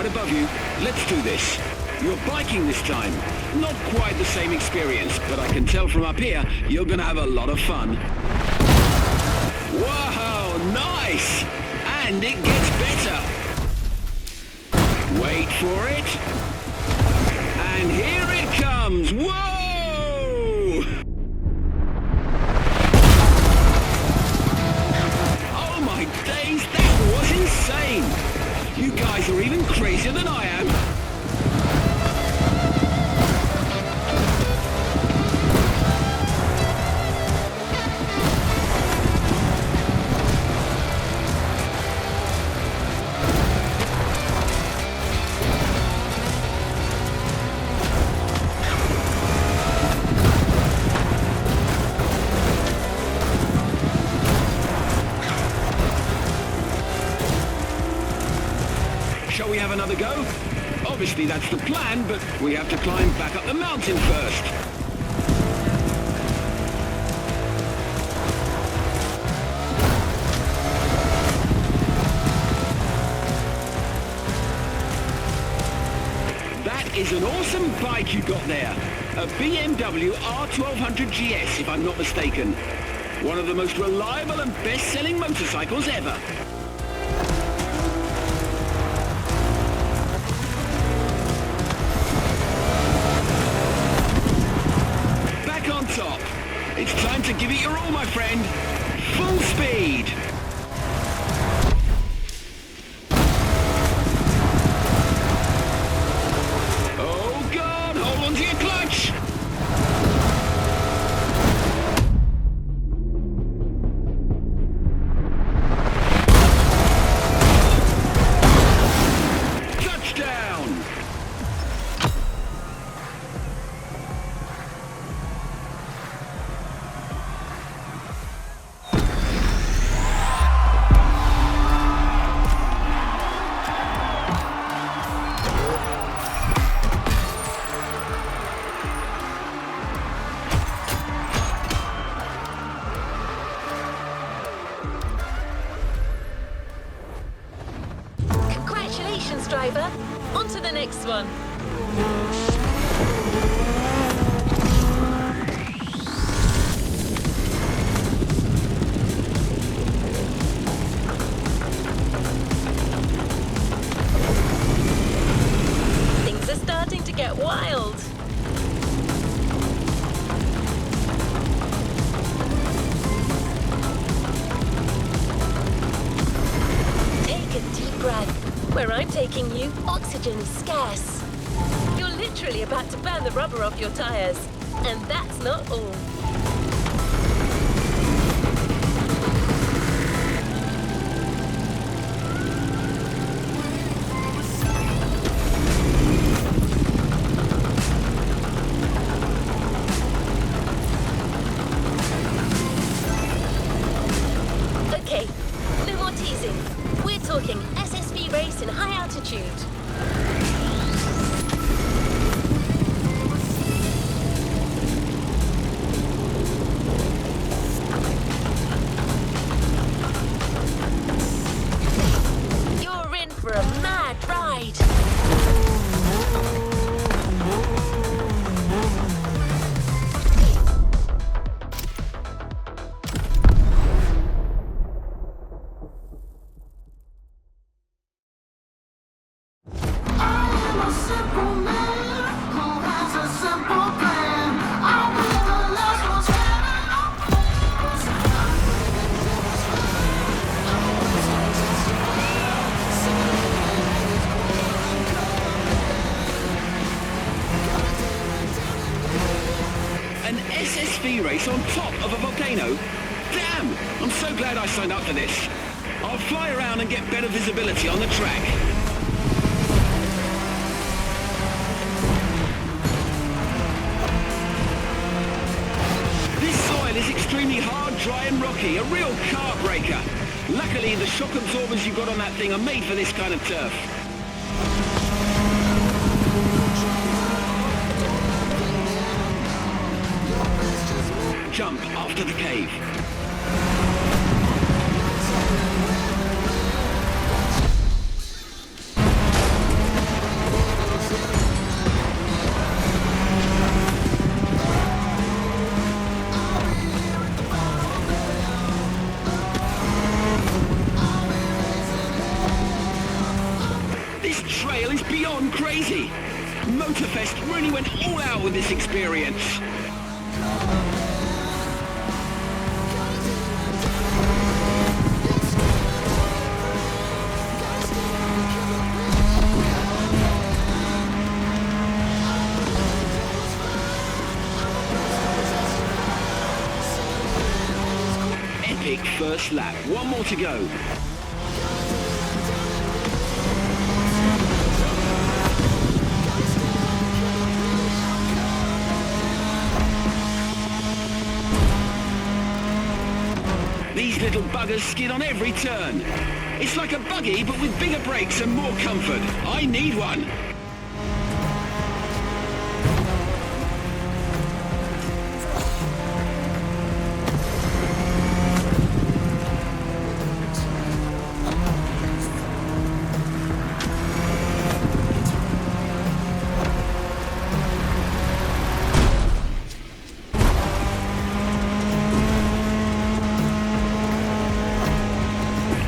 Speaker 13: Above you. Let's do this. You're biking this time. Not quite the same experience, but I can tell from up here, you're gonna have a lot of fun. Wow, nice! And it gets better. Wait for it. And here it comes. Whoa! Oh my days, that was insane! You guys are even crazier than I am. Shall we have another go? Obviously that's the plan, but we have to climb back up the mountain first. That is an awesome bike you got there. A BMW R1200 GS, if I'm not mistaken. One of the most reliable and best-selling motorcycles ever. Top. It's time to give it your all, my friend. Full speed. Oh God, hold on to your clutch. Touchdown.
Speaker 3: Driver, on to the next one. Things are starting to get wild. Take a deep breath. Where I'm taking you, oxygen is scarce. You're literally about to burn the rubber off your tires. And that's not all. Okay, no more teasing. We're talking SSV race in high altitude. You're in for a mad ride.
Speaker 13: An SSV race on top of a volcano? Damn! I'm so glad I signed up for this. I'll fly around and get better visibility on the track. This soil is extremely hard, dry and rocky, a real car breaker. Luckily, the shock absorbers you've got on that thing are made for this kind of turf. Jump after the cave. This trail is beyond crazy. Motorfest really went all out with this experience. Epic first lap. One more to go. These little buggers skid on every turn. It's like a buggy, but with bigger brakes and more comfort. I need one.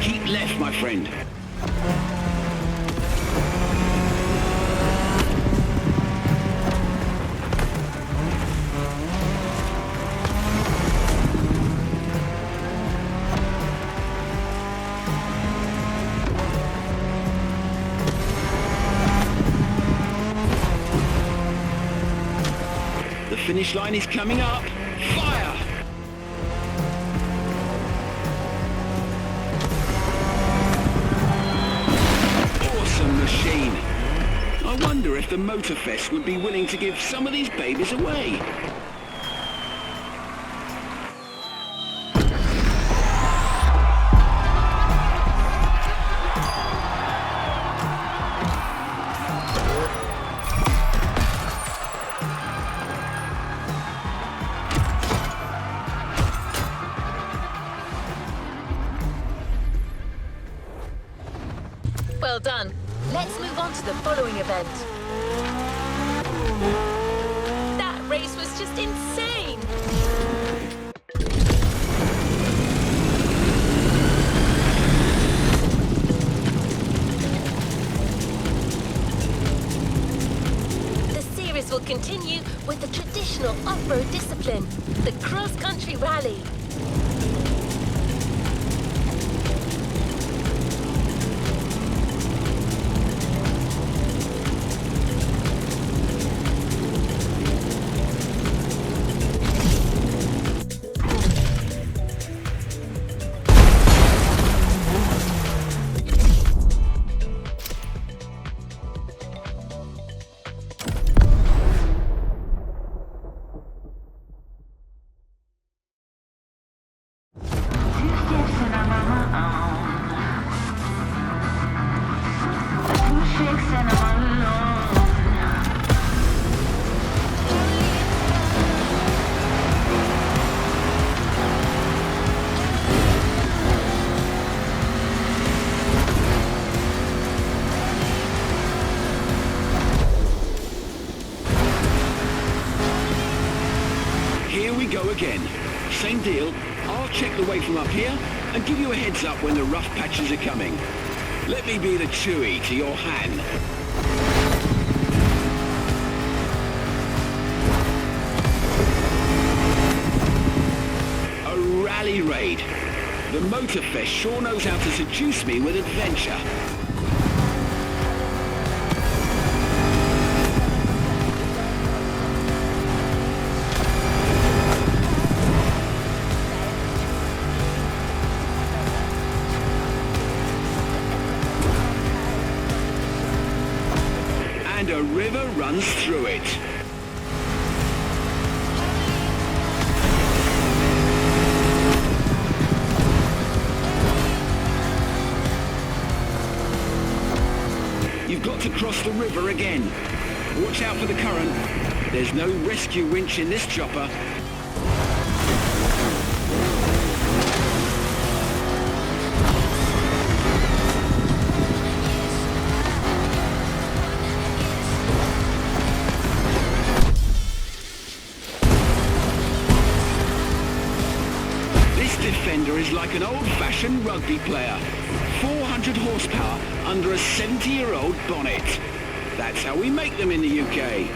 Speaker 13: Keep left, my friend. The finish line is coming up. Fire! Awesome machine. I wonder if the Motorfest would be willing to give some of these babies away.
Speaker 3: Well done. Let's move on to the following event. That race was just insane. The series will continue with the traditional off-road discipline, the cross-country rally.
Speaker 13: Here we go again. Same deal. I'll check the way from up here and give you a heads up when the rough patches are coming. Let me be the Chewie to your Han. A rally raid. The Motorfest sure knows how to seduce me with adventure. And a river runs through it. You've got to cross the river again. Watch out for the current. There's no rescue winch in this chopper. Defender is like an old-fashioned rugby player. 400 horsepower under a 70-year-old bonnet. That's how we make them in the UK.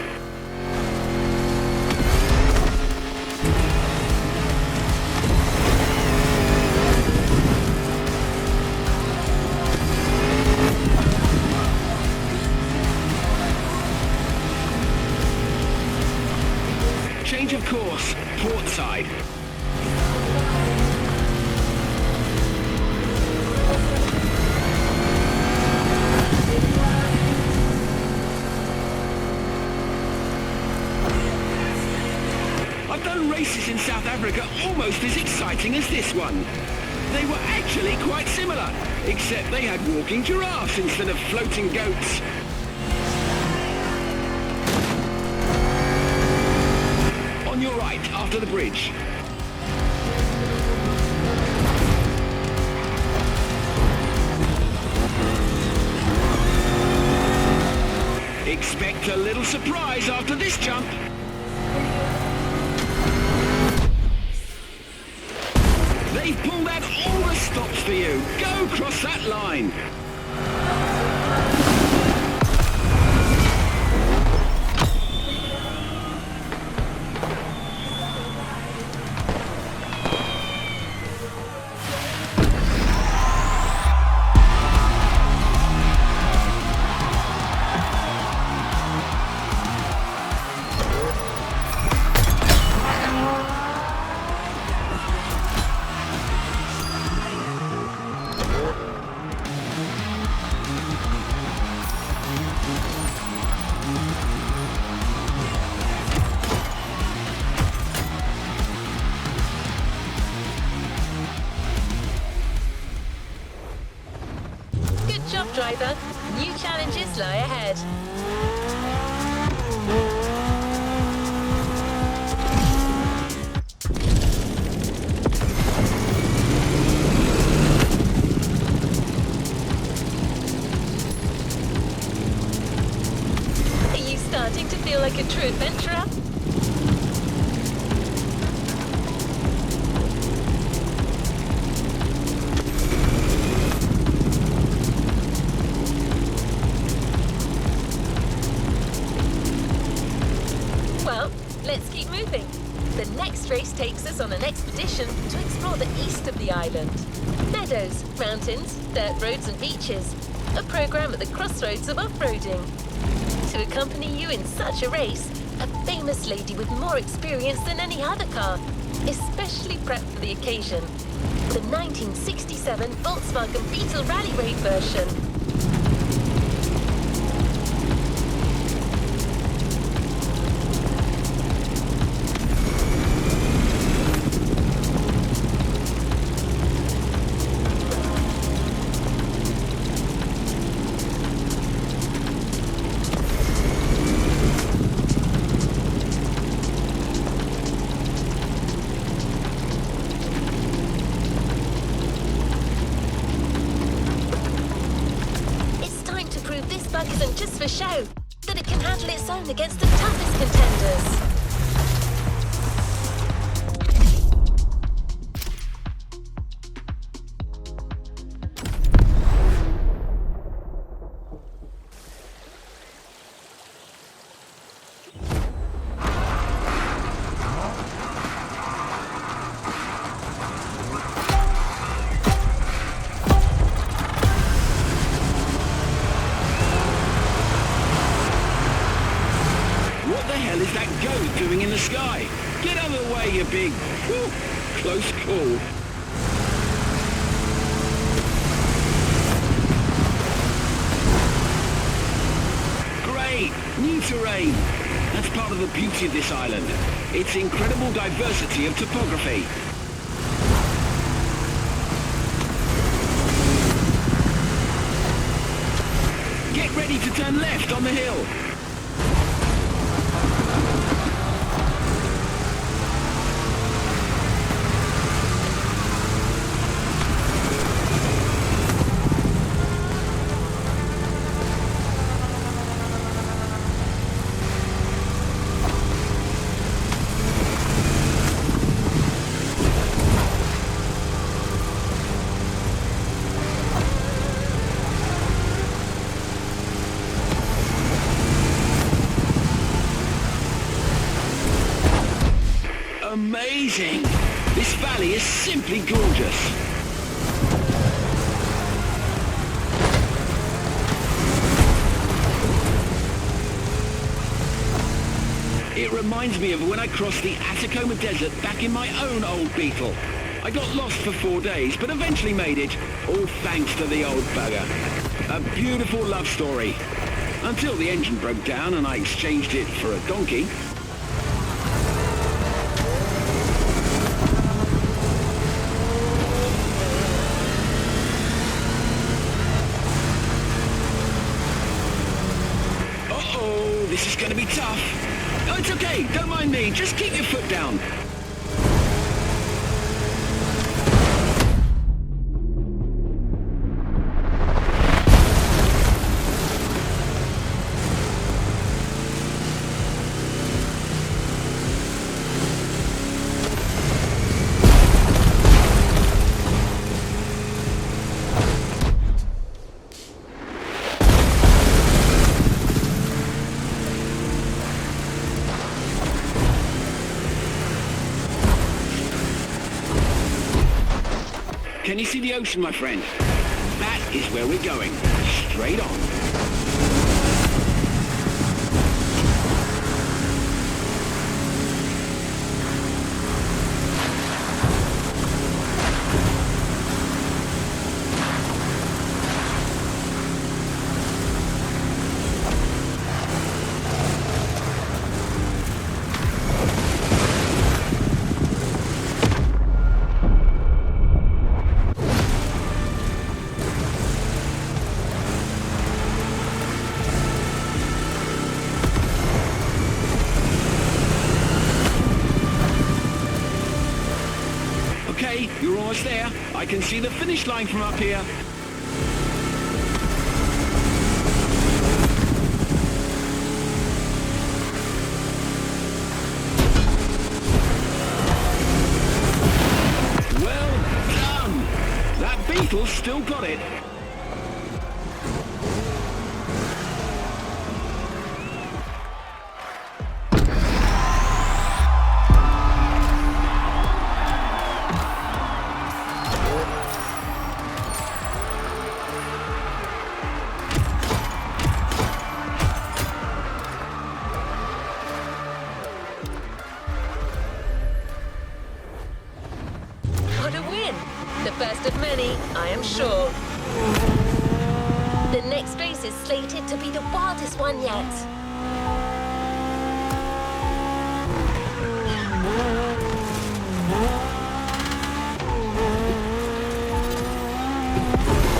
Speaker 13: Change of course, port side. Races in South Africa almost as exciting as this one. They were actually quite similar, except they had walking giraffes instead of floating goats. On your right, after the bridge. Expect a little surprise after this jump. They've pulled out all the stops for you. Go cross that line.
Speaker 3: Driver, new challenges lie ahead. Are you starting to feel like a true adventurer? Let's keep moving. The next race takes us on an expedition to explore the east of the island. Meadows, mountains, dirt roads and beaches. A program at the crossroads of off-roading. To accompany you in such a race, a famous lady with more experience than any other car, especially prepped for the occasion. The 1967 Volkswagen Beetle Rally Raid version. truck isn't just for show, that it can handle its own against the toughest contenders.
Speaker 13: Doing in the sky. Get out of the way, you big... Whew, close call. Great! New terrain. That's part of the beauty of this island. Its incredible diversity of topography. Get ready to turn left on the hill. Amazing! This valley is simply gorgeous. It reminds me of when I crossed the Atacama Desert back in my own old Beetle. I got lost for 4 days, but eventually made it, all thanks to the old bugger. A beautiful love story. Until the engine broke down and I exchanged it for a donkey. This is going to be tough. Oh, it's okay. Don't mind me. Just keep your foot down. Can you see the ocean, my friend? That is where we're going. Straight on. Okay, you're almost there. I can see the finish line from up here. Well done! That Beetle's still got it.
Speaker 3: What a win! The first of many, I am sure. The next race is slated to be the wildest one yet.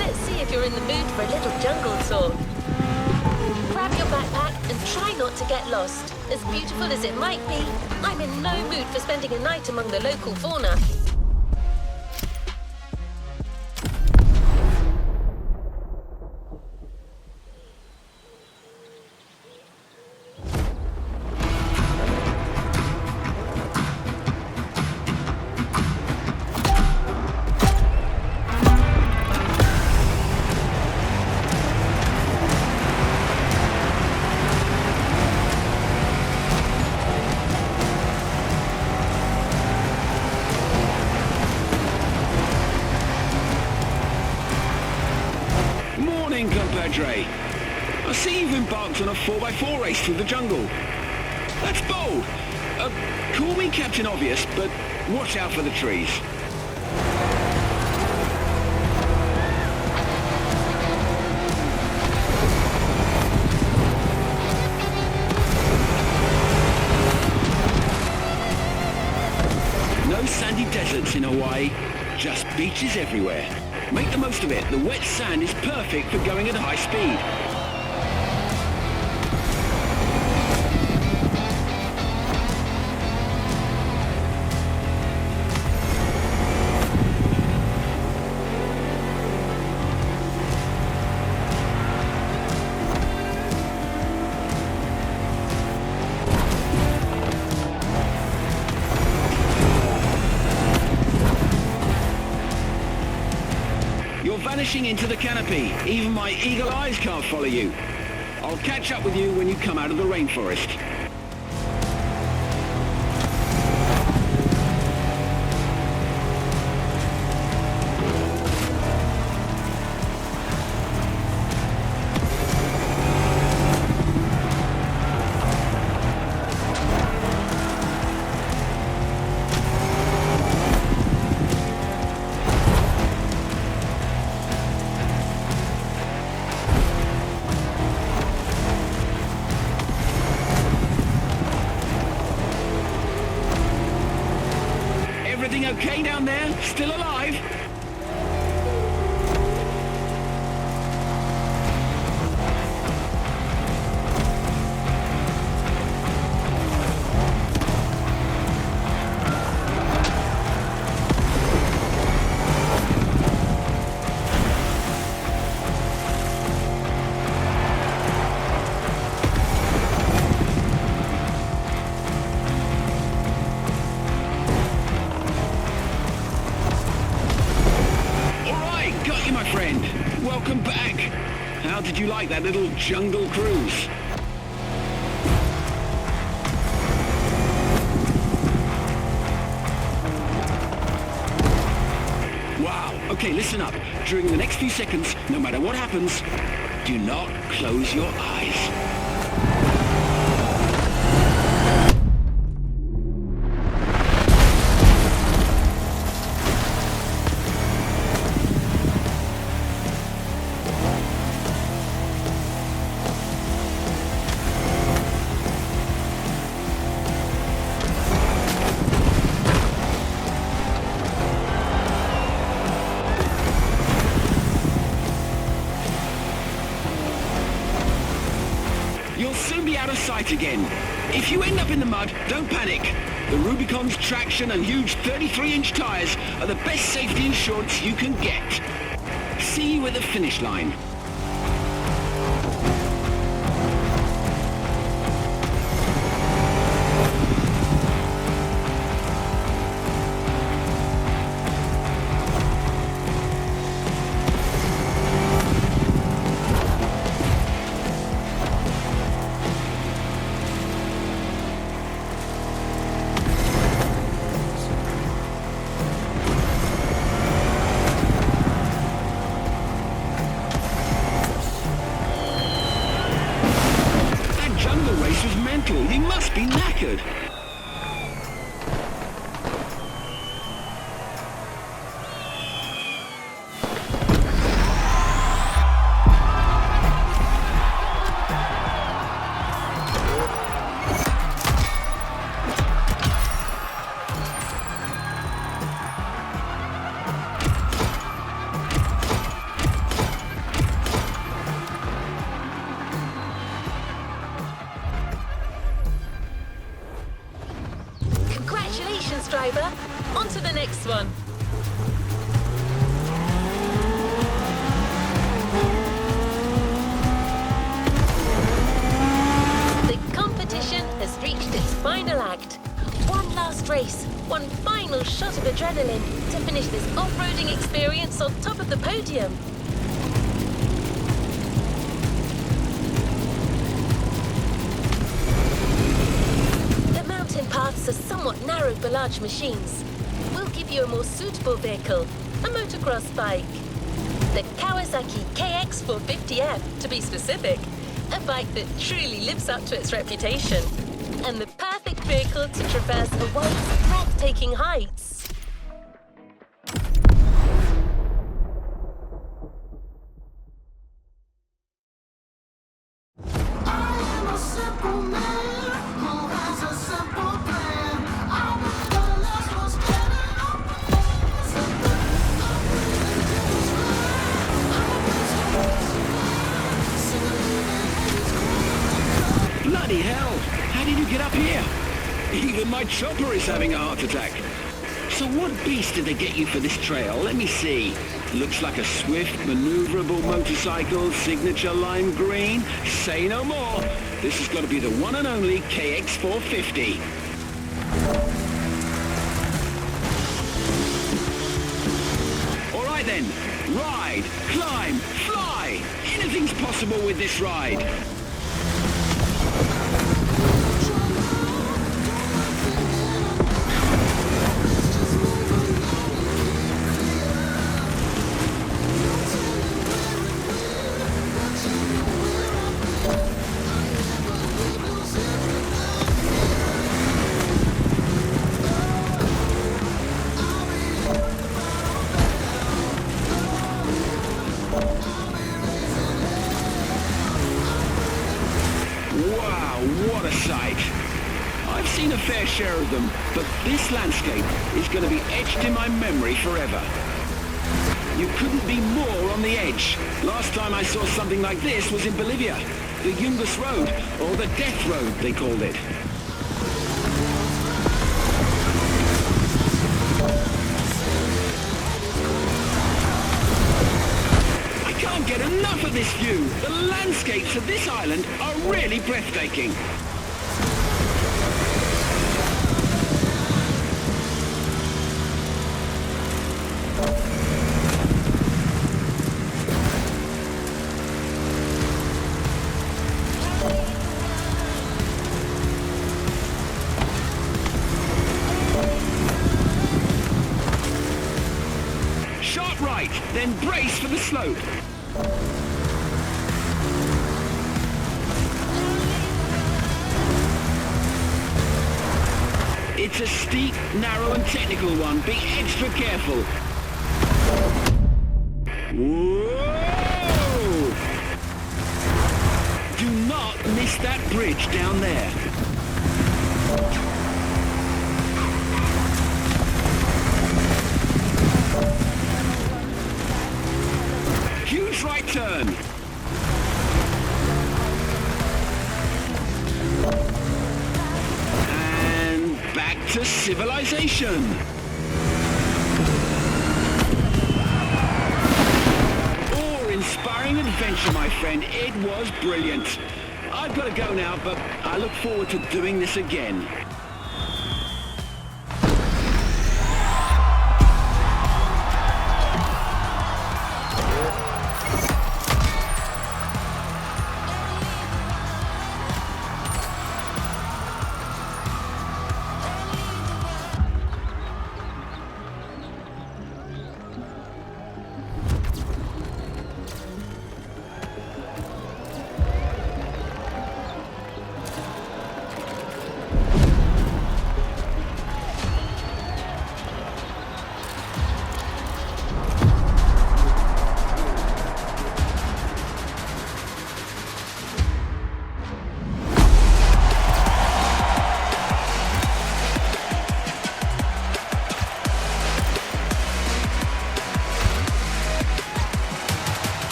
Speaker 3: Let's see if you're in the mood for a little jungle tour. Grab your backpack and try not to get lost. As beautiful as it might be, I'm in no mood for spending a night among the local fauna.
Speaker 13: morning, compadre. I see you've embarked on a 4x4 race through the jungle. That's bold. Call me Captain Obvious, but watch out for the trees. No sandy deserts in Hawaii, just beaches everywhere. Make the most of it. The wet sand is perfect for going at high speed. Vanishing into the canopy. Even my eagle eyes can't follow you. I'll catch up with you when you come out of the rainforest. Everything okay down there? Still alive? Welcome back. How did you like that little jungle cruise? Wow. Okay, listen up. During the next few seconds, no matter what happens, do not close your eyes. Out of sight again. If you end up in the mud, don't panic. The Rubicon's traction and huge 33-inch tires are the best safety insurance you can get. See you at the finish line. He must be knackered.
Speaker 3: Driver, on to the next one. The competition has reached its final act. One last race, one final shot of adrenaline to finish this off-roading experience on top of the podium. Paths are somewhat narrow for large machines. We'll give you a more suitable vehicle, a motocross bike. The Kawasaki KX450F, to be specific. A bike that truly lives up to its reputation. And the perfect vehicle to traverse Hawaii's breathtaking heights.
Speaker 13: Bloody hell! How did you get up here? Even my chopper is having a heart attack. So what beast did they get you for this trail? Let me see. Looks like a swift, maneuverable motorcycle, signature lime green. Say no more. This has got to be the one and only KX450. All right then. Ride, climb, fly. Anything's possible with this ride. What a sight! I've seen a fair share of them, but this landscape is going to be etched in my memory forever. You couldn't be more on the edge. Last time I saw something like this was in Bolivia. The Yungas Road, or the Death Road, they called it. I can't get enough of this view. The landscapes of this island are really breathtaking. Sharp right, then brace for the slope. It's a steep, narrow and technical one. Be extra careful. Whoa! Do not miss that bridge down there. Huge right turn. Back to civilization. Awe-inspiring adventure, my friend. It was brilliant. I've got to go now, but I look forward to doing this again.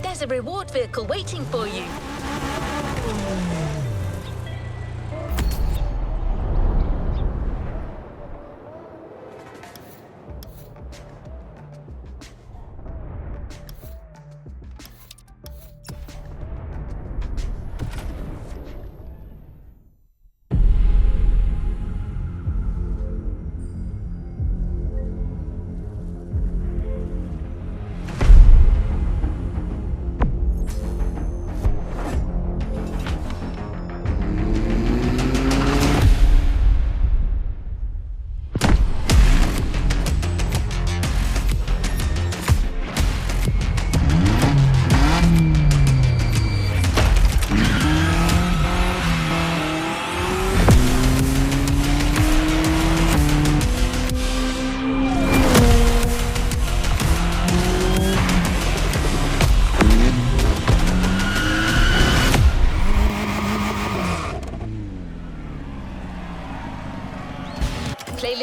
Speaker 3: There's a reward vehicle waiting for you.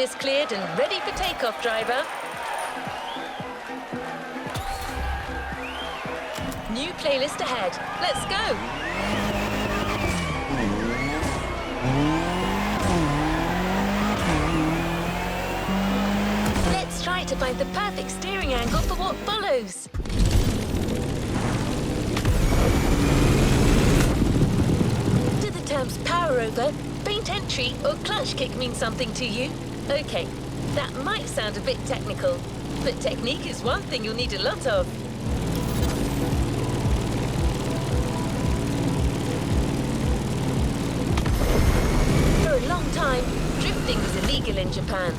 Speaker 3: Tires cleared and ready for takeoff, driver. New playlist ahead. Let's go. Let's try to find the perfect steering angle for what follows. Do the terms power over, faint entry, or clutch kick mean something to you? Okay, that might sound a bit technical, but technique is one thing you'll need a lot of. For a long time, drifting was illegal in Japan,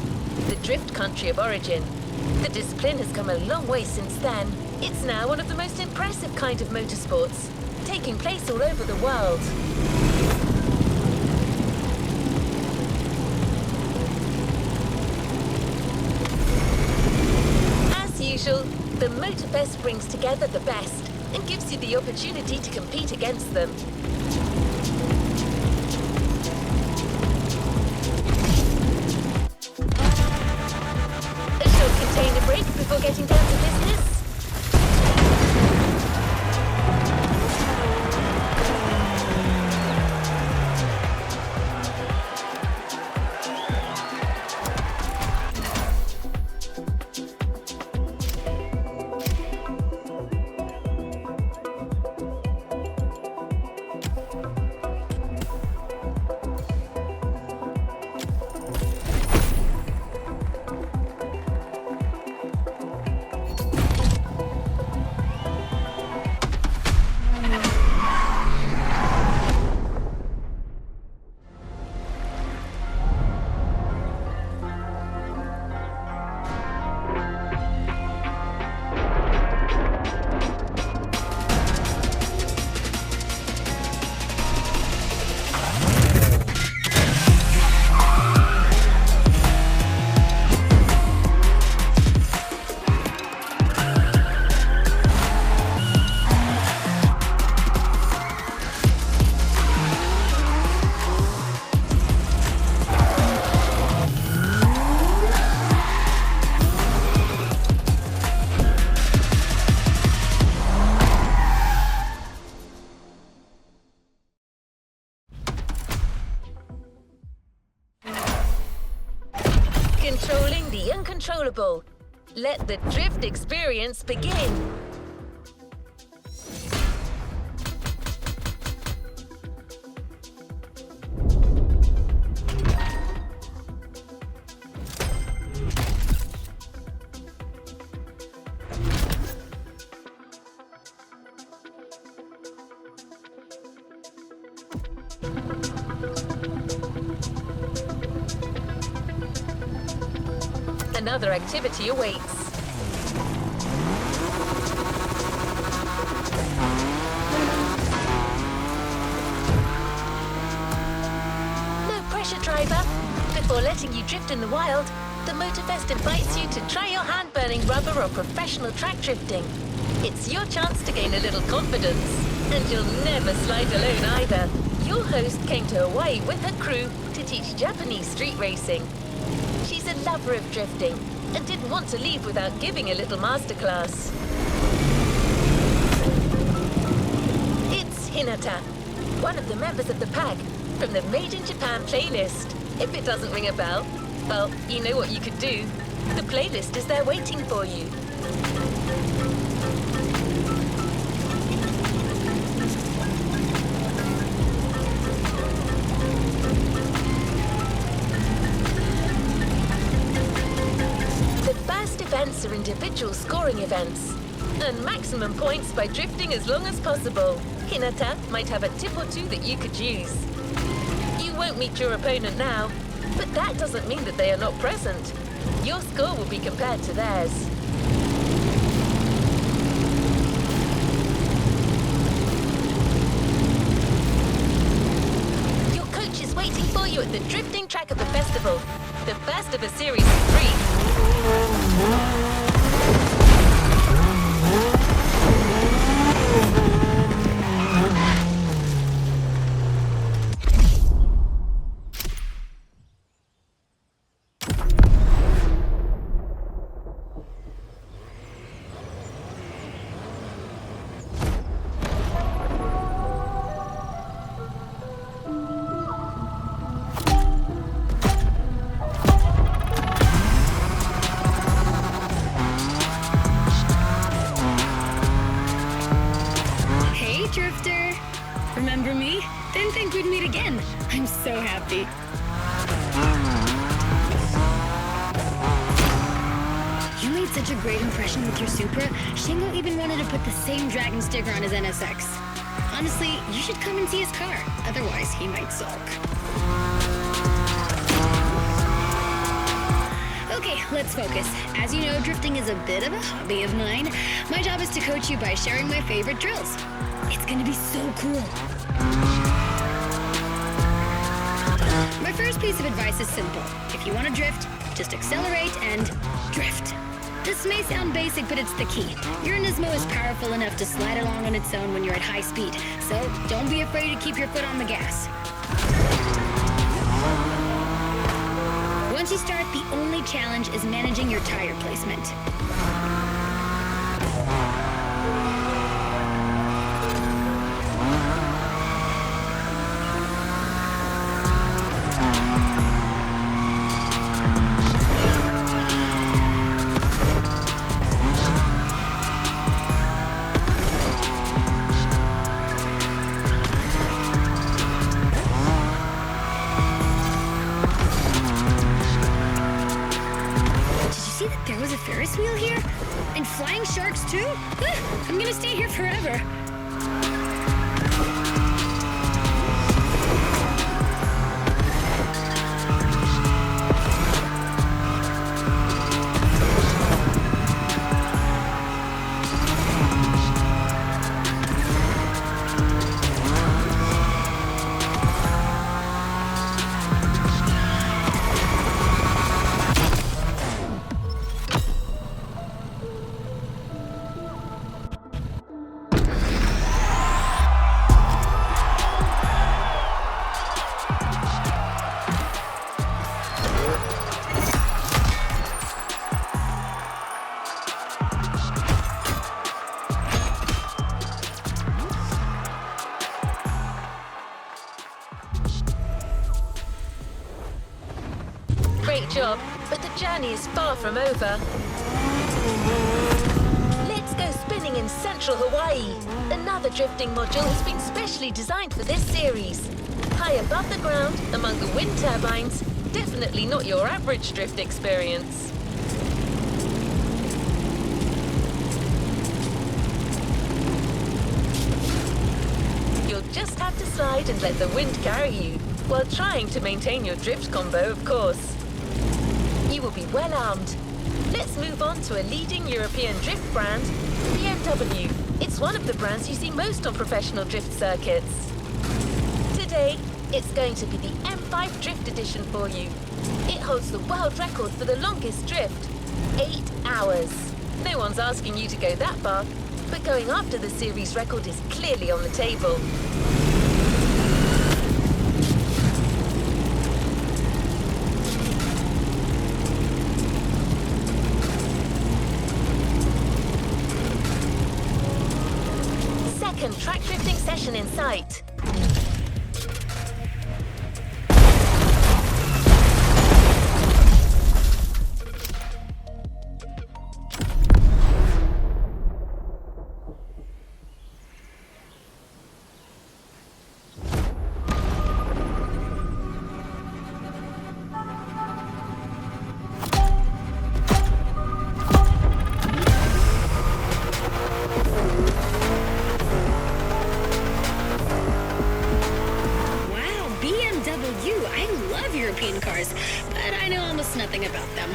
Speaker 3: the drift country of origin. The discipline has come a long way since then. It's now one of the most impressive kind of motorsports, taking place all over the world. As usual, the Motorfest brings together the best and gives you the opportunity to compete against them. Contain a break before getting down to business. Controlling the uncontrollable. Let the drift experience begin. Another activity awaits. No pressure, driver. Before letting you drift in the wild, the Motorfest invites you to try your hand-burning rubber or professional track drifting. It's your chance to gain a little confidence, and you'll never slide alone either. Your host came to Hawaii with her crew to teach Japanese street racing. She's a lover of drifting and didn't want to leave without giving a little masterclass. It's Hinata, one of the members of the pack, from the Made in Japan playlist. If it doesn't ring a bell, well, you know what you could do. The playlist is there waiting for you. Events are individual scoring events. Earn maximum points by drifting as long as possible. Hinata might have a tip or two that you could use. You won't meet your opponent now, but that doesn't mean that they are not present. Your score will be compared to theirs. Your coach is waiting for you at the drifting track of the festival, the first of a series of 3.
Speaker 7: we'd meet again. I'm so happy. You made such a great impression with your Supra, Shingo even wanted to put the same Dragon sticker on his NSX. Honestly, you should come and see his car. Otherwise, he might sulk. Okay, let's focus. As you know, drifting is a bit of a hobby of mine. My job is to coach you by sharing my favorite drills. It's gonna be so cool. My first piece of advice is simple. If you want to drift, just accelerate and drift. This may sound basic, but it's the key. Your Nismo is powerful enough to slide along on its own when you're at high speed, so don't be afraid to keep your foot on the gas. Once you start, the only challenge is managing your tire placement. Ferris wheel here? And flying sharks too? I'm gonna stay here forever.
Speaker 3: Great job, but the journey is far from over. Let's go spinning in central Hawaii. Another drifting module has been specially designed for this series. High above the ground, among the wind turbines, definitely not your average drift experience. You'll just have to slide and let the wind carry you, while trying to maintain your drift combo, of course. You will be well armed. Let's move on to a leading European drift brand, BMW. It's one of the brands you see most on professional drift circuits. Today, it's going to be the M5 Drift Edition for you. It holds the world record for the longest drift, 8 hours. No one's asking you to go that far, but going after the series record is clearly on the table. Track drifting session in sight. European cars, but I know almost nothing about them.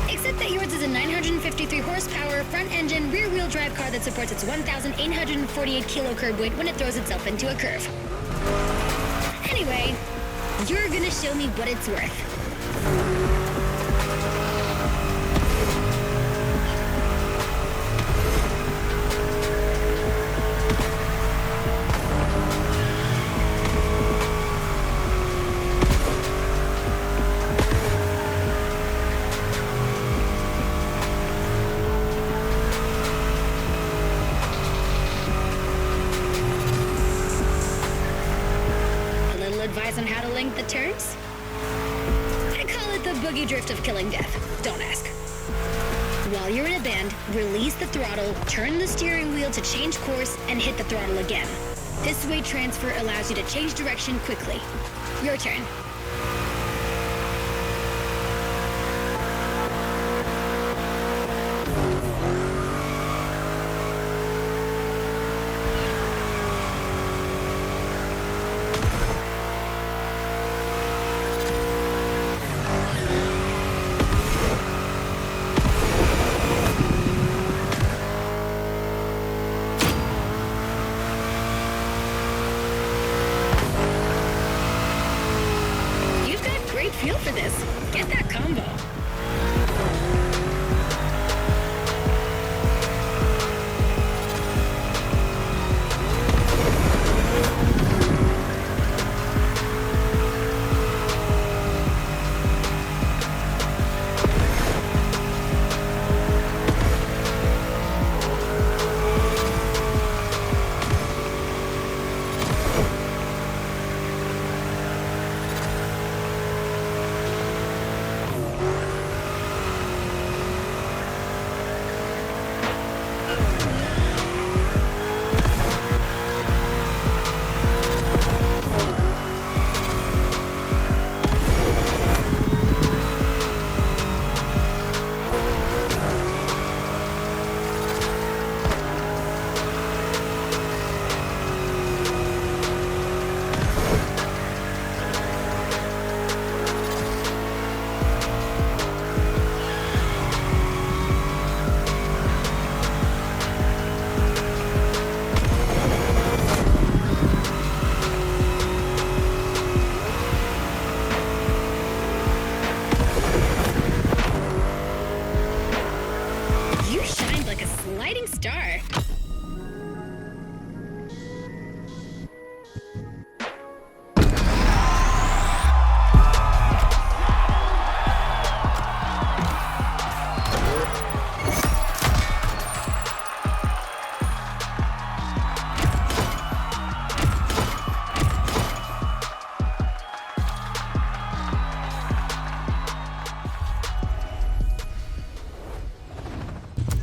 Speaker 3: Except that yours is a 953 horsepower, front-engine, rear-wheel drive car that supports its 1,848 kilo curb weight when it throws itself into a curve. Anyway, you're gonna show me what it's worth. Advice on how to link the turns? I call it the boogie drift of killing death. Don't ask. While you're in a bend, release the throttle, turn the steering wheel to change course, and hit the throttle again.
Speaker 7: This way transfer allows you to change direction quickly. Your turn. Feel for this. Get that combo.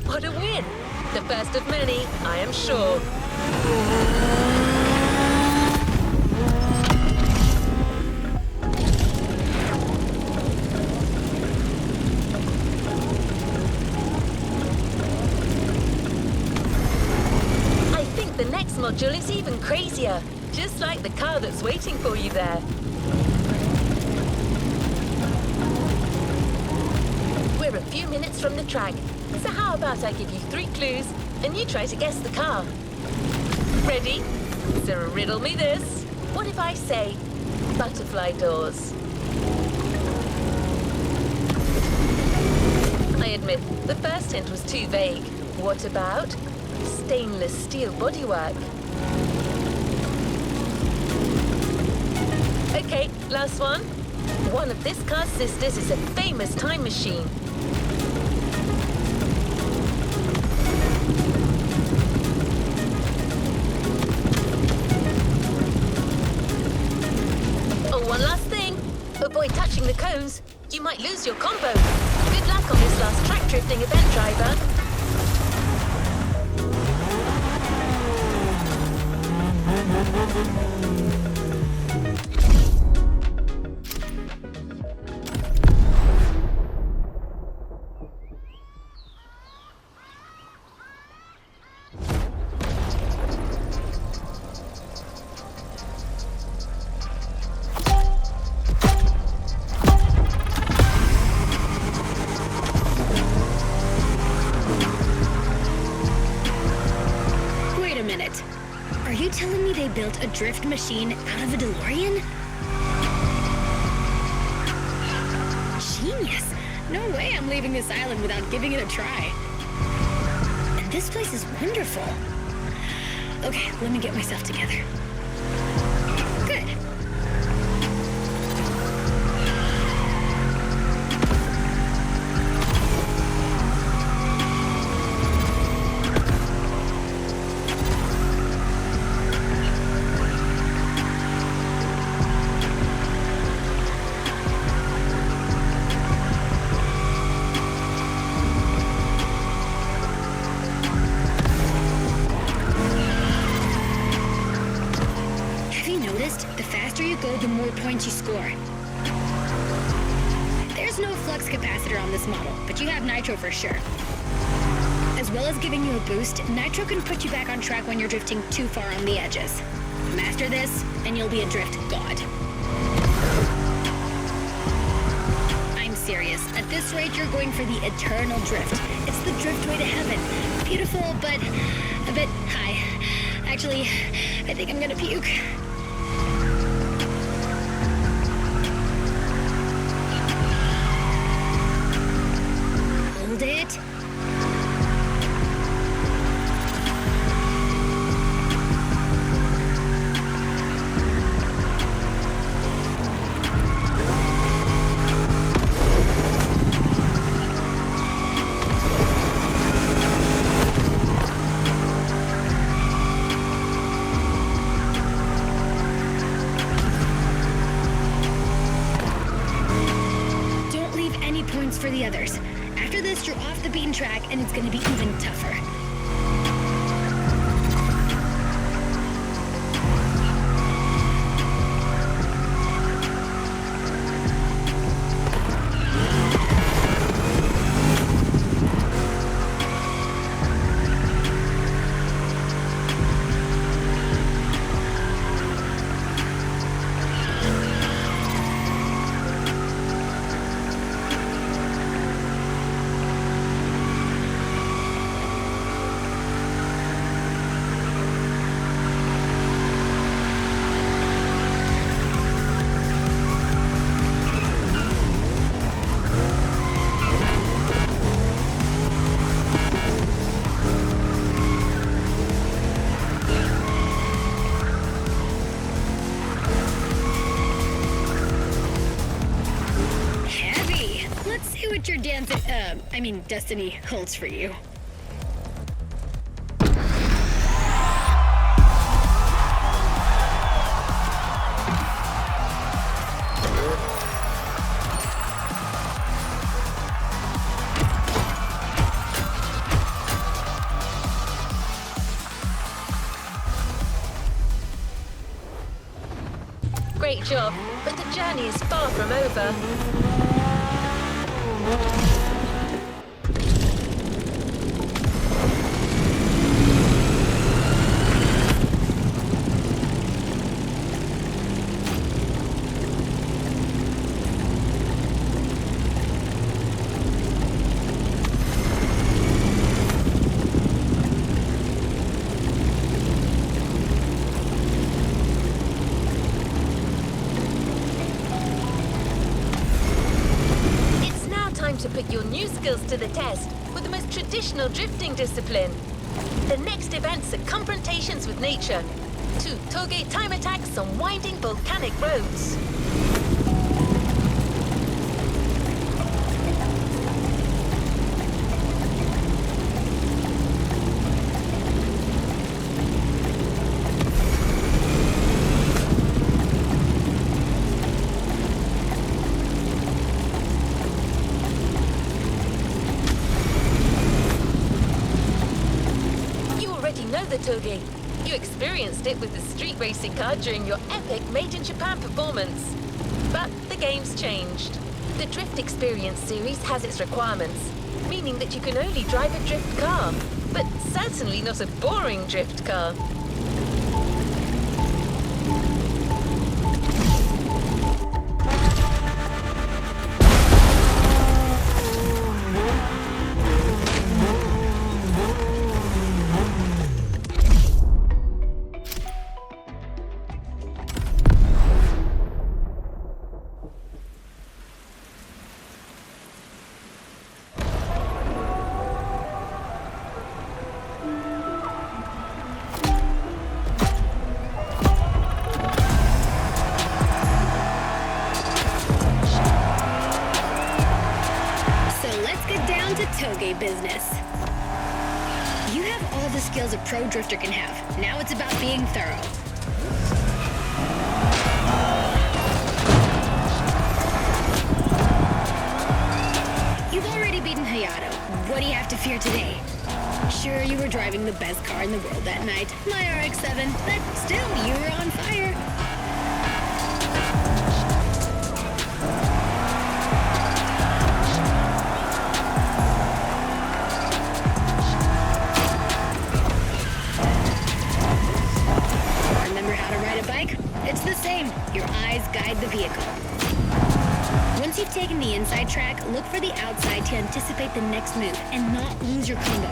Speaker 3: What a win! The first of many, I am sure. I think the next module is even crazier, just like the car that's waiting for you there. We're a few minutes from the track, so how about I give you 3 clues and you try to guess the car? Ready? So riddle me this. What if I say butterfly doors? I admit, the first hint was too vague. What about stainless steel bodywork? Okay, last one. One of this car's sisters is a famous time machine. Oh, one last thing. Avoid touching the cones. You might lose your combo. Good luck on this last track drifting event, driver.
Speaker 7: Are you telling me they built a drift machine out of a DeLorean? Genius! No way I'm leaving this island without giving it a try. And this place is wonderful. Okay, let me get myself together. Good. faster you go, the more points you score. There's no flux capacitor on this model, but you have nitro for sure. As well as giving you a boost, nitro can put you back on track when you're drifting too far on the edges. Master this, and you'll be a drift god. I'm serious. At this rate, you're going for the eternal drift. It's the drift way to heaven. Beautiful, but a bit high. Actually, I think I'm gonna puke. Hold it. For the others. After this, you're off the beaten track, and it's going to be even tougher. Your destiny holds for you.
Speaker 3: Great job, but the journey is far from over. To the test with the most traditional drifting discipline. The next events are confrontations with nature. 2 toge time attacks on winding volcanic roads. Toge. You experienced it with the street racing car during your epic Made in Japan performance. But the game's changed. The Drift Experience series has its requirements, meaning that you can only drive a drift car, but certainly not a boring drift car. Business. You have all the skills a pro drifter can have. Now it's about being thorough. You've already beaten Hayato. What do you have to fear today? Sure, you were driving the best car in the world that night, my RX-7, but still, you were on fire.
Speaker 7: bike, it's the same. Your eyes guide the vehicle. Once you've taken the inside track, look for the outside to anticipate the next move and not lose your combo.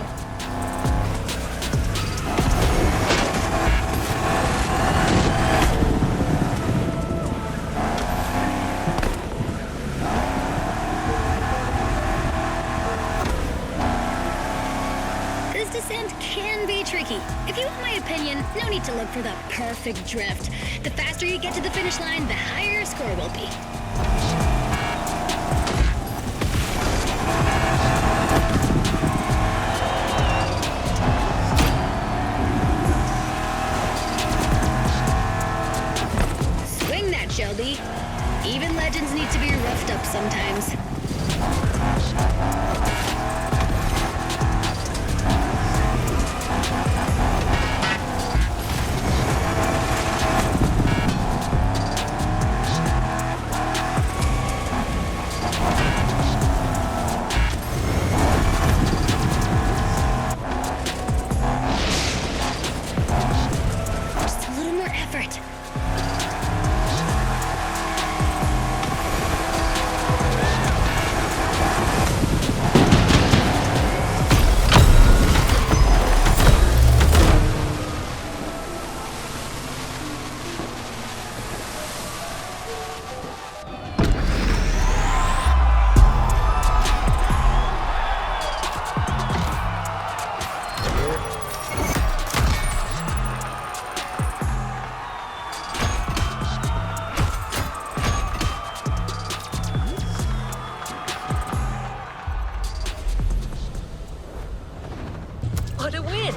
Speaker 7: This descent can be tricky. If you want my opinion, no need to look for the perfect drift. The faster you get to the finish line, the higher your score will be. Swing that, Shelby. Even legends need to be roughed up sometimes.
Speaker 3: What a win!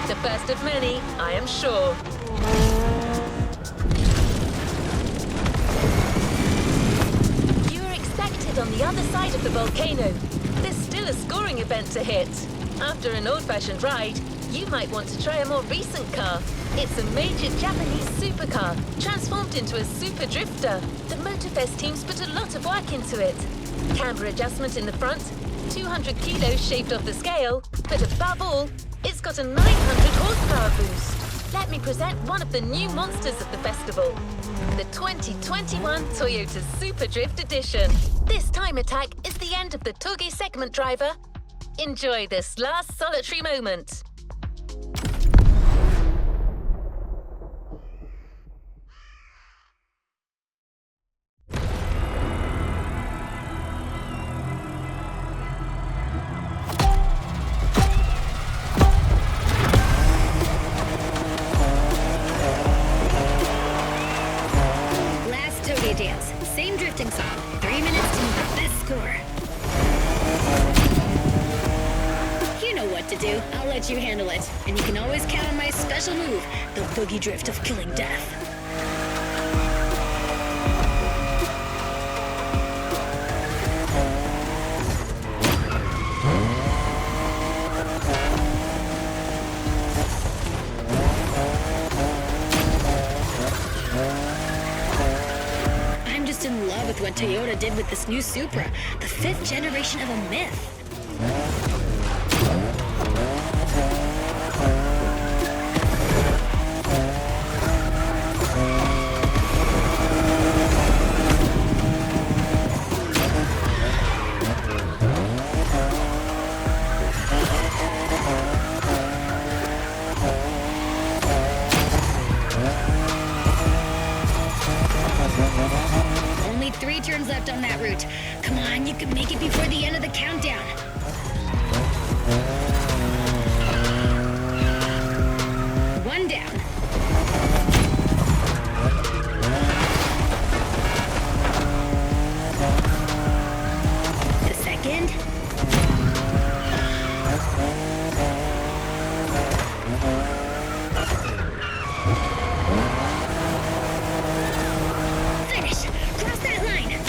Speaker 3: The first of many, I am sure. You are expected on the other side of the volcano. There's still a scoring event to hit. After an old-fashioned ride, you might want to try a more recent car. It's a major Japanese supercar, transformed into a super drifter. The Motorfest team's put a lot of work into it. Camber adjustment in the front, 200 kilos shaved off the scale, but above all, it's got a 900 horsepower boost. Let me present one of the new monsters of the festival, the 2021 Toyota Super Drift Edition. This time attack is the end of the Togi segment driver. Enjoy this last solitary moment.
Speaker 7: Dance. Same drifting song. 3 minutes to the best score. You know what to do. I'll let you handle it. And you can always count on my special move, the boogie drift of killing death. In love with what Toyota did with this new Supra, the 5th generation of a myth. Only 3 turns left on that route. Come on, you can make it before the end of the countdown. One down. The second. Finish! Cross that line!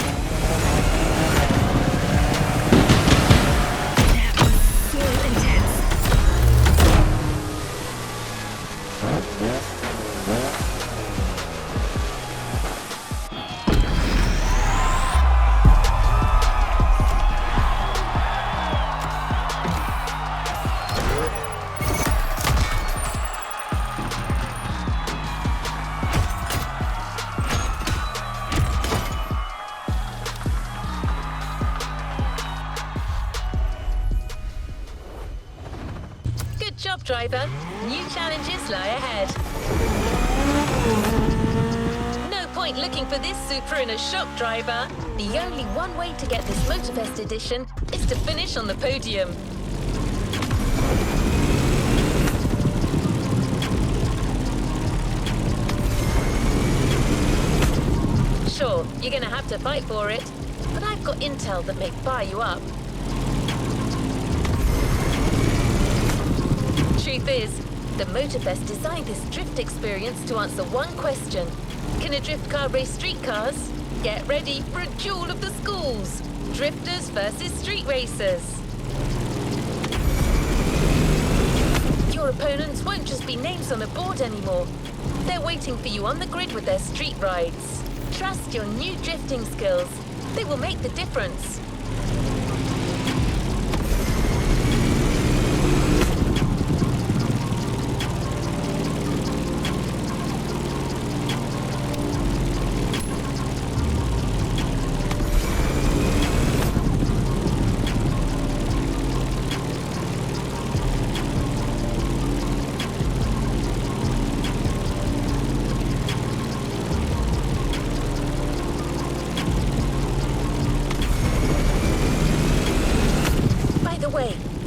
Speaker 3: driver. New challenges lie ahead. No point looking for this Supra in a shop, driver. The only one way to get this Motorfest edition is to finish on the podium. Sure, you're gonna have to fight for it, but I've got intel that may buy you up. Truth is, the Motorfest designed this drift experience to answer one question. Can a drift car race street cars? Get ready for a duel of the schools. Drifters versus street racers. Your opponents won't just be names on a board anymore. They're waiting for you on the grid with their street rides. Trust your new drifting skills. They will make the difference.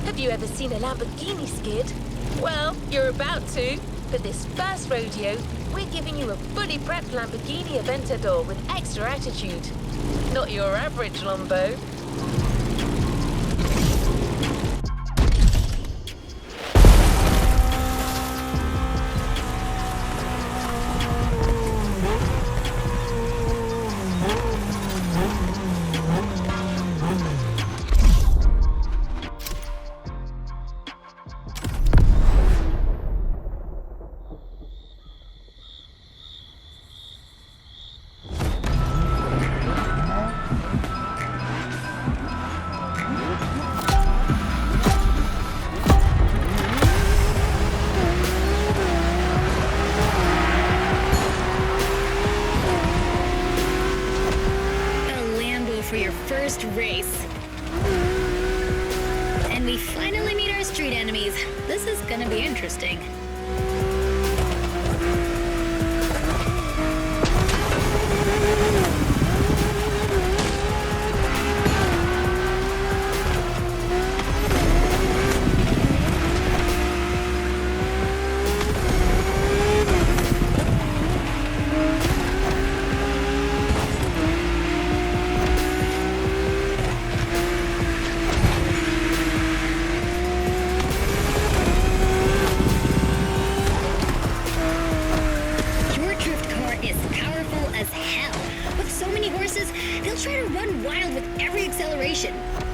Speaker 3: Have you ever seen a Lamborghini skid? Well, you're about to. For this first rodeo, we're giving you a fully prepped Lamborghini Aventador with extra attitude. Not your average Lambo.
Speaker 7: For your first race. And we finally meet our street enemies. This is gonna be interesting.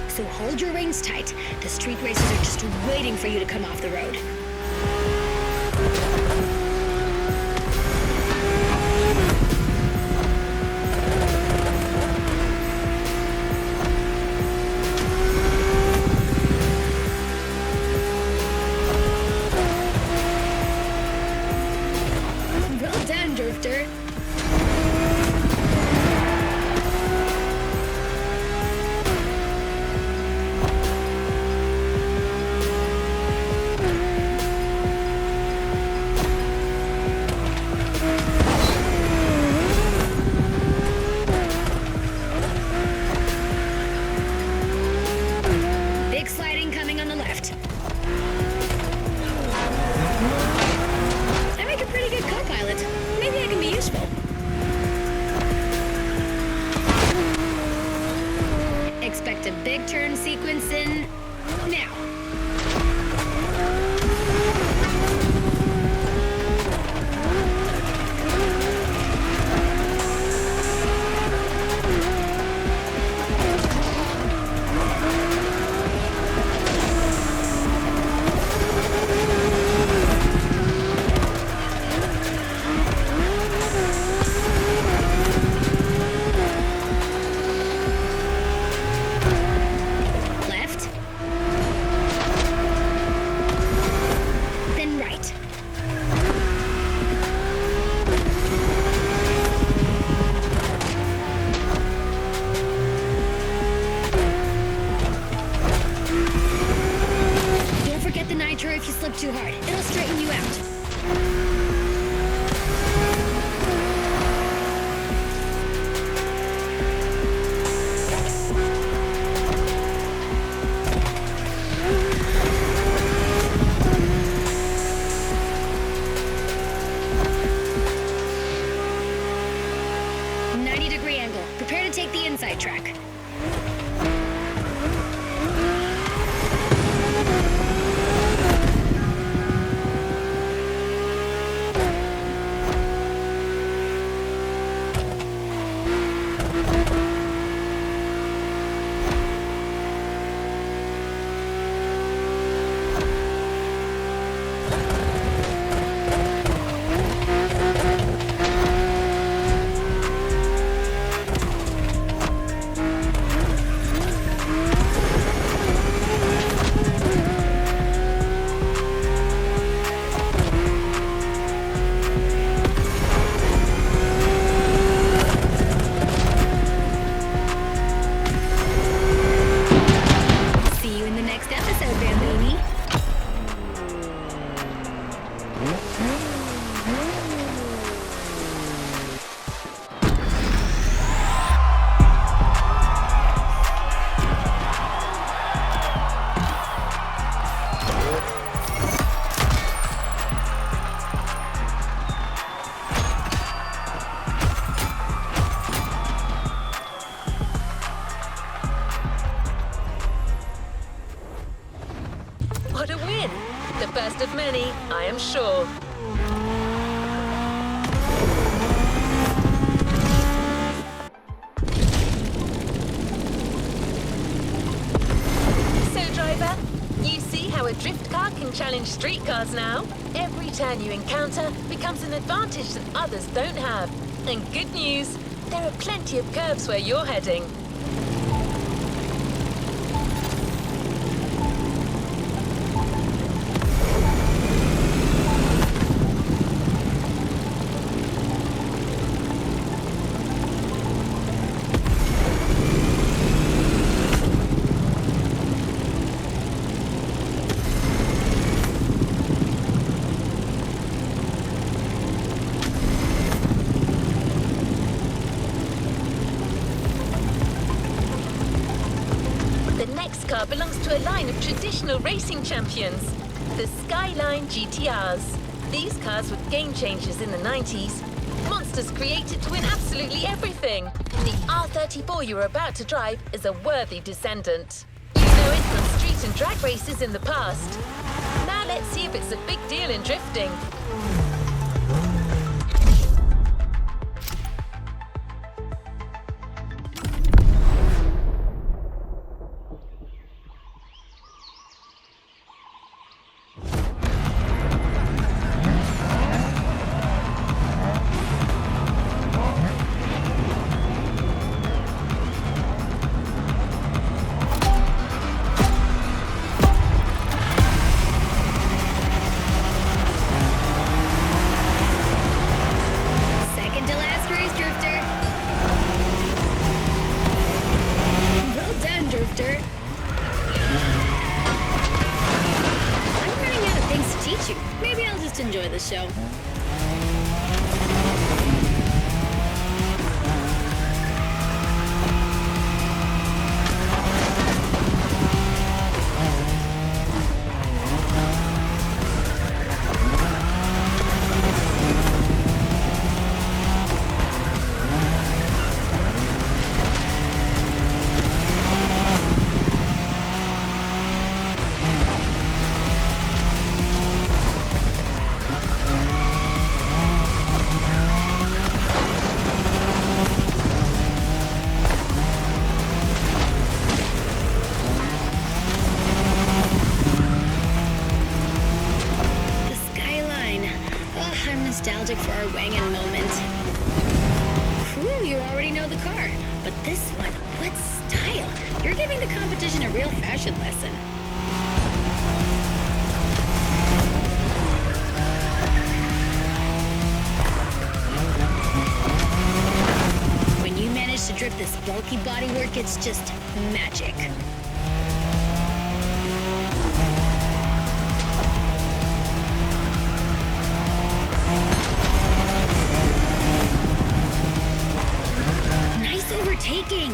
Speaker 7: So hold your reins tight. The street racers are just waiting for you to come off the road. Well done, Drifter. and sidetrack.
Speaker 3: What a win! The first of many, I am sure. So, driver, you see how a drift car can challenge street cars now? Every turn you encounter becomes an advantage that others don't have. And good news, there are plenty of curves where you're heading. Belongs to a line of traditional racing champions, the Skyline GTRs. These cars were game changers in the 90s. Monsters created to win absolutely everything. The R34 you're about to drive is a worthy descendant. You know it from street and drag races in the past. Now let's see if it's a big deal in drifting.
Speaker 7: Enjoy the show. Nostalgic for our wangin' moment. Crew, you already know the car. But this one, what style? You're giving the competition a real fashion lesson. When you manage to drift this bulky bodywork, it's just magic. Overtaking.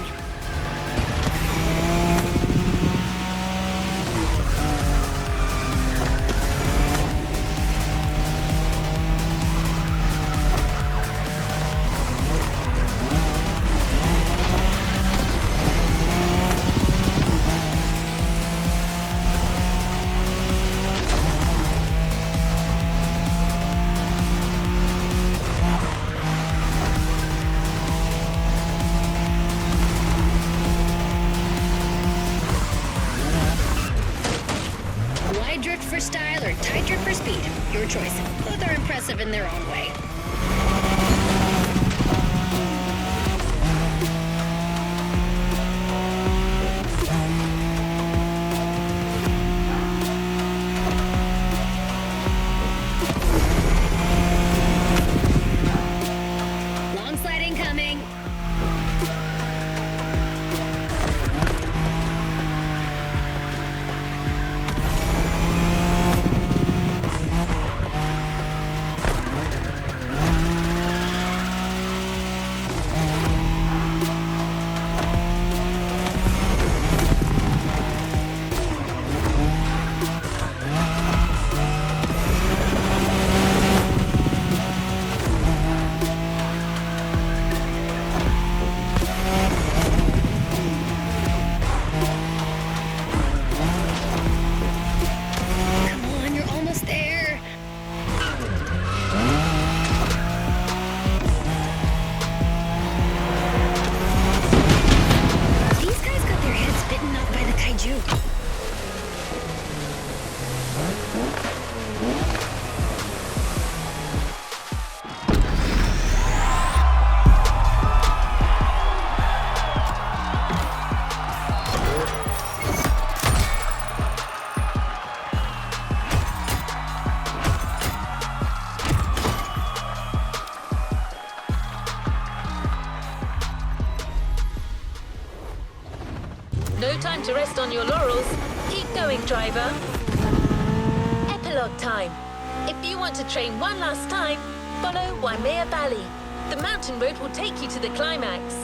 Speaker 7: Your choice. Both are impressive in their own way. Long slide incoming. Come on, you're almost there. These guys got their heads bitten off by the kaiju.
Speaker 3: No time to rest on your laurels. Keep going, driver. Epilogue time. If you want to train one last time, follow Waimea Valley. The mountain road will take you to the climax.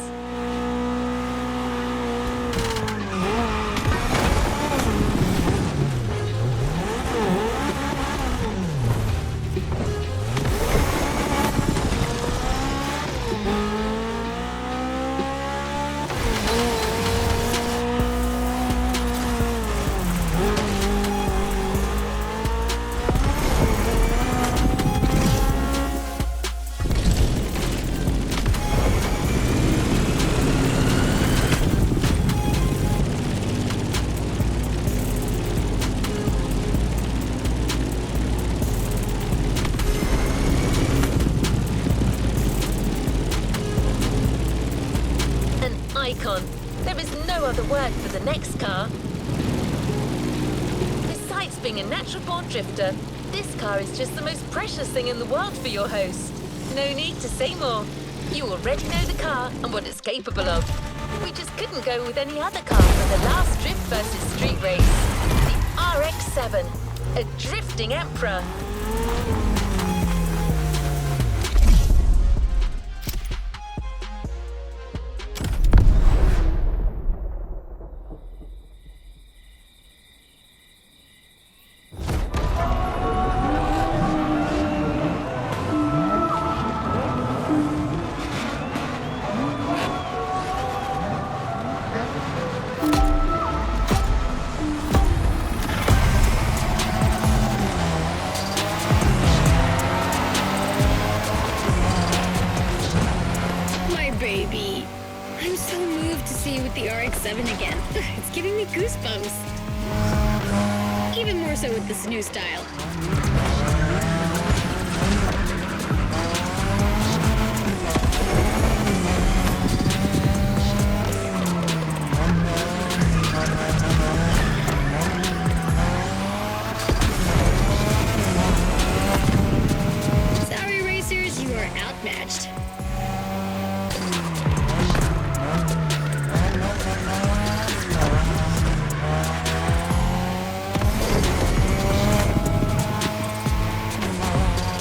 Speaker 3: Icon. There is no other word for the next car. Besides being a natural-born drifter, this car is just the most precious thing in the world for your host. No need to say more. You already know the car and what it's capable of. We just couldn't go with any other car for the last drift versus street race. The RX-7, a drifting emperor.
Speaker 7: Baby. I'm so moved to see you with the RX-7 again. It's giving me goosebumps. Even more so with this new style. Sorry, racers, you are outmatched.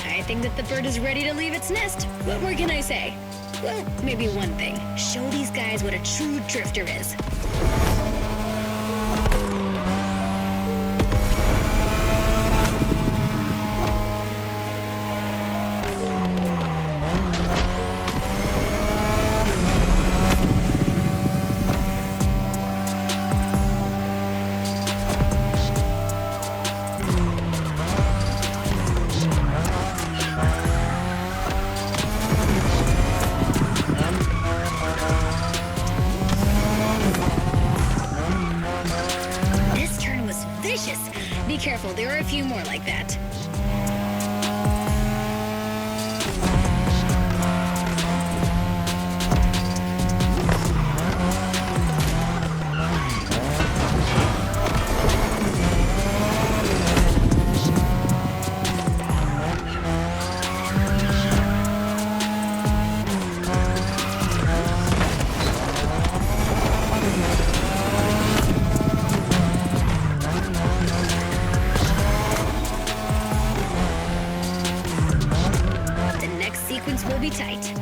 Speaker 7: I think that the bird is ready to leave its nest. What more can I say? Well, maybe one thing. Show these guys what a true drifter is. Be careful, there are a few more like that. movements will be tight.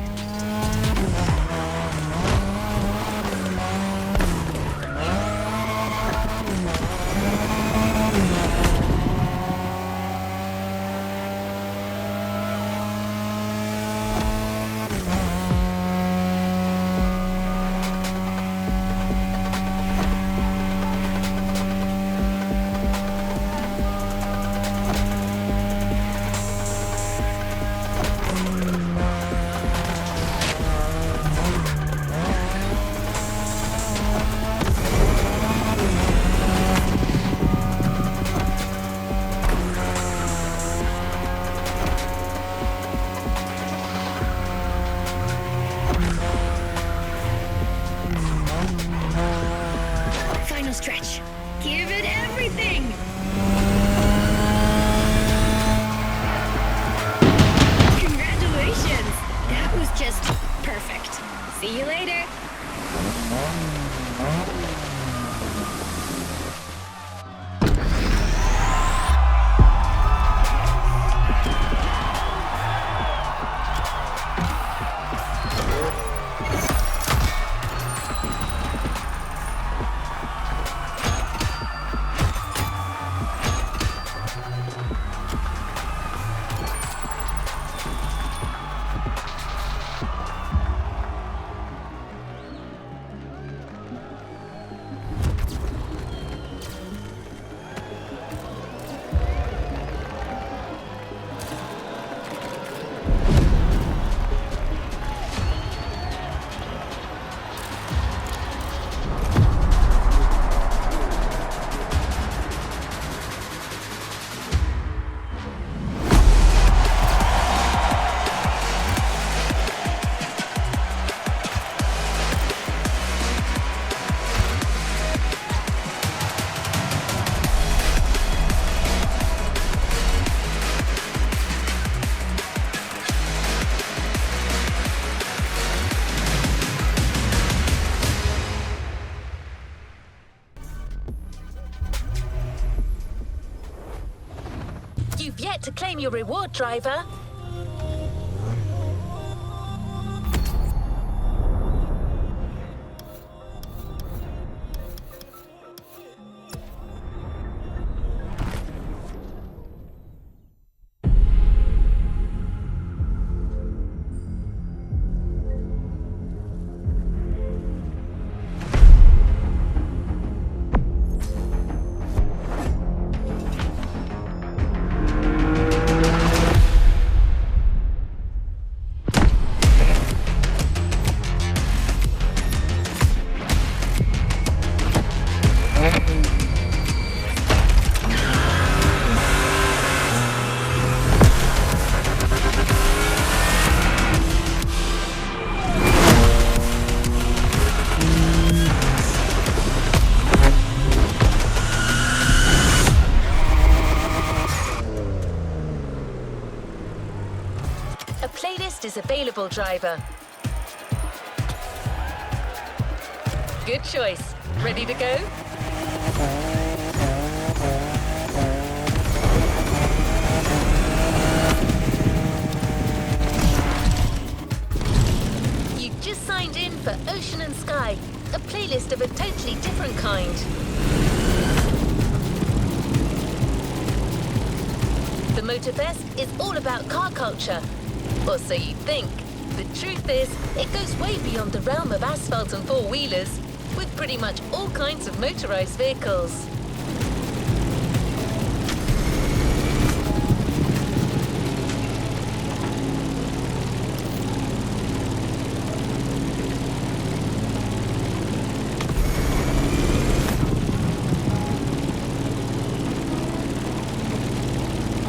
Speaker 7: Final stretch. Give it everything! Congratulations! That was just perfect. See you later.
Speaker 3: You've yet to claim your reward, driver. A playlist is available, driver. Good choice. Ready to go? You've just signed in for Ocean and Sky, a playlist of a totally different kind. The Motorfest is all about car culture. Or so you think. The truth is, it goes way beyond the realm of asphalt and four-wheelers, with pretty much all kinds of motorized vehicles.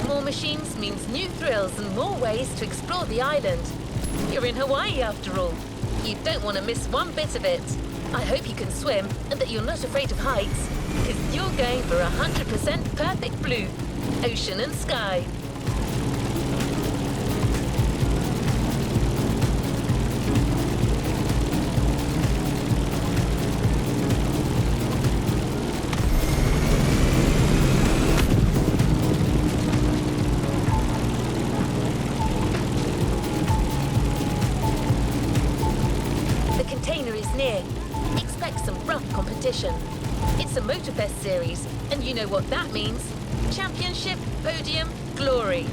Speaker 3: More machines means new thrills and more ways to explore the island. You're in Hawaii after all. You don't want to miss one bit of it. I hope you can swim and that you're not afraid of heights, because you're going for 100% perfect blue, ocean and sky. expect some rough competition. It's a Motorfest series, and you know what that means. Championship, podium, glory.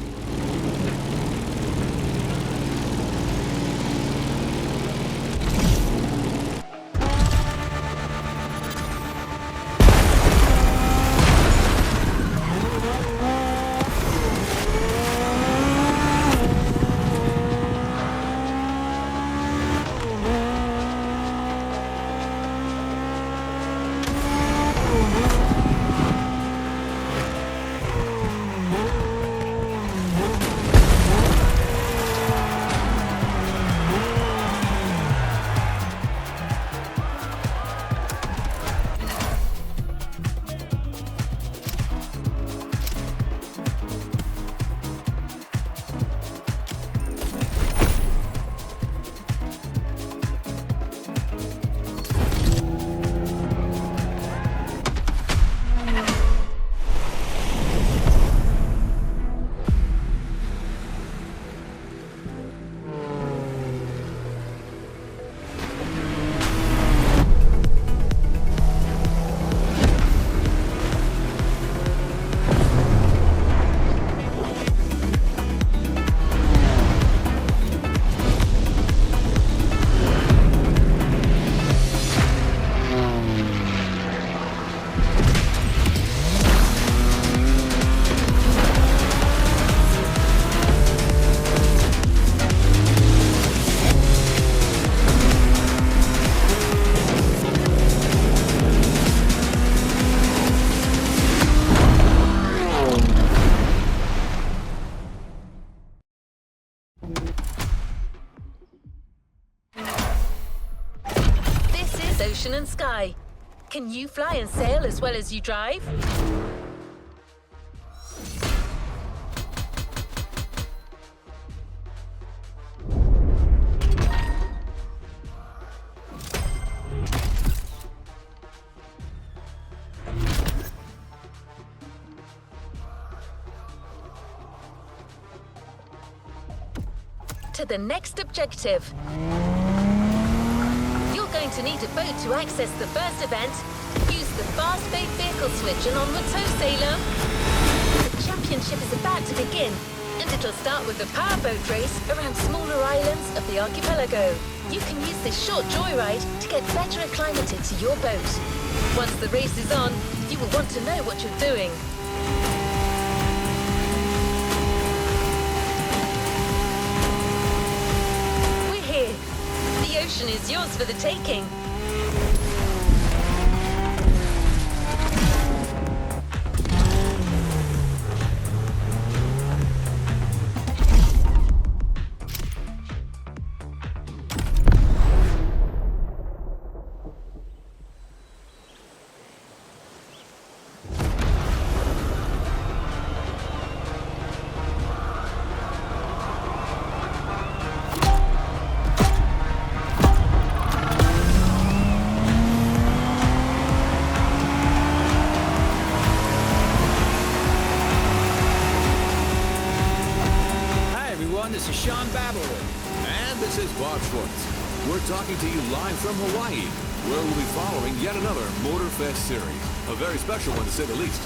Speaker 3: Ocean and sky. Can you fly and sail as well as you drive? To the next objective. Going to need a boat to access the first event. Use the fast boat vehicle switch and on the tow sailor. The championship is about to begin, and it'll start with a powerboat race around smaller islands of the archipelago. You can use this short joyride to get better acclimated to your boat. Once the race is on, you will want to know what you're doing. The ocean is yours for the taking.
Speaker 19: We're talking to you live from Hawaii, where we'll be following yet another Motorfest series. A very special one, to say the least.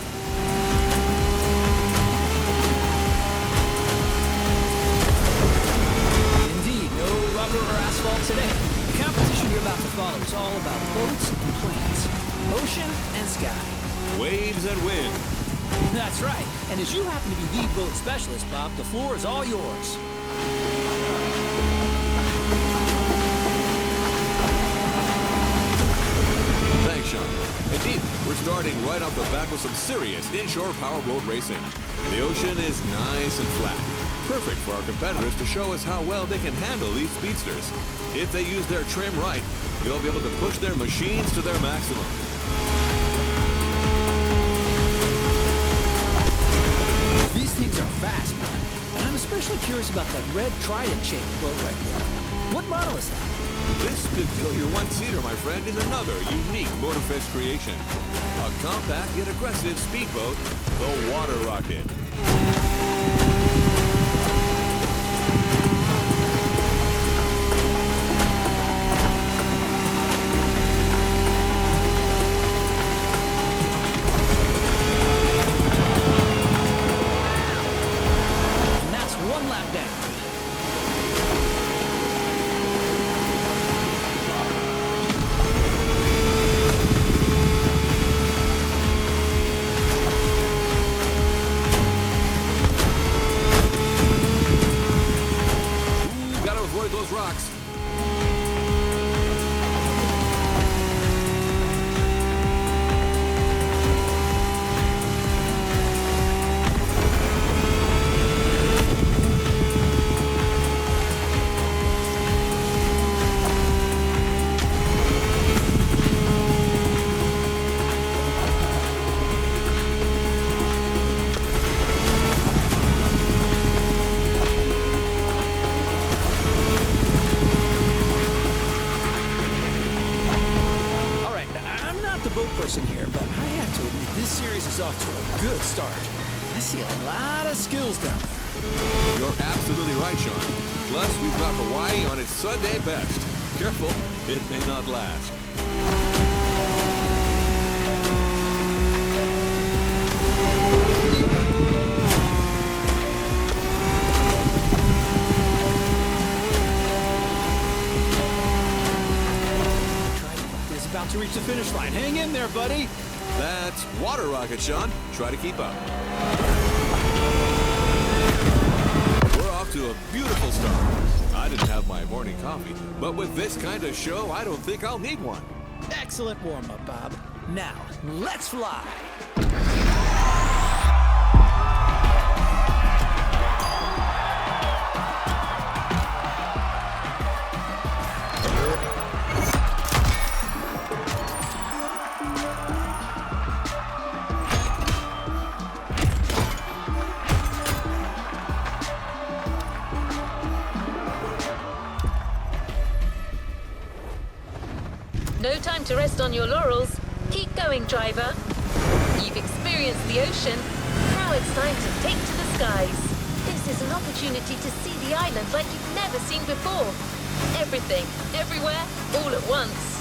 Speaker 12: Indeed, no rubber or asphalt today. The competition you're about to follow is all about boats and planes, ocean and sky.
Speaker 19: Waves and wind.
Speaker 12: That's right. And as you happen to be the boat specialist, Bob, the floor is all yours.
Speaker 19: Thanks, Sean. Indeed, we're starting right off the bat with some serious inshore power boat racing. The ocean is nice and flat. Perfect for our competitors to show us how well they can handle these speedsters. If they use their trim right, they'll be able to push their machines to their maximum.
Speaker 12: These things are fast, man. And I'm especially curious about that red trident-shaped boat right there. What model is that?
Speaker 19: This peculiar one-seater, my friend, is another unique Motorfest creation. A compact yet aggressive speedboat, the Water Rocket. avoid those rocks.
Speaker 12: Here, but I have to admit, this series is off to a good start. I see a lot of skills down there.
Speaker 19: You're absolutely right, Sean. Plus, we've got Hawaii on its Sunday best. Careful, it may not last.
Speaker 12: About to reach the finish line. Hang in there, buddy.
Speaker 19: That's water rocket, Sean. Try to keep up. We're off to a beautiful start. I didn't have my morning coffee, but with this kind of show, I don't think I'll need one.
Speaker 12: Excellent warm-up, Bob. Now, let's fly.
Speaker 3: No time to rest on your laurels. Keep going, driver. You've experienced the ocean. Now it's time to take to the skies. This is an opportunity to see the island like you've never seen before. Everything, everywhere, all at once.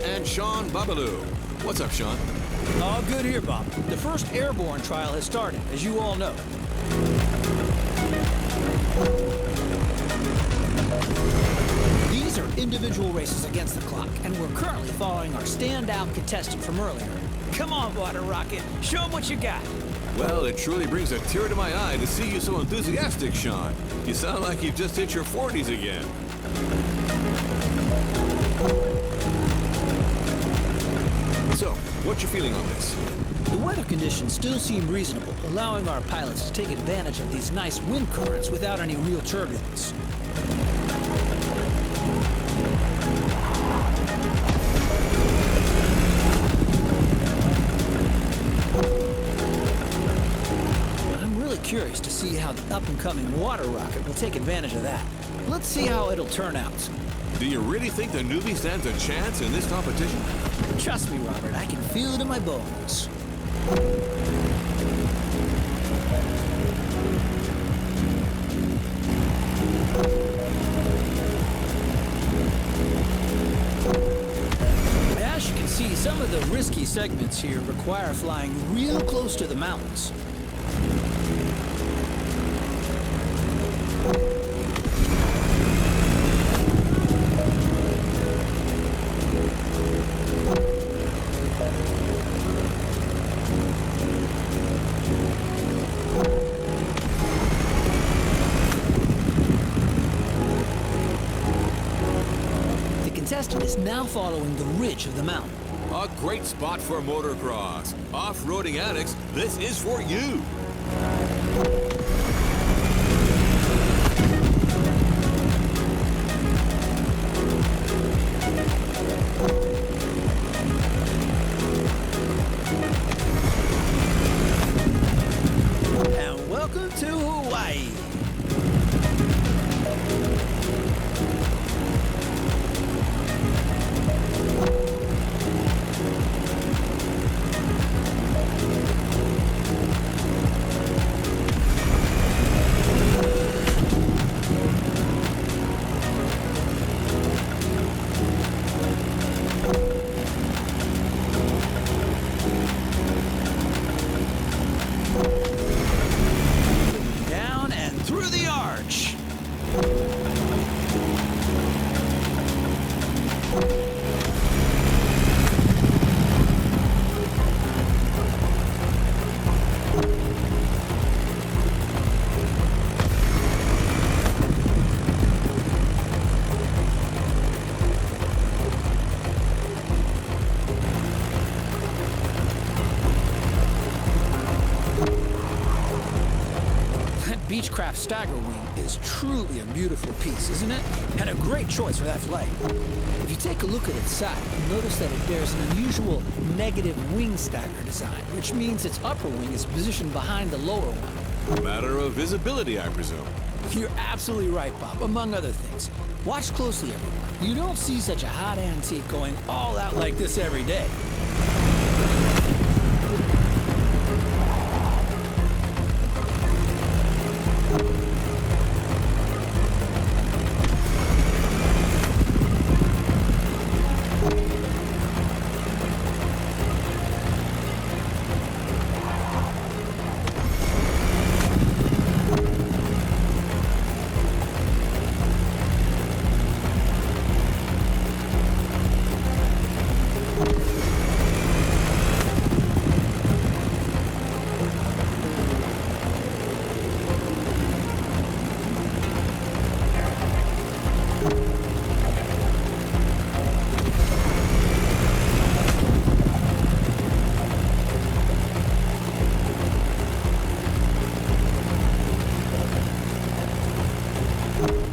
Speaker 19: And Sean Babaloo. What's up, Sean?
Speaker 12: All good here, Bob. The first airborne trial has started, as you all know. These are individual races against the clock, and we're currently following our standout contestant from earlier. Come on, Water Rocket. Show them what you got.
Speaker 19: Well, it truly brings a tear to my eye to see you so enthusiastic, Sean. You sound like you've just hit your 40s again. So, what's your feeling on this?
Speaker 12: The weather conditions still seem reasonable, allowing our pilots to take advantage of these nice wind currents without any real turbulence. I'm really curious to see how the up-and-coming water rocket will take advantage of that. Let's see how it'll turn out.
Speaker 19: Do you really think the newbie stands a chance in this competition?
Speaker 12: Trust me, Robert, I can feel it in my bones. As you can see, some of the risky segments here require flying real close to the mountains. Is now following the ridge of the mountain.
Speaker 19: A great spot for motocross. Off-roading addicts, this is for you.
Speaker 12: And welcome to Hawaii. Beechcraft Stagger Wing is truly a beautiful piece, isn't it? And a great choice for that flight. If you take a look at its side, you'll notice that it bears an unusual negative wing stagger design, which means its upper wing is positioned behind the lower one.
Speaker 19: Matter of visibility, I presume.
Speaker 12: You're absolutely right, Bob, among other things. Watch closely, everyone. You don't see such a hot antique going all out like this every day.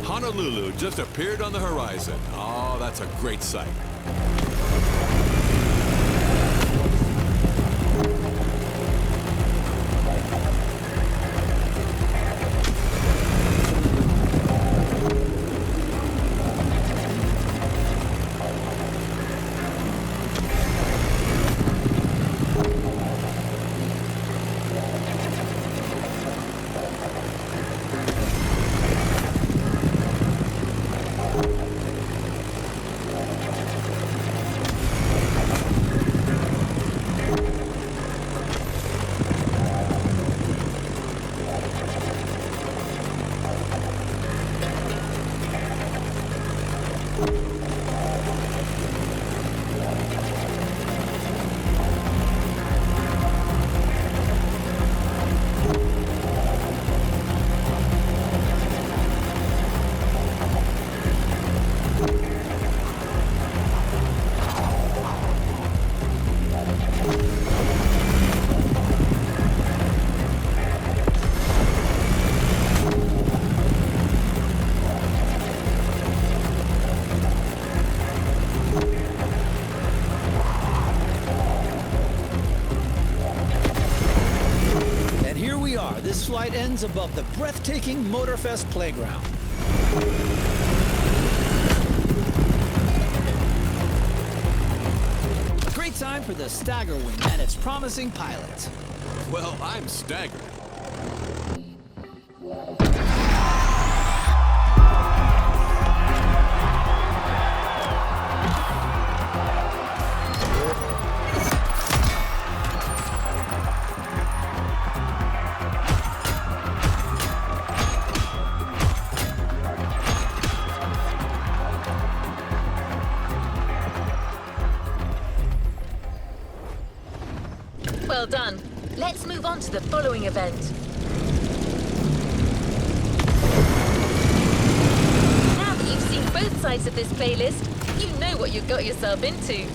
Speaker 19: Honolulu just appeared on the horizon. Oh, that's a great sight. This flight ends above the breathtaking Motorfest playground. A great time for the Stagger Wing and its promising pilot. Well, I'm staggered.
Speaker 3: Well done. Let's move on to the following event. Now that you've seen both sides of this playlist, you know what you've got yourself into.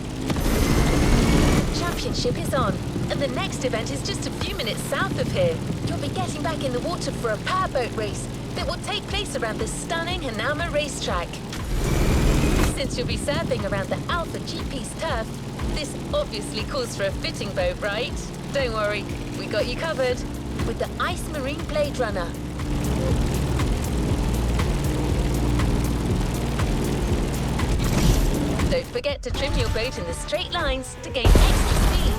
Speaker 3: The championship is on, and the next event is just a few minutes south of here. You'll be getting back in the water for a powerboat race that will take place around the stunning Hanama racetrack. Since you'll be surfing around the Alpha GP's turf, this obviously calls for a fitting boat, right? Don't worry, we got you covered with the Ice Marine Blade Runner. Don't forget to trim your boat in the straight lines to gain extra speed.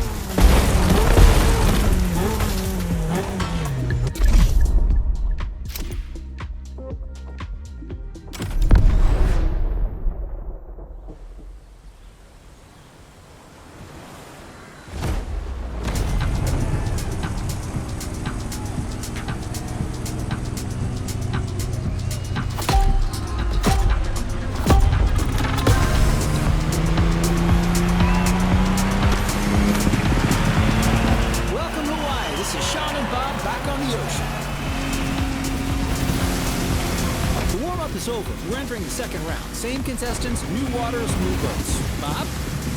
Speaker 12: Second round. Same contestants, new waters, new boats. Bob?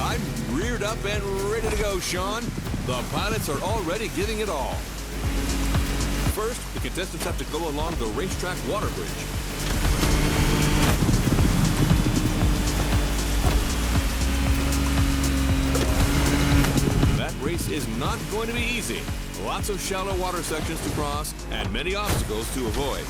Speaker 19: I'm reared up and ready to go, Sean. The pilots are already giving it all. First, the contestants have to go along the racetrack water bridge. That race is not going to be easy. Lots of shallow water sections to cross and many obstacles to avoid.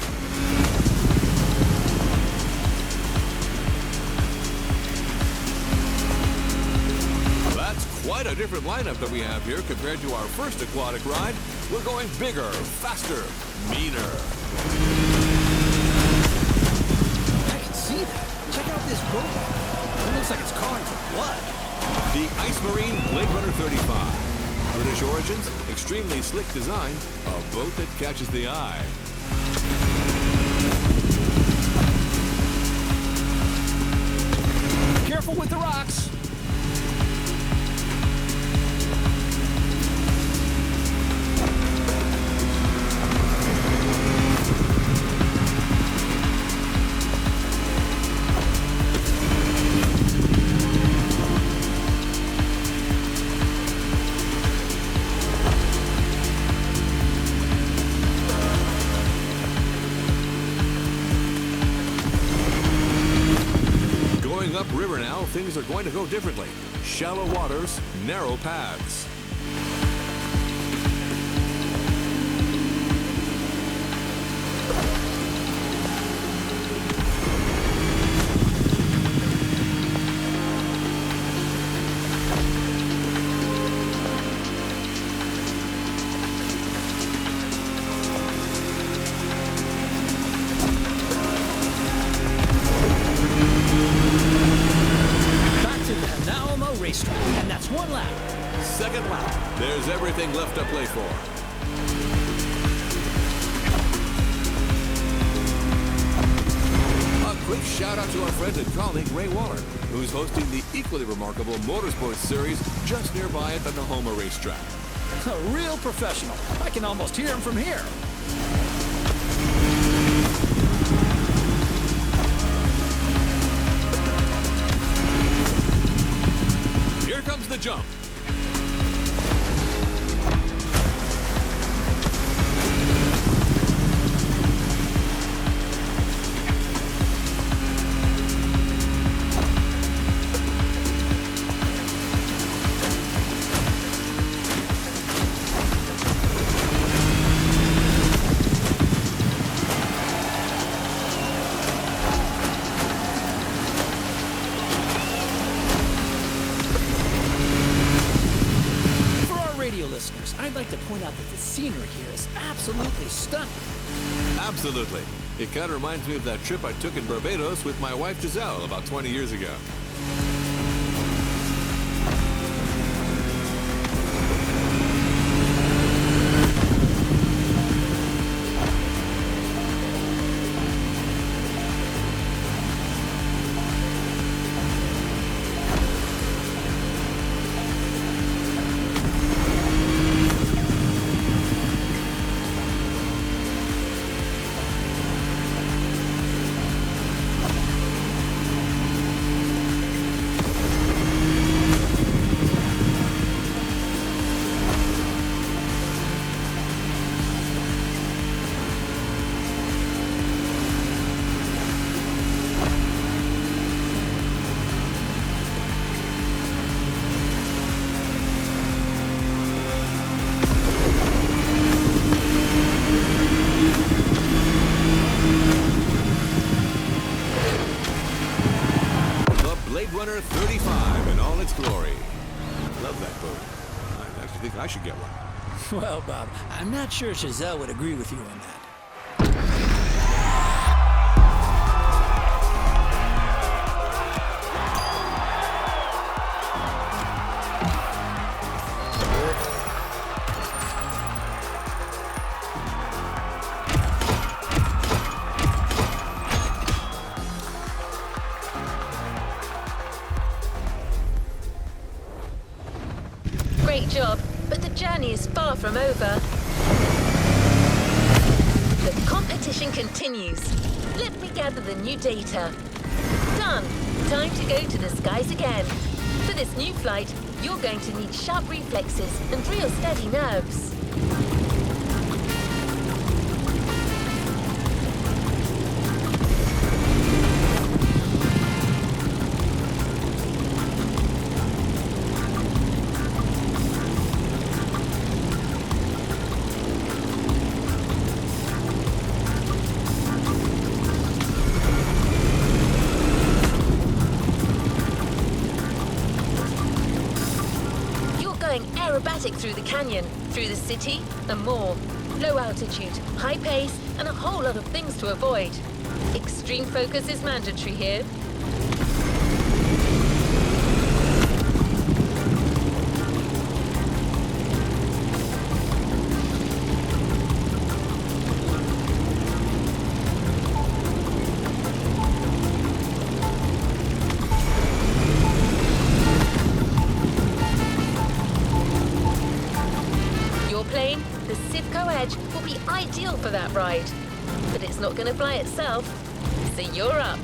Speaker 19: That's quite a different lineup that we have here compared to our first aquatic ride. We're going bigger, faster, meaner.
Speaker 12: I can see that. Check out this boat. It looks like it's calling for blood.
Speaker 19: The Ice Marine Blade Runner 35. British origins, extremely slick design, a boat that catches the eye.
Speaker 12: Careful with the rocks.
Speaker 19: Upriver now, things are going to go differently. Shallow waters, narrow paths.
Speaker 12: And that's one lap.
Speaker 19: Second lap. There's everything left to play for. A quick shout out to our friend and colleague Ray Waller, who's hosting the equally remarkable Motorsports series just nearby at the Nahoma racetrack.
Speaker 12: A real professional. I can almost hear him from here.
Speaker 19: Here comes the jump.
Speaker 12: I'd like to point out that the scenery here is absolutely stunning.
Speaker 19: Absolutely. It kind of reminds me of that trip I took in Barbados with my wife Giselle about 20 years ago. Runner 35 in all its glory. Love that boat. I actually think I should get one.
Speaker 12: Well, Bob, I'm not sure Giselle would agree with you on that.
Speaker 3: Great job, but the journey is far from over. The competition continues. Let me gather the new data. Done. Time to go to the skies again. For this new flight, you're going to need sharp reflexes and real steady nerves. through the canyon, through the city, and more. Low altitude, high pace, and a whole lot of things to avoid. Extreme focus is mandatory here. Will be ideal for that ride, but it's not going to fly itself, so you're up.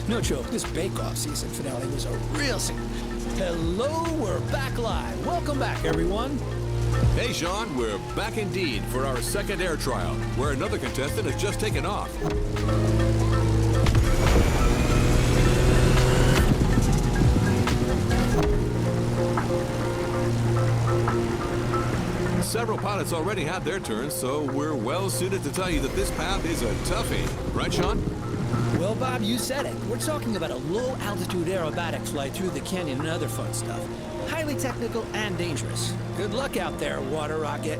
Speaker 12: No joke, this Bake-Off season finale was a real Hello, we're back live. Welcome back, everyone.
Speaker 19: Hey, Sean, we're back indeed for our second air trial, where another contestant has just taken off. Several pilots already had their turns, so we're well suited to tell you that this path is a toughie. Right, Sean?
Speaker 12: Well, Bob, you said it. We're talking about a low-altitude aerobatic flight through the canyon and other fun stuff. Highly technical and dangerous. Good luck out there, water rocket.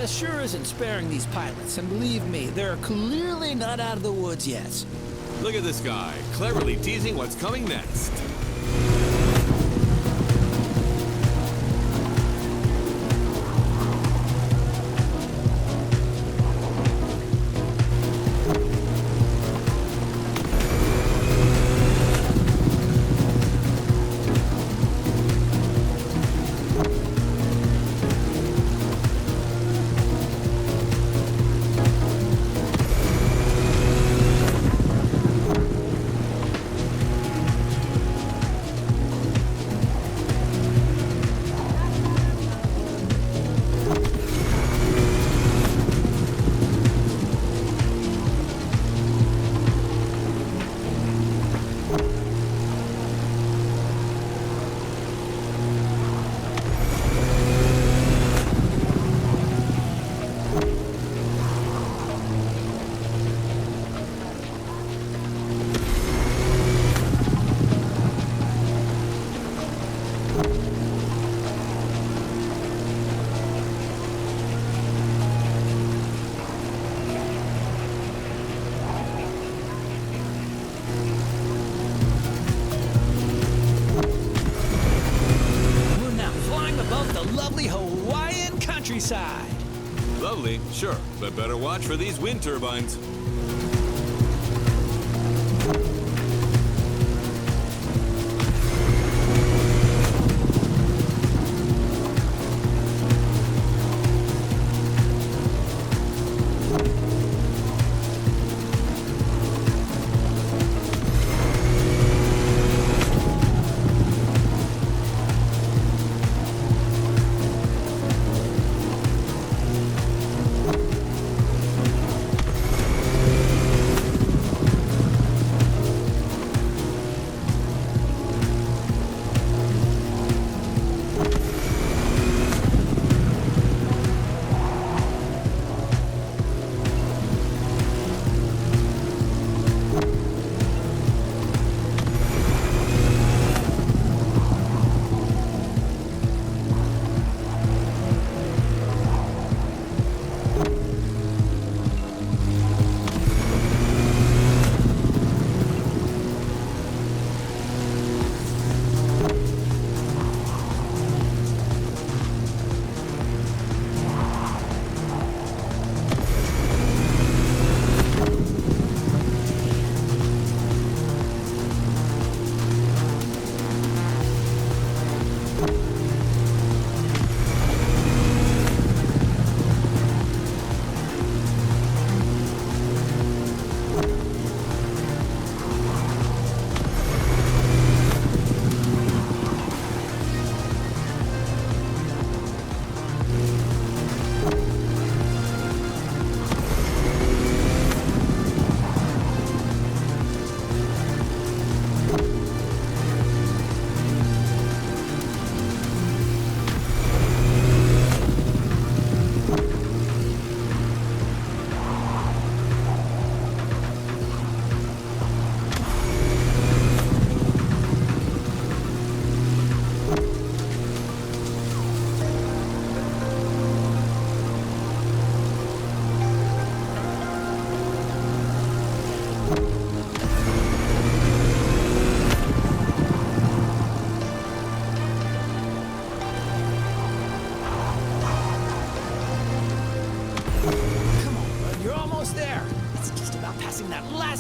Speaker 12: Sure isn't sparing these pilots, and believe me, they're clearly not out of the woods yet.
Speaker 19: Look at this guy, cleverly teasing what's coming next. only, sure, but better watch for these wind turbines.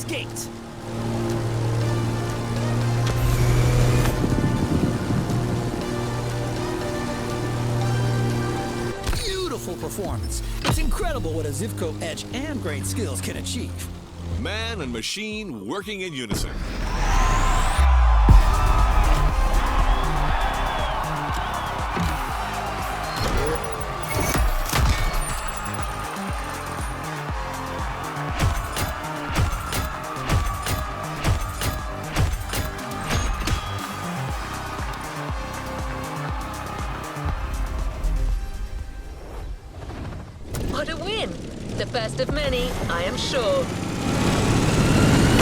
Speaker 12: gate. Beautiful performance. It's incredible what a Zivco edge and great skills can achieve.
Speaker 19: Man and machine working in unison.
Speaker 3: What a win! The first of many, I am sure.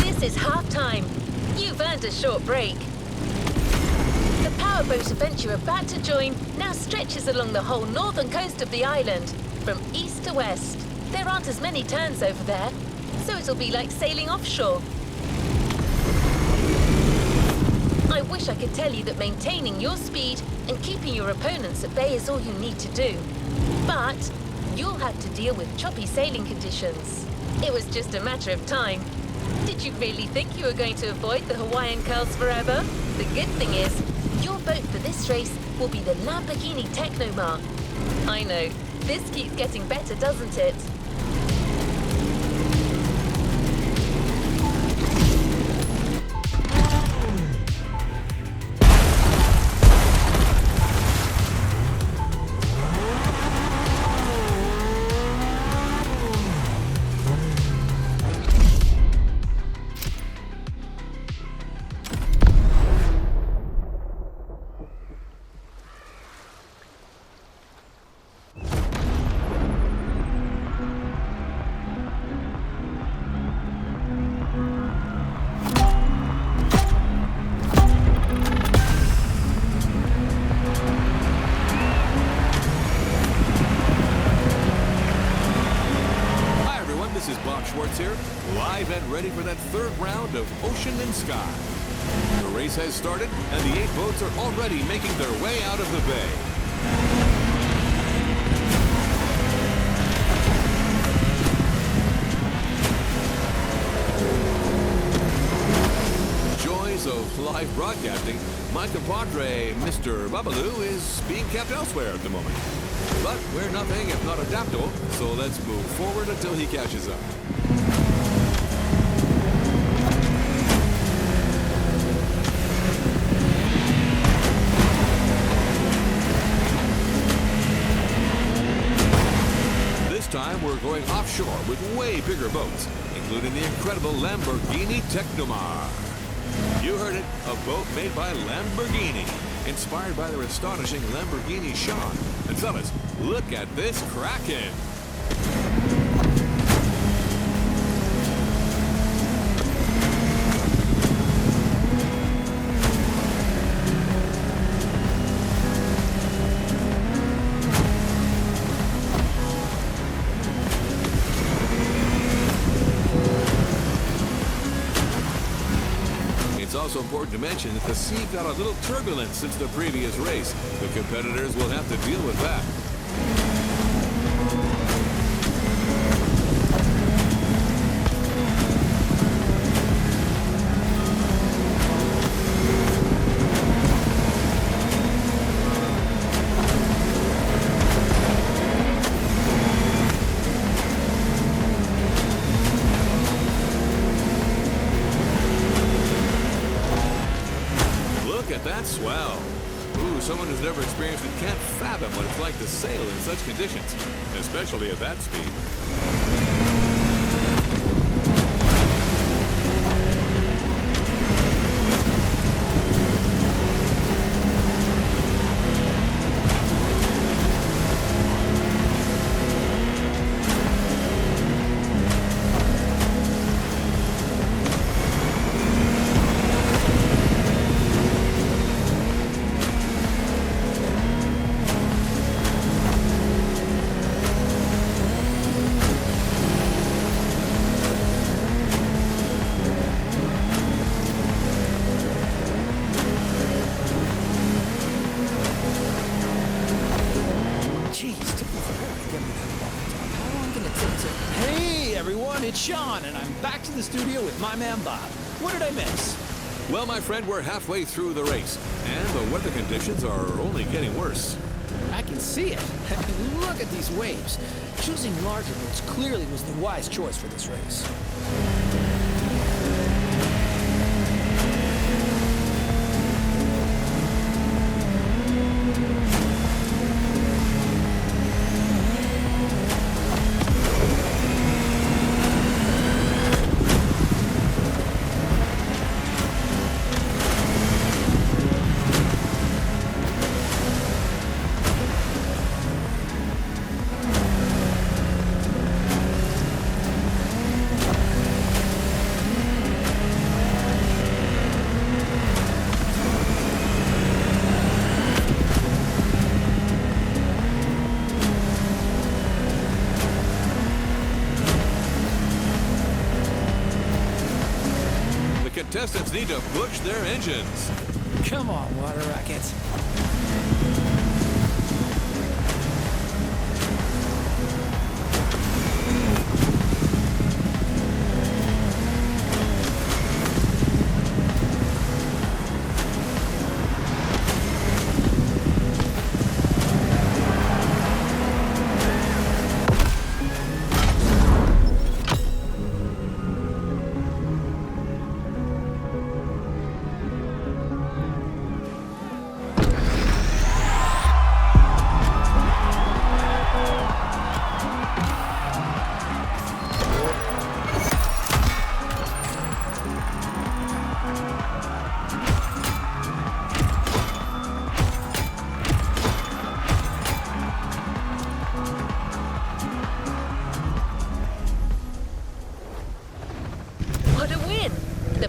Speaker 3: This is half-time. You've earned a short break. The powerboat event you're about to join now stretches along the whole northern coast of the island, from east to west. There aren't as many turns over there, so it'll be like sailing offshore. I wish I could tell you that maintaining your speed and keeping your opponents at bay is all you need to do. But you'll have to deal with choppy sailing conditions. It was just a matter of time. Did you really think you were going to avoid the Hawaiian curls forever? The good thing is, your boat for this race will be the Lamborghini Technomar. I know, this keeps getting better, doesn't it?
Speaker 19: Here, live and ready for that third round of Ocean and Sky. The race has started, and the 8 boats are already making their way out of the bay. live broadcasting, my compadre, Mr. Babaloo, is being kept elsewhere at the moment. But we're nothing if not adaptable, so let's move forward until he catches up. This time we're going offshore with way bigger boats, including the incredible Lamborghini Technomar. You heard it, a boat made by Lamborghini, inspired by their astonishing Lamborghini Sean. And fellas, look at this Kraken! It's also important to mention that the sea got a little turbulent since the previous race. The competitors will have to deal with that. That's swell. Ooh, someone who's never experienced it can't fathom what it's like to sail in such conditions, especially at that speed.
Speaker 12: It's Sean, and I'm back to the studio with my man Bob. What did I miss?
Speaker 19: Well, my friend, we're halfway through the race, and the weather conditions are only getting worse.
Speaker 12: I can see it. I mean, look at these waves. Choosing larger boats clearly was the wise choice for this race.
Speaker 19: Contestants need to push their engines.
Speaker 12: Come on, water rockets.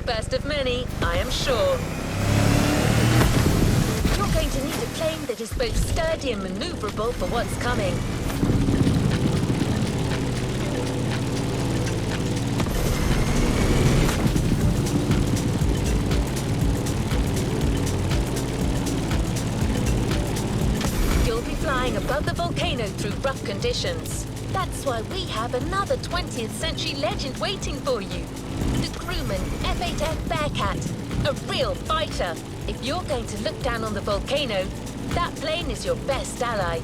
Speaker 3: First of many, I am sure. You're going to need a plane that is both sturdy and maneuverable for what's coming. You'll be flying above the volcano through rough conditions. That's why we have another 20th century legend waiting for you. The crewman F8F Bearcat, A real fighter. If you're going to look down on the volcano, that plane is your best ally.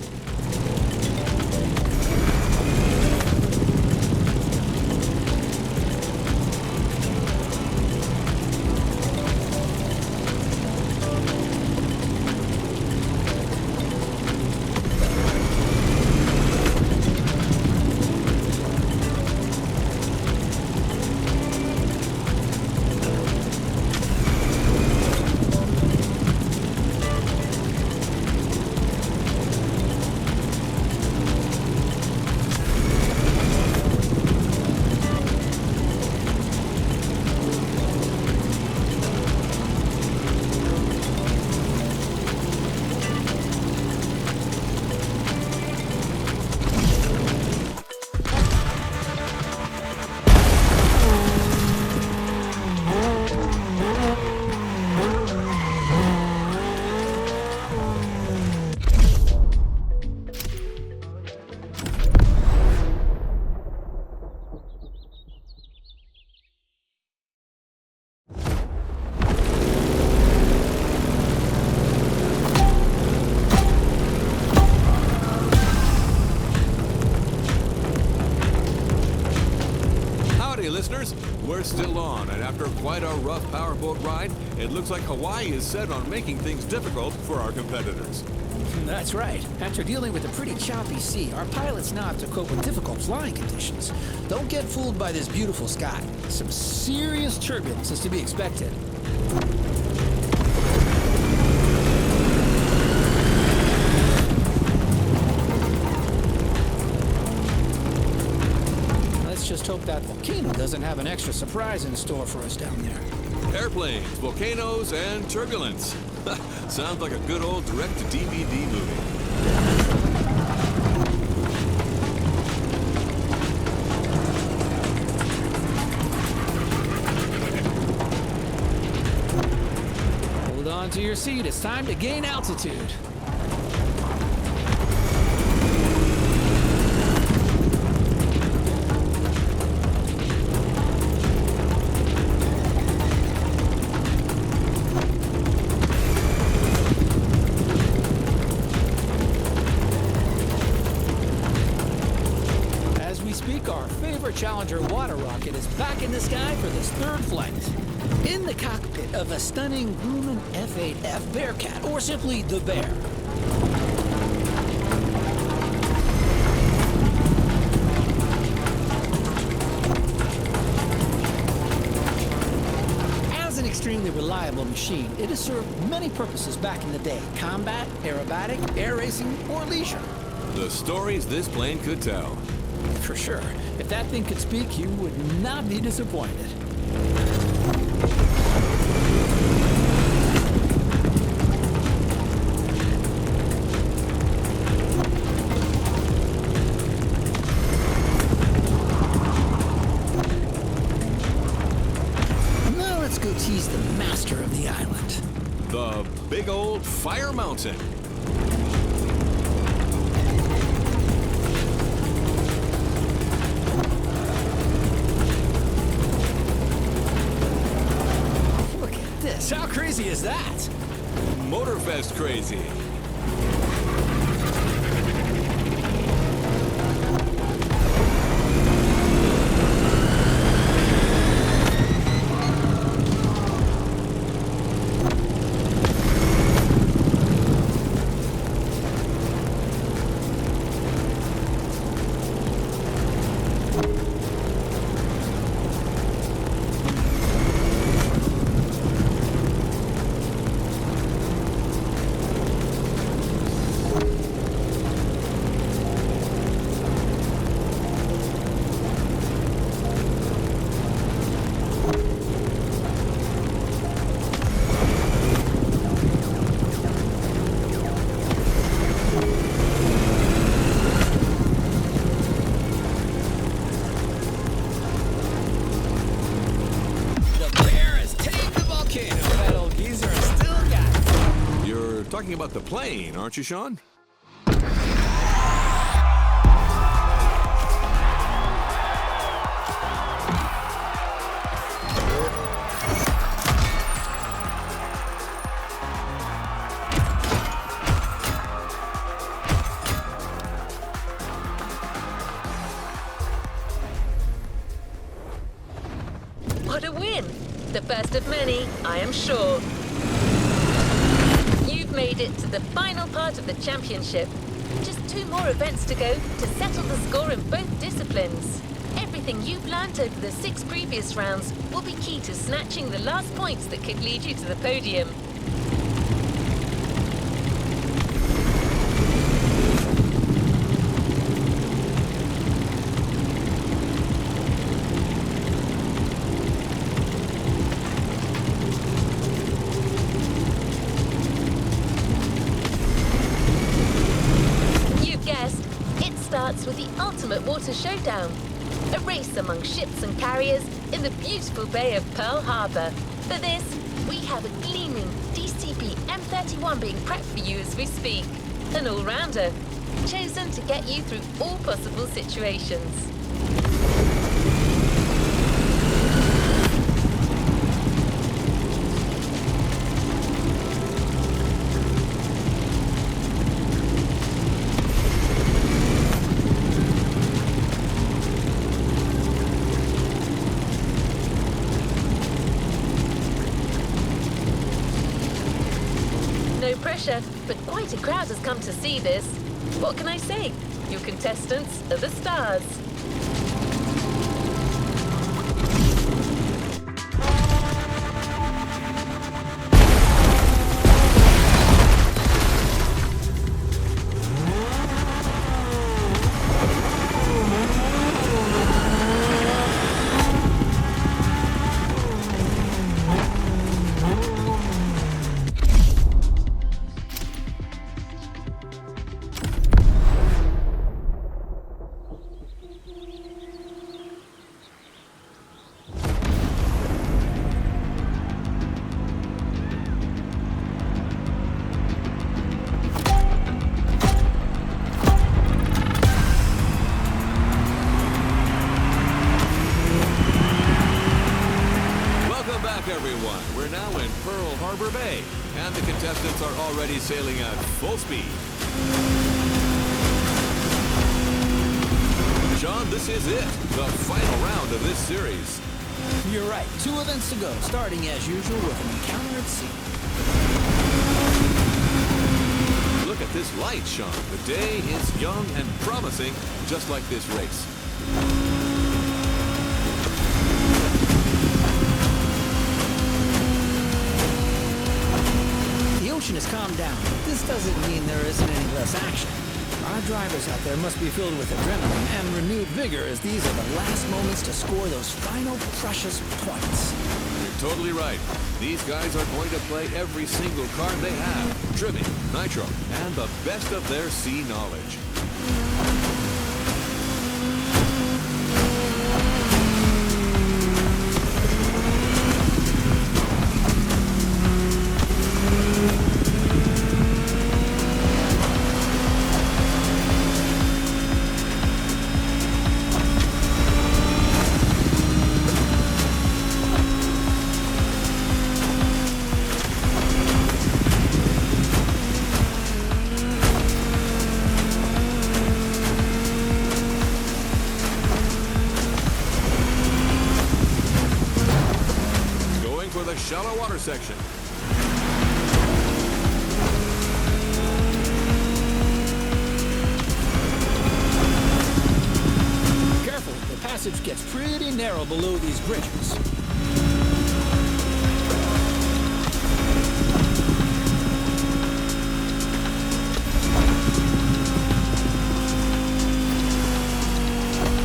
Speaker 19: Listeners, we're still on, and after quite a rough powerboat ride, it looks like Hawaii is set on making things difficult for our competitors.
Speaker 12: That's right. After dealing with a pretty choppy sea, our pilots now have to cope with difficult flying conditions. Don't get fooled by this beautiful sky. Some serious turbulence is to be expected. Just hope that volcano doesn't have an extra surprise in store for us down there.
Speaker 19: Airplanes, volcanoes, and turbulence. Sounds like a good old direct-to-DVD movie.
Speaker 12: Hold on to your seat. It's time to gain altitude. Challenger water rocket is back in the sky for this third flight. In the cockpit of a stunning Grumman F8F Bearcat, or simply the Bear. As an extremely reliable machine, it has served many purposes back in the day: combat, aerobatic, air racing, or leisure.
Speaker 19: The stories this plane could tell.
Speaker 12: For sure. If that thing could speak, you would not be disappointed. Now let's go tease the master of the island.
Speaker 19: The big old fire mountain.
Speaker 12: How crazy is that?
Speaker 19: Motorfest crazy. Talking about the plane, aren't you, Sean?
Speaker 3: What a win! The first of many, I am sure. You've made it to the final part of the championship. Just 2 more events to go to settle the score in both disciplines. Everything you've learnt over the 6 previous rounds will be key to snatching the last points that could lead you to the podium. With the ultimate water showdown, a race among ships and carriers in the beautiful Bay of Pearl Harbor. For this, we have a gleaming DCB M31 being prepped for you as we speak. An all-rounder, chosen to get you through all possible situations. But quite a crowd has come to see this. What can I say? Your contestants are the stars.
Speaker 19: Sailing at full speed. Sean, this is it, the final round of this series.
Speaker 12: You're right, 2 events to go, starting as usual with an encounter at sea.
Speaker 19: Look at this light, Sean. The day is young and promising, just like this race.
Speaker 12: The ocean has calmed down, but this doesn't mean there isn't any less action. Our drivers out there must be filled with adrenaline and renewed vigor, as these are the last moments to score those final precious points.
Speaker 19: You're totally right. These guys are going to play every single card they have, trimming, nitro, and the best of their sea knowledge. Shallow water section.
Speaker 12: Careful, the passage gets pretty narrow below these bridges.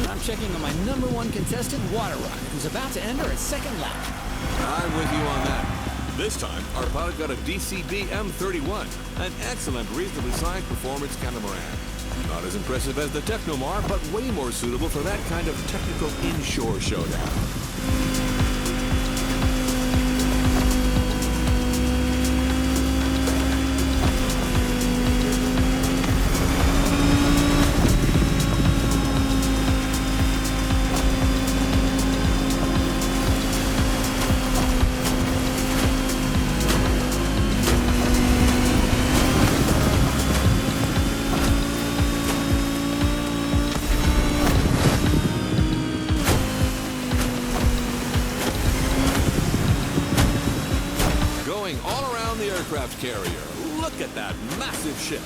Speaker 12: I'm checking on my #1 contestant, Water Rocket, who's about to enter its second lap.
Speaker 19: I'm with you on that. This time, our pilot got a DCB M31, an excellent, reasonably sized performance catamaran. Not as impressive as the Technomar, but way more suitable for that kind of technical inshore showdown. aircraft carrier. Look at that massive ship.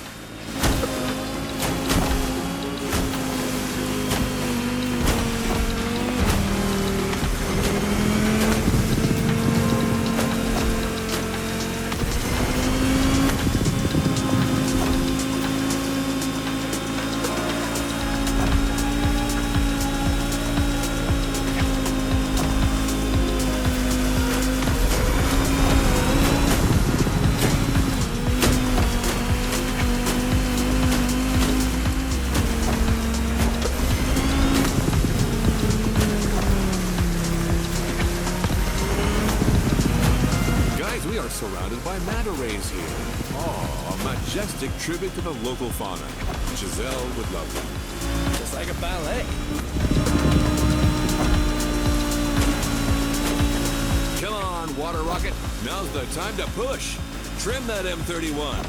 Speaker 19: Surrounded by manta rays here. Oh, a majestic tribute to the local fauna. Giselle would love them.
Speaker 12: Just like a ballet.
Speaker 19: Come on, water rocket. Now's the time to push. Trim that M31.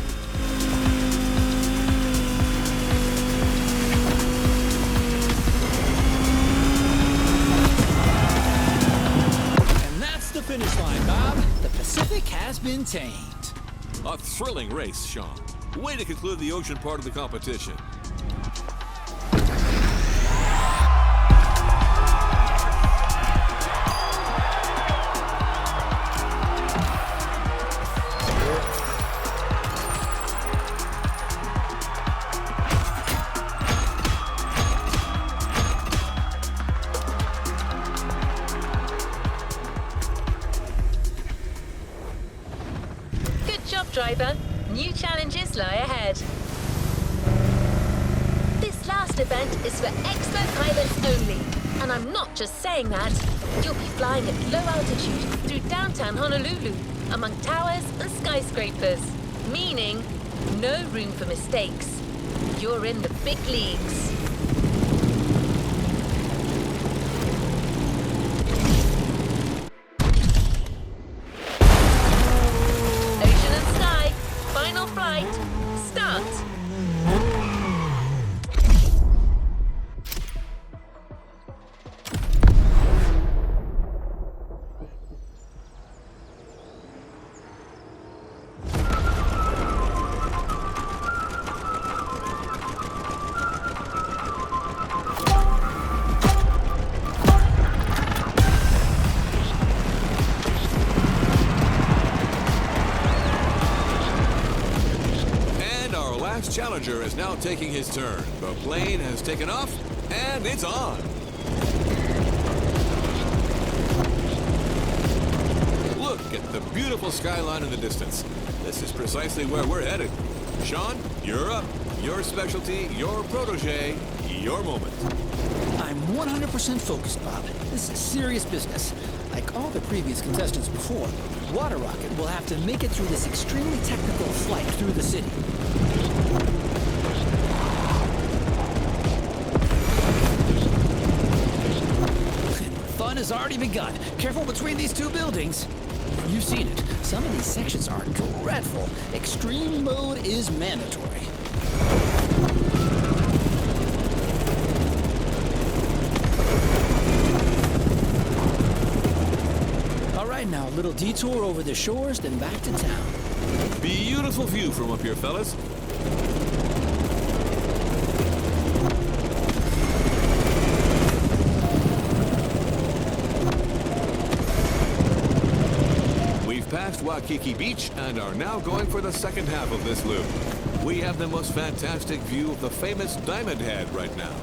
Speaker 12: The finish line, Bob. The Pacific has been tamed.
Speaker 19: A thrilling race, Sean. Way to conclude the ocean part of the competition.
Speaker 3: Driver, new challenges lie ahead. This last event is for expert pilots only, and I'm not just saying that. You'll be flying at low altitude through downtown Honolulu, among towers and skyscrapers, meaning no room for mistakes. You're in the big leagues. Flight, start.
Speaker 19: Challenger is now taking his turn. The plane has taken off, and it's on. Look at the beautiful skyline in the distance. This is precisely where we're headed. Sean, you're up. Your specialty, your protege, your moment.
Speaker 12: I'm 100% focused, Bob. This is serious business. Like all the previous contestants before, Water Rocket will have to make it through this extremely technical flight through the city. Fun has already begun. Careful between these two buildings. You've seen it. Some of these sections are dreadful. Extreme mode is mandatory. All right, now a little detour over the shores, then back to town.
Speaker 19: Beautiful view from up here, fellas. Past Waikiki Beach and are now going for the second half of this loop. We have the most fantastic view of the famous Diamond Head right now.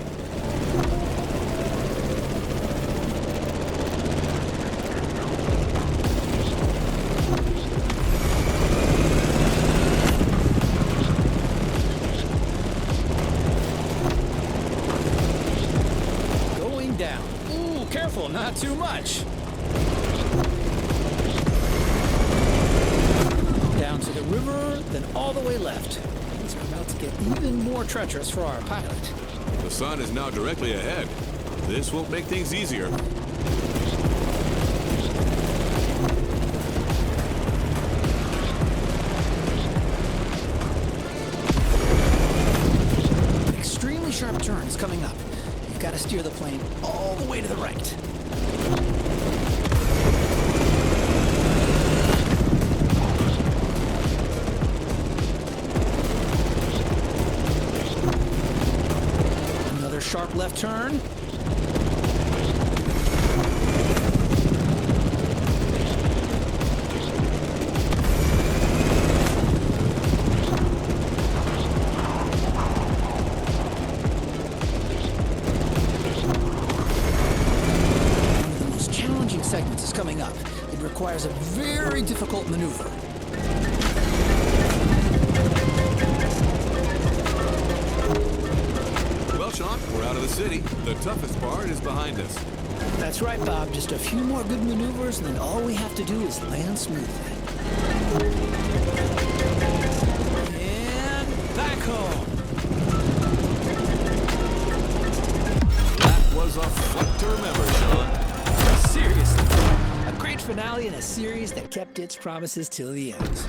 Speaker 12: Going down. Ooh, careful, not too much. Down to the river, then all the way left. Things are about to get even more treacherous for our pilot.
Speaker 19: The sun is now directly ahead. This won't make things easier.
Speaker 12: Extremely sharp turn is coming up. You've got to steer the plane all the way to the right. turn. Segments is coming up. It requires a very difficult maneuver.
Speaker 19: Well, Sean, we're out of the city. The toughest part is behind us.
Speaker 12: That's right, Bob. Just a few more good maneuvers, and then all we have to do is land smoothly. And back home.
Speaker 19: That was a fight to remember, Sean.
Speaker 12: Seriously, a great finale in a series that kept its promises till the end.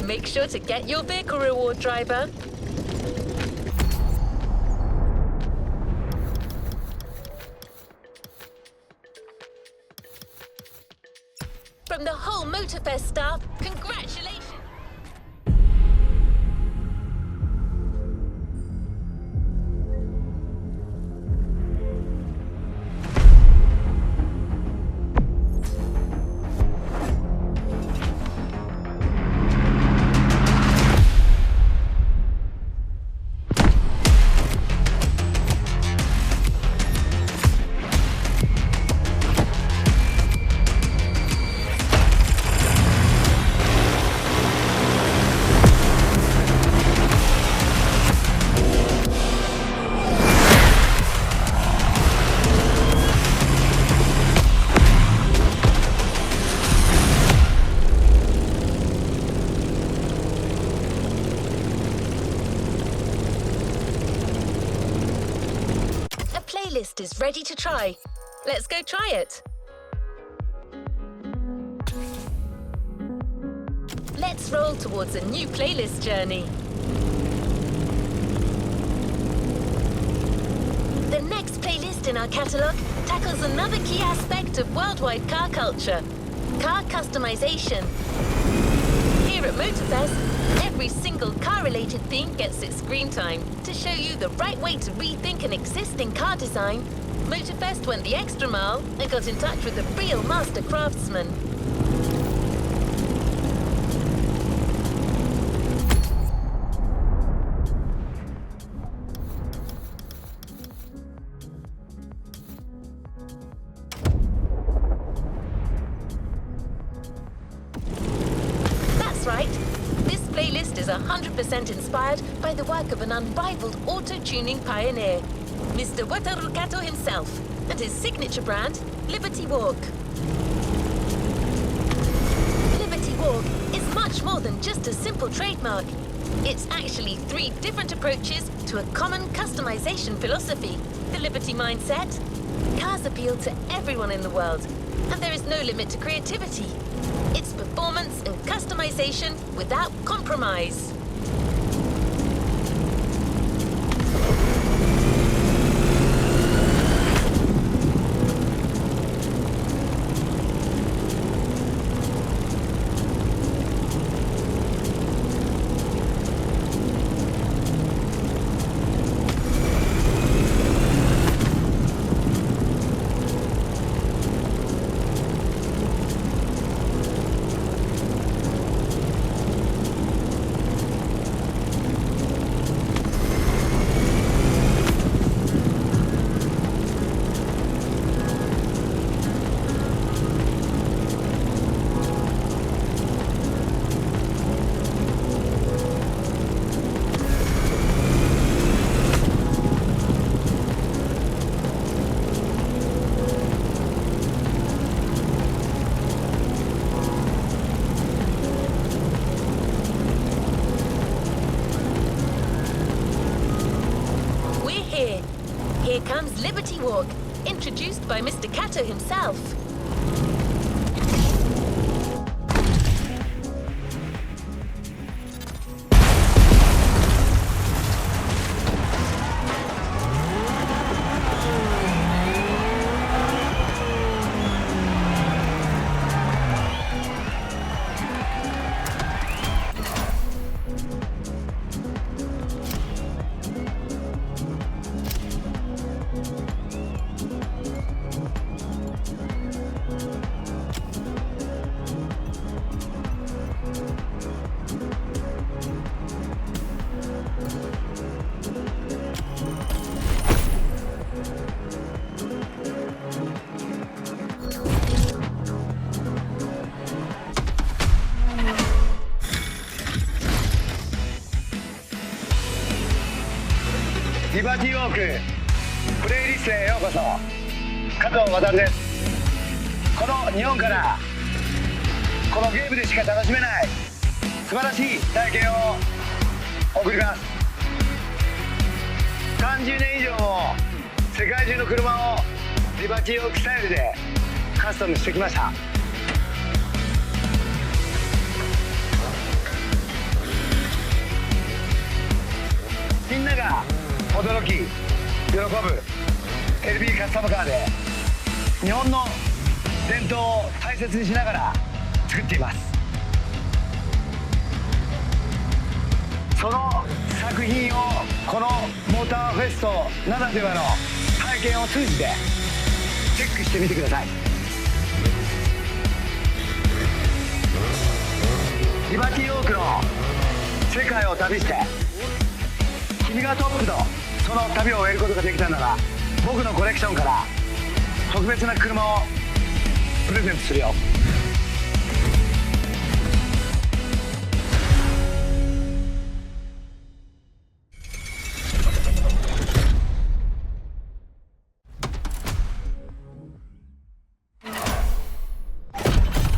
Speaker 3: Make sure to get your vehicle reward, driver. From the whole Motorfest staff, congratulations! Playlist is ready to try. Let's go try it. Let's roll towards a new playlist journey. The next playlist in our catalogue tackles another key aspect of worldwide car culture: car customization. Here at Motorfest, every single car-related theme gets its screen time. To show you the right way to rethink an existing car design, Motorfest went the extra mile and got in touch with a real master craftsman. That's right. This playlist is 100% inspired by the work of an unrivaled auto-tuning pioneer, Mr. Wataru himself, and his signature brand, Liberty Walk. Liberty Walk is much more than just a simple trademark. It's actually 3 different approaches to a common customization philosophy: the Liberty mindset. Cars appeal to everyone in the world, and there is no limit to creativity. It's performance and customization without compromise. Here comes Liberty Walk, introduced by Mr. Kato himself.
Speaker 20: リバティウォークプレイリストへようこそ。加藤渉です。この日本からこのゲームでしか楽しめない素晴らしい体験を送ります。30年以上も世界中の車をリバティウォークスタイルでカスタムしてきました。みんなが驚き、喜ぶ LB カスタムカーで日本の伝統を大切にしながら作っています。その作品をこのモーターフェストならではの体験を通じてチェックしてみてください。リバティウォークの世界を旅して君がトップのその旅を終えることができたなら、僕のコレクションから特別な車をプレゼントするよ。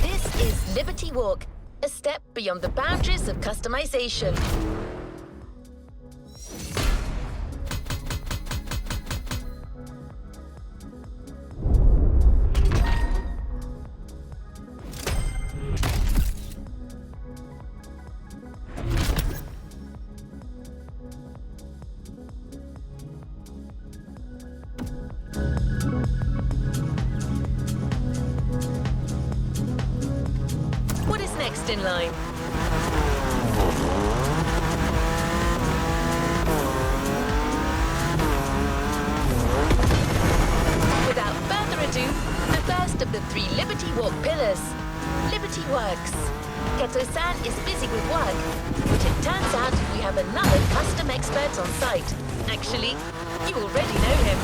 Speaker 3: This is Liberty Walk, a step beyond the boundaries of customization. What is next in line? Without further ado, the first of the 3 Liberty Walk pillars, Liberty Works. Kato-san is busy with work, but it turns out we have another custom expert on site. Actually, you already know him.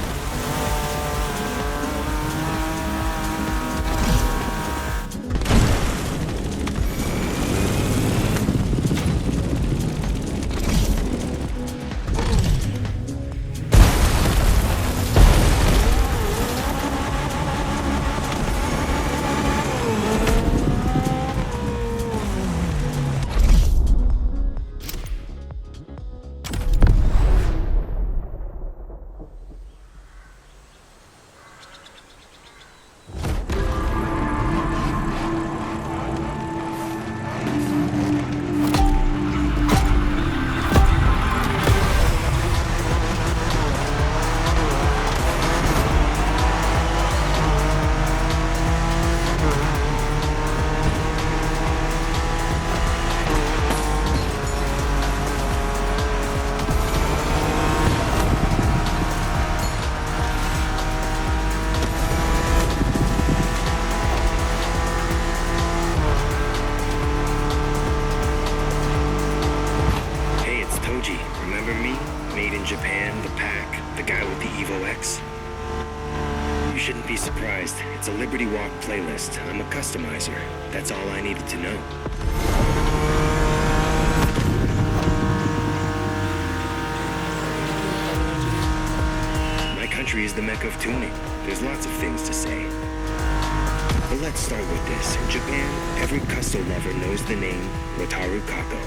Speaker 6: Shouldn't be surprised. It's a Liberty Walk playlist. I'm a customizer. That's all I needed to know. My country is the mecca of tuning. There's lots of things to say. But let's start with this. In Japan, every custom lover knows the name Wataru Kako.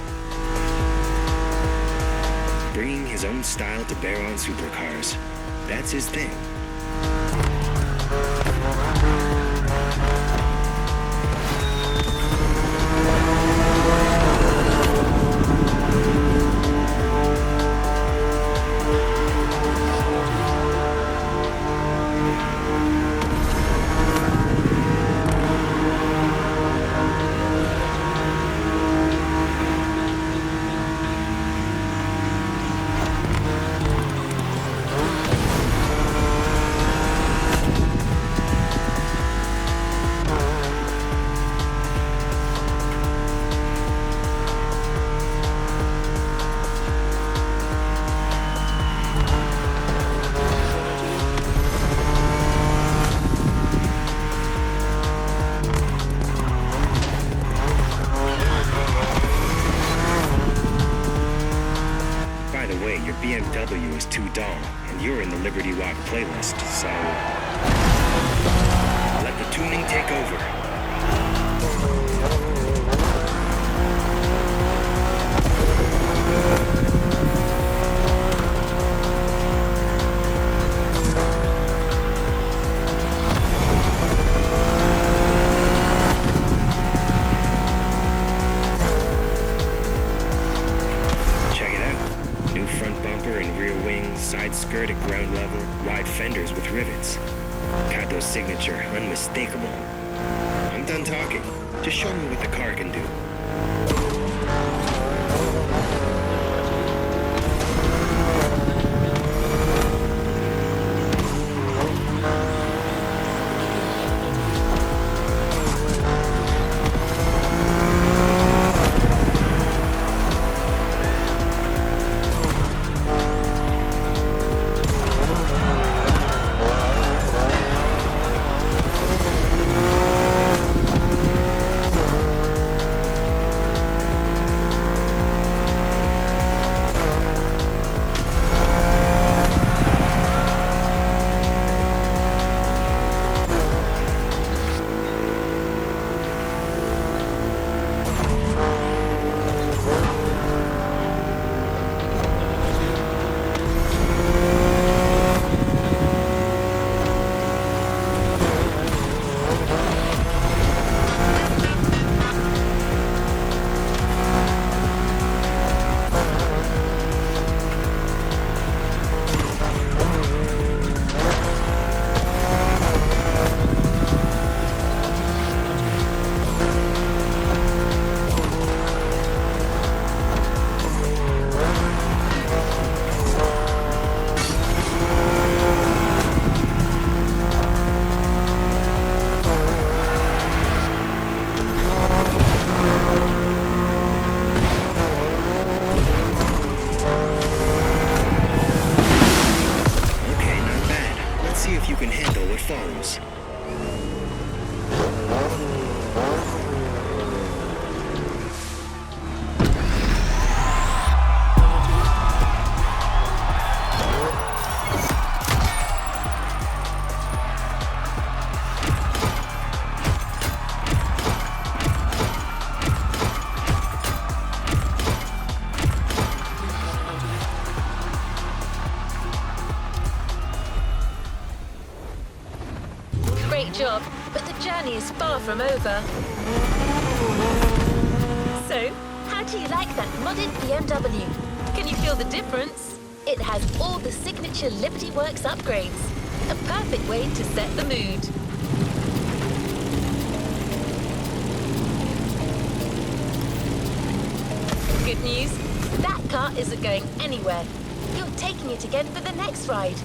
Speaker 6: Bringing his own style to bear on supercars. That's his thing. BMW is too dull, and you're in the Liberty Walk playlist, so let the tuning take over. Side skirt at ground level, wide fenders with rivets. Kato's signature, unmistakable. I'm done talking. Just show me what the car can do.
Speaker 3: Job, but the journey is far from over. So, how do you like that modded BMW? Can you feel the difference? It has all the signature Liberty Works upgrades. A perfect way to set the mood. Good news, that car isn't going anywhere. You're taking it again for the next ride.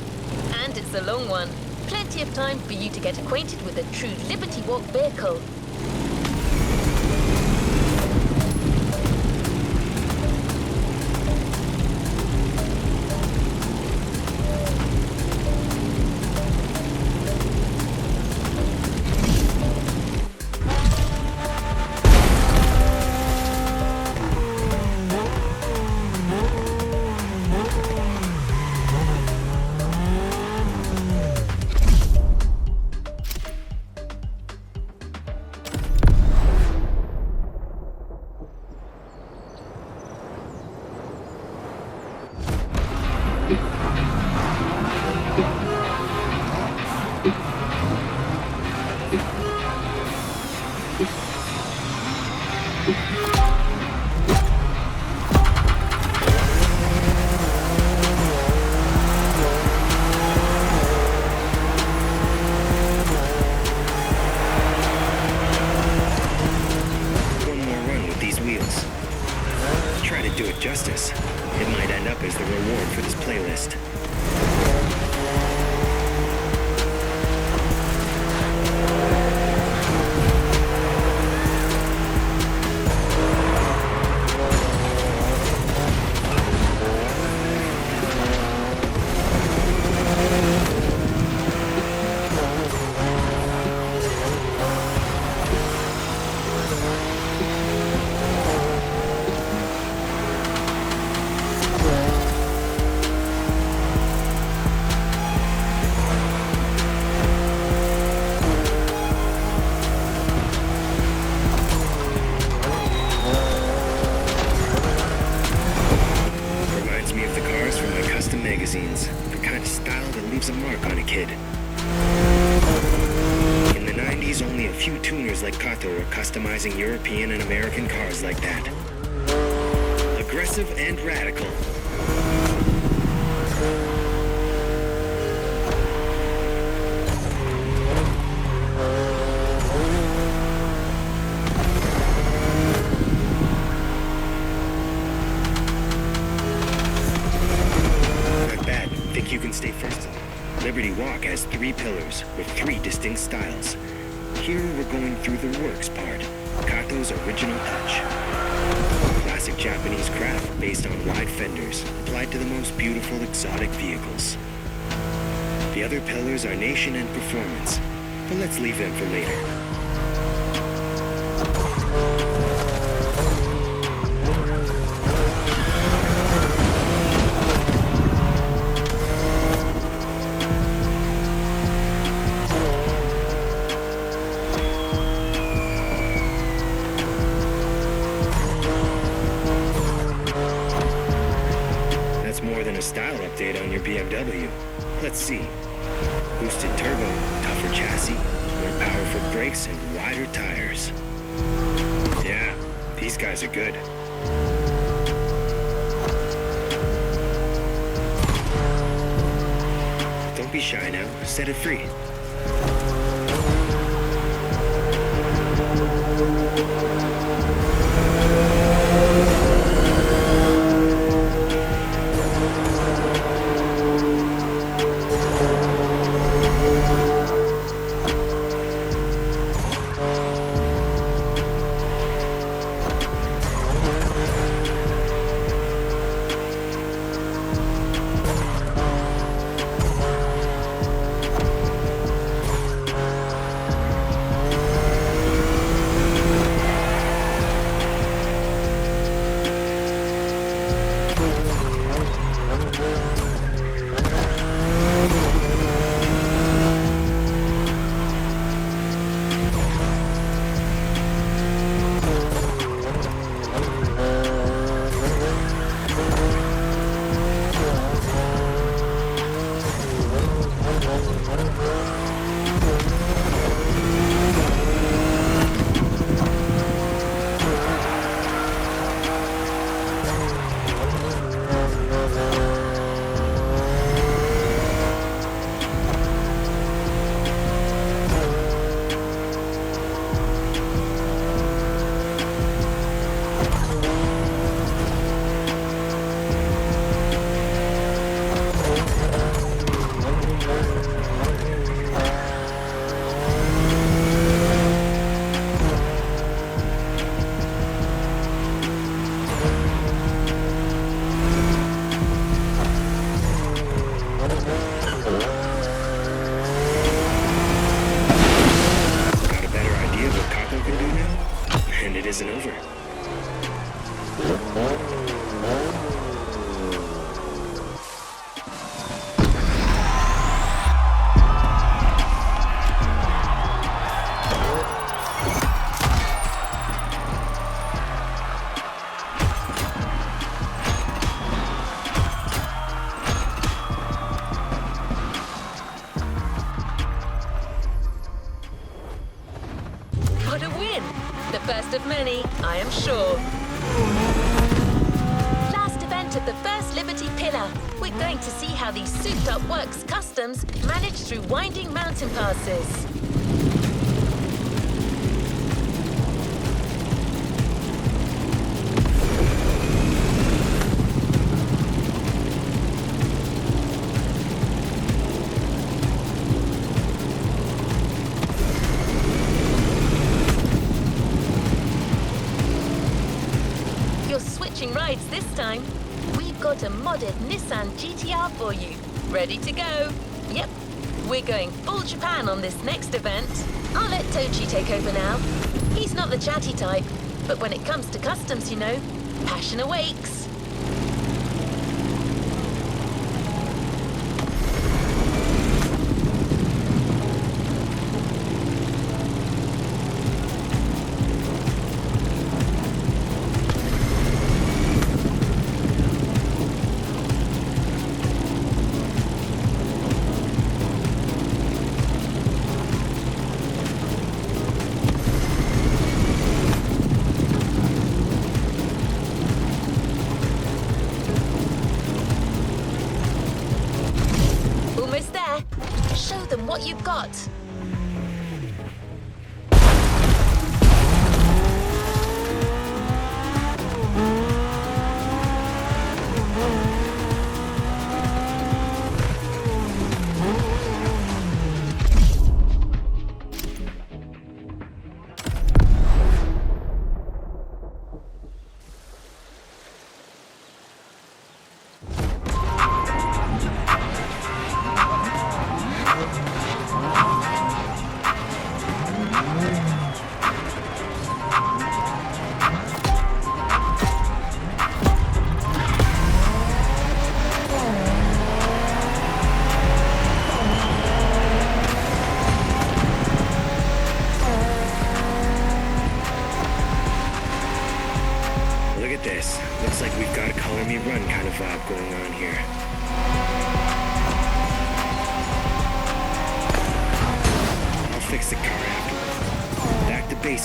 Speaker 3: And it's a long one. Plenty of time for you to get acquainted with a true Liberty Walk vehicle.
Speaker 6: Justice. It might end up as the reward for this playlist. The kind of style that leaves a mark on a kid. In the 90s, only a few tuners like Kato were customizing European and American cars like that. Aggressive and radical. You can stay first. Liberty Walk has 3 pillars with 3 distinct styles. Here we're going through the works part, Kato's original touch. Classic Japanese craft based on wide fenders, applied to the most beautiful exotic vehicles. The other pillars are nation and performance, but let's leave them for later. Style update on your BMW. Let's see. Boosted turbo, tougher chassis, more powerful brakes, and wider tires. Yeah, these guys are good. Don't be shy now. Set it free.
Speaker 3: The first of many, I am sure. Last event of the first Liberty Pillar. We're going to see how these souped-up works customs manage through winding mountain passes. Rides this time. We've got a modded Nissan GTR for you. Ready to go? Yep. We're going full Japan on this next event. I'll let Tochi take over now. He's not the chatty type, but when it comes to customs, you know, passion awakes. What you've got.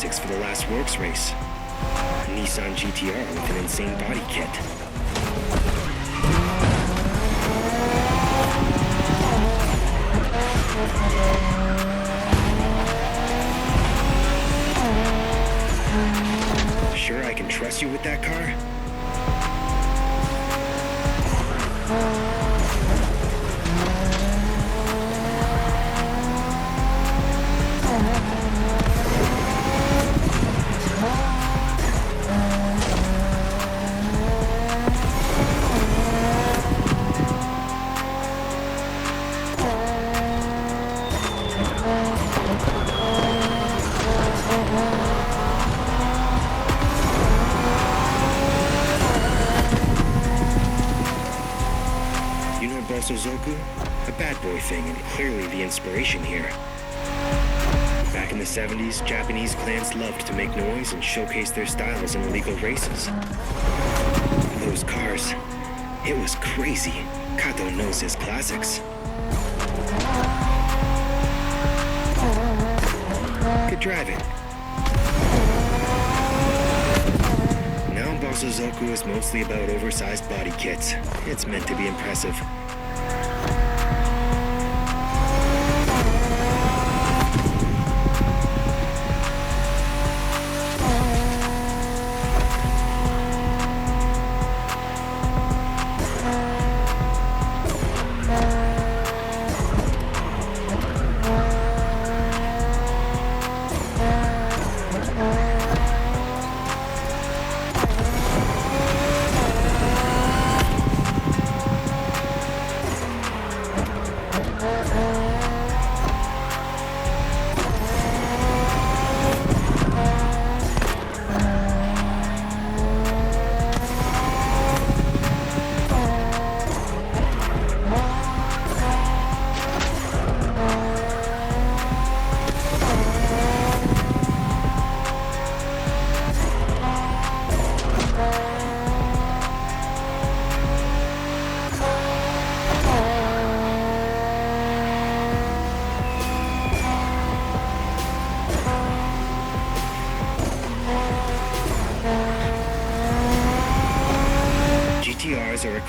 Speaker 6: For the last works race. A Nissan GTR with an insane body kit. Sure I can trust you with that car?
Speaker 20: Zoku? A bad boy thing, and clearly the inspiration here. Back in the 70s, Japanese clans loved to make noise and showcase their styles in illegal races. Those cars, it was crazy. Kato knows his classics. Good driving. Now Bosozoku is mostly about oversized body kits. It's meant to be impressive.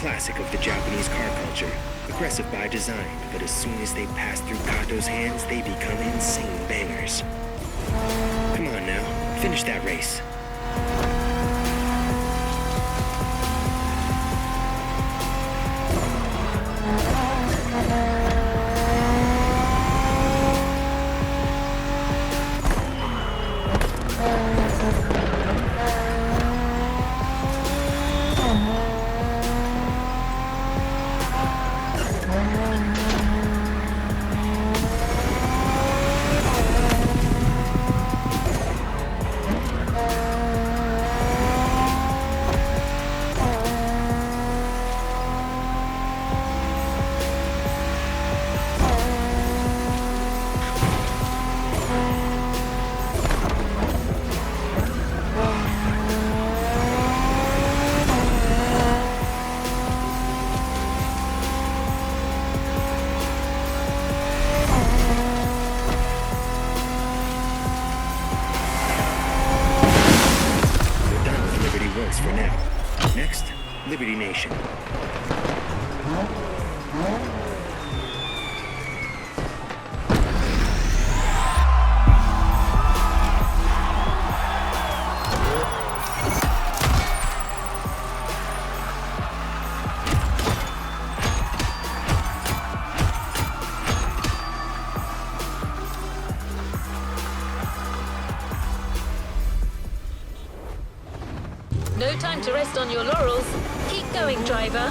Speaker 6: classic of the Japanese car culture. Aggressive by design, but as soon as they pass through Kato's hands, they become insane bangers. Come on now, finish that race. For now. Next, Liberty Nation.
Speaker 3: No time to rest on your laurels. Keep going, driver.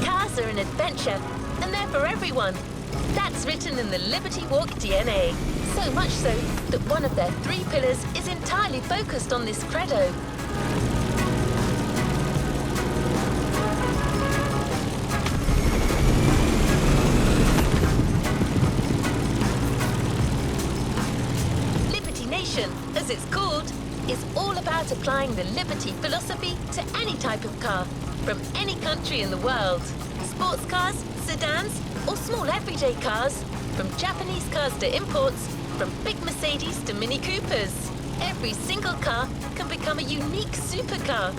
Speaker 3: Cars are an adventure, and they're for everyone. That's written in the Liberty Walk DNA. So much so that one of their 3 pillars is entirely focused on this credo. As it's called, is all about applying the Liberty philosophy to any type of car, from any country in the world. Sports cars, sedans, or small everyday cars, from Japanese cars to imports, from big Mercedes to Mini Coopers. Every single car can become a unique supercar.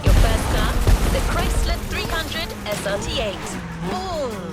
Speaker 3: Your first car, the Chrysler 300 SRT8. Boom!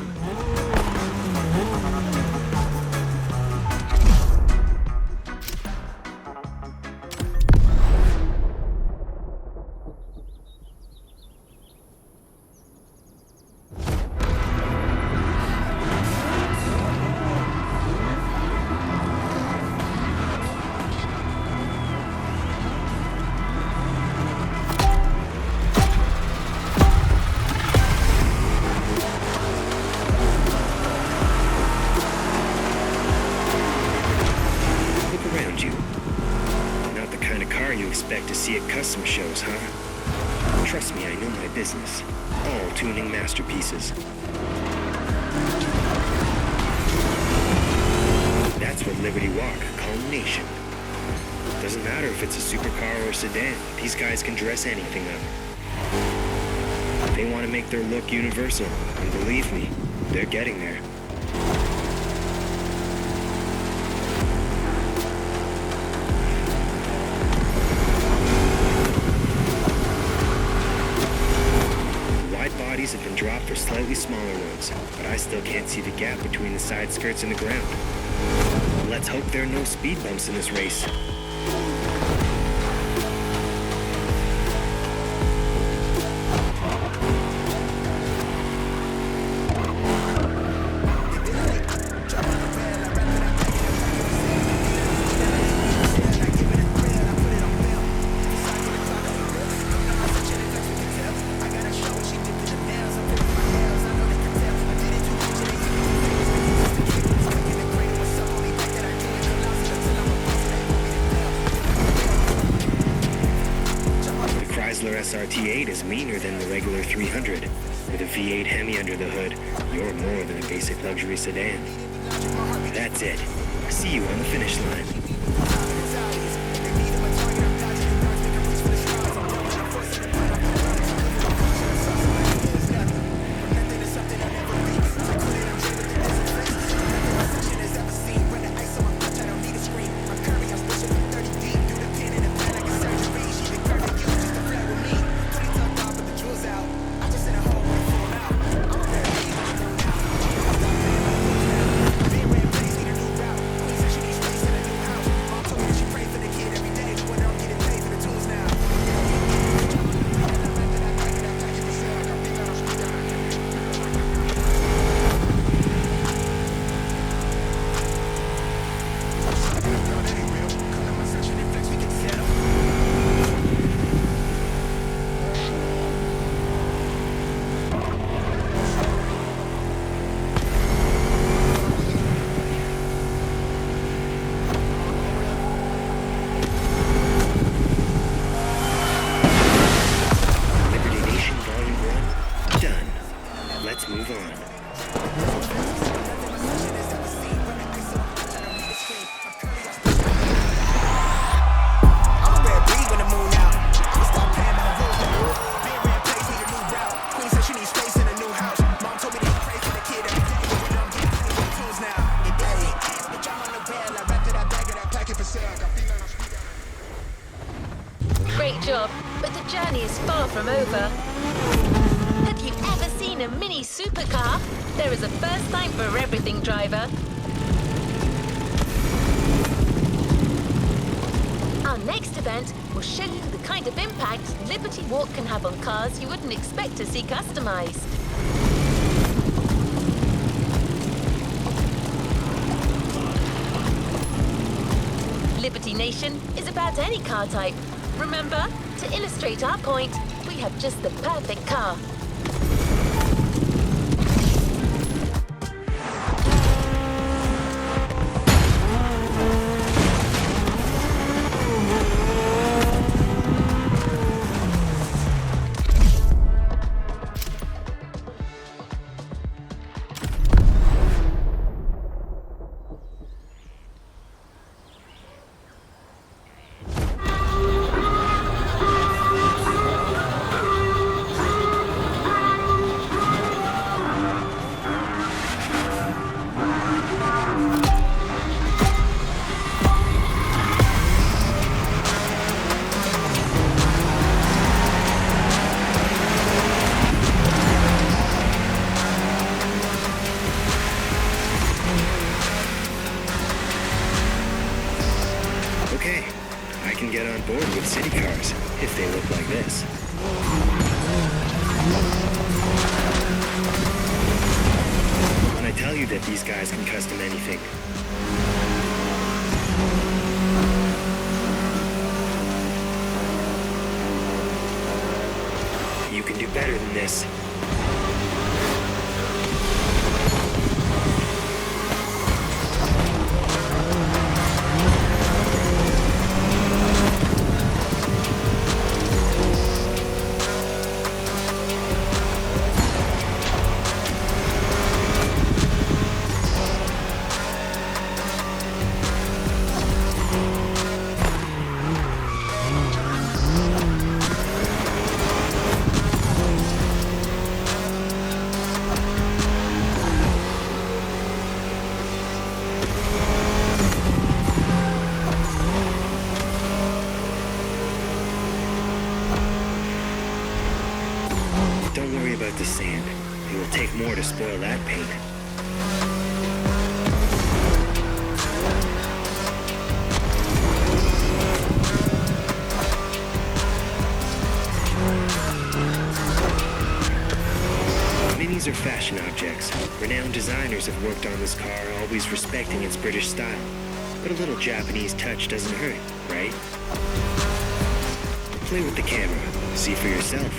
Speaker 6: Expect to see at custom shows, huh? Trust me, I know my business. All tuning masterpieces. That's what Liberty Walk call Nation. Doesn't matter if it's a supercar or sedan, these guys can dress anything up. They want to make their look universal, and believe me, they're getting there. Have been dropped for slightly smaller ones, but I still can't see the gap between the side skirts and the ground. Let's hope there are no speed bumps in this race. is meaner than the regular 300. With a V8 Hemi under the hood, you're more than a basic luxury sedan. That's it. See you on the finish line.
Speaker 3: Great job, but the journey is far from over. Have you ever seen a mini supercar? There is a first time for everything, driver. Our next event will show you the kind of impact Liberty Walk can have on cars you wouldn't expect to see customized. Liberty Nation is about any car type. Remember, to illustrate our point, we have just the perfect car.
Speaker 6: You can do better than this. The sand. It will take more to spoil that paint. Minis are fashion objects. Renowned designers have worked on this car, always respecting its British style. But a little Japanese touch doesn't hurt, right? Play with the camera. See for yourself.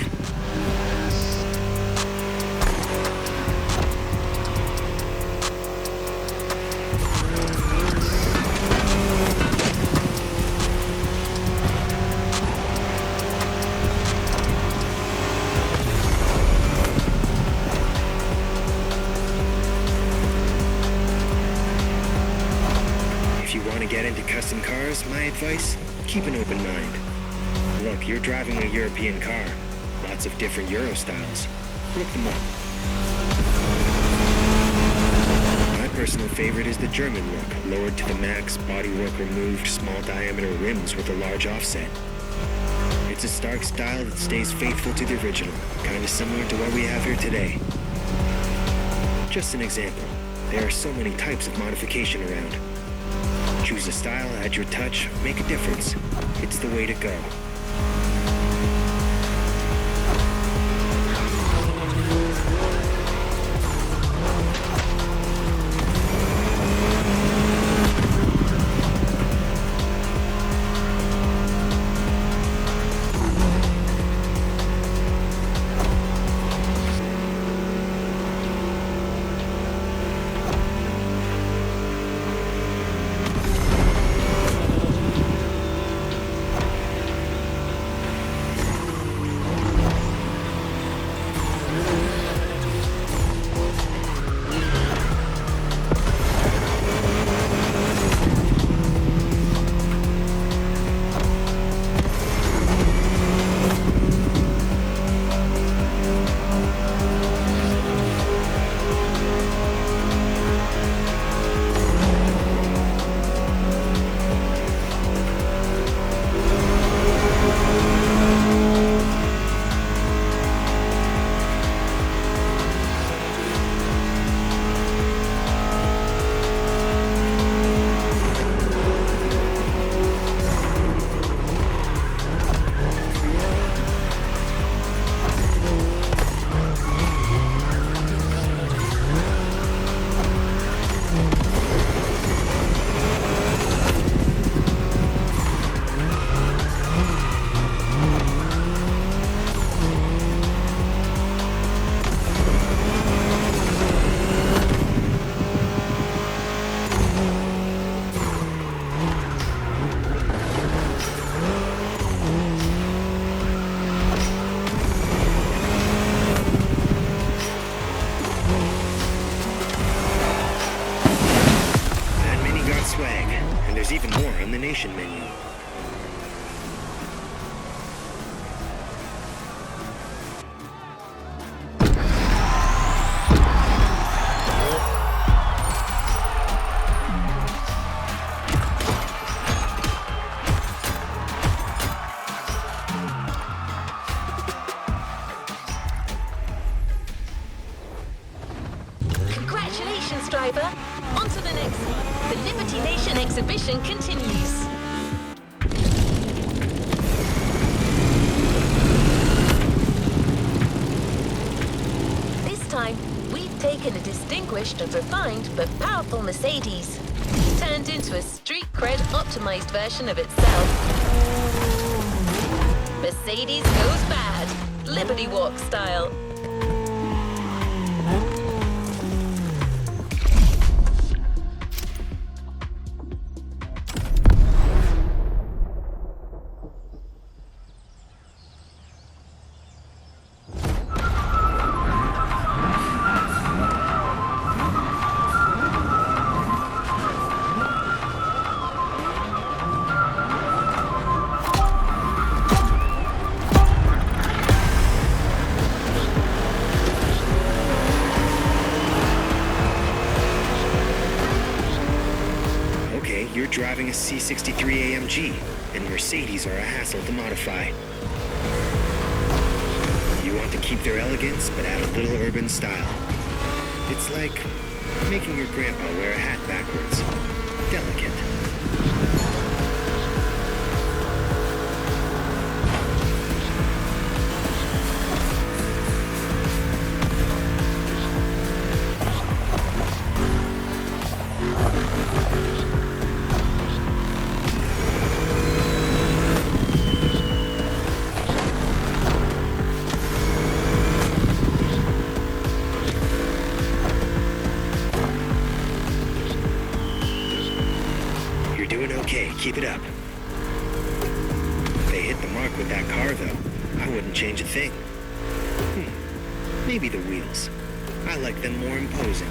Speaker 6: get into custom cars, my advice, keep an open mind. Look, you're driving a European car. Lots of different Euro styles. Look them up. My personal favorite is the German look, lowered to the max, bodywork removed, small diameter rims with a large offset. It's a stark style that stays faithful to the original, kind of similar to what we have here today. Just an example, there are so many types of modification around. Choose a style, add your touch, make a difference. It's the way to go. There's even more on the Nation menu.
Speaker 3: Congratulations, driver! On to the next one. The Liberty Nation exhibition continues. This time, we've taken a distinguished and refined but powerful Mercedes, turned into a street cred optimized version of itself. Mercedes goes bad, Liberty Walk style.
Speaker 6: You're driving a C63 AMG, and Mercedes are a hassle to modify. You want to keep their elegance, but add a little urban style. It's like making your grandpa wear a hat backwards. Delicate. Keep it up. They hit the mark with that car, though. I wouldn't change a thing. Maybe the wheels. I like them more imposing.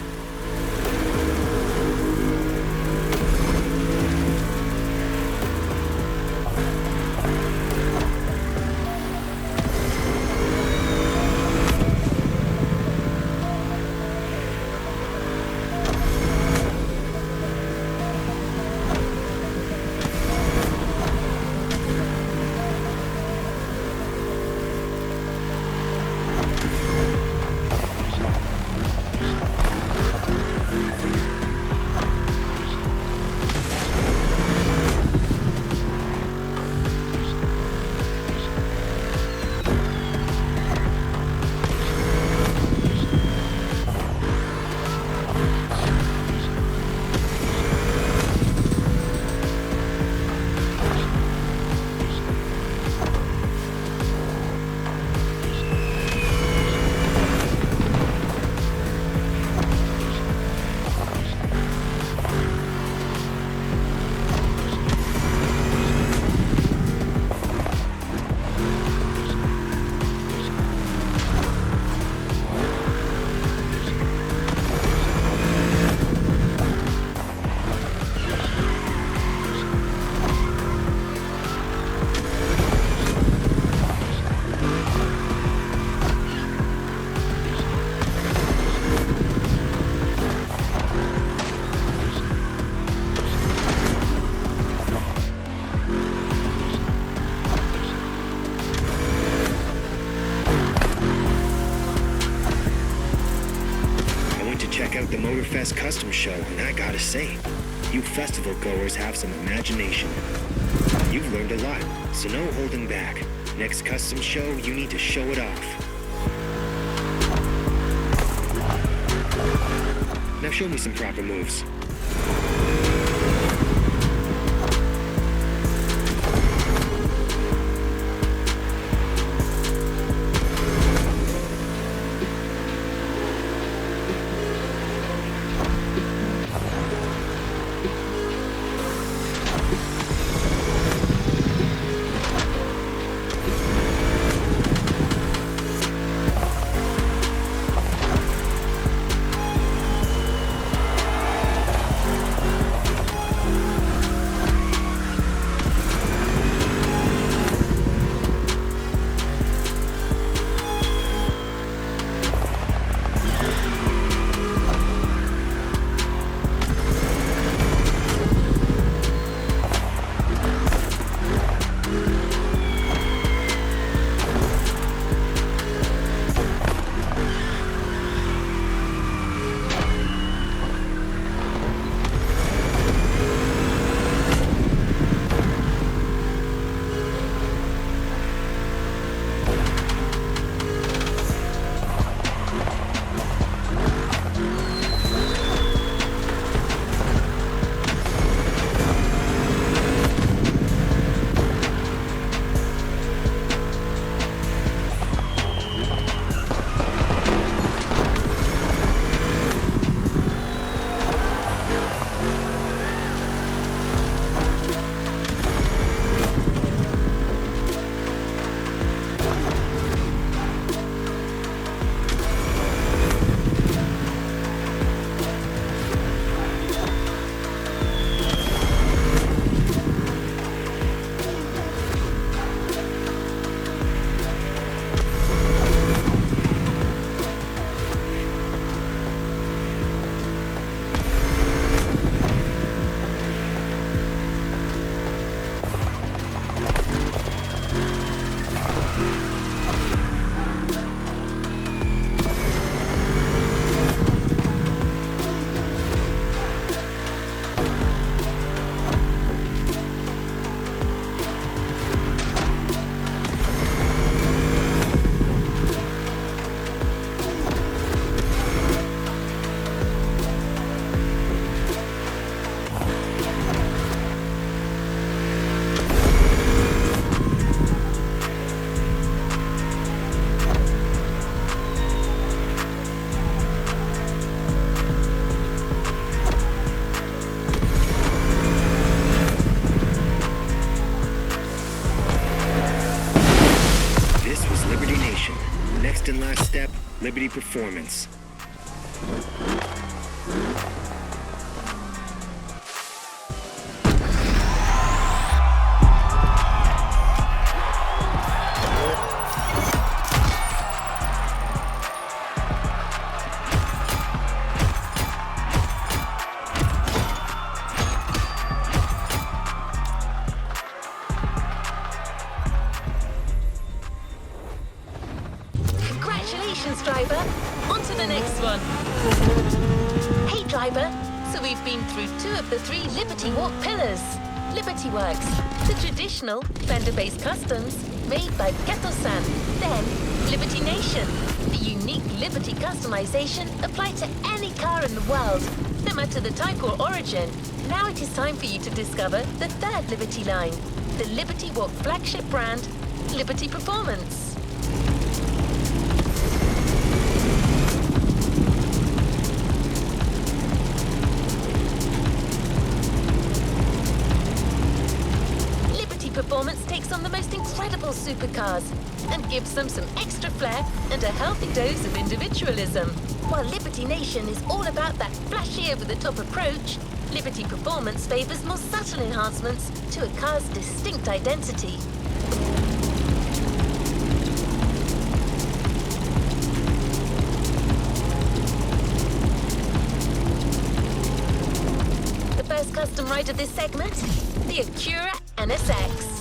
Speaker 6: out the Motorfest Custom Show, and I gotta say, you festival goers have some imagination. You've learned a lot, so no holding back. Next custom show, you need to show it off. Now show me some proper moves. And last step, Liberty Performance.
Speaker 3: Congratulations, driver. On to the next one. Hey, driver. So we've been through 2 of the 3 Liberty Walk pillars. Liberty Works, the traditional fender-based customs made by Kratosworld. Then, Liberty Nation, the unique Liberty customization applied to any car in the world, no matter the type or origin. Now it is time for you to discover the 3rd Liberty line, the Liberty Walk flagship brand, Liberty Performance. Performance takes on the most incredible supercars and gives them some extra flair and a healthy dose of individualism. While Liberty Nation is all about that flashy over-the-top approach, Liberty Performance favors more subtle enhancements to a car's distinct identity. The first custom ride of this segment, the Acura NSX.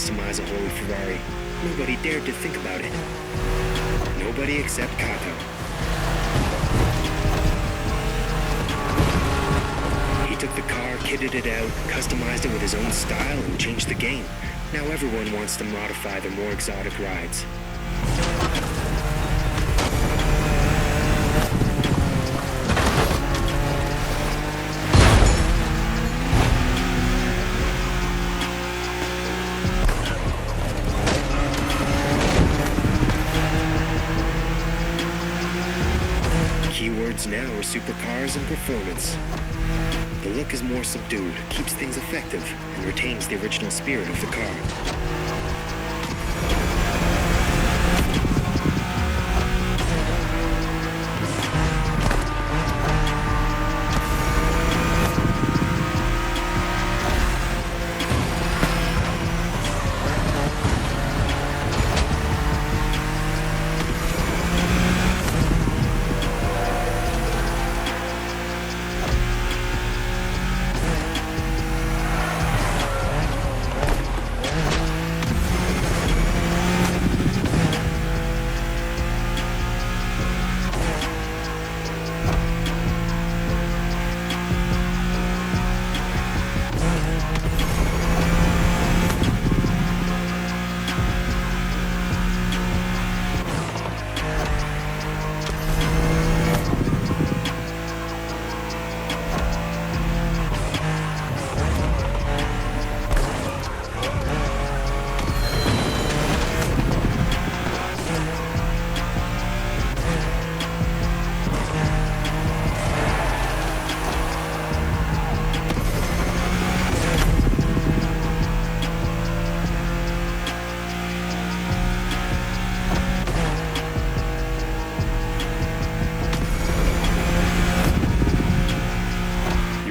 Speaker 6: customize a holy Ferrari. Nobody dared to think about it. Nobody except Kato. He took the car, kitted it out, customized it with his own style, and changed the game. Now everyone wants to modify their more exotic rides. Keywords now are supercars and performance. The look is more subdued, keeps things effective, and retains the original spirit of the car.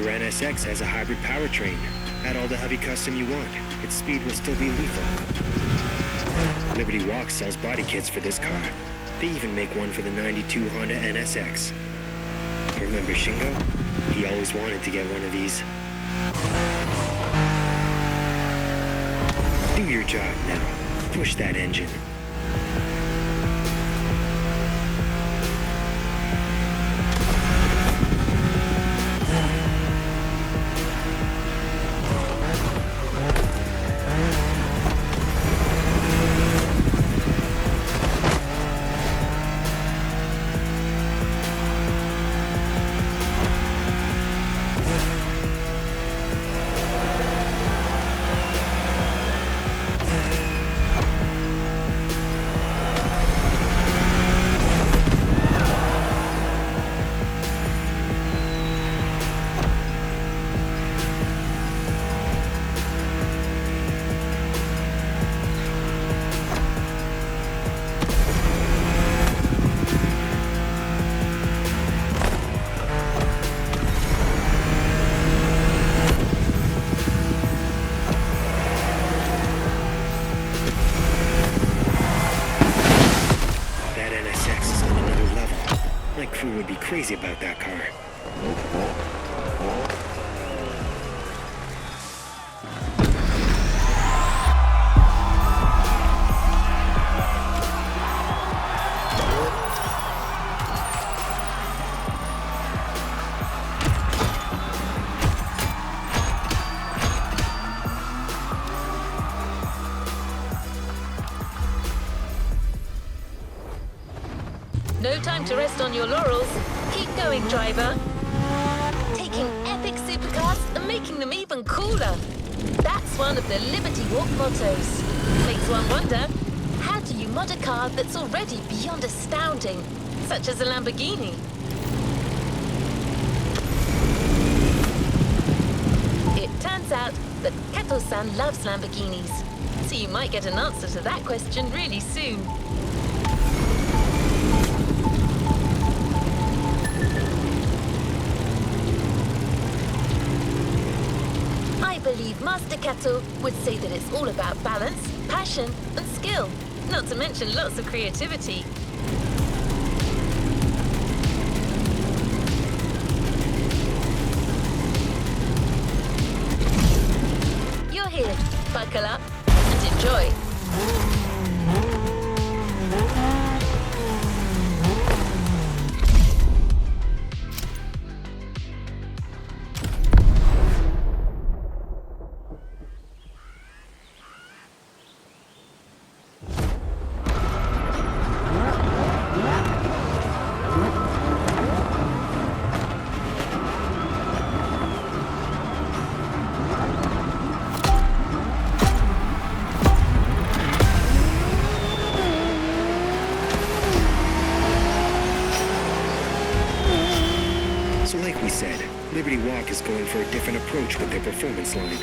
Speaker 6: NSX has a hybrid powertrain. Add all the heavy custom you want. Its speed will still be lethal. Liberty Walk sells body kits for this car. They even make one for the 92 Honda NSX. Remember Shingo? He always wanted to get one of these. Do your job now. Push that engine. Crazy about that car.
Speaker 3: No time to rest on your laurels. Keep going, driver. Taking epic supercars and making them even cooler. That's one of the Liberty Walk mottos. Makes one wonder, how do you mod a car that's already beyond astounding, such as a Lamborghini? It turns out that Kato-san loves Lamborghinis, so you might get an answer to that question really soon. I believe Master Kato would say that it's all about balance, passion, and skill, not to mention lots of creativity. You're here. Buckle up and enjoy enjoy.
Speaker 6: So like we said, LBWK is going for a different approach with their performance line.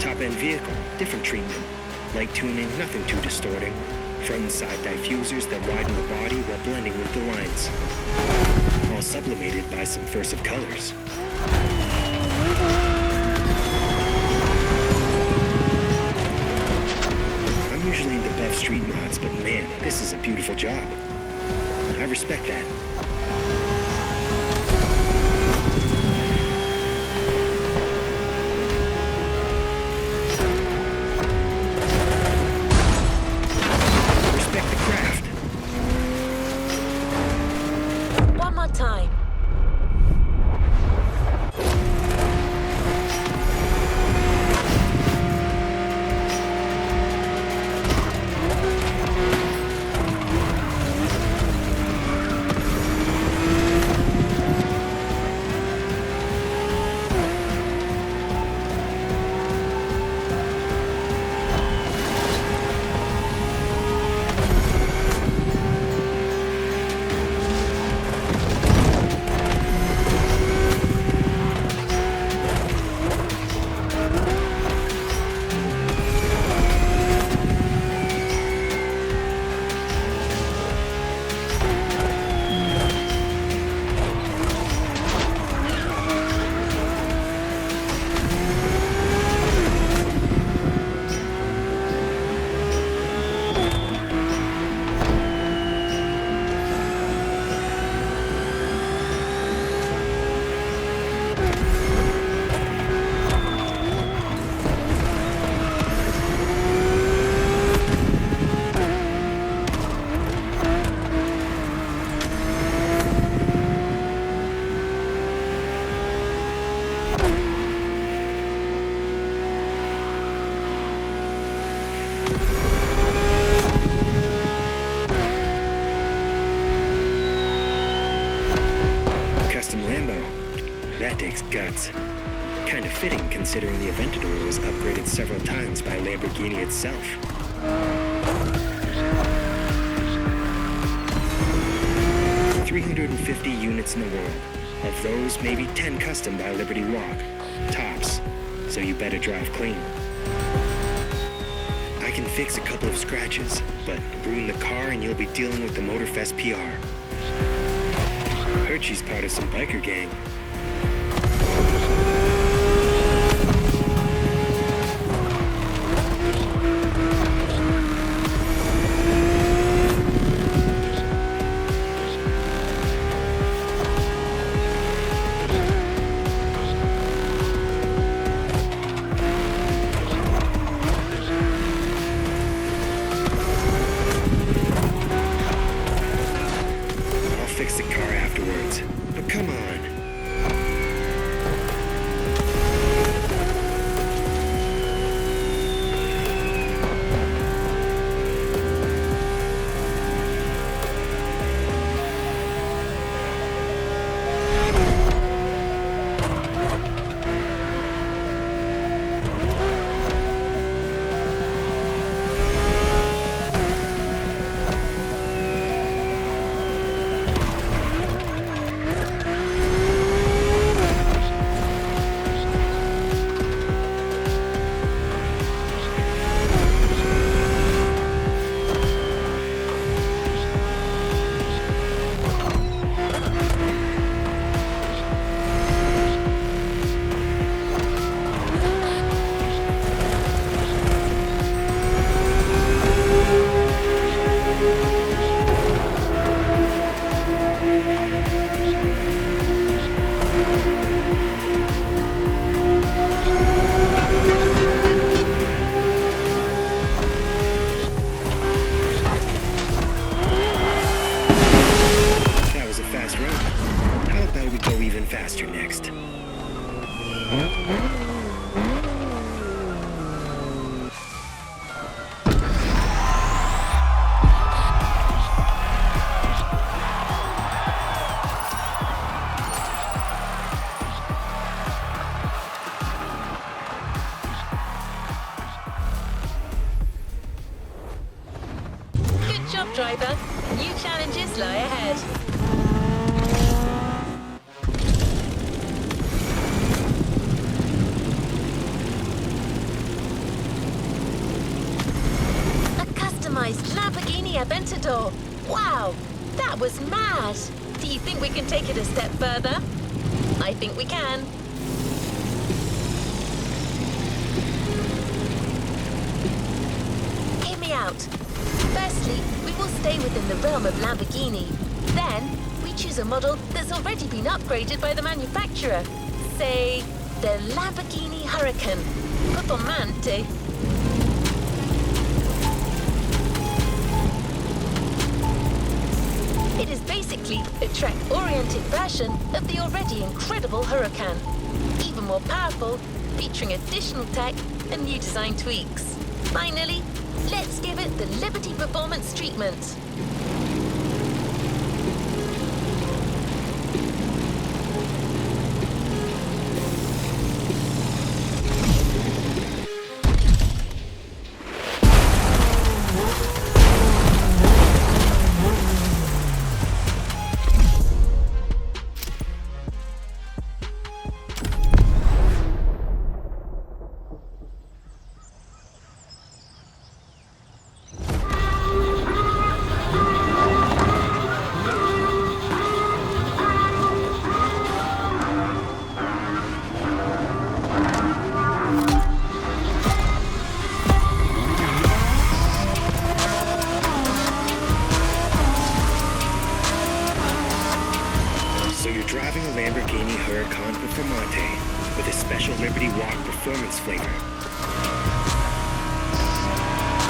Speaker 6: Top-end vehicle, different treatment. Light tuning, nothing too distorting. Front and side diffusers that widen the body while blending with the lines. All sublimated by some subversive colors. I'm usually into buff street mods, but man, this is a beautiful job. I respect that.
Speaker 3: One more time.
Speaker 6: That takes guts. Kind of fitting considering the Aventador was upgraded several times by Lamborghini itself. 350 units in the world. Of those, maybe 10 custom by LBWK. Tops. So you better drive clean. I can fix a couple of scratches, but ruin the car and you'll be dealing with the Motorfest PR. Heard she's part of some biker gang. even faster next.
Speaker 3: Good job, driver. New challenges lie ahead. A customized Lamborghini Aventador. Wow, that was mad. Do you think we can take it a step further? I think we can. Hear me out. Firstly, we will stay within the realm of Lamborghini. Then, we choose a model that's already been upgraded by the manufacturer. Say, the Lamborghini Huracan. Performante. It is basically a track-oriented version of the already incredible Huracan. Even more powerful, featuring additional tech and new design tweaks. Finally, let's give it the Liberty Performance treatment.
Speaker 6: Driving a Lamborghini Huracan Performante with a special Liberty Walk performance flavor.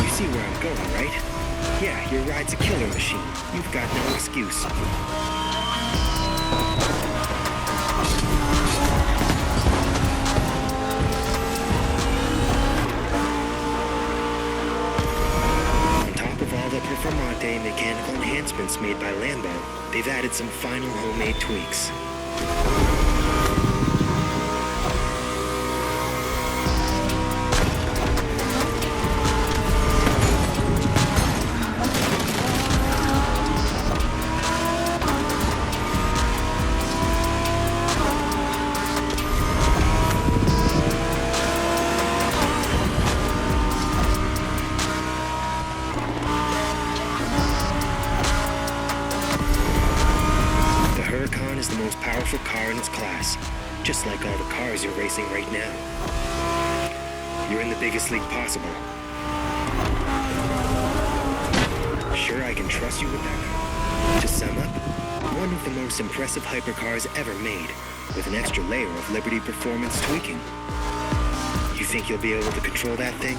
Speaker 6: You see where I'm going, right? Yeah, your ride's a killer machine. You've got no excuse. On top of all the Performante mechanical enhancements made by Lambo, they've added some final homemade tweaks. Car in its class, just like all the cars you're racing right now. You're in the biggest league possible. Sure, I can trust you with that. To sum up, one of the most impressive hypercars ever made, with an extra layer of Liberty Performance tweaking. You think you'll be able to control that thing?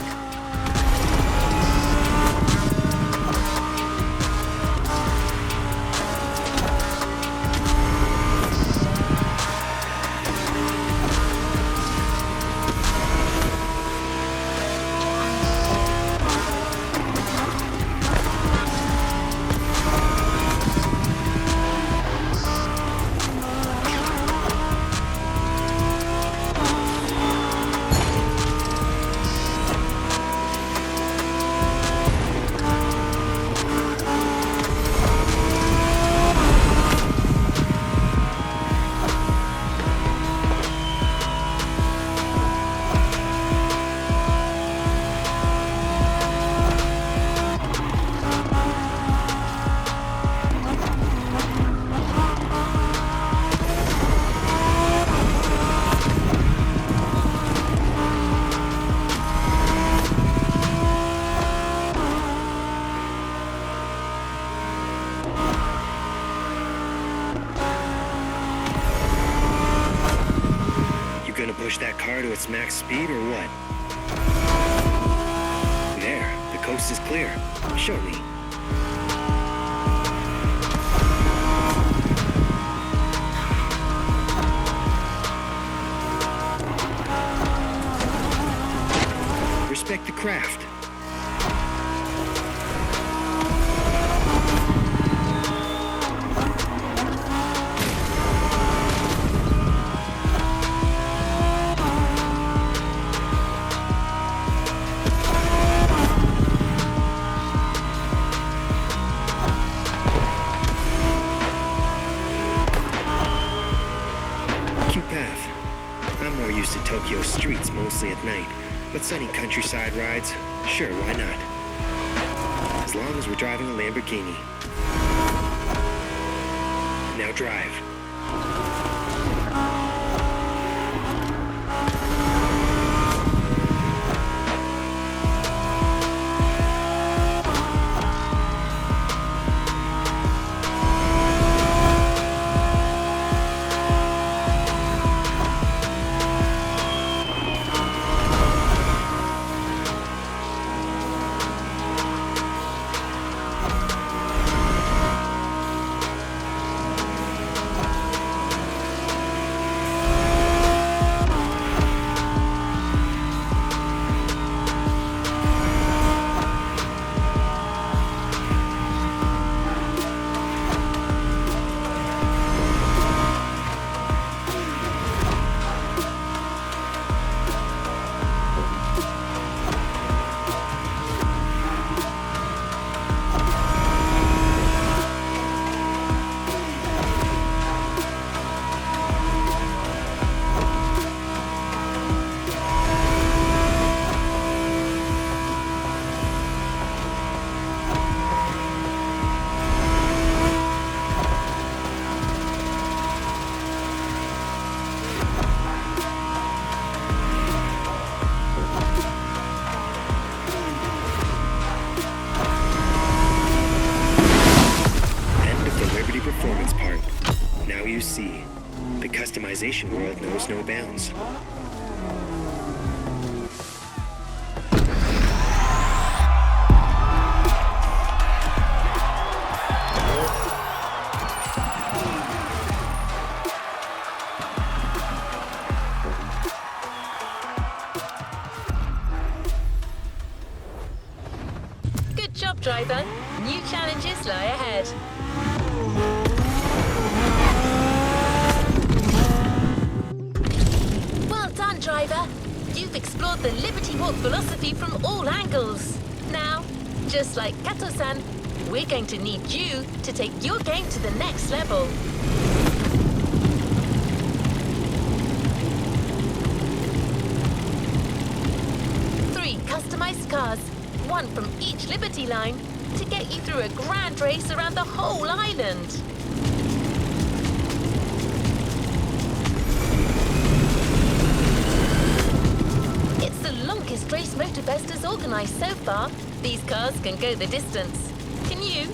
Speaker 6: Push that car to its max speed or what? There, the coast is clear. Show me. Respect the craft. Cute path. I'm more used to Tokyo streets mostly at night, but sunny countryside rides, sure, why not? As long as we're driving a Lamborghini. Now drive. Performance part. Now you see, the customization world knows no bounds.
Speaker 3: Good job, driver. New challenges lie ahead. Well done, driver. You've explored the Liberty Walk philosophy from all angles. Now, just like Kato-san, we're going to need you to take your game to the next level. Three customized cars, one from each Liberty line, to get you through a grand race around the whole island. It's the longest race Motorfest has organised so far. These cars can go the distance. Can you?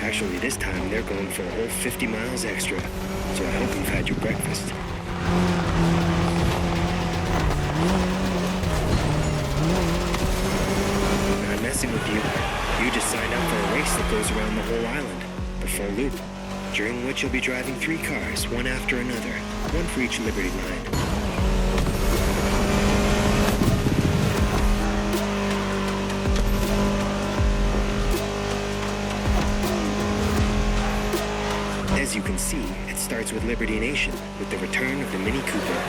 Speaker 6: Actually, this time they're going for a whole 50 miles extra, so I hope you've had your breakfast. Not messing with you. You just signed up for a race that goes around the whole island, the full loop, during which you'll be driving 3 cars, one after another, one for each Liberty line. As you can see, it starts with Liberty Nation, with the return of the Mini Cooper.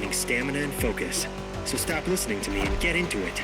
Speaker 6: demanding stamina and focus. So stop listening to me and get into it.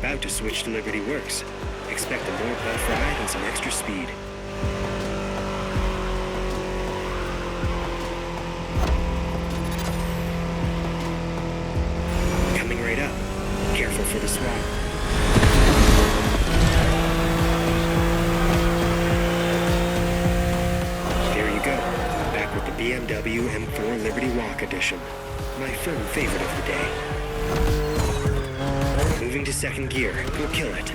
Speaker 6: about to switch to Liberty Works. Expect a more buff ride and some extra speed. Coming right up. Careful for the swap. There you go. Back with the BMW M4 Liberty Walk Edition. My firm favorite of the day. Moving to second gear. Go kill it.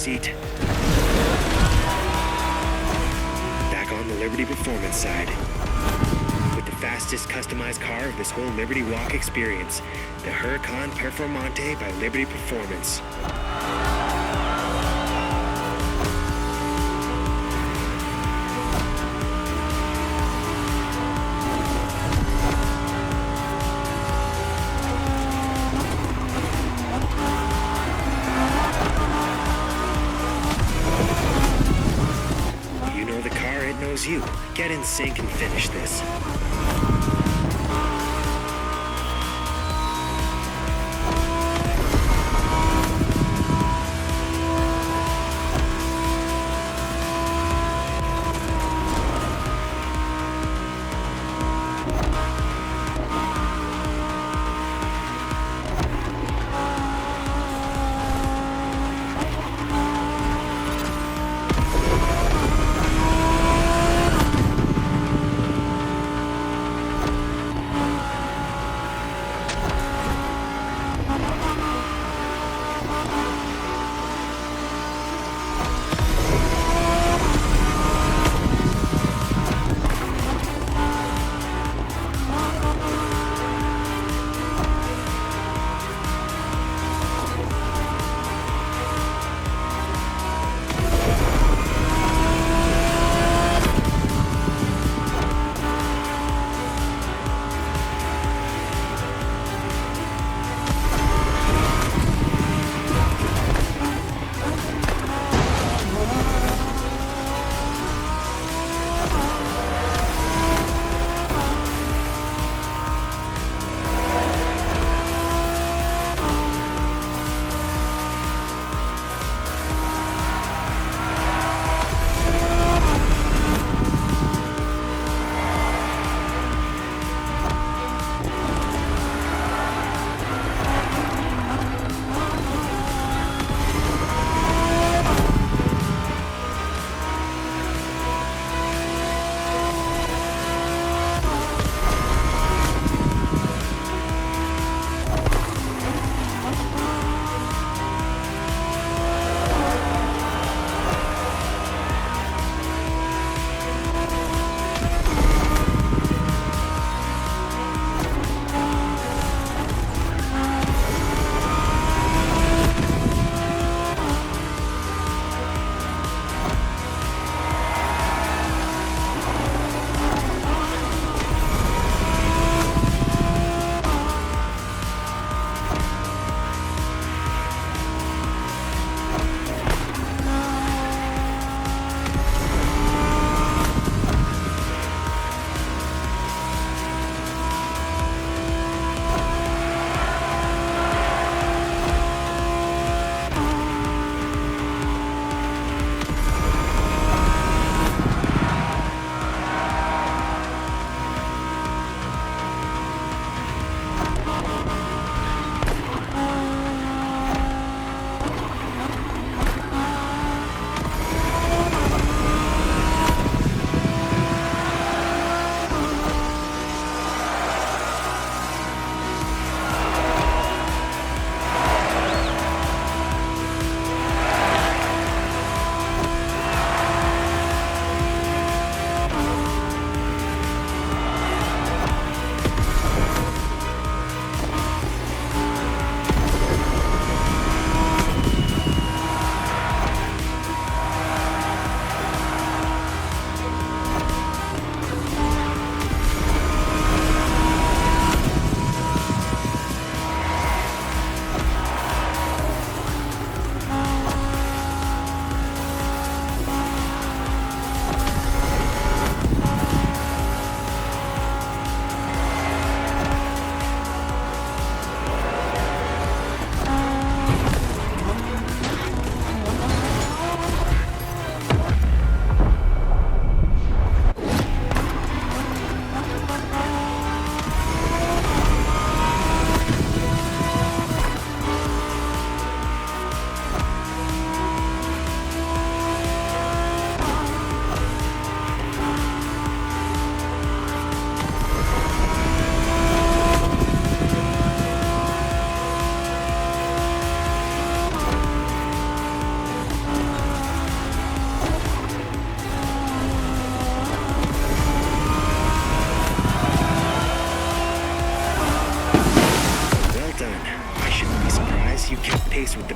Speaker 6: seat. Back on the Liberty Performance side. With the fastest customized car of this whole Liberty Walk experience, the Huracan Performante by Liberty Performance. You know the car, it knows you. Get in sync and finish this.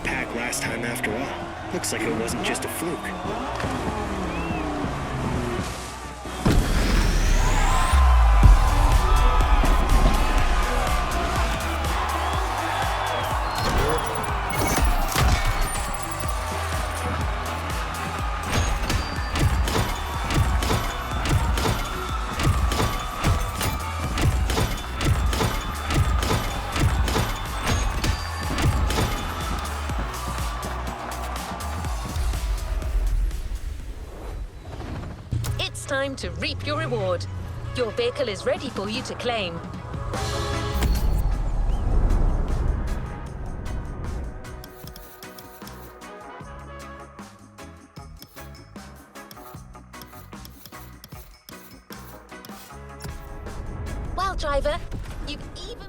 Speaker 6: pack last time after all. Looks like it wasn't just a fluke.
Speaker 3: Time to reap your reward. Your vehicle is ready for you to claim. Well, driver, you've even...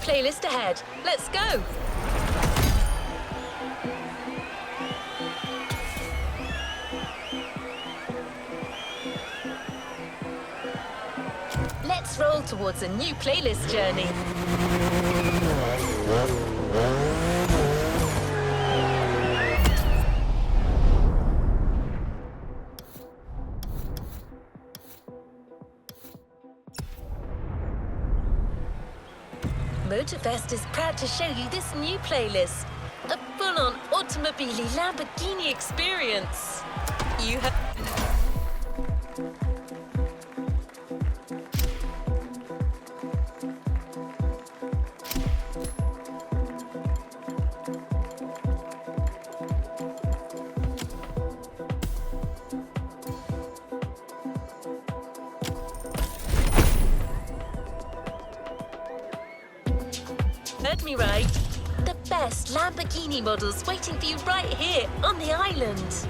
Speaker 3: Playlist ahead. Let's go! Let's roll towards a new playlist journey. Motorfest is proud to show you this new playlist. A full-on Automobili Lamborghini experience. You have... Heard me right. The best Lamborghini models waiting for you right here on the island.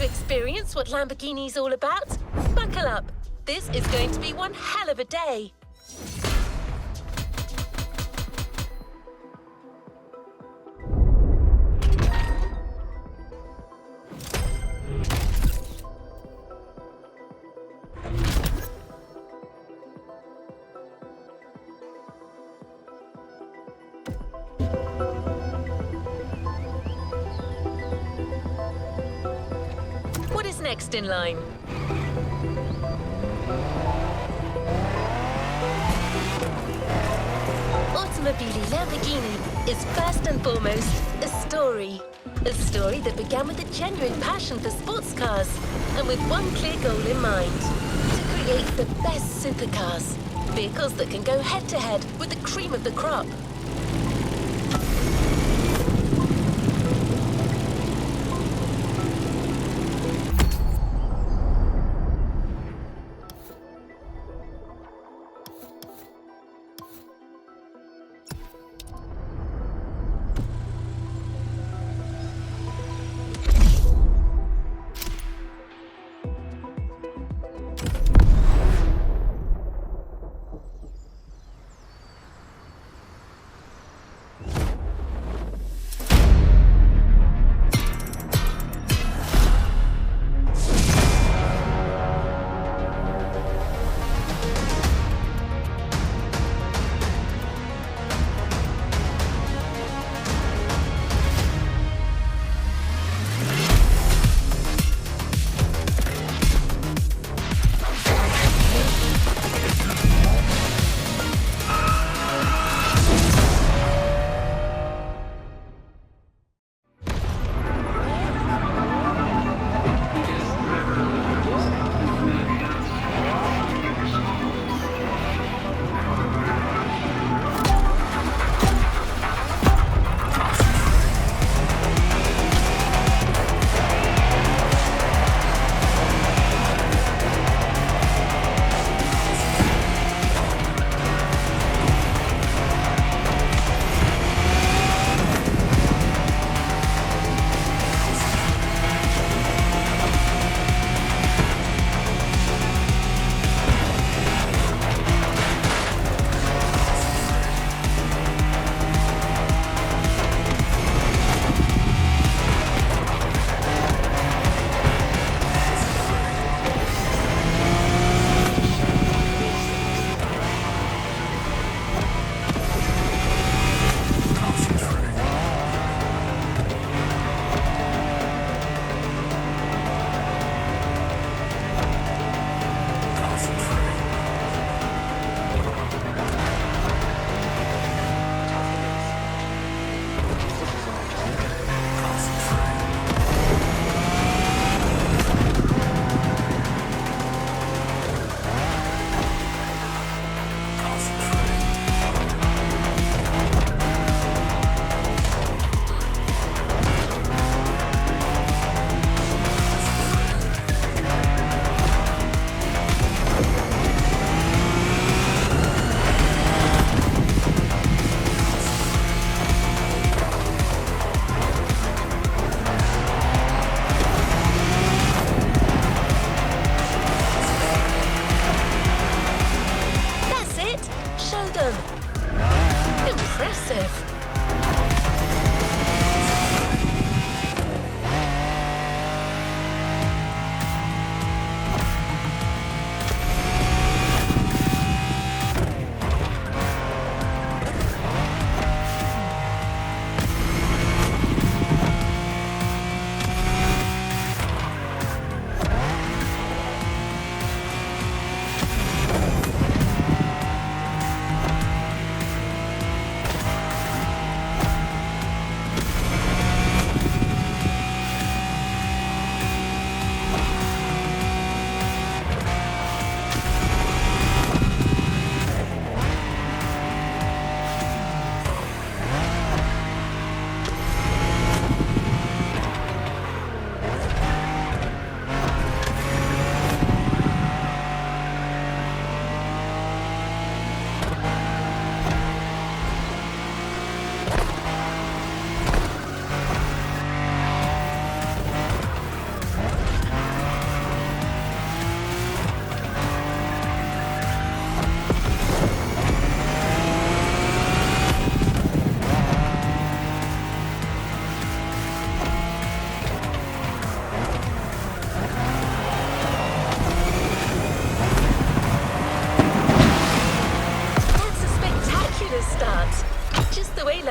Speaker 3: Experience what Lamborghini's all about? Buckle up. This is going to be one hell of a day. What is next in line? Automobili Lamborghini is first and foremost a story. A story that began with a genuine passion for sports cars and with one clear goal in mind: to create the best supercars. Vehicles that can go head-to-head with the cream of the crop.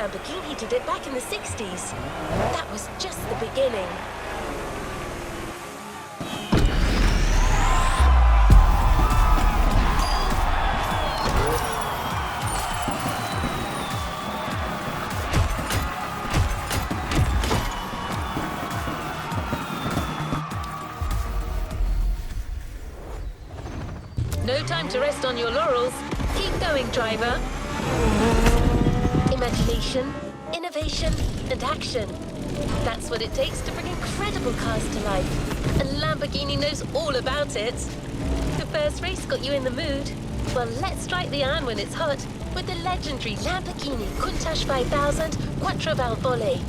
Speaker 3: Lamborghini did it back in the 60s. That was just the beginning. No time to rest on your laurels. Keep going, driver. Imagination, innovation, and action. That's what it takes to bring incredible cars to life. And Lamborghini knows all about it. The first race got you in the mood. Well, let's strike the iron when it's hot with the legendary Lamborghini Countach 5000 Quattro Valvole.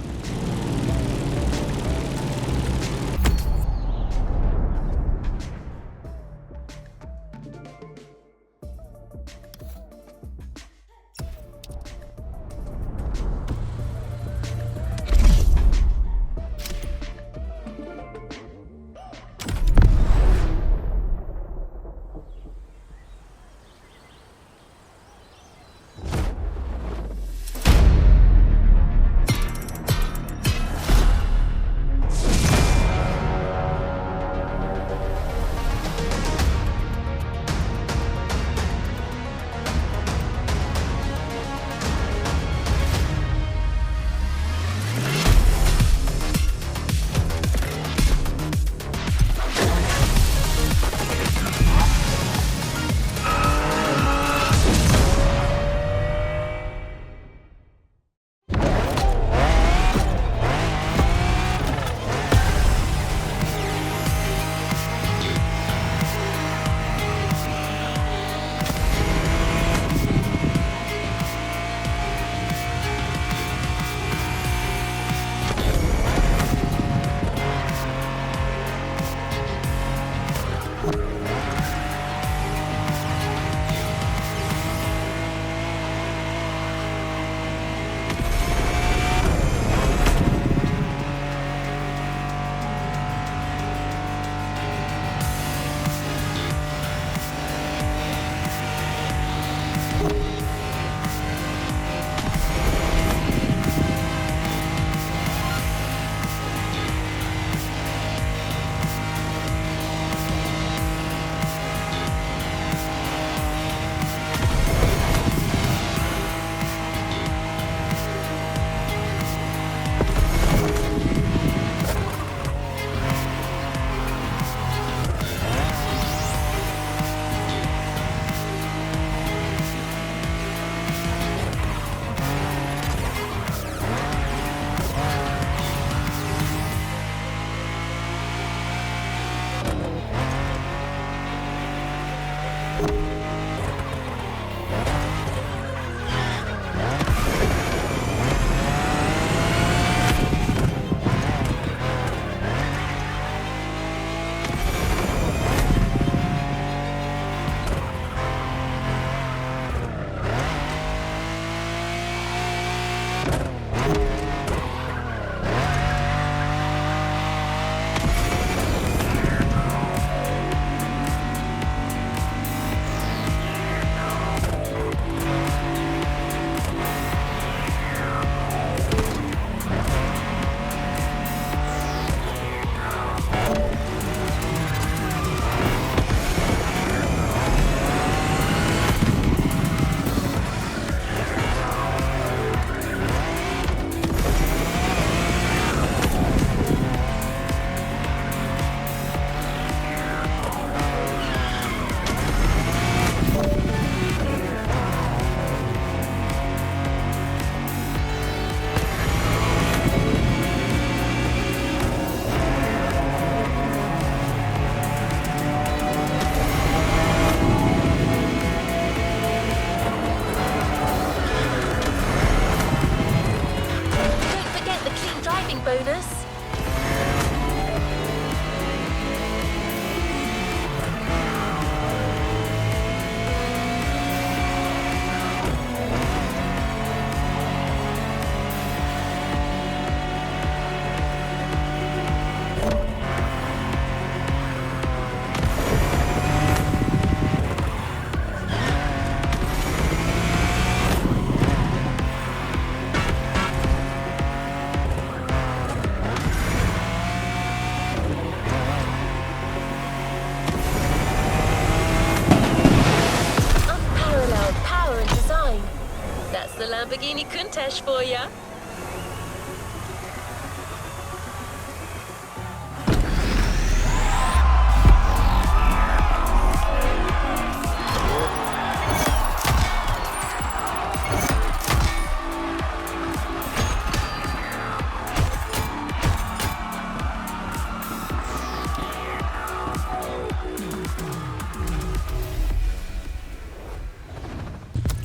Speaker 3: Lamborghini Countach for ya.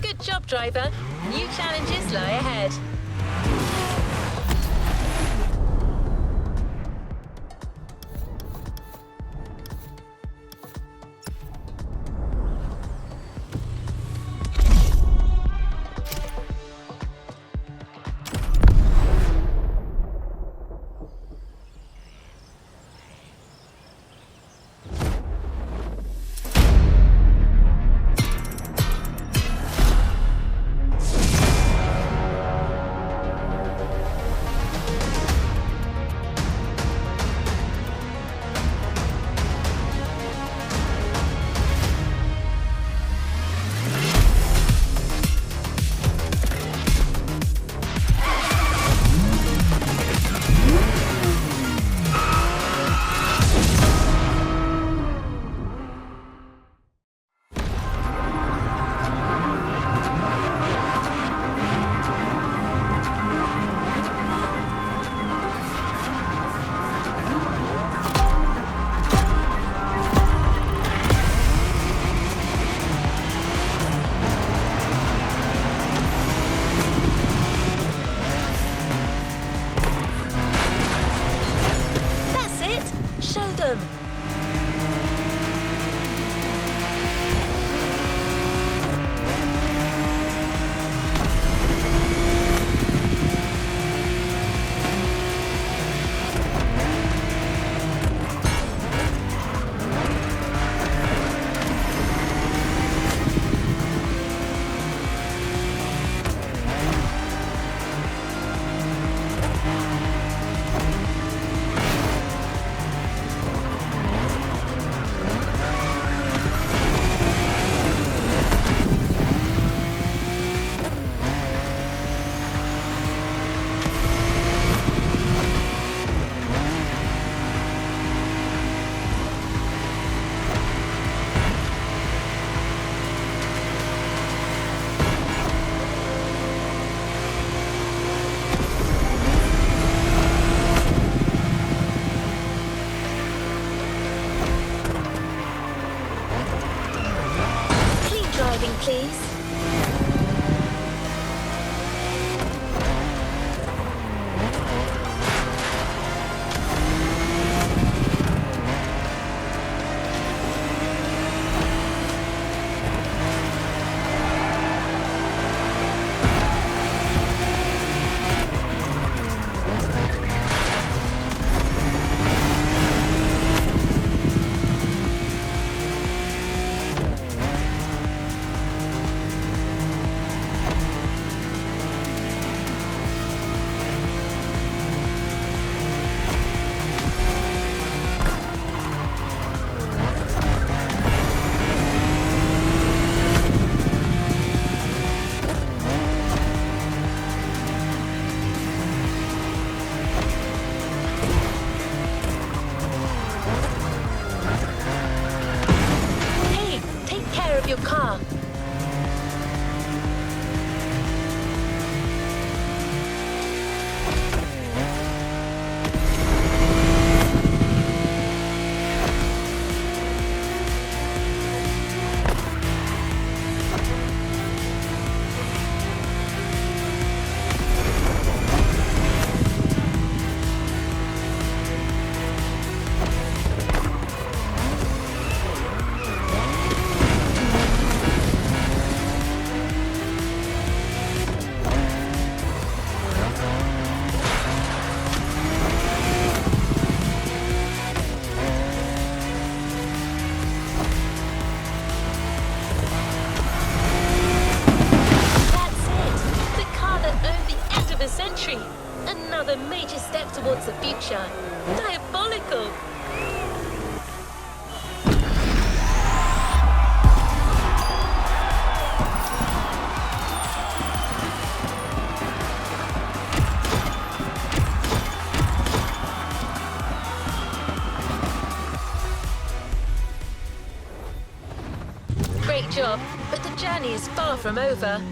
Speaker 3: Good job, driver. New challenges lie ahead. Please. Your car. Another major step towards the future. Diabolical! Great job, but the journey is far from over.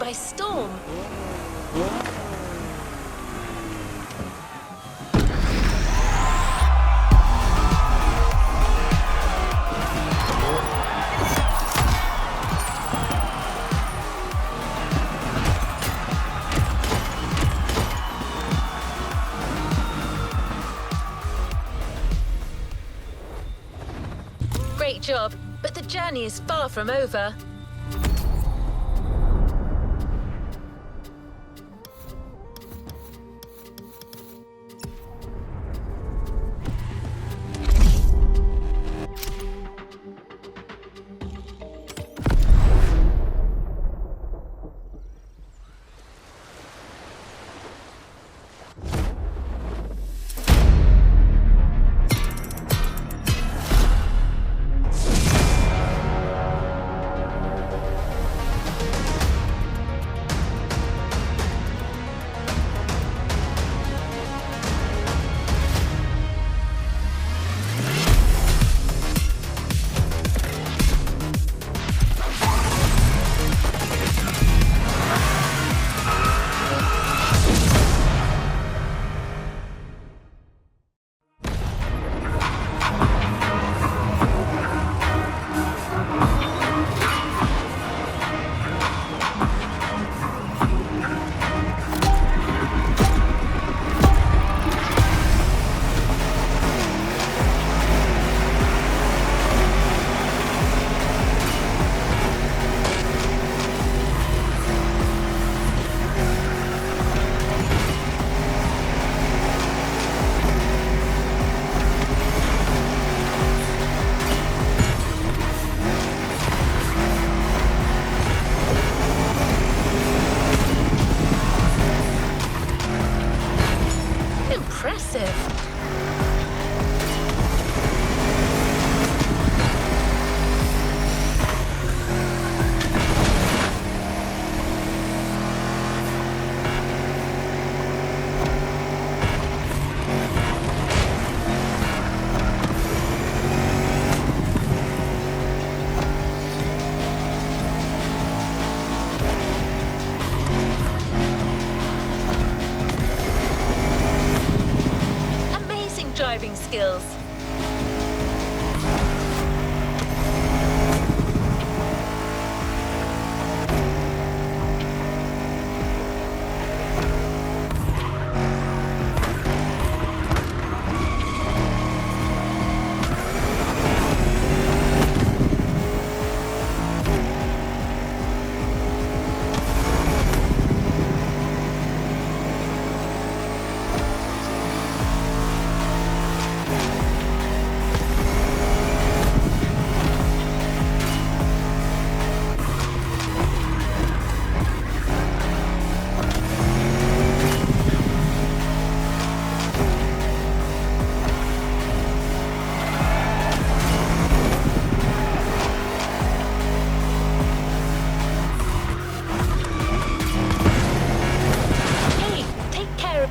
Speaker 3: by storm. Great job, but the journey is far from over. skills.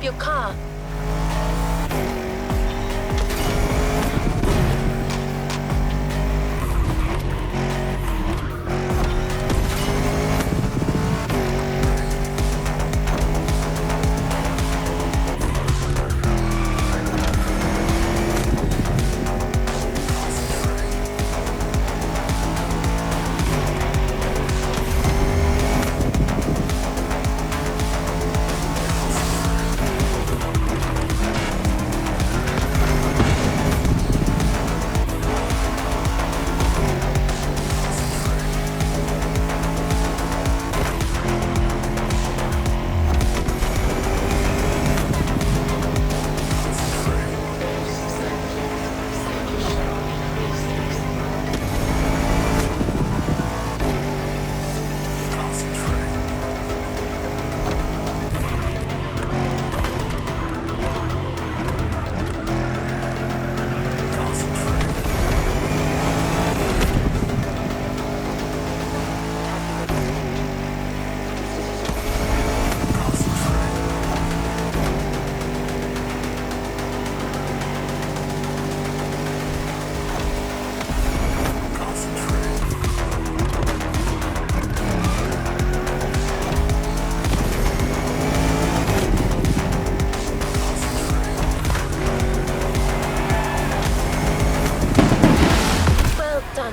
Speaker 3: Your car.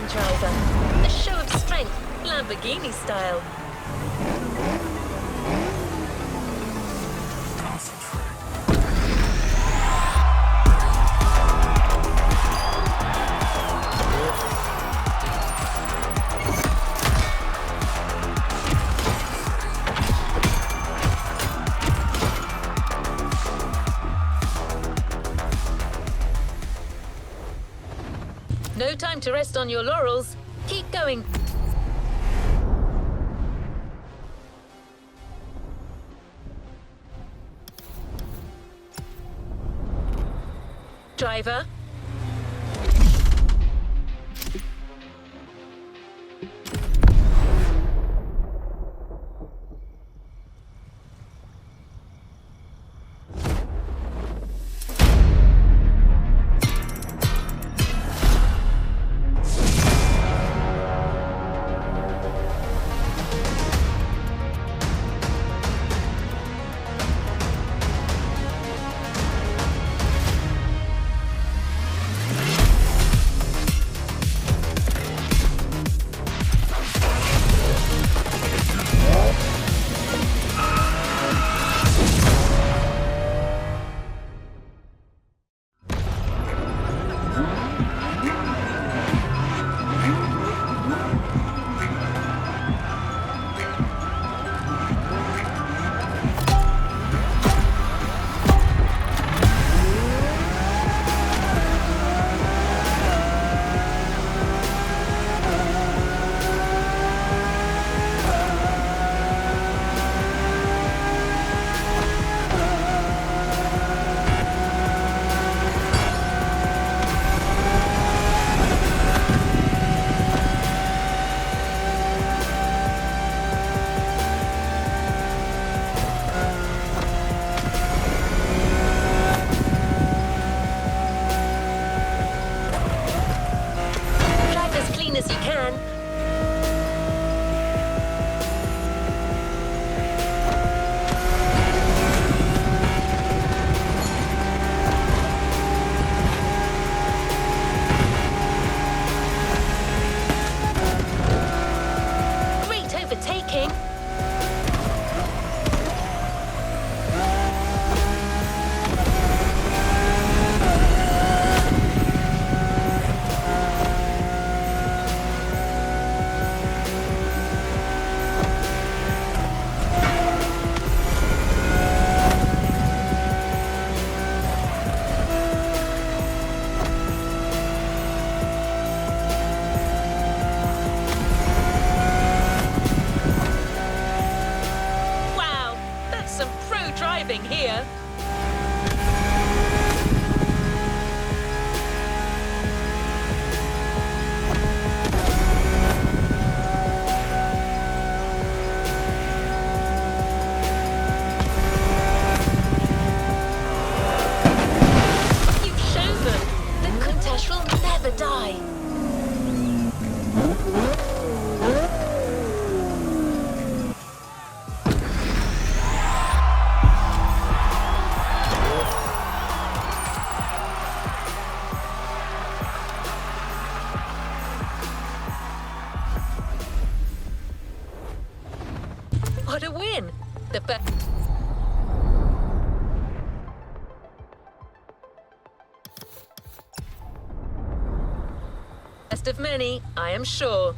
Speaker 3: Driver. A show of strength, Lamborghini style. No time to rest on your laurels. Keep going. Driver. living here. You've shown them that Contexto will never die. What a win! The best of many, I am sure.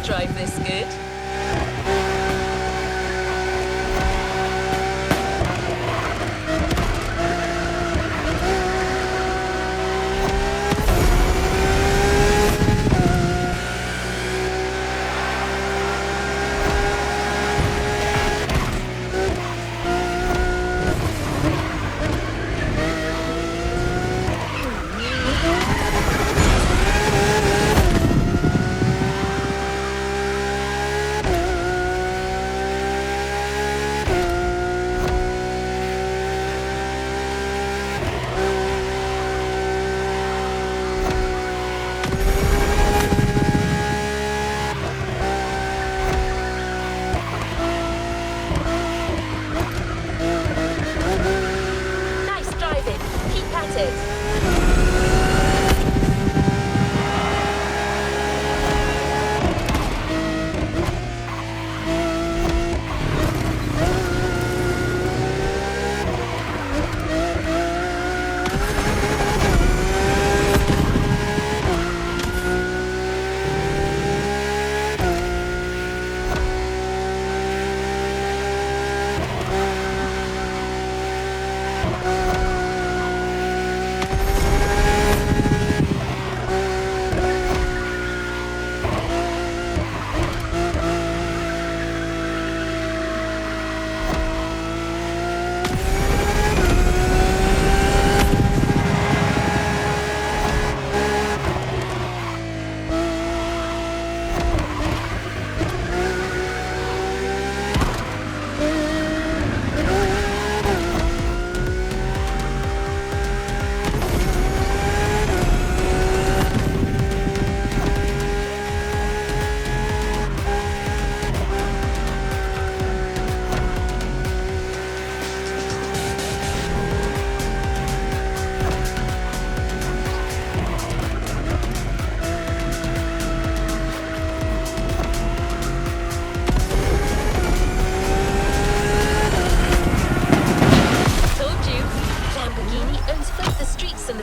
Speaker 3: Drive this good.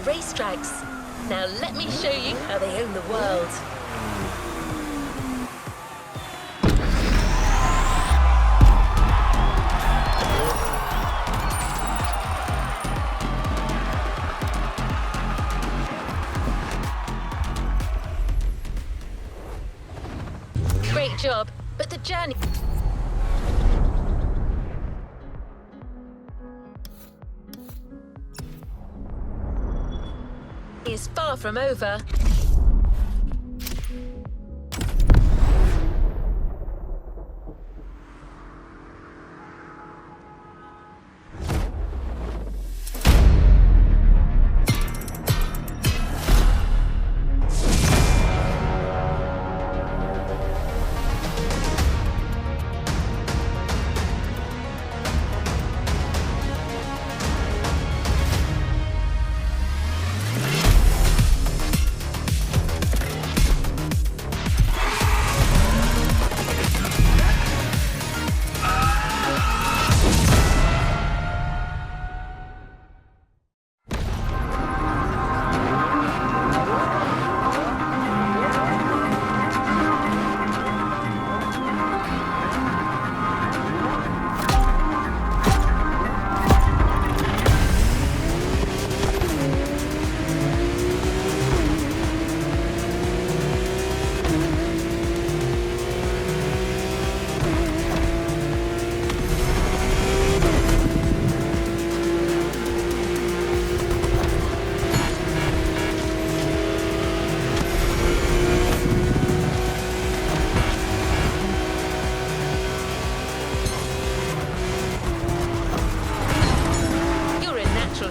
Speaker 3: racetracks. Now let me show you how they own the world. job, but the journey is far from over.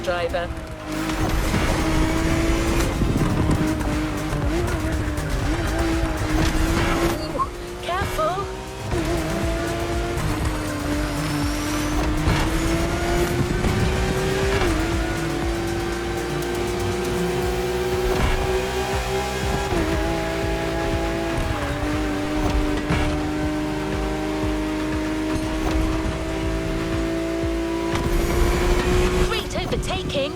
Speaker 3: Driver. Ooh, careful. Great overtaking.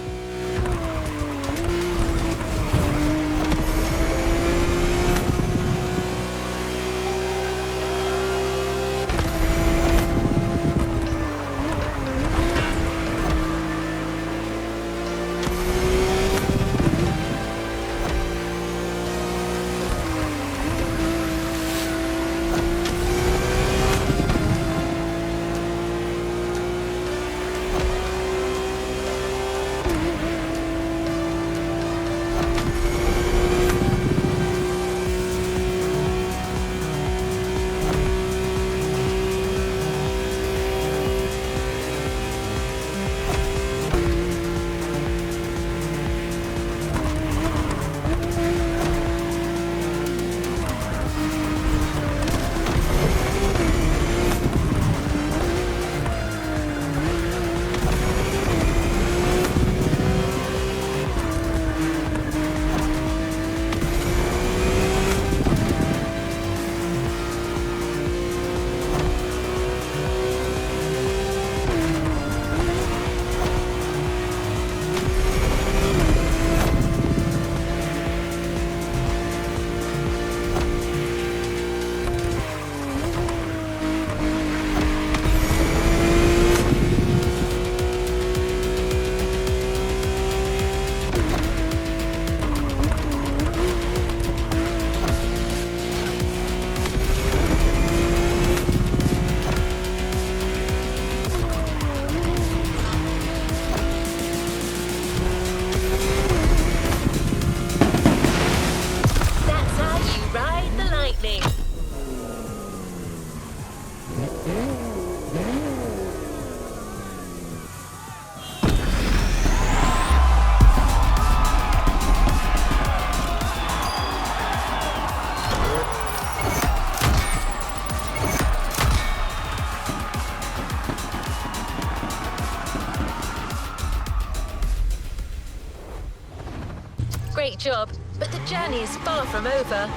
Speaker 3: Great job, but the journey is far from over.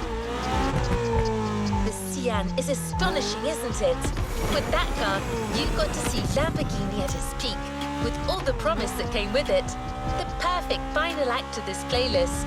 Speaker 3: The Sian is astonishing, isn't it? With that car, you got to see Lamborghini at its peak, with all the promise that came with it. The perfect final act to this playlist.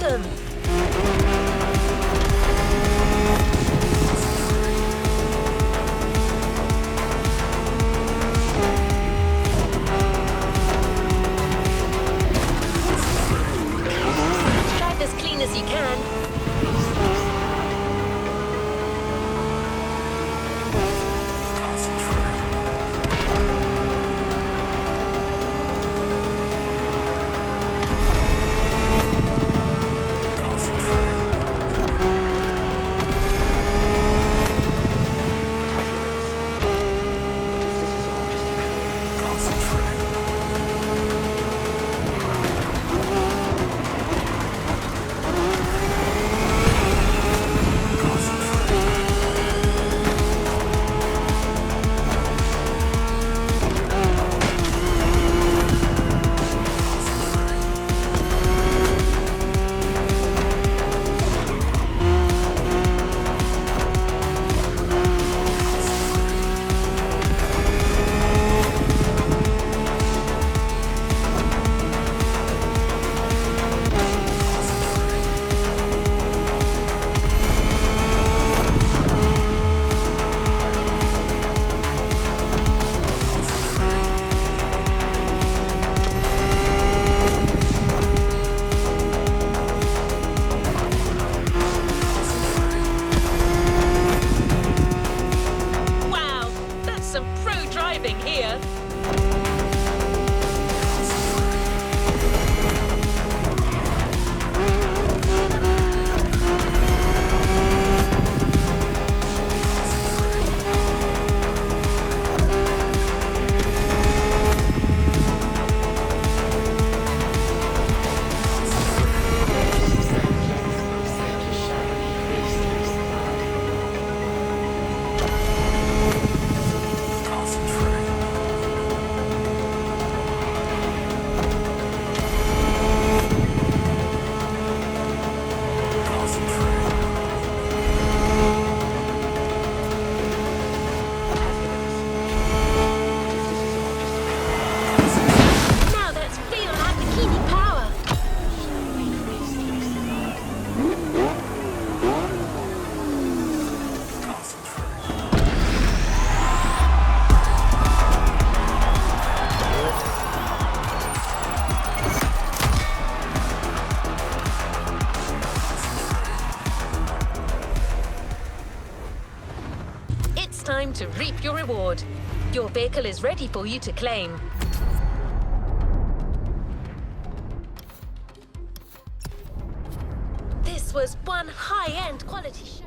Speaker 3: welcome. Drive as clean as you can. Time to reap your reward. Your vehicle is ready for you to claim. This was one high-end quality show.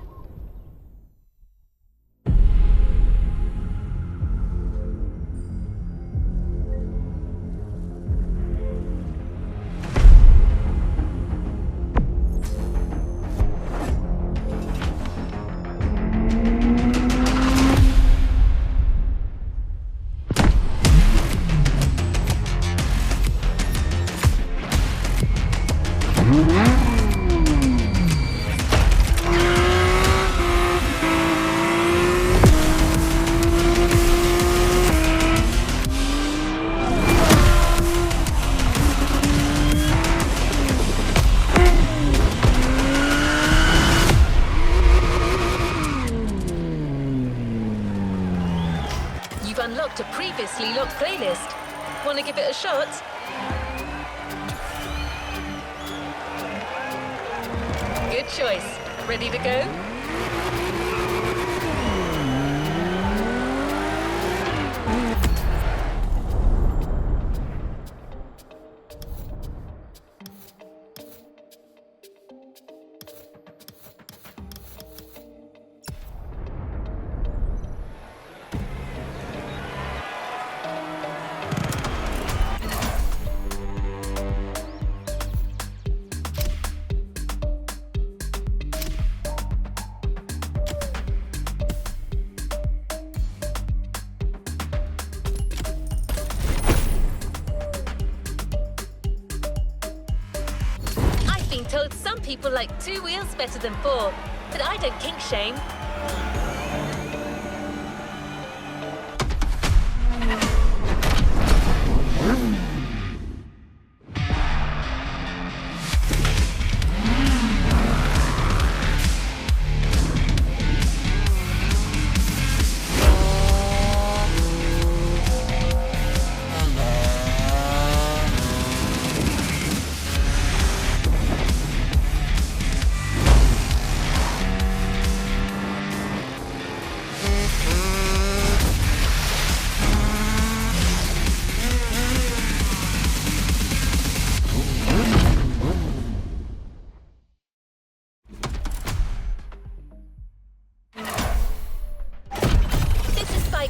Speaker 3: Unlocked a previously locked playlist. Want to give it a shot? Good choice. Ready to go? Told some people like 2 wheels better than 4, but I don't kink shame.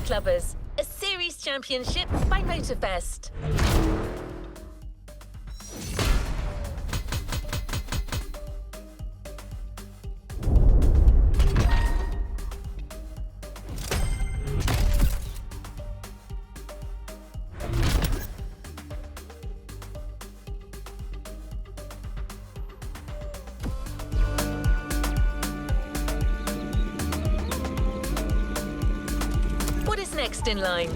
Speaker 3: bike lovers, a series championship by Motorfest. What is next in line?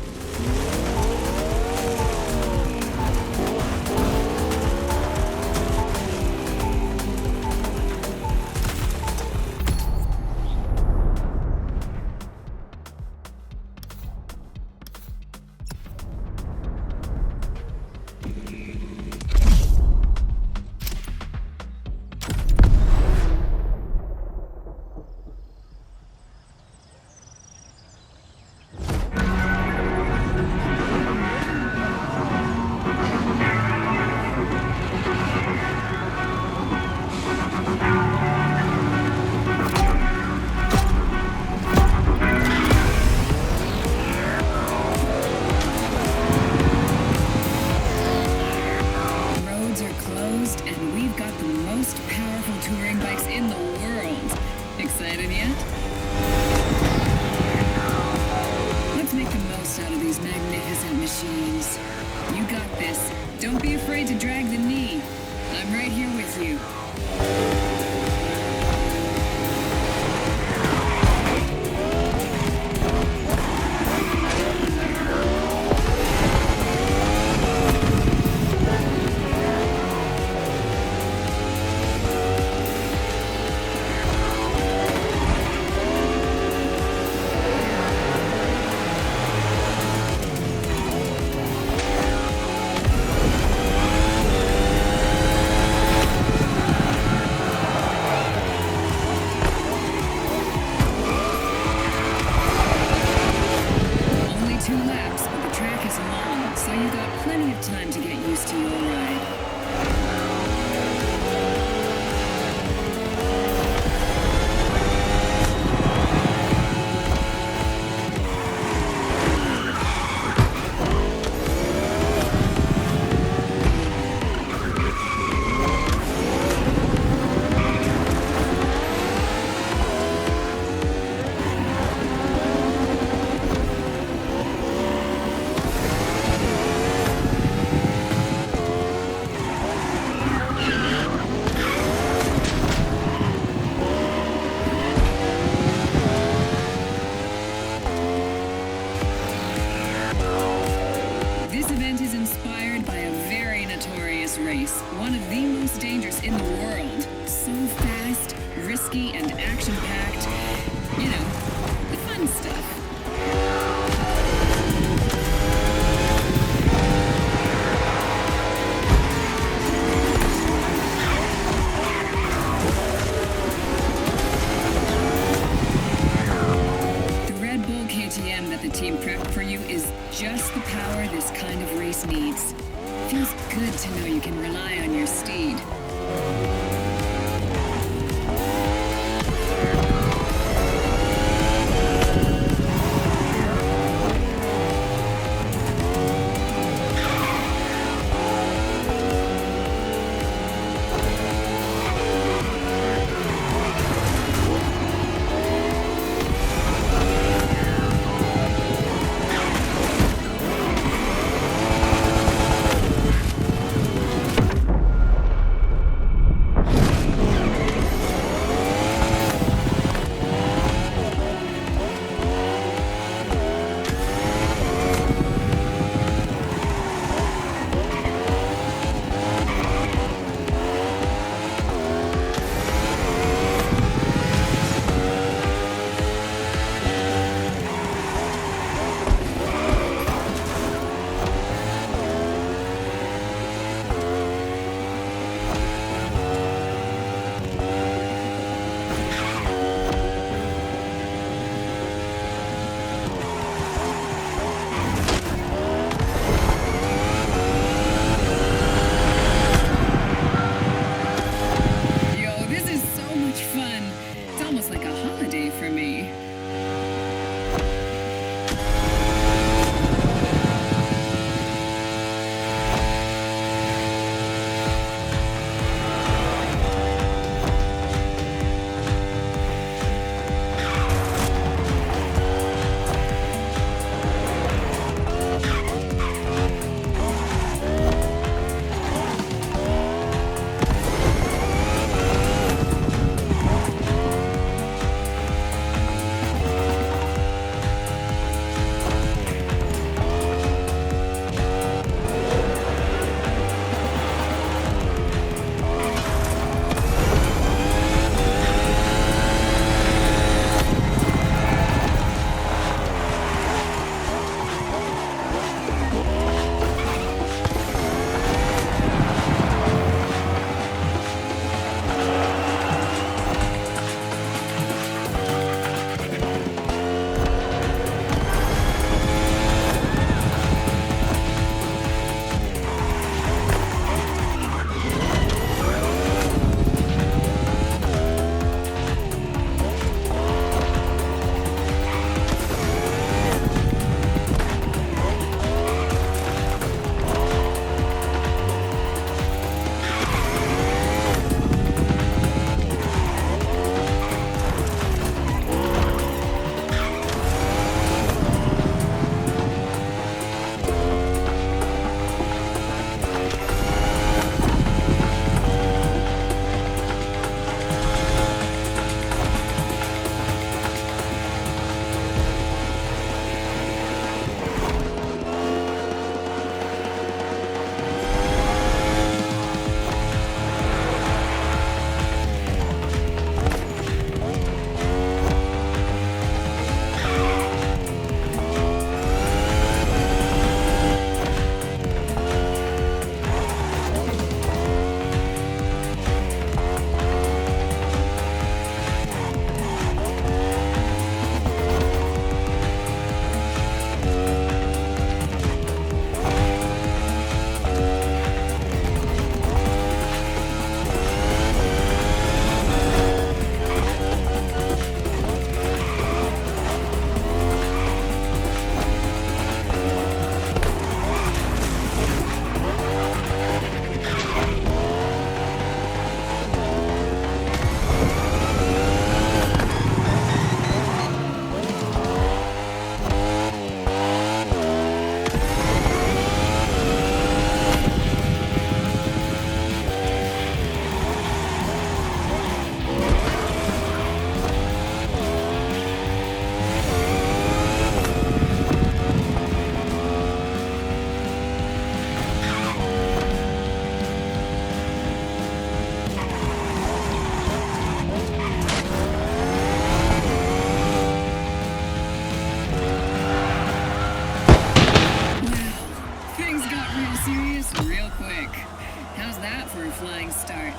Speaker 1: for a flying start.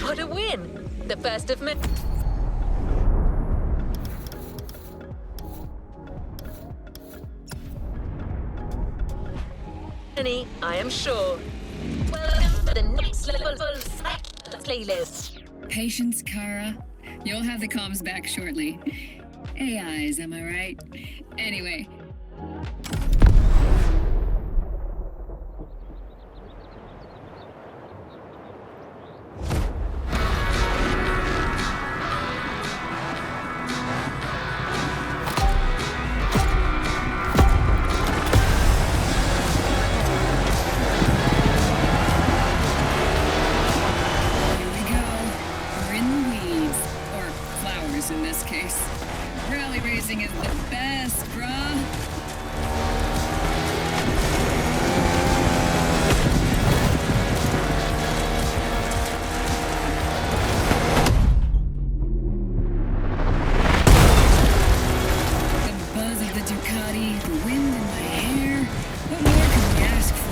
Speaker 3: What a win! The first of many. I am sure. Welcome to the next level playlist.
Speaker 1: Patience, Kara. You'll have the comms back shortly. AIs, am I right? Anyway. In this case. Rally racing is the best, brah. The buzz of the Ducati, the wind in my hair. What more can we ask for?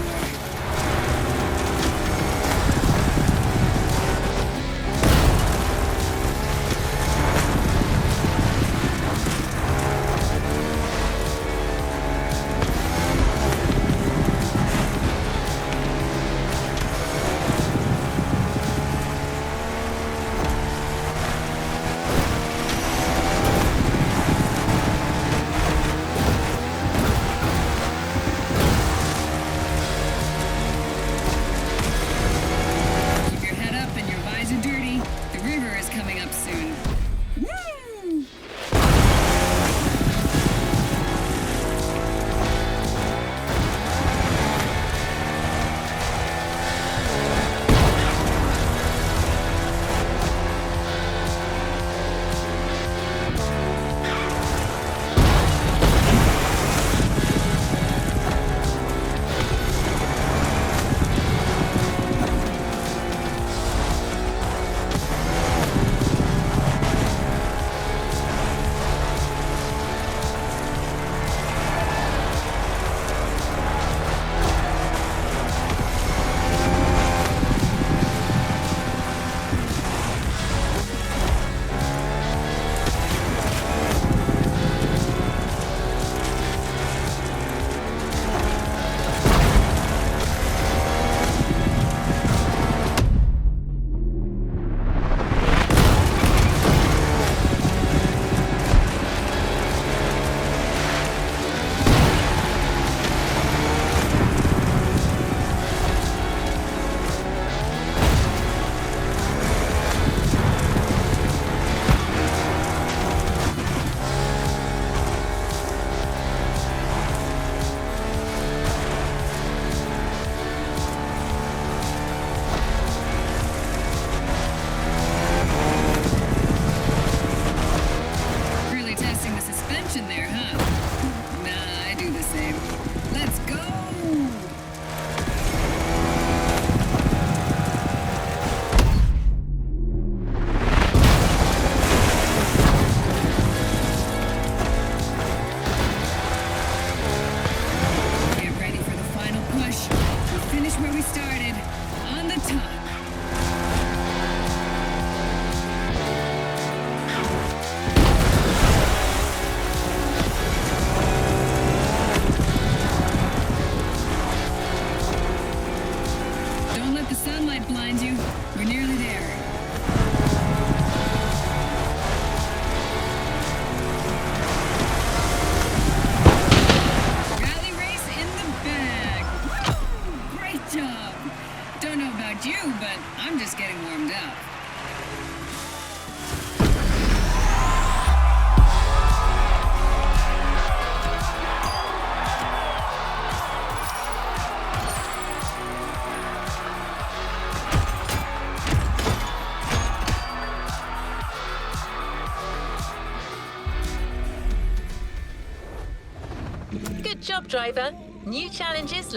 Speaker 3: Good job, driver. New challenges.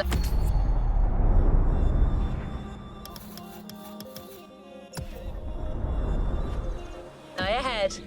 Speaker 3: Lie ahead.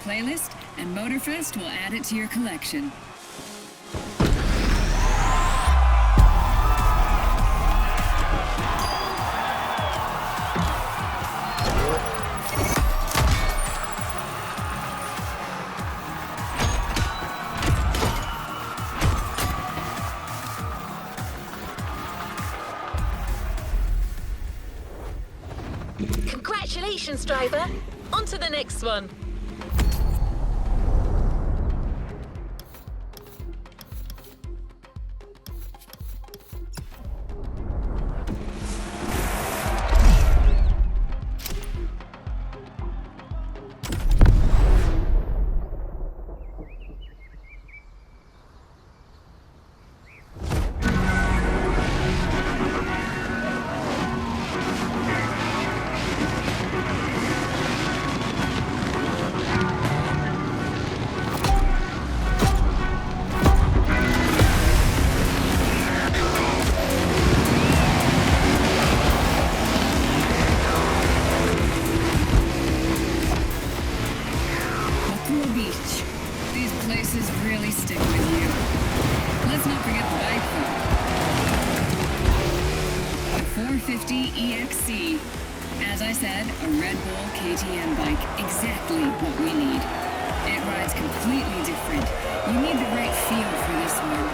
Speaker 1: Playlist, and Motorfest will add it to your collection.
Speaker 3: Congratulations, driver. On to the next one.
Speaker 1: said, a Red Bull KTM bike, exactly what we need. It rides completely different. You need the right feel for this one.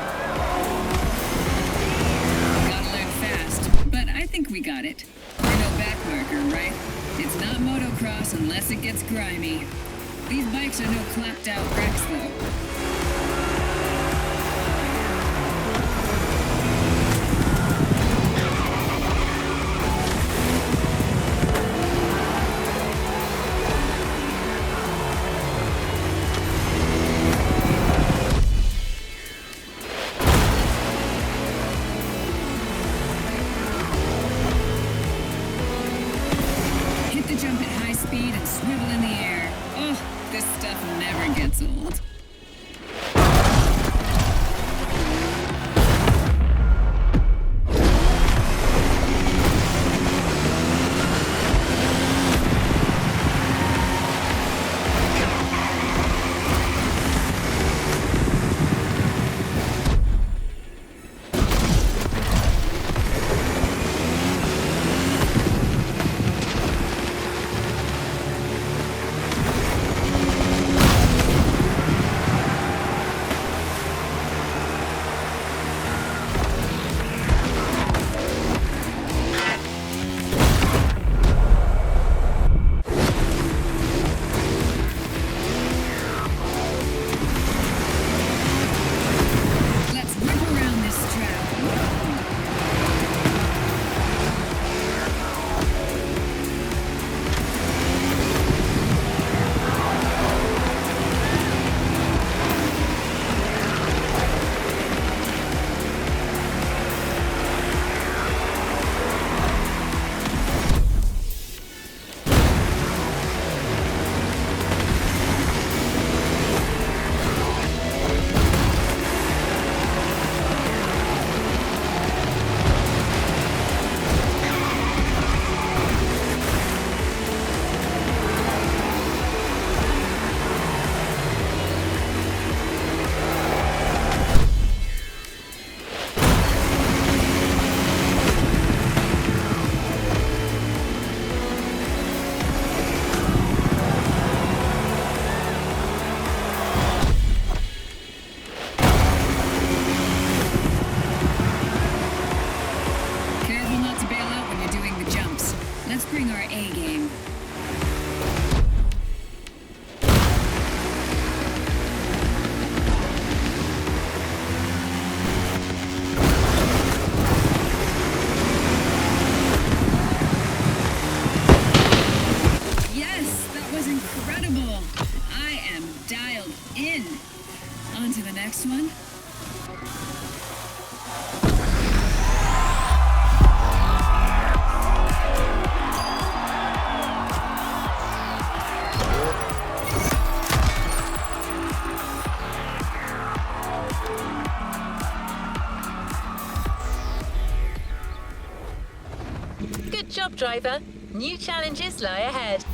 Speaker 1: Gotta learn fast, but I think we got it. We're no backmarker, right? It's not motocross unless it gets grimy. These bikes are no clapped out wrecks, though. Jump at high speed and swivel in the air. Oh, this stuff never gets old.
Speaker 3: Good job, driver. New challenges lie ahead.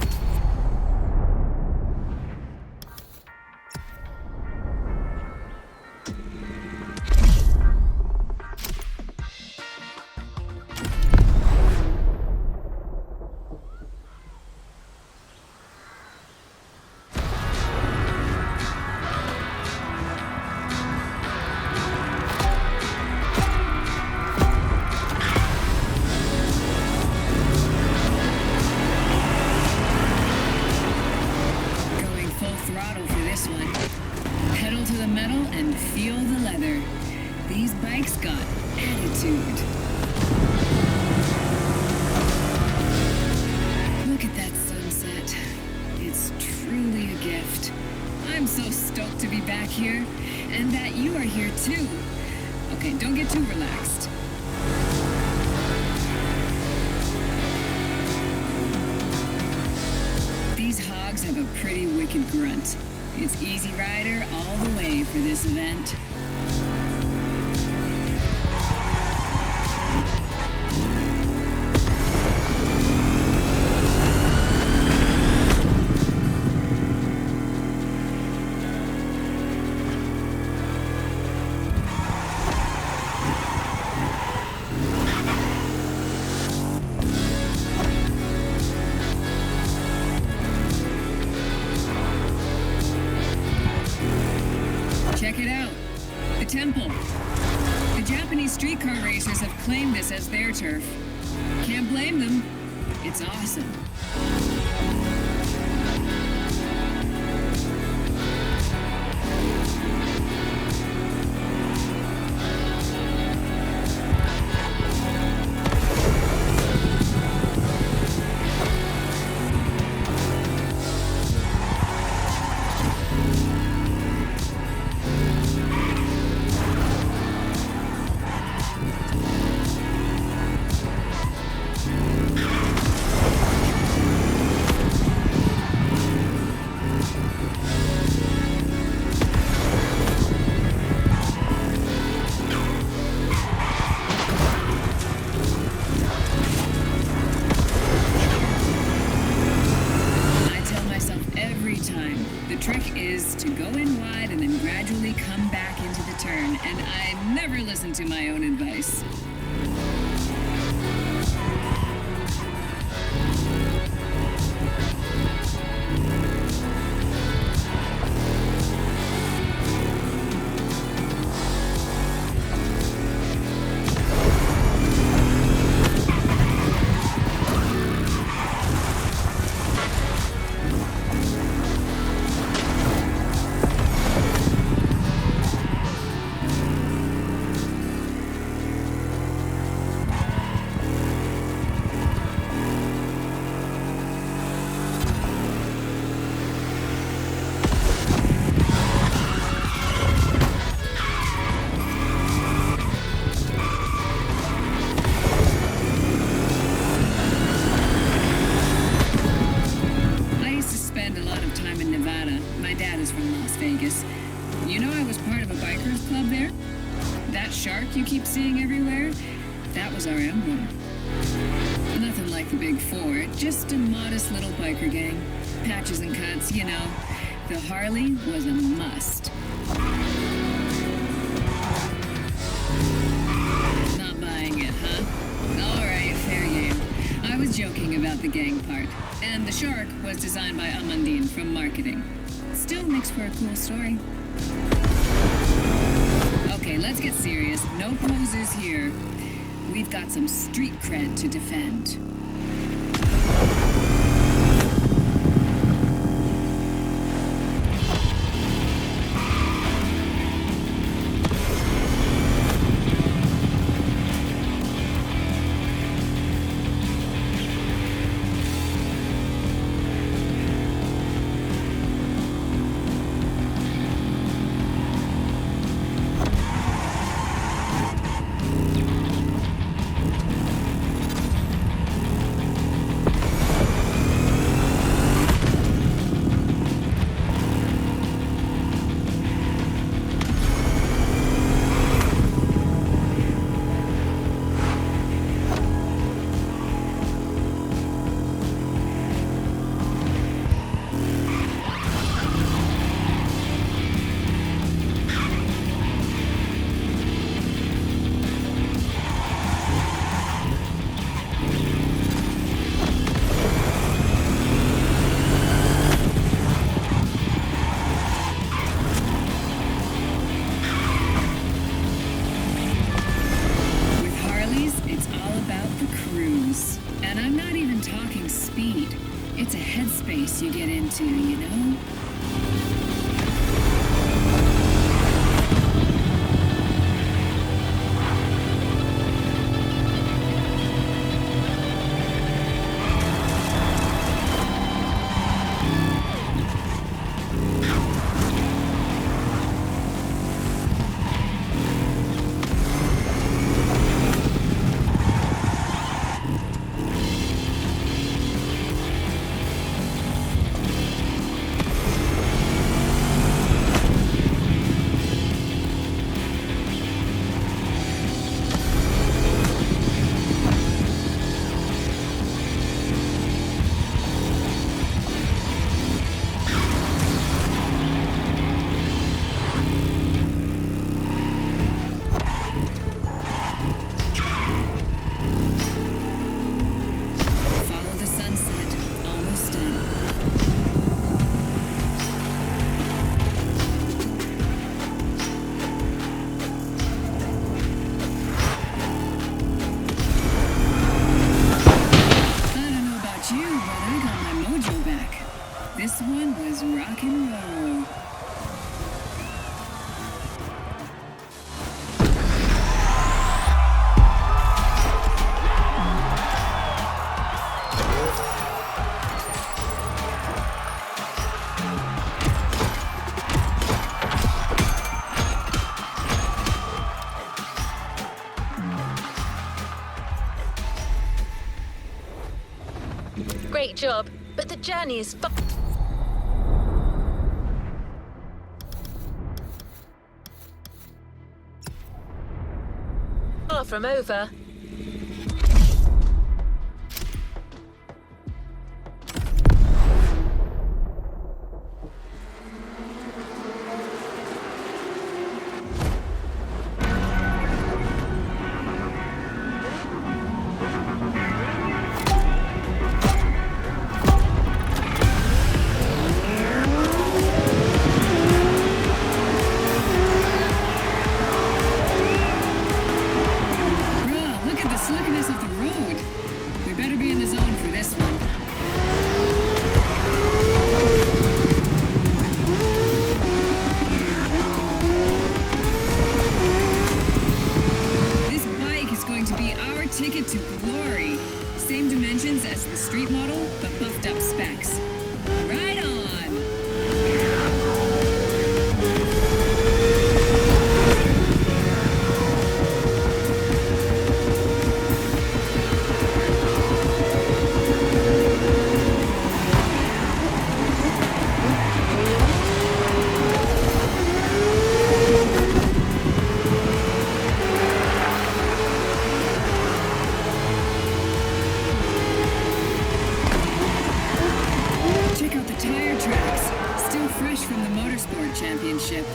Speaker 1: It's Easy Rider all the way for this event. These streetcar racers have claimed this as their turf. Can't blame them. It's awesome. To my own advice. You keep seeing everywhere? That was our emblem. Nothing like the Big Four, just a modest little biker gang. Patches and cuts, you know. The Harley was a must. Not buying it, huh? Alright, fair game. I was joking about the gang part. And the shark was designed by Amandine from marketing. Still makes for a cool story. Okay, let's get serious. No posers here. We've got some street cred to defend. You get into, you know?
Speaker 3: great job, but the journey is far from over. From the Motorsports Championship.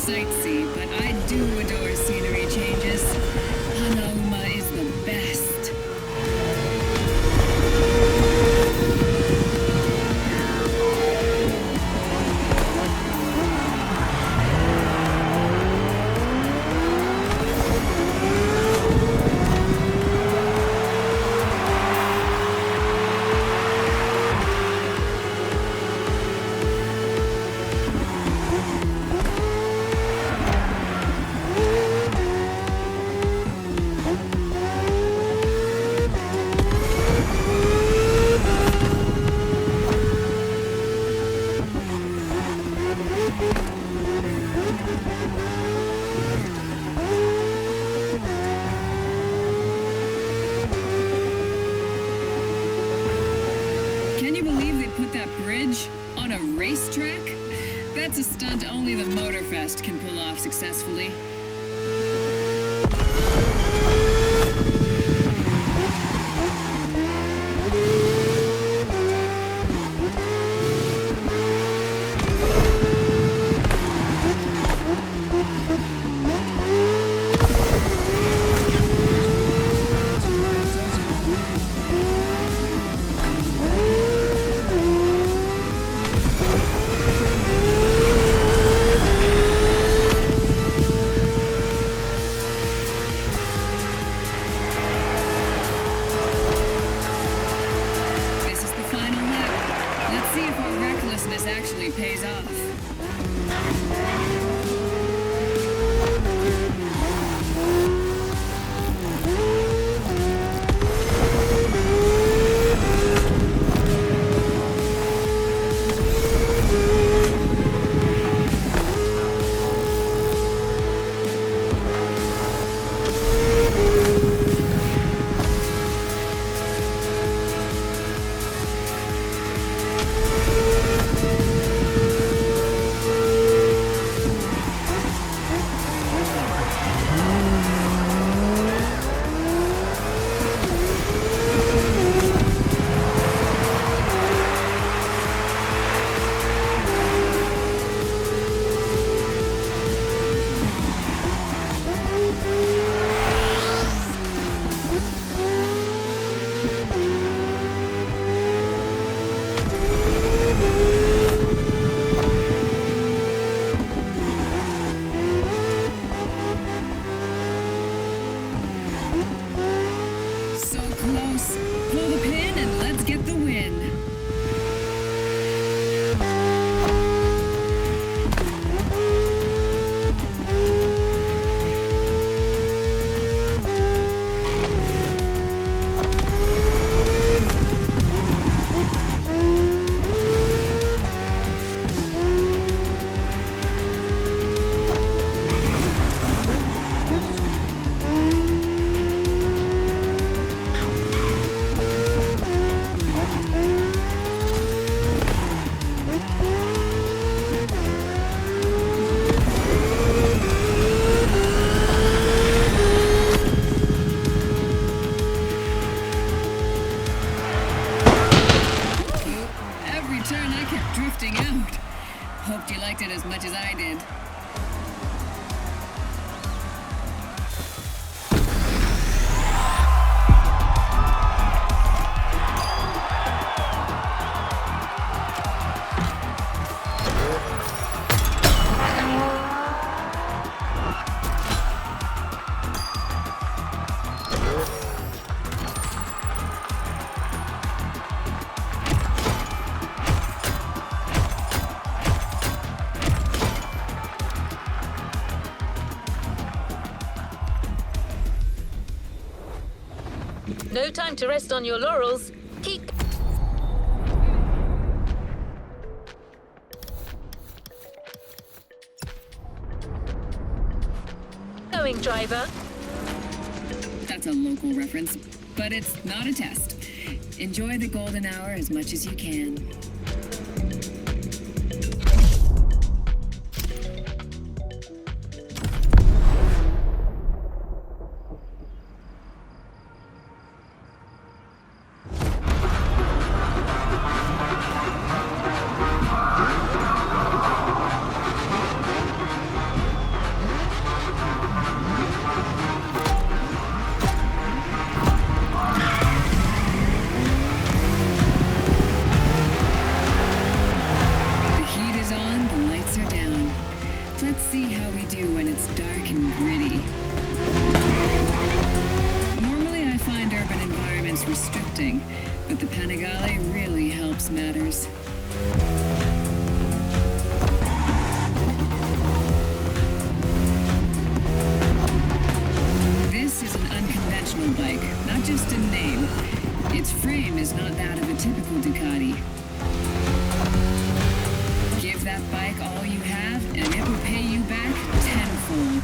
Speaker 3: sightsee, but I do adore scenery changes. Hanaluma is the best. Can you believe they put that bridge on a racetrack? That's a stunt only the Motorfest can pull off successfully.
Speaker 1: close. Pull the pin and let's get the win. Hoped you liked it as much as I did.
Speaker 3: No time to rest on your laurels. Keep going, driver.
Speaker 1: That's a local reference, but it's not a test. Enjoy the golden hour as much as you can. But the Panigale really helps matters. This is an unconventional bike, not just in name. Its frame is not that of a typical Ducati. Give that bike all you have, and it will pay you back tenfold.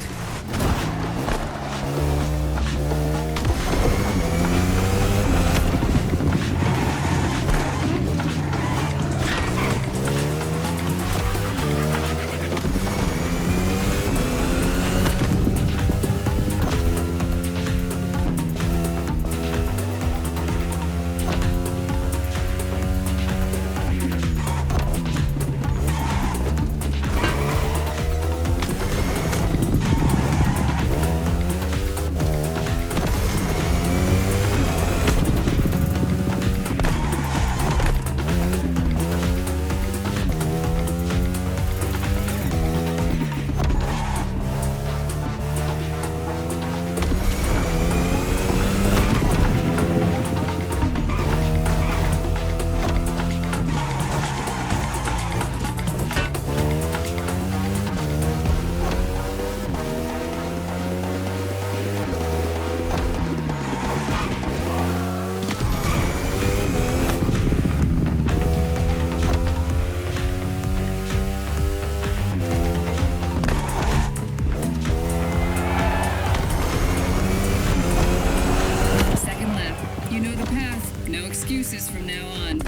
Speaker 1: From now on.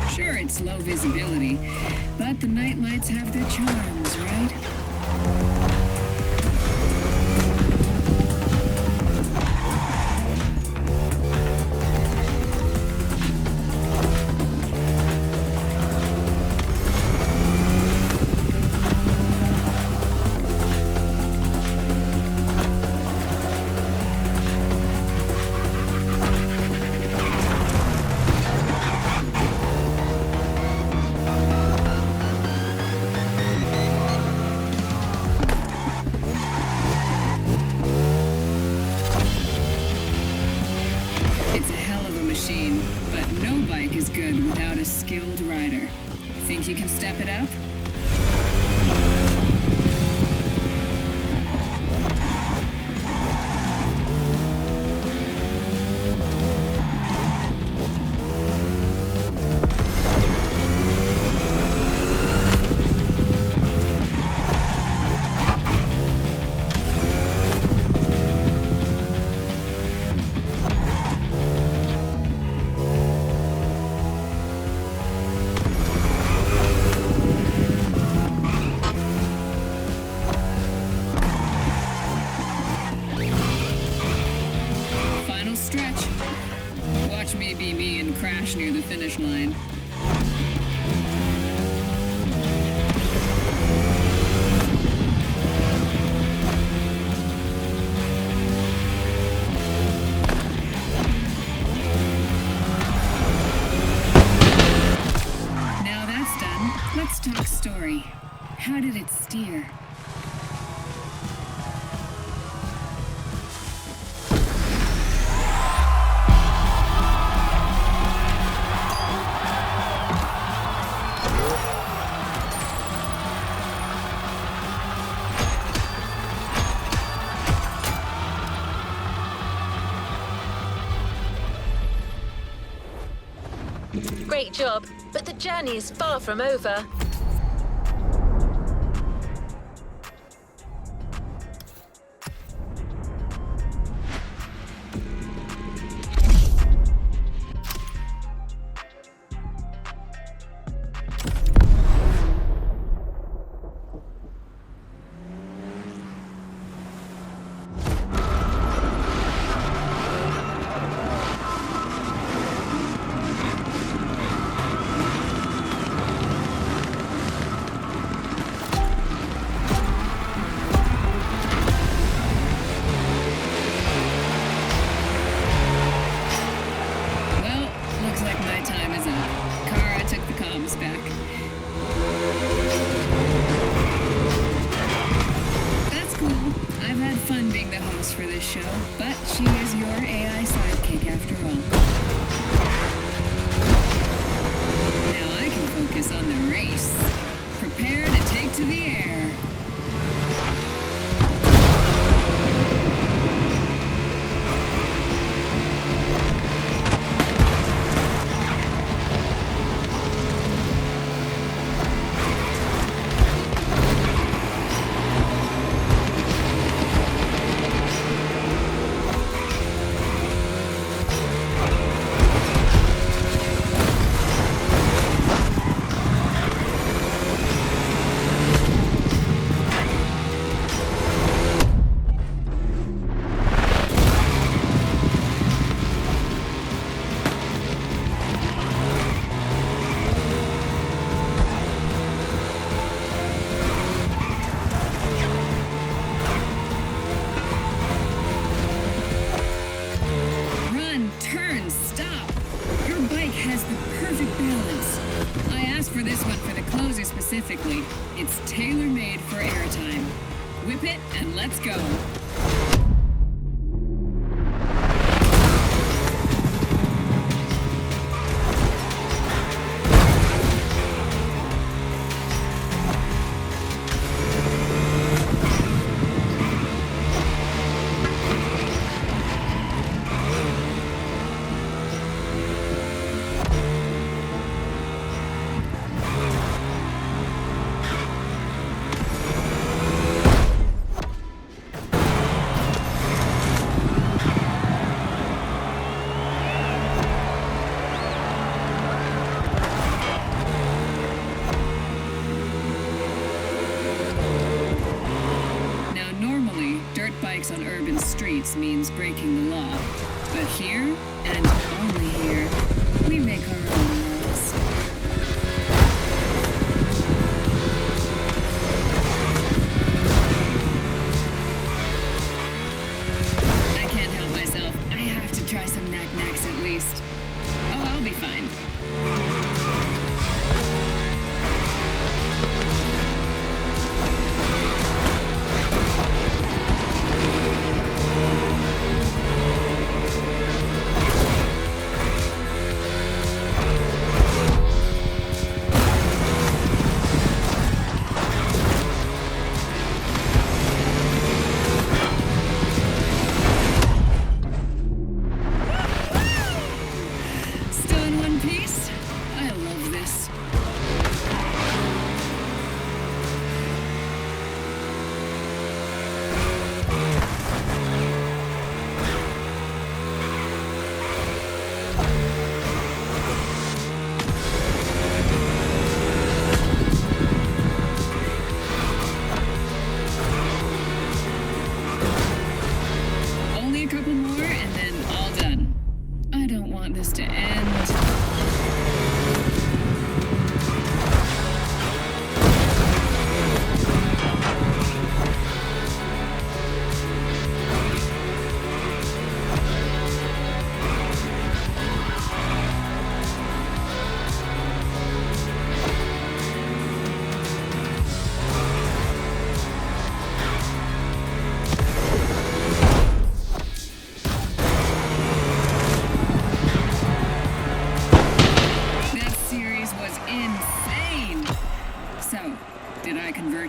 Speaker 1: Sure, it's low visibility, but the night lights have their charms, right? machine, but no bike is good without a skilled rider. Think you can step it up? Crash near the finish line. Now that's done, let's talk story. How did it steer?
Speaker 3: Great job, but the journey is far from over.
Speaker 1: Specifically, it's tailor-made for airtime. Whip it and let's go. On urban streets means breaking the law. But here, and only here, we make our own rules. I can't help myself. I have to try some knack-knacks at least. Oh, I'll be fine. want this to end.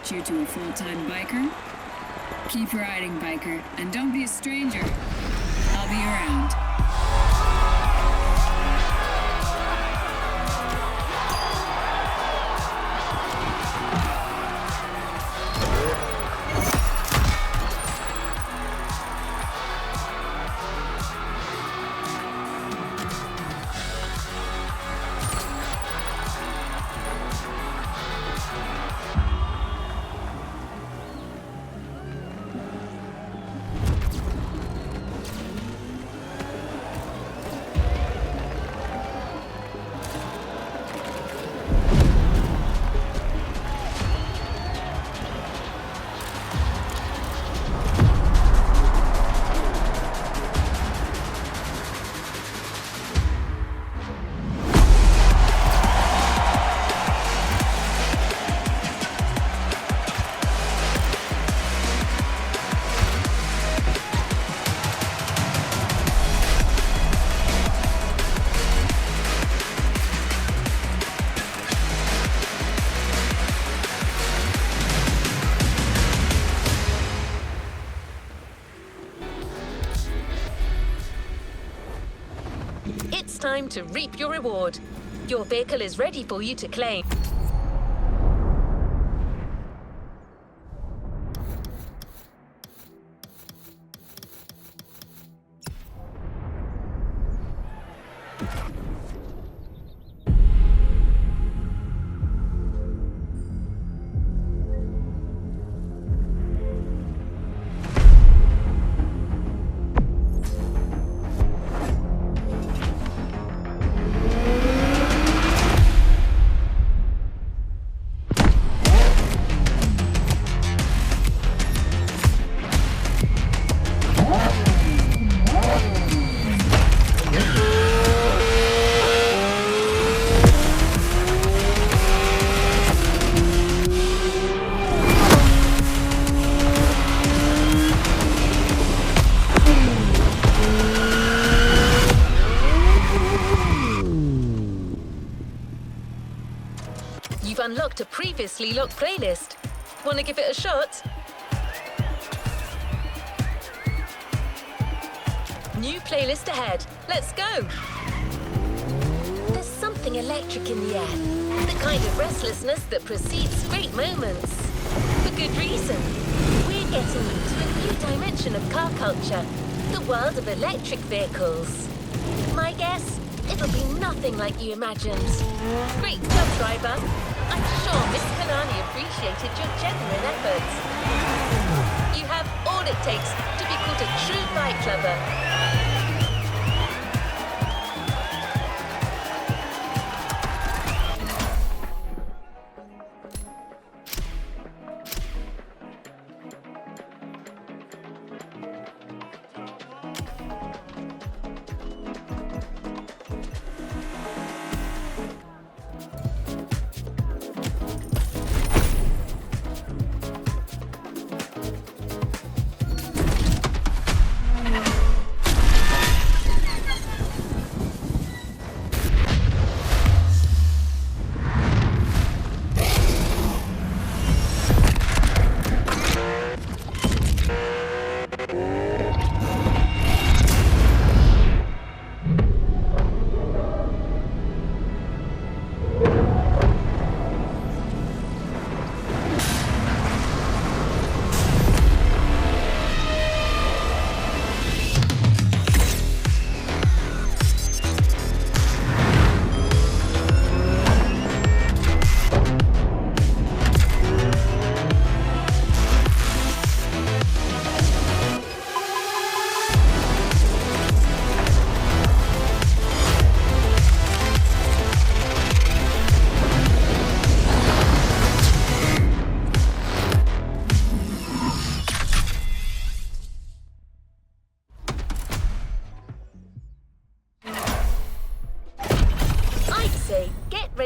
Speaker 1: You to a full-time biker? Keep riding, biker, and don't be a stranger. I'll be around.
Speaker 3: It's time to reap your reward. Your vehicle is ready for you to claim. Unlocked a previously locked playlist. Want to give it a shot? New playlist ahead. Let's go. There's something electric in the air. The kind of restlessness that precedes great moments. For good reason. We're getting you to a new dimension of car culture. The world of electric vehicles. My guess? It'll be nothing like you imagined. Great job, driver. I'm sure Miss Kalani appreciated your genuine efforts. You have all it takes to be called a true bike lover.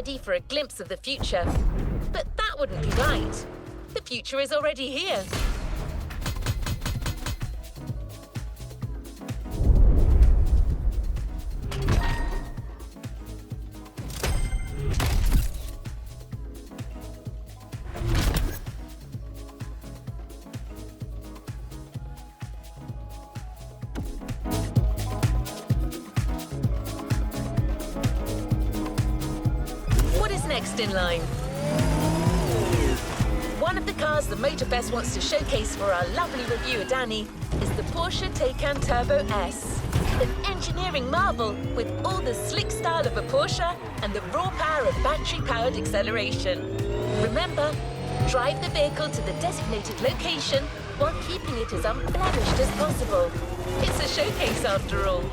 Speaker 3: ready for a glimpse of the future. But that wouldn't be right. The future is already here. Next in line. One of the cars the Motorfest wants to showcase for our lovely reviewer Danny is the Porsche Taycan Turbo S. An engineering marvel with all the slick style of a Porsche and the raw power of battery-powered acceleration. Remember, drive the vehicle to the designated location while keeping it as unblemished as possible. It's a showcase after all.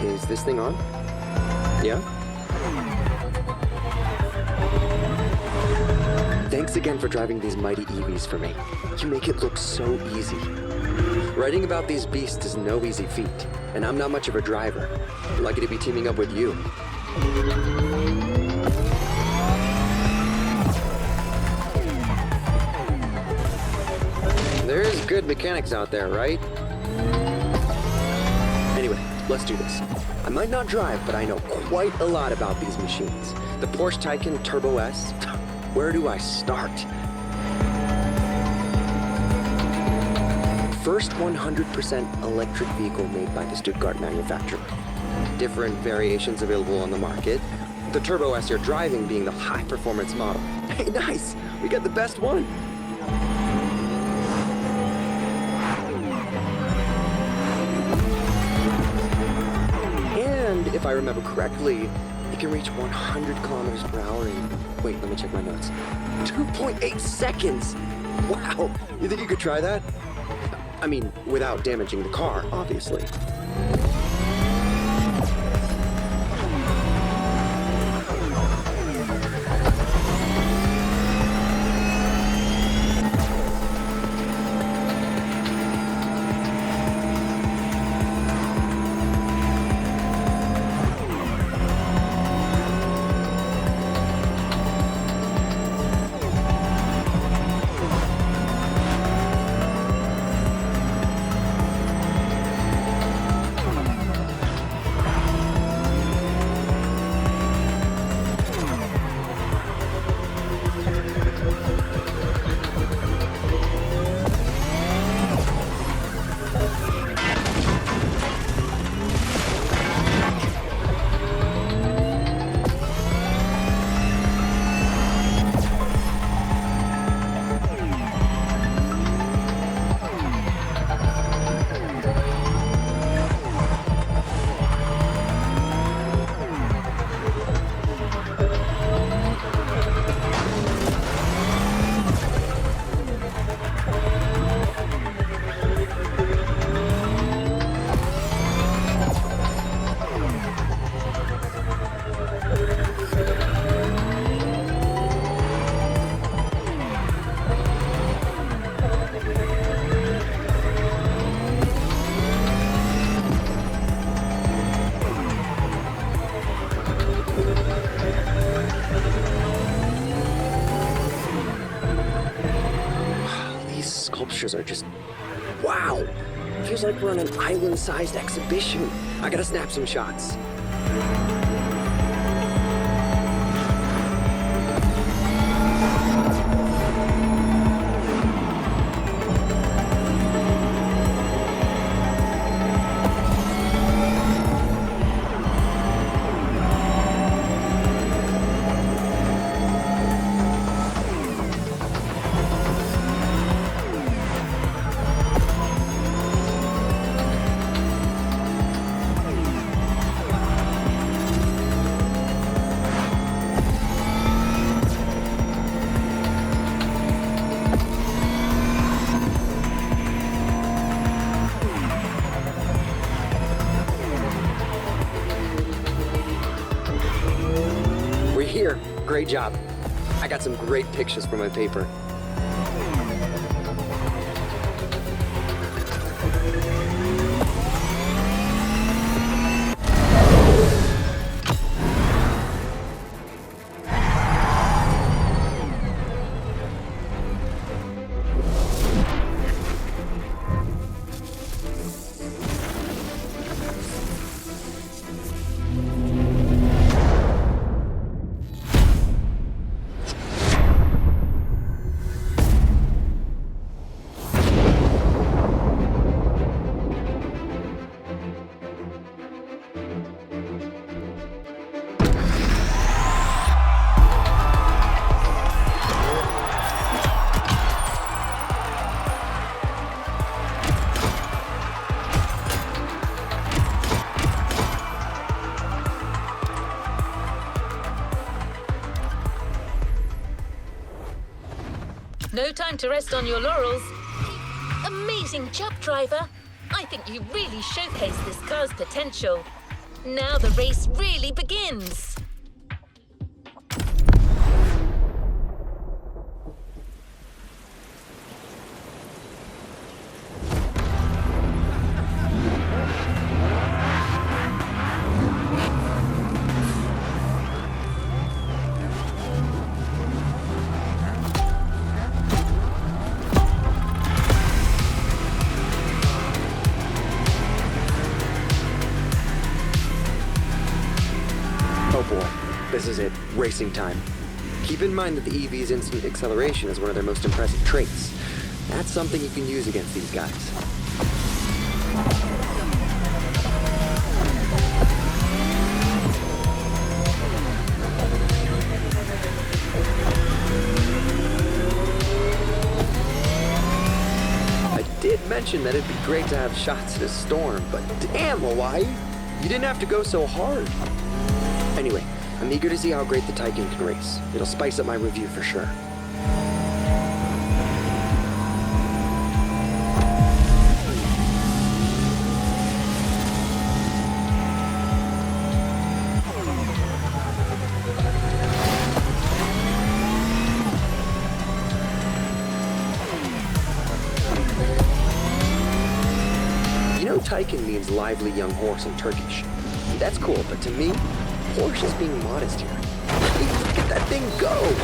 Speaker 21: Is this thing on? Yeah? Thanks again for driving these mighty EVs for me. You make it look so easy. Writing about these beasts is no easy feat, and I'm not much of a driver. Lucky to be teaming up with you. There's good mechanics out there, right? Anyway, let's do this. I might not drive, but I know quite a lot about these machines. The Porsche Taycan Turbo S, where do I start? First 100% electric vehicle made by the Stuttgart manufacturer. Different variations available on the market. The Turbo S you're driving being the high-performance model. Hey, nice! We got the best one! If I remember correctly, it can reach 100 kilometers per hour in, wait, let me check my notes, 2.8 seconds! Wow! You think you could try that? I mean, without damaging the car, obviously. Are just, wow! Feels like we're on an island-sized exhibition. I gotta snap some shots. Great job. I got some great pictures for my paper.
Speaker 3: No time to rest on your laurels. Amazing job, driver. I think you really showcased this car's potential. Now the race really begins.
Speaker 21: This is it, racing time. Keep in mind that the EV's instant acceleration is one of their most impressive traits. That's something you can use against these guys. I did mention that it'd be great to have shots in a storm, but damn, Hawaii, you didn't have to go so hard. Anyway, I'm eager to see how great the Taycan can race. It'll spice up my review for sure. You know Taycan means lively young horse in Turkish. That's cool, but to me, Porsche is being modest here. Look at that thing go!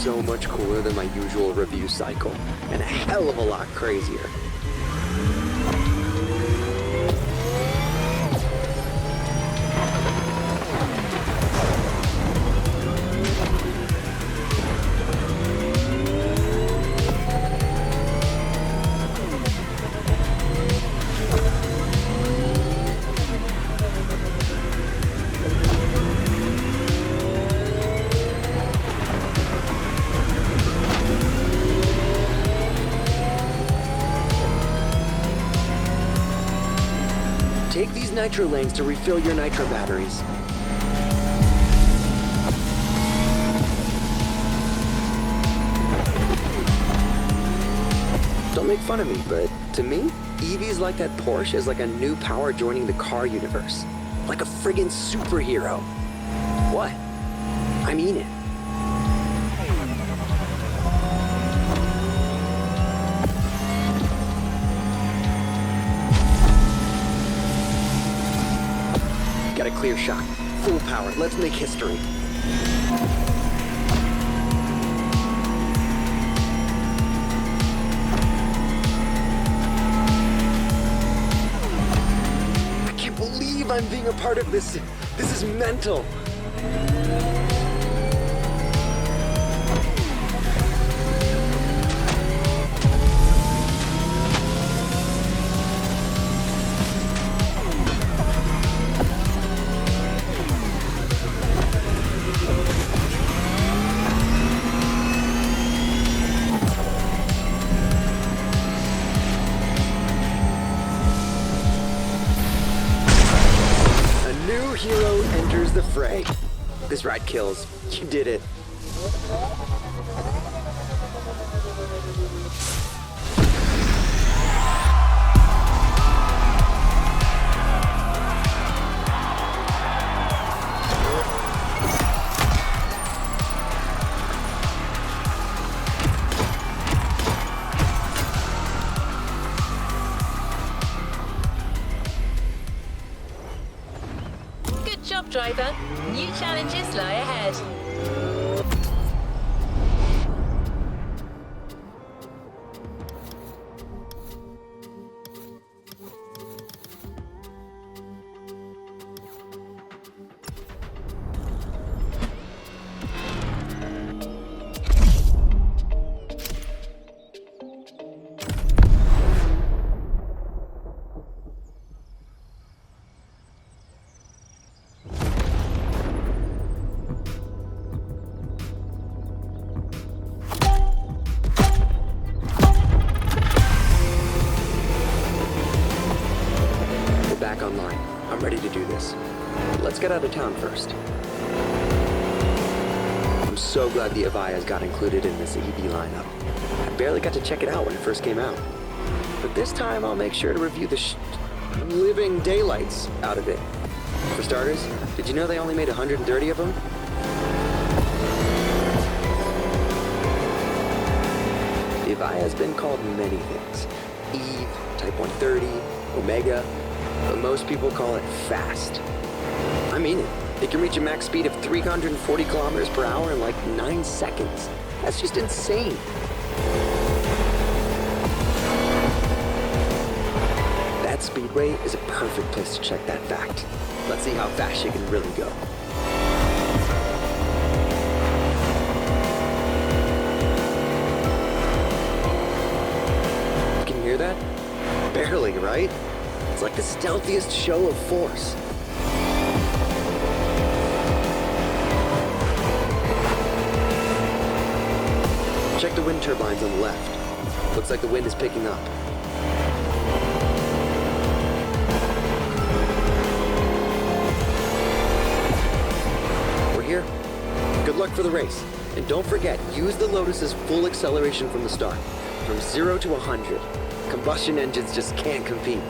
Speaker 21: So much cooler than my usual review cycle, and a hell of a lot crazier. Take these nitro lanes to refill your nitro batteries. Don't make fun of me, but to me, EVs like that Porsche is like a new power joining the car universe. Like a friggin' superhero. What? I mean it. Got a clear shot. Full power. Let's make history. I can't believe I'm being a part of this. This is mental. hero enters the fray. This ride kills. You did it.
Speaker 3: Good job, driver. New challenges lie ahead.
Speaker 21: Back online. I'm ready to do this. Let's get out of town first. I'm so glad the Avaya's got included in this EV lineup. I barely got to check it out when it first came out. But this time I'll make sure to review the living daylights out of it. For starters, did you know they only made 130 of them? The Avaya has been called many things. Eve, Type 130, Omega, but most people call it fast. I mean it. It can reach a max speed of 340 kilometers per hour in like 9 seconds. That's just insane. That speedway is a perfect place to check that fact. Let's see how fast you can really go. Can you hear that? Barely, right? It's like the stealthiest show of force. Check the wind turbines on the left. Looks like the wind is picking up. We're here. Good luck for the race. And don't forget, use the Lotus's full acceleration from the start. From 0 to 100. Combustion engines just can't compete.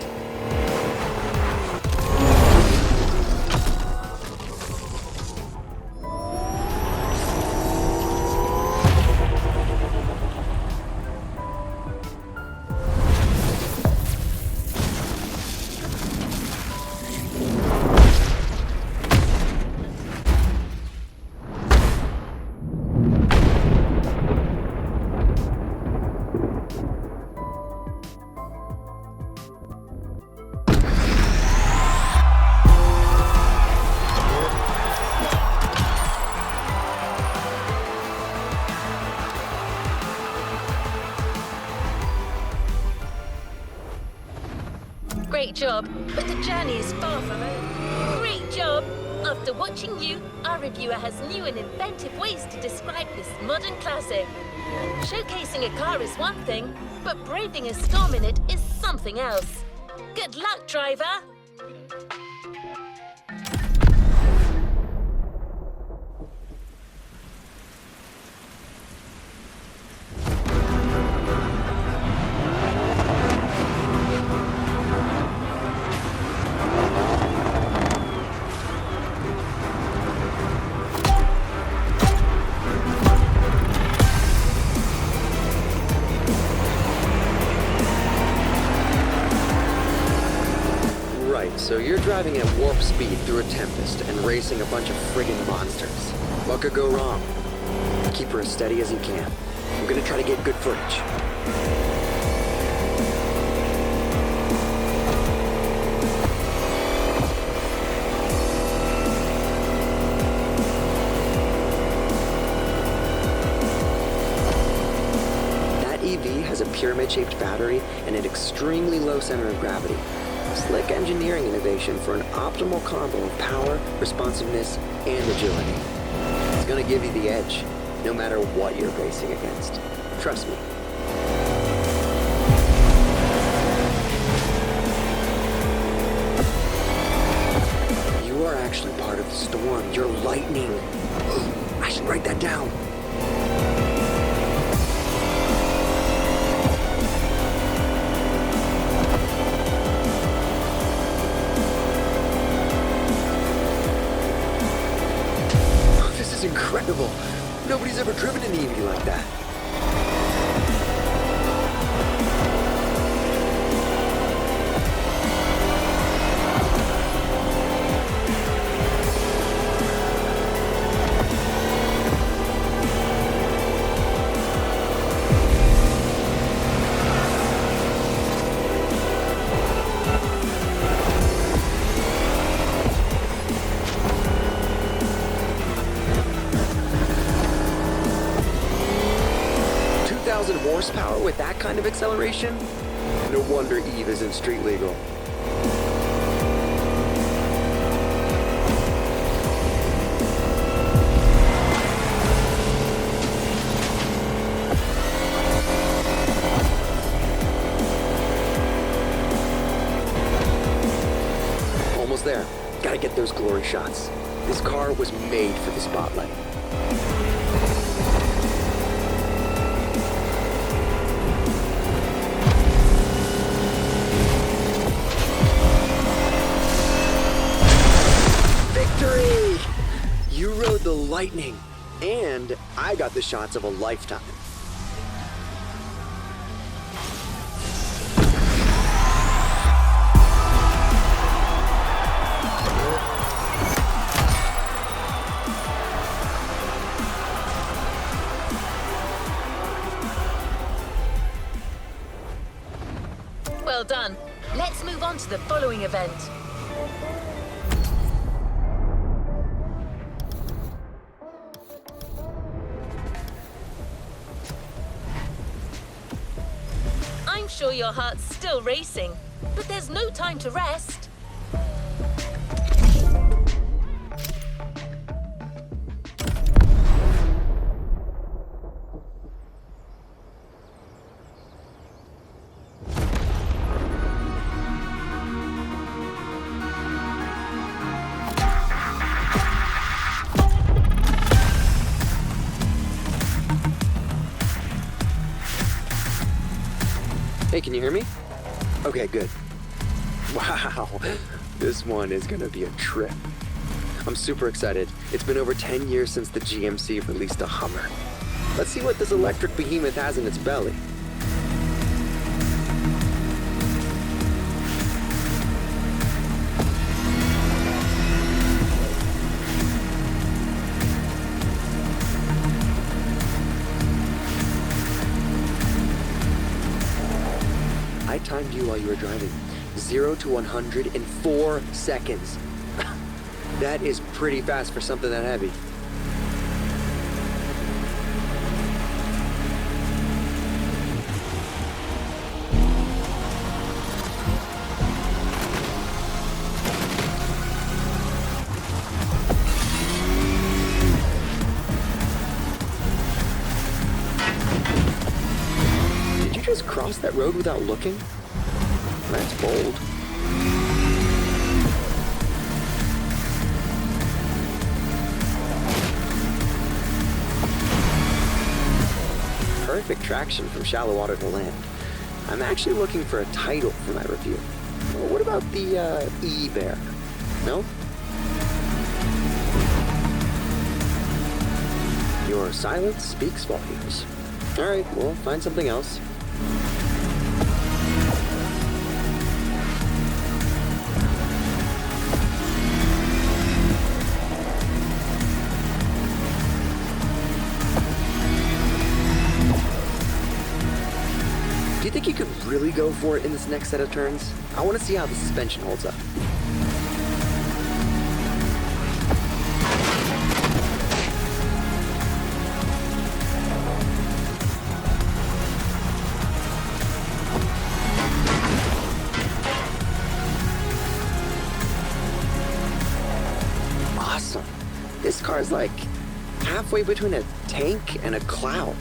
Speaker 3: Great job, but the journey is far from over. Great job! After watching you, our reviewer has new and inventive ways to describe this modern classic. Showcasing a car is one thing, but braving a storm in it is something else. Good luck, driver!
Speaker 21: So you're driving at warp speed through a tempest and racing a bunch of friggin' monsters. What could go wrong? Keep her as steady as you can. I'm gonna try to get good footage. That EV has a pyramid-shaped battery and an extremely low center of gravity. Slick engineering innovation for an optimal combo of power, responsiveness, and agility. It's gonna give you the edge, no matter what you're racing against. Trust me. You are actually the one. You're lightning. I should write that down. This is incredible. Nobody's ever driven an EV like that. Horsepower with that kind of acceleration? No wonder Eve isn't street legal. Almost there. Gotta get those glory shots. This car was made for the spotlight. The lightning, and I got the shots of a lifetime.
Speaker 3: Well done. Let's move on to the following event. I'm sure your heart's still racing, but there's no time to rest.
Speaker 21: Hey, can you hear me? Okay, good. Wow, this one is gonna be a trip. I'm super excited. It's been over 10 years since the GMC released a Hummer. Let's see what this electric behemoth has in its belly. I timed you while you were driving. 0 to 100 in 4 seconds. That is pretty fast for something that heavy. Did you just cross that road without looking? That's bold. Perfect traction from shallow water to land. I'm actually looking for a title for my review. Well, what about the E-Bear? No? Your silence speaks volumes. All right, we'll find something else. Do you think you could really go for it in this next set of turns? I want to see how the suspension holds up. Awesome. This car's like halfway between a tank and a cloud.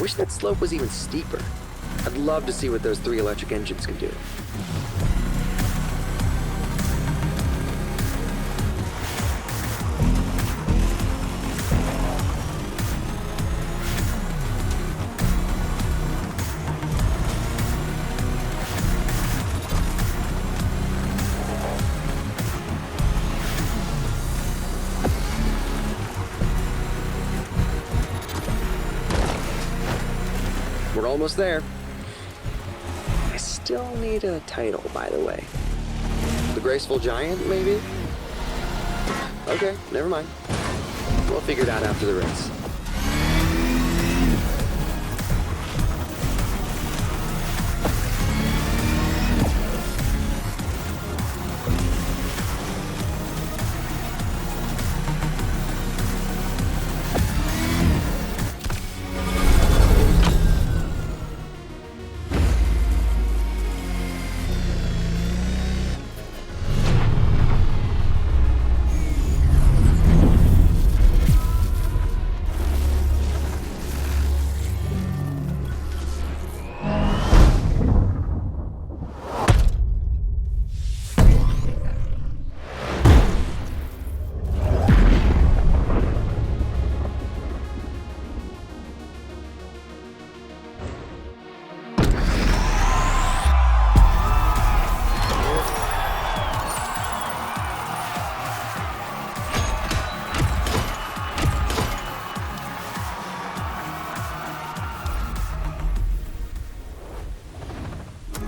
Speaker 21: Wish that slope was even steeper. I'd love to see what those 3 electric engines can do. We're almost there. I still need a title, by the way. The Graceful Giant, maybe? Okay, never mind. We'll figure it out after the race.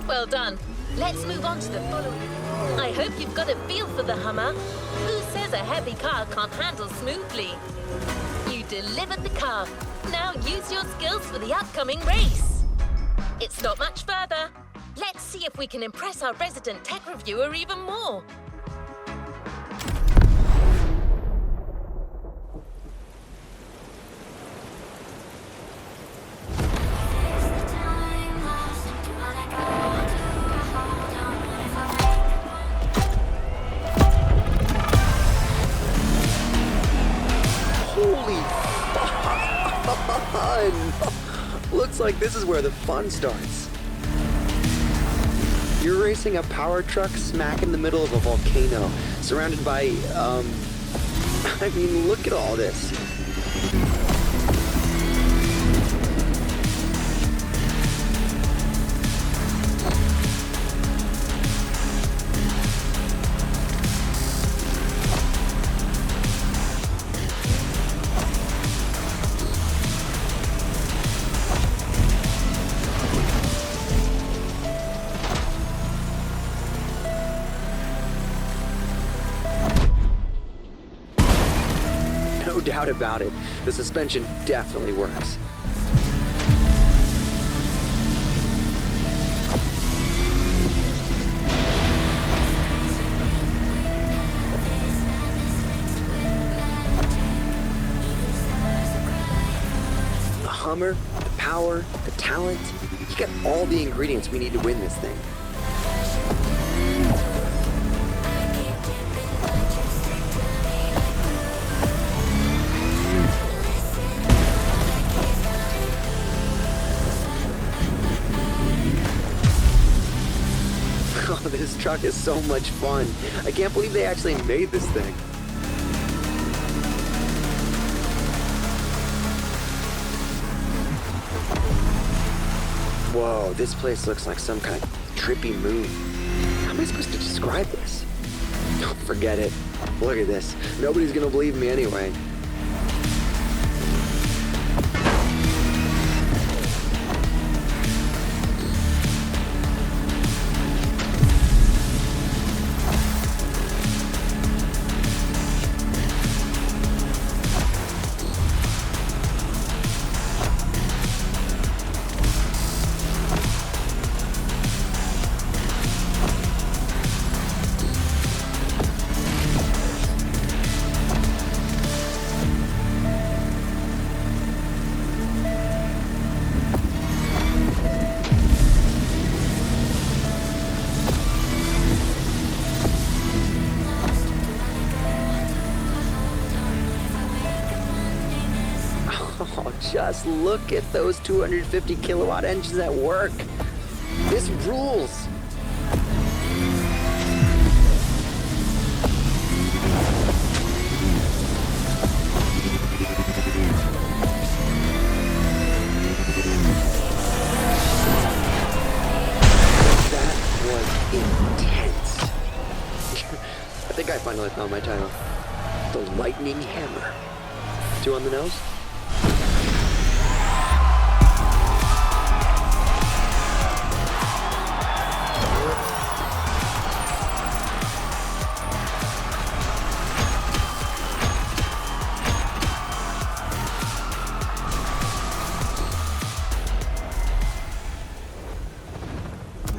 Speaker 3: Well done. Let's move on to the following. I hope you've got a feel for the Hummer. Who says a heavy car can't handle smoothly? You delivered the car. Now use your skills for the upcoming race. It's not much further. Let's see if we can impress our resident tech reviewer even more.
Speaker 21: Looks like this is where the fun starts. You're racing a power truck smack in the middle of a volcano, surrounded by, I mean, look at all this. No doubt about it, the suspension definitely works. The Hummer, the power, the talent, you got all the ingredients we need to win this thing. Oh, this truck is so much fun. I can't believe they actually made this thing. Whoa, this place looks like some kind of trippy moon. How am I supposed to describe this? Oh, forget it. Look at this. Nobody's gonna believe me anyway. Oh, just look at those 250 kilowatt engines at work. This rules. That was intense. I think I finally found my title. The Lightning Hammer. 2 on the nose?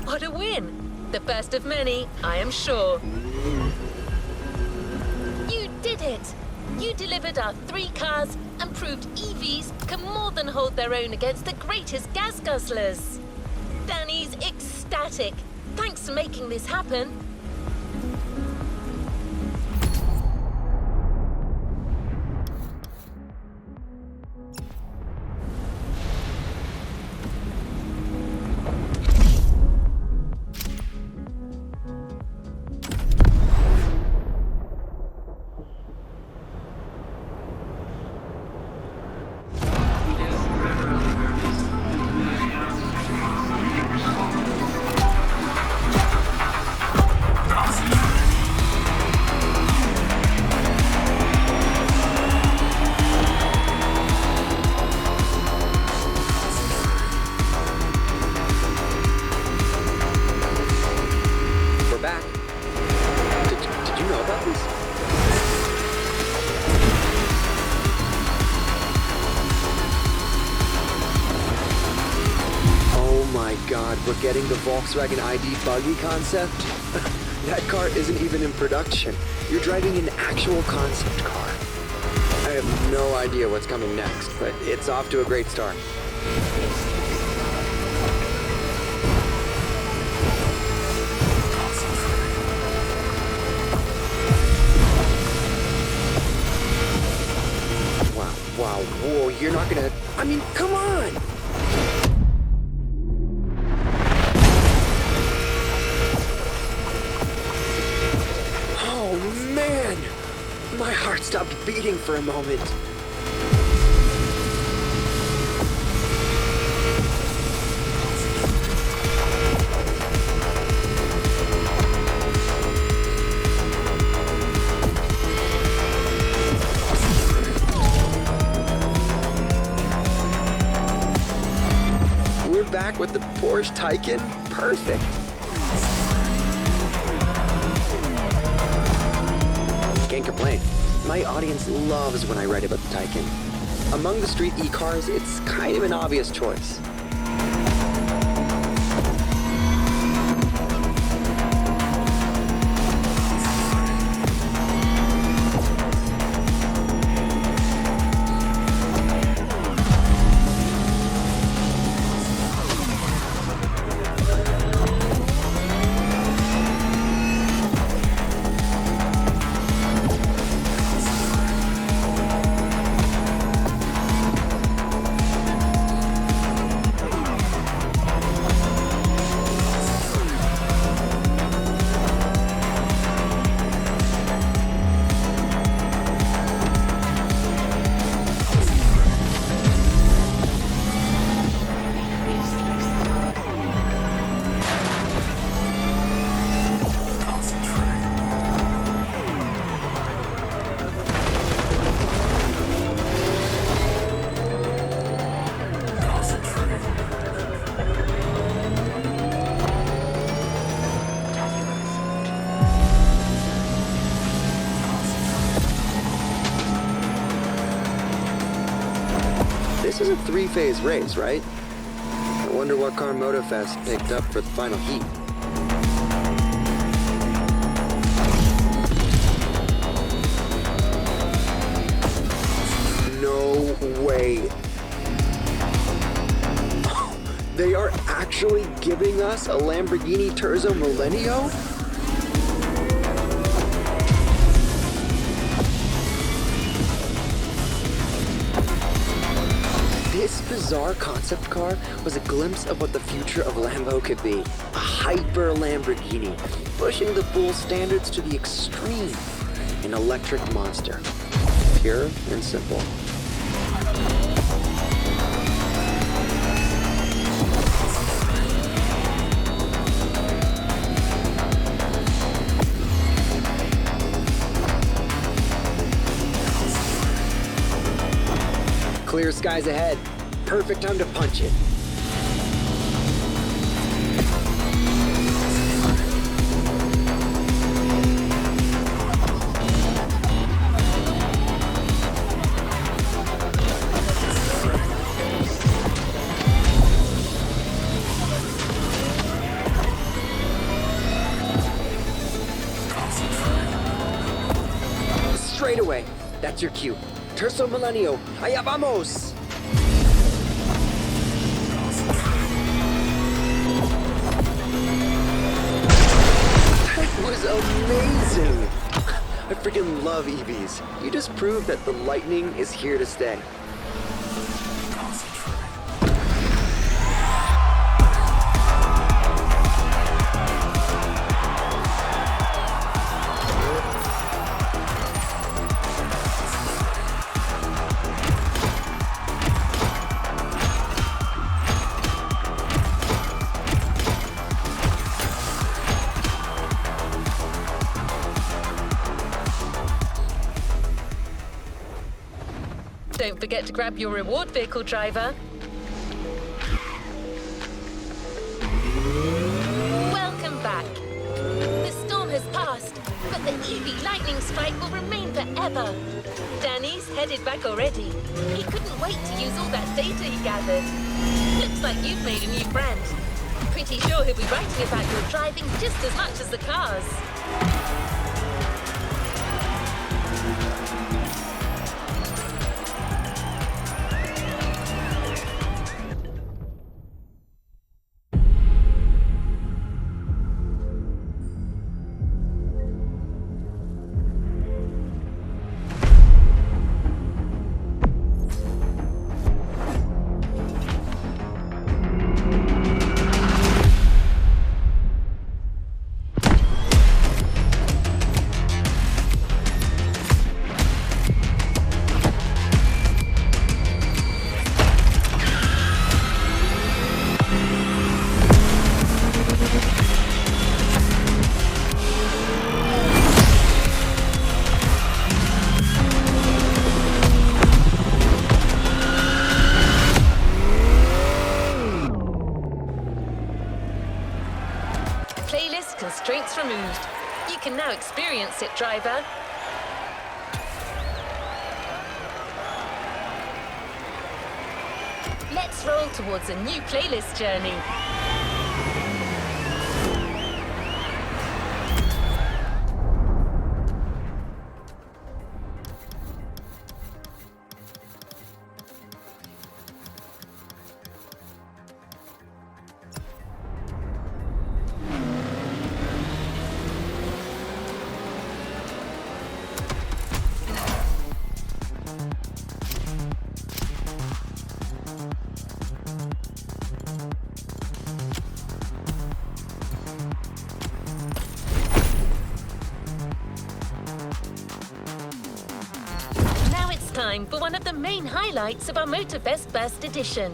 Speaker 3: What a win! The first of many, I am sure. You did it! You delivered our 3 cars and proved EVs can more than hold their own against the greatest gas guzzlers. Danny's ecstatic. Thanks for making this happen.
Speaker 21: We're getting the Volkswagen ID buggy concept? That car isn't even in production. You're driving an actual concept car. I have no idea what's coming next, but it's off to a great start. Wow, whoa, you're not gonna... I mean, come on! My heart stopped beating for a moment. We're back with the Porsche Taycan. Perfect. Can't complain. My audience loves when I write about the Taycan. Among the street e-cars, it's kind of an obvious choice. This is a 3-phase race, right? I wonder what car Motorfest picked up for the final heat. No way. They are actually giving us a Lamborghini Terzo Millennio? bizarre concept car was a glimpse of what the future of Lambo could be. A hyper Lamborghini, pushing the bull standards to the extreme. An electric monster. Pure and simple. Clear skies ahead. Perfect time to punch it. Straight away. That's your cue. Terzo Milenio, allá vamos! That was amazing! I freaking love EVs. You just proved that the lightning is here to stay.
Speaker 3: Don't forget to grab your reward vehicle, driver. Welcome back. The storm has passed, but the EV lightning strike will remain forever. Danny's headed back already. He couldn't wait to use all that data he gathered. Looks like you've made a new friend. Pretty sure he'll be writing about your driving just as much as the cars. Constraints removed. You can now experience it, driver. Let's roll towards a new playlist journey. Time for one of the main highlights of our Motorfest First Edition.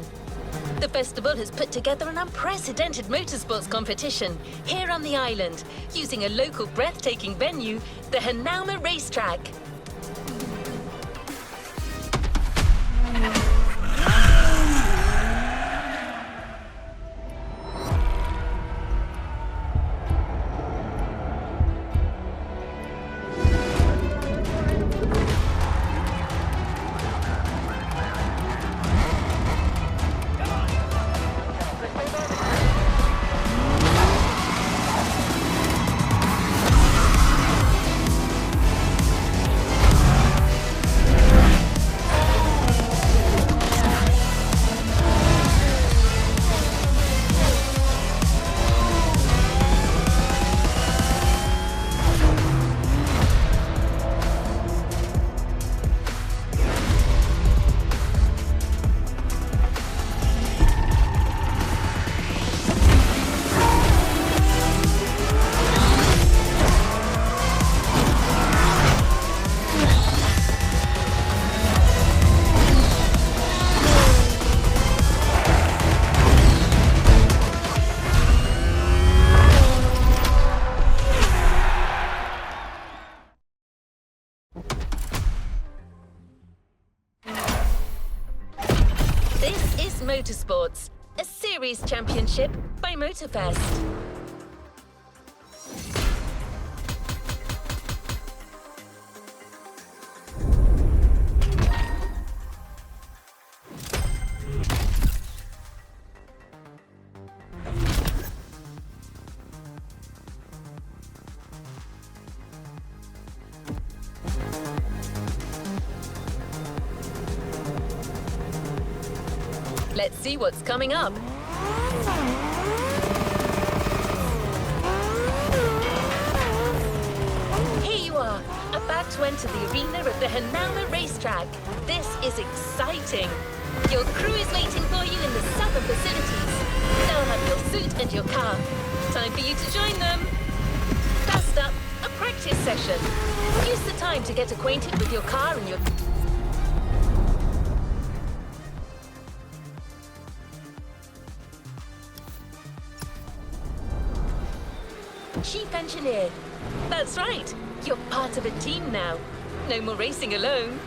Speaker 3: The festival has put together an unprecedented motorsports competition here on the island, using a local breathtaking venue, the Hanauma Racetrack. This is Motorsports, a series championship by Motorfest. Let's see what's coming up. Here you are, about to enter the arena of the Hanama racetrack. This is exciting. Your crew is waiting for you in the southern facilities. They'll have your suit and your car. Time for you to join them. First up, a practice session. Use the time to get acquainted with your car and your... Chief Engineer. That's right. You're part of a team now. No more racing alone.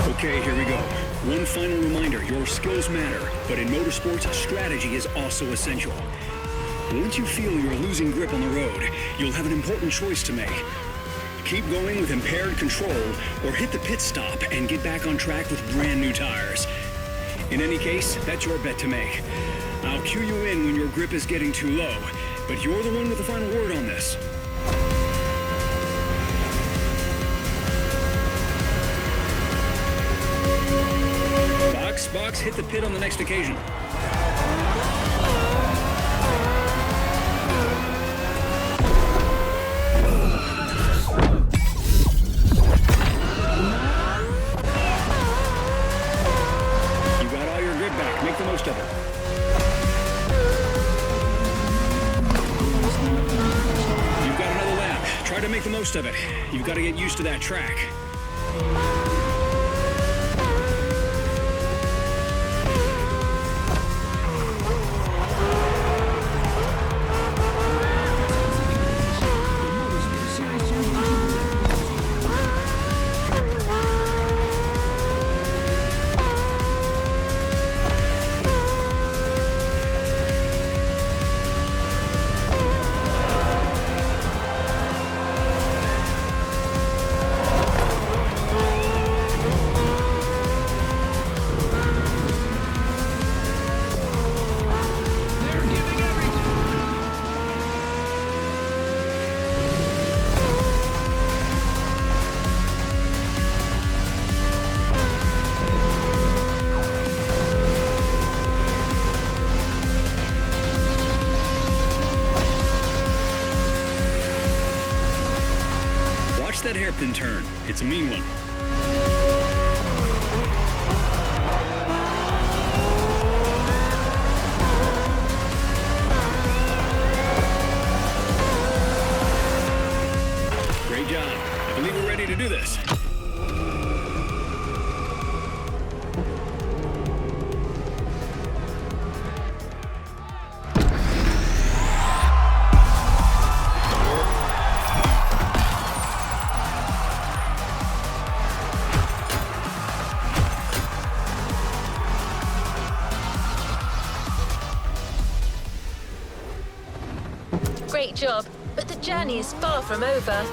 Speaker 2: Okay, here we go. One final reminder, your skills matter, but in motorsports, strategy is also essential. Once you feel you're losing grip on the road, you'll have an important choice to make. Keep going with impaired control, or hit the pit stop and get back on track with brand new tires. In any case, that's your bet to make. I'll cue you in when your grip is getting too low, but you're the one with the final word on this. Box, hit the pit on the next occasion. You got all your grip back. Make the most of it. You've got another lap. Try to make the most of it. You've got to get used to that track. That hairpin turn. It's a mean one. Great job. I believe we're ready to do this.
Speaker 3: Great job, but the journey is far from over.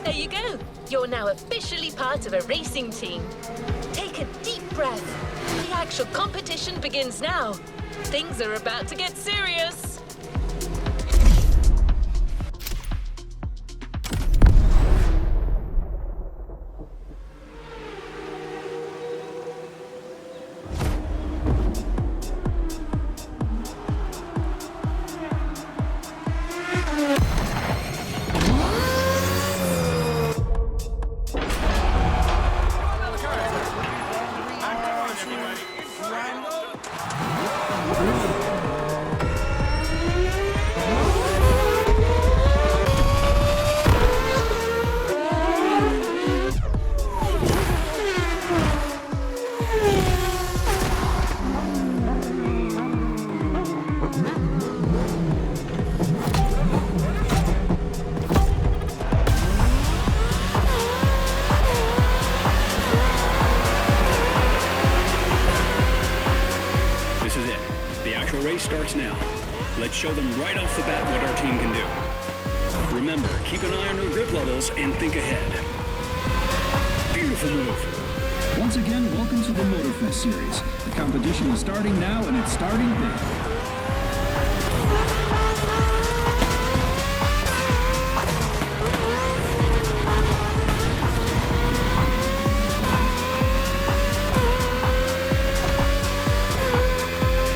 Speaker 3: There you go. You're now officially part of a racing team. Take a deep breath. The actual competition begins now. Things are about to get serious.
Speaker 2: starts now. Let's show them right off the bat what our team can do. Remember, keep an eye on your grip levels and think ahead. Beautiful move.
Speaker 4: Once again, welcome to the Motorfest series. The competition is starting now, and it's starting big.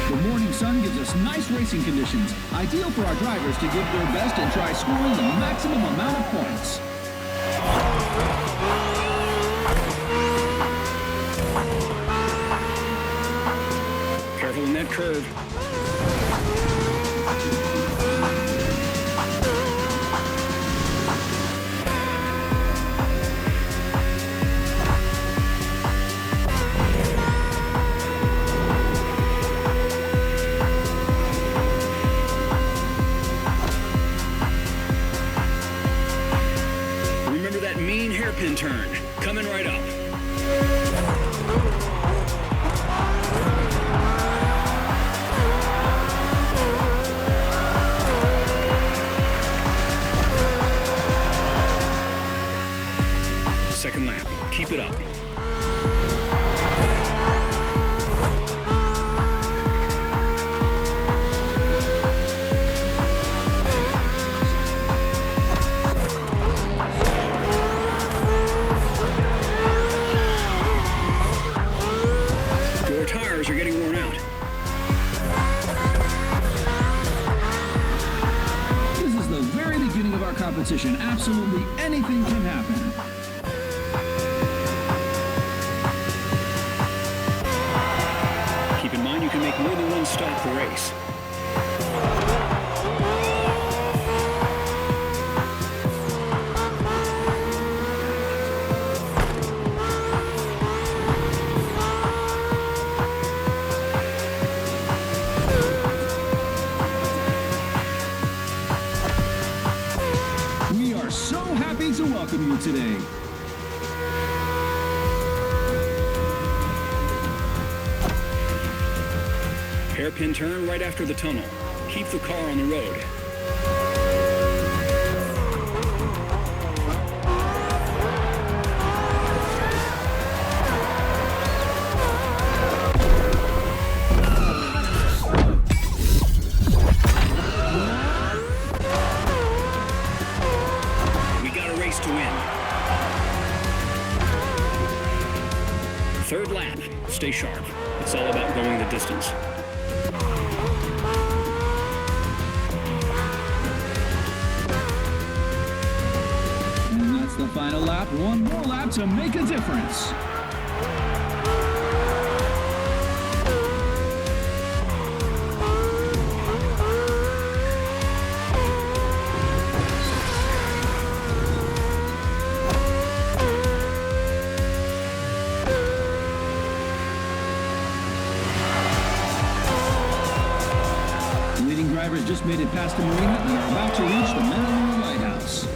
Speaker 4: The morning sun gives us nice racing conditions, ideal for our drivers to give their best and try scoring the maximum amount of points.
Speaker 2: Careful in that curve. Remember that mean hairpin turn. Coming right up. Second lap. Keep it up. Your tires are getting worn out.
Speaker 4: This is the very beginning of our competition. Absolutely anything can happen.
Speaker 2: Keep in mind you can make more than one stop per race.
Speaker 4: We are so happy to welcome you today.
Speaker 2: Hairpin turn right after the tunnel. Keep the car on the road. We got a race to win. Third lap. Stay sharp. It's all about going the distance.
Speaker 4: The final lap, one more lap to make a difference. The leading drivers just made it past the marina and are about to reach the Marilyn Lighthouse.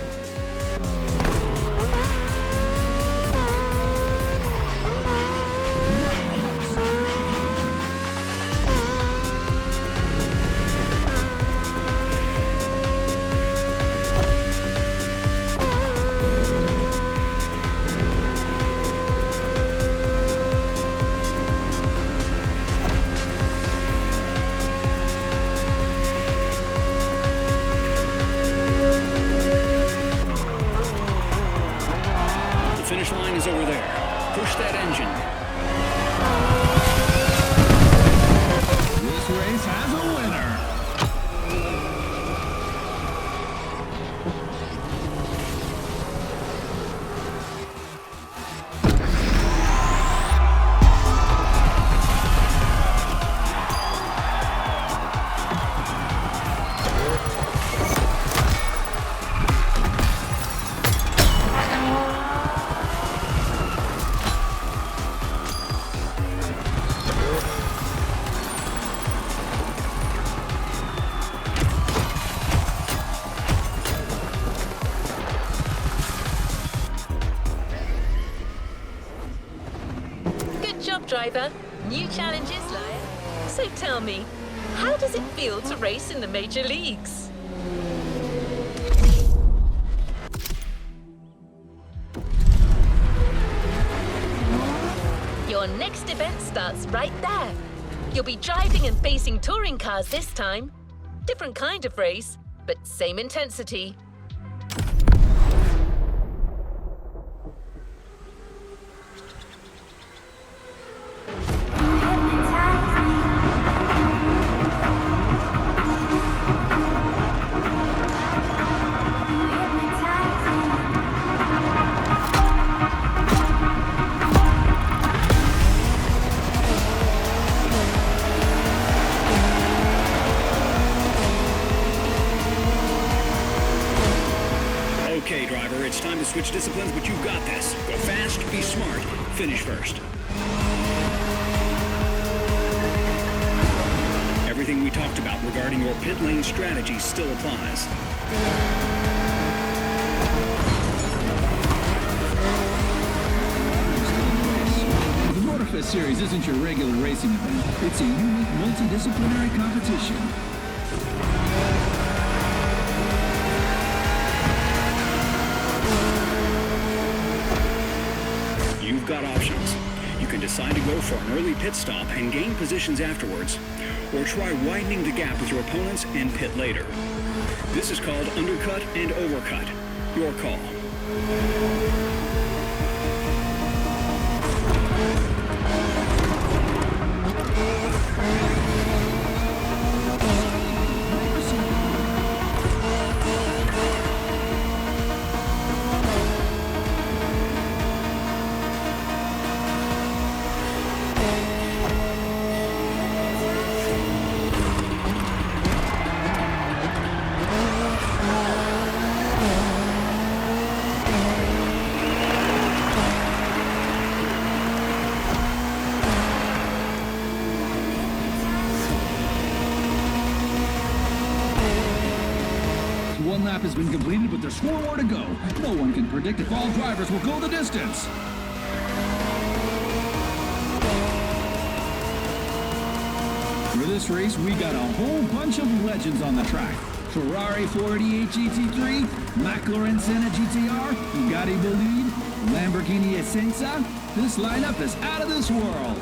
Speaker 2: Finish line is over there. Push that engine.
Speaker 4: This race has a winner.
Speaker 3: Driver, new challenges lie. So tell me, How does it feel to race in the major leagues? Your next event starts right there. You'll be driving and facing touring cars this time. Different kind of race, but same intensity.
Speaker 2: Okay, driver, it's time to switch disciplines, but you've got this. Go fast, be smart, finish first. Everything we talked about regarding your pit lane strategy still applies.
Speaker 4: The Motorfest series isn't your regular racing event. It's a unique multidisciplinary competition.
Speaker 2: You've got options. You can decide to go for an early pit stop and gain positions afterwards, or try widening the gap with your opponents and pit later. This is called undercut and overcut. Your call.
Speaker 4: One lap has been completed, but there's 4 more to go. No one can predict if all drivers will go the distance. For this race, we got a whole bunch of legends on the track. Ferrari 488 GT3, McLaren Senna GTR, Bugatti Bolide, Lamborghini Essenza. This lineup is out of this world.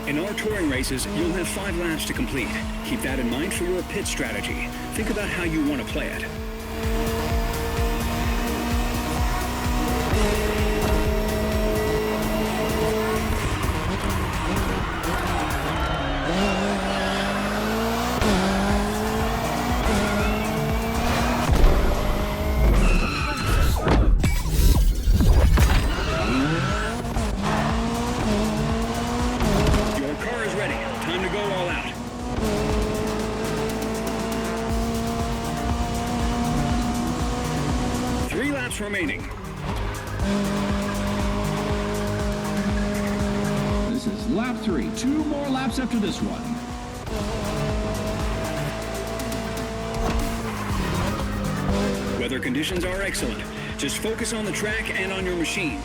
Speaker 2: In our touring races, you'll have 5 laps to complete. Keep that in mind for your pit strategy. Think about how you want to play it. Remaining.
Speaker 4: This is lap 3. 2 more laps after this one.
Speaker 2: Weather conditions are excellent. Just focus on the track and on your machine.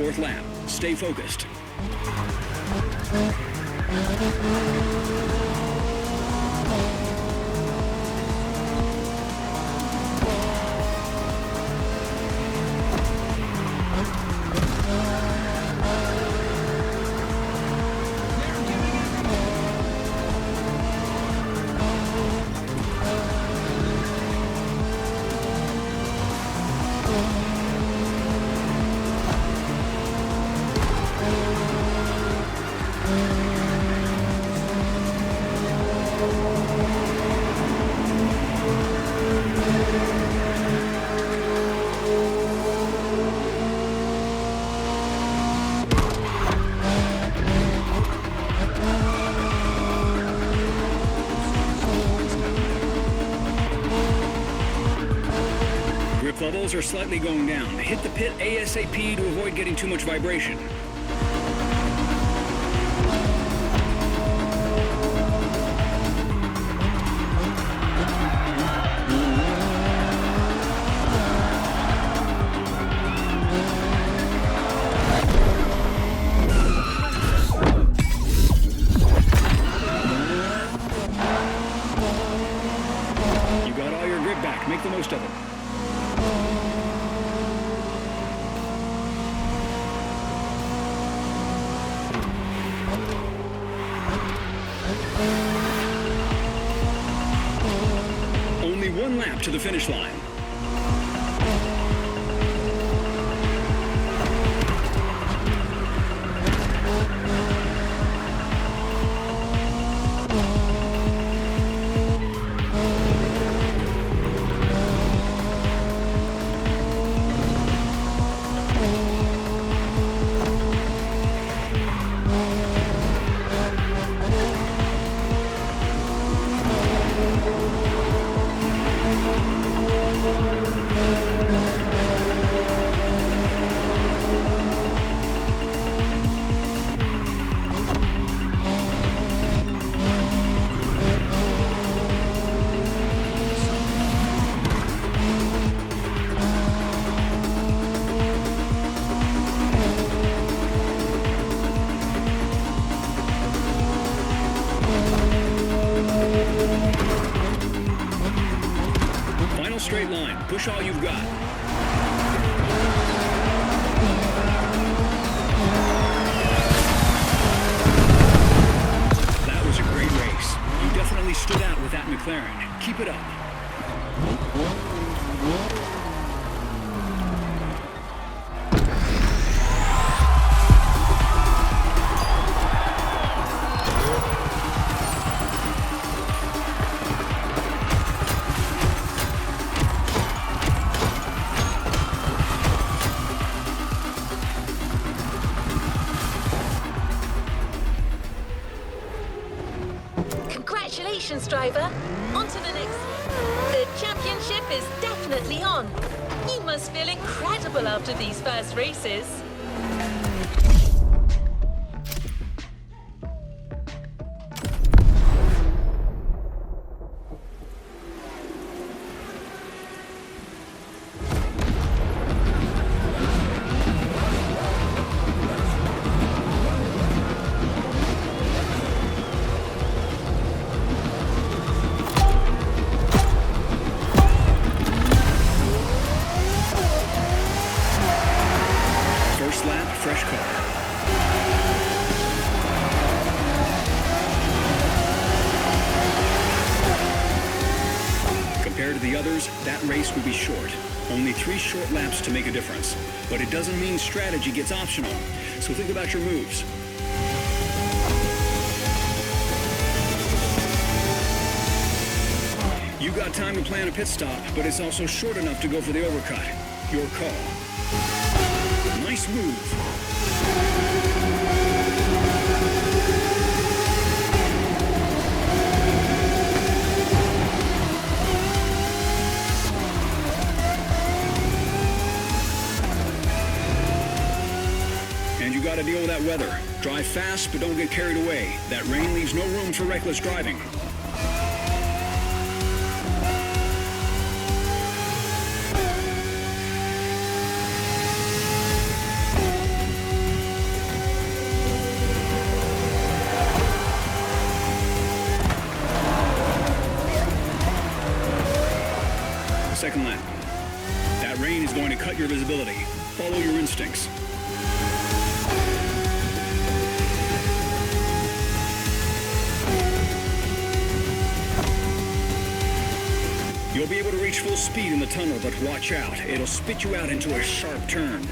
Speaker 2: 4th lap. Stay focused. Levels are slightly going down. Hit the pit ASAP to avoid getting too much vibration. You got all your grip back. Make the most of it. Only 1 lap to the finish line. Straight line. Push all you've got. That was a great race. You definitely stood out with that McLaren. Keep it up.
Speaker 3: Congratulations, driver. On to the next. The championship is definitely on. You must feel incredible after these first races.
Speaker 2: Fresh car. Compared to the others, that race will be short. Only 3 short laps to make a difference. But it doesn't mean strategy gets optional. So think about your moves. You got time to plan a pit stop, but it's also short enough to go for the overcut. Your call. Nice move. And you gotta deal with that weather. Drive fast, but don't get carried away. That rain leaves no room for reckless driving. That rain is going to cut your visibility. Follow your instincts. You'll be able to reach full speed in the tunnel, but watch out. It'll spit you out into a sharp turn.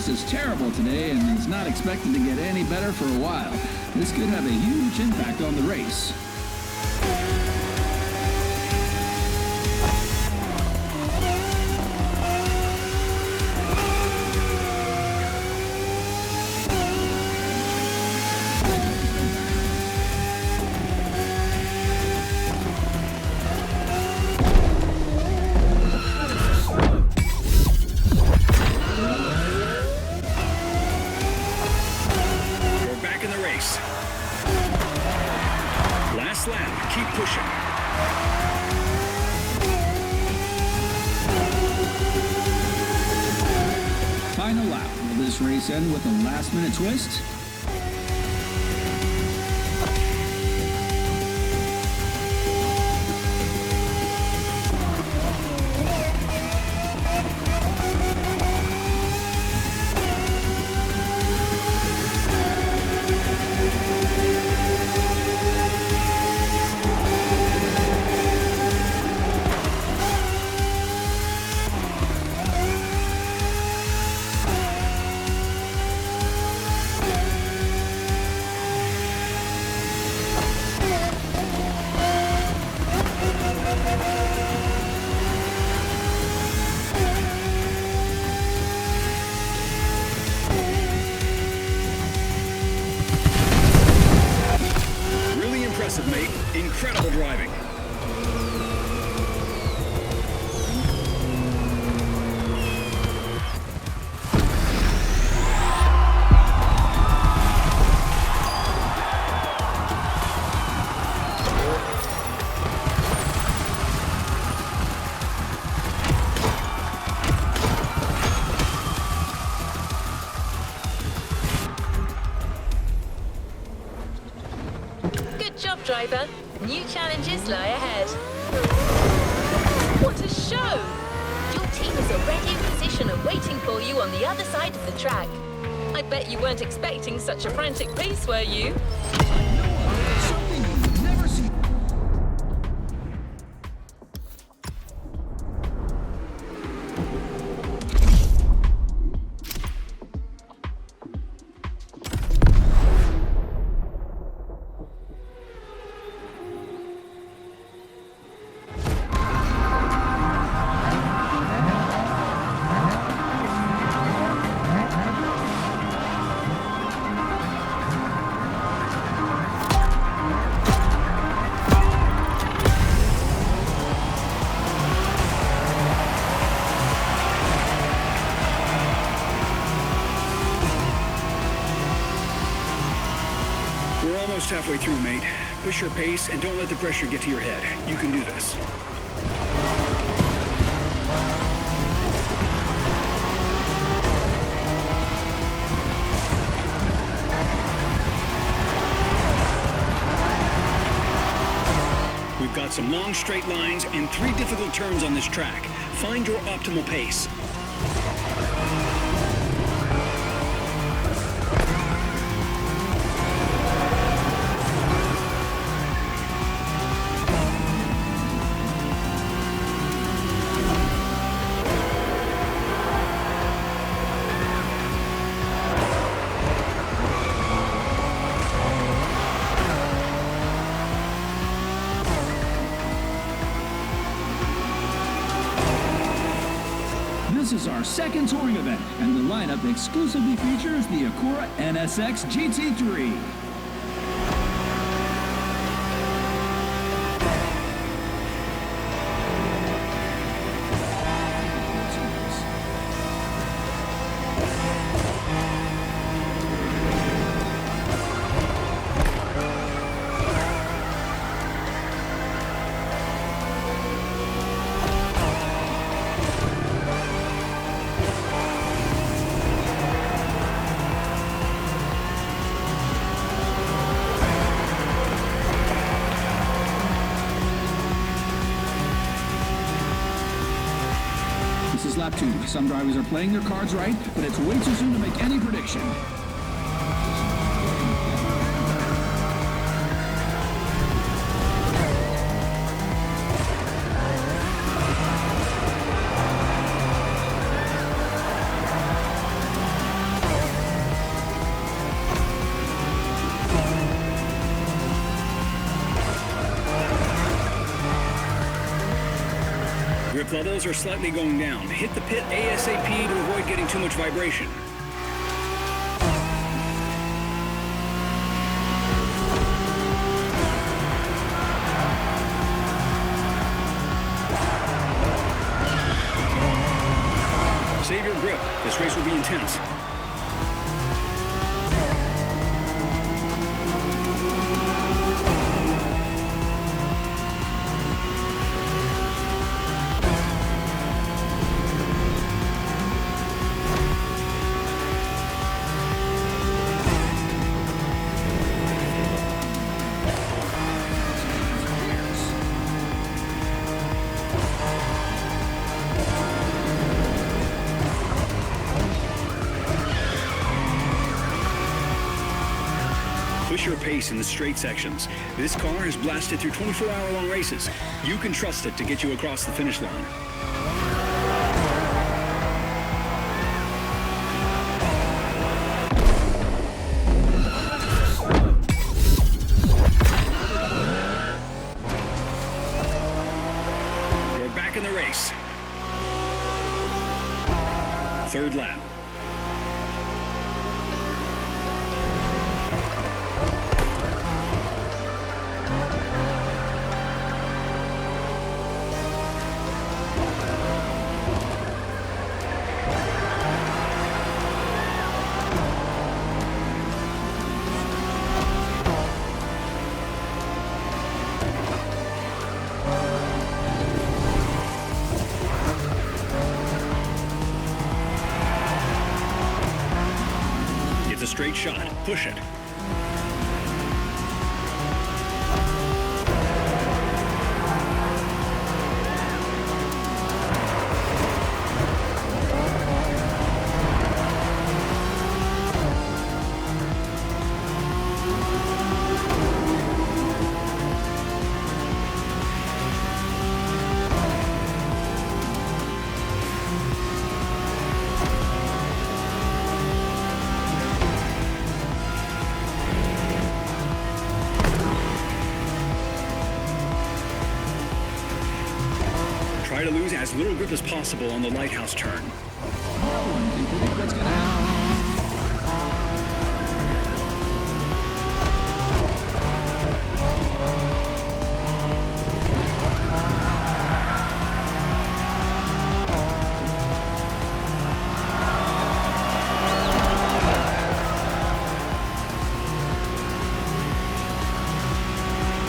Speaker 4: Is terrible today and is not expected to get any better for a while. This could have a huge impact on the race.
Speaker 2: Last lap, keep pushing.
Speaker 4: Final lap. Will this race end with a last-minute twist?
Speaker 2: Mate. Incredible driving.
Speaker 3: Good job, driver. New challenges lie ahead. What a show! Your team is already in position and waiting for you on the other side of the track. I bet you weren't expecting such a frantic race, were you?
Speaker 4: Something you've never seen.
Speaker 2: Almost halfway through, mate. Push your pace and don't let the pressure get to your head. You can do this. We've got some long straight lines and 3 difficult turns on this track. Find your optimal pace.
Speaker 4: This is our second touring event, and the lineup exclusively features the Acura NSX GT3. too. Some drivers are playing their cards right, but it's way too soon to make any prediction.
Speaker 2: Grip levels are slightly going down. Hit the pit ASAP to avoid getting too much vibration. Save your grip. This race will be intense. Push your pace in the straight sections. This car has blasted through 24-hour-long races. You can trust it to get you across the finish line. We're back in the race. Third lap. Straight shot. Push it. Try to lose as little grip as possible on the lighthouse turn.
Speaker 4: What's gonna happen?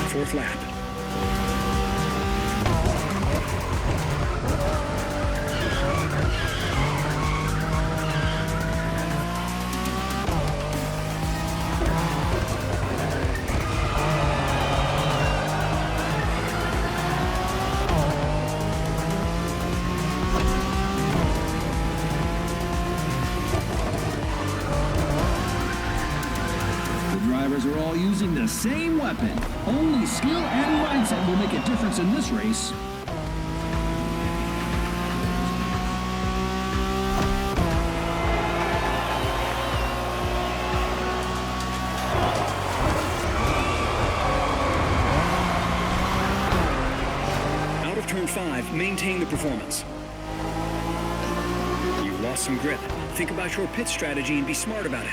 Speaker 2: Fourth lap.
Speaker 4: Are all using the same weapon. Only skill and mindset will make a difference in this race.
Speaker 2: Out of turn 5, maintain the performance. You've lost some grip. Think about your pit strategy and be smart about it.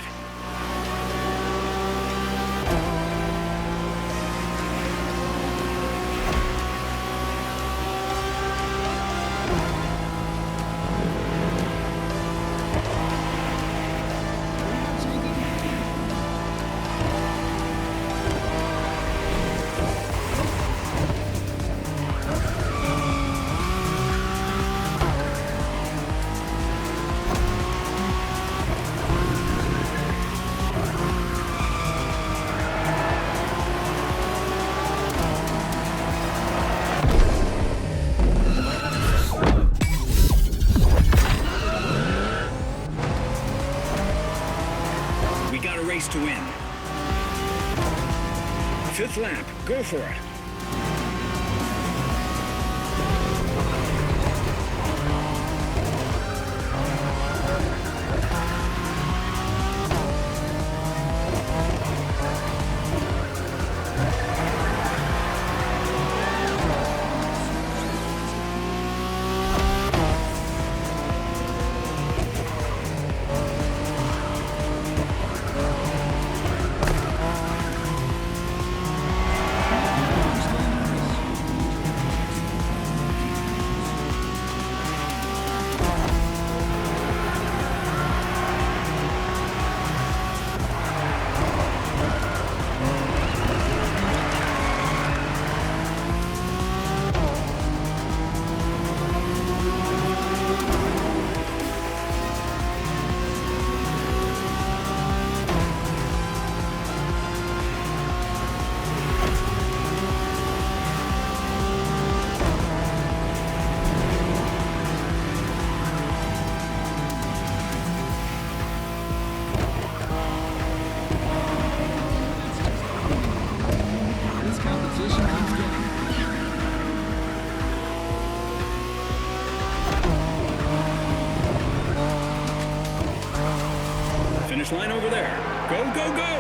Speaker 2: race to win. Fifth lap, go for it. Finish line over there. Go, go, go!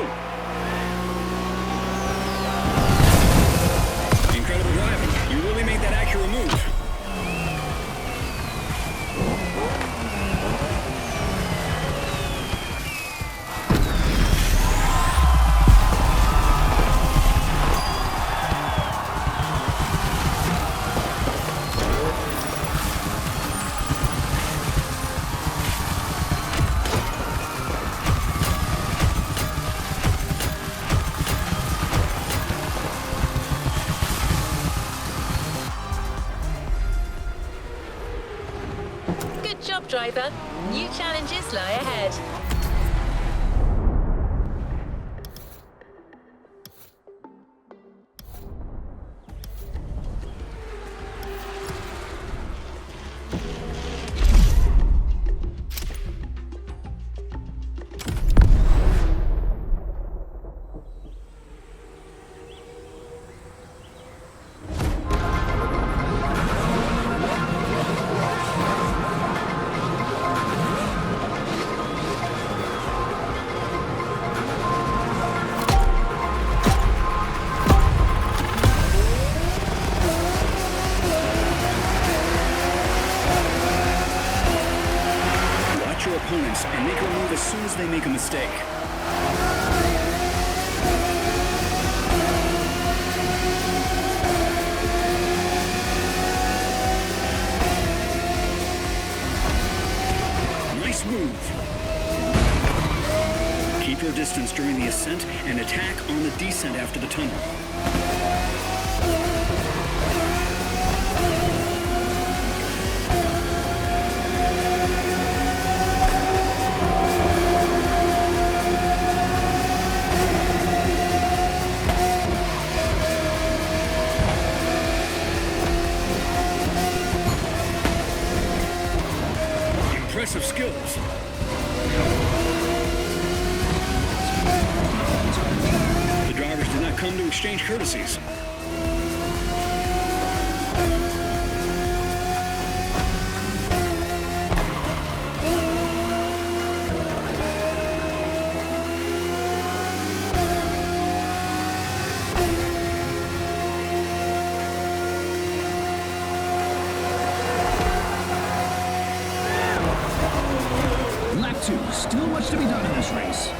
Speaker 2: Incredible driving. You really made that accurate move.
Speaker 3: Driver, new challenges lie ahead.
Speaker 2: Opponents and make a move as soon as they make a mistake. Nice move. Keep your distance during the ascent and attack on the descent after the tunnel. Impressive skills. The drivers did not come to exchange courtesies.
Speaker 4: Still much to be done in this race.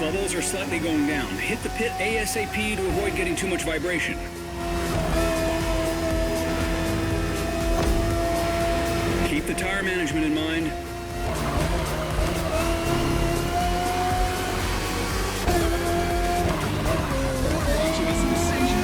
Speaker 2: Levels are slightly going down. Hit the pit ASAP to avoid getting too much vibration. Keep the tire management in mind.
Speaker 4: Reaching a sensation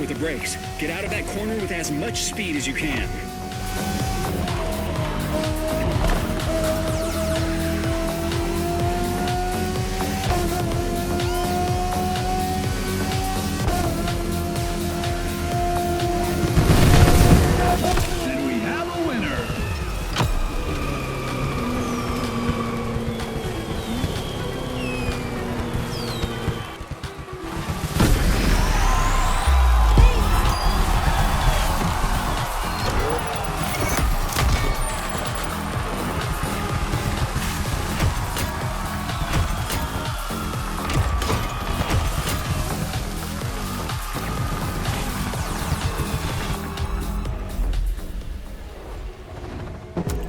Speaker 2: with the brakes. Get out of that corner with as much speed as you can.
Speaker 4: And we have a winner.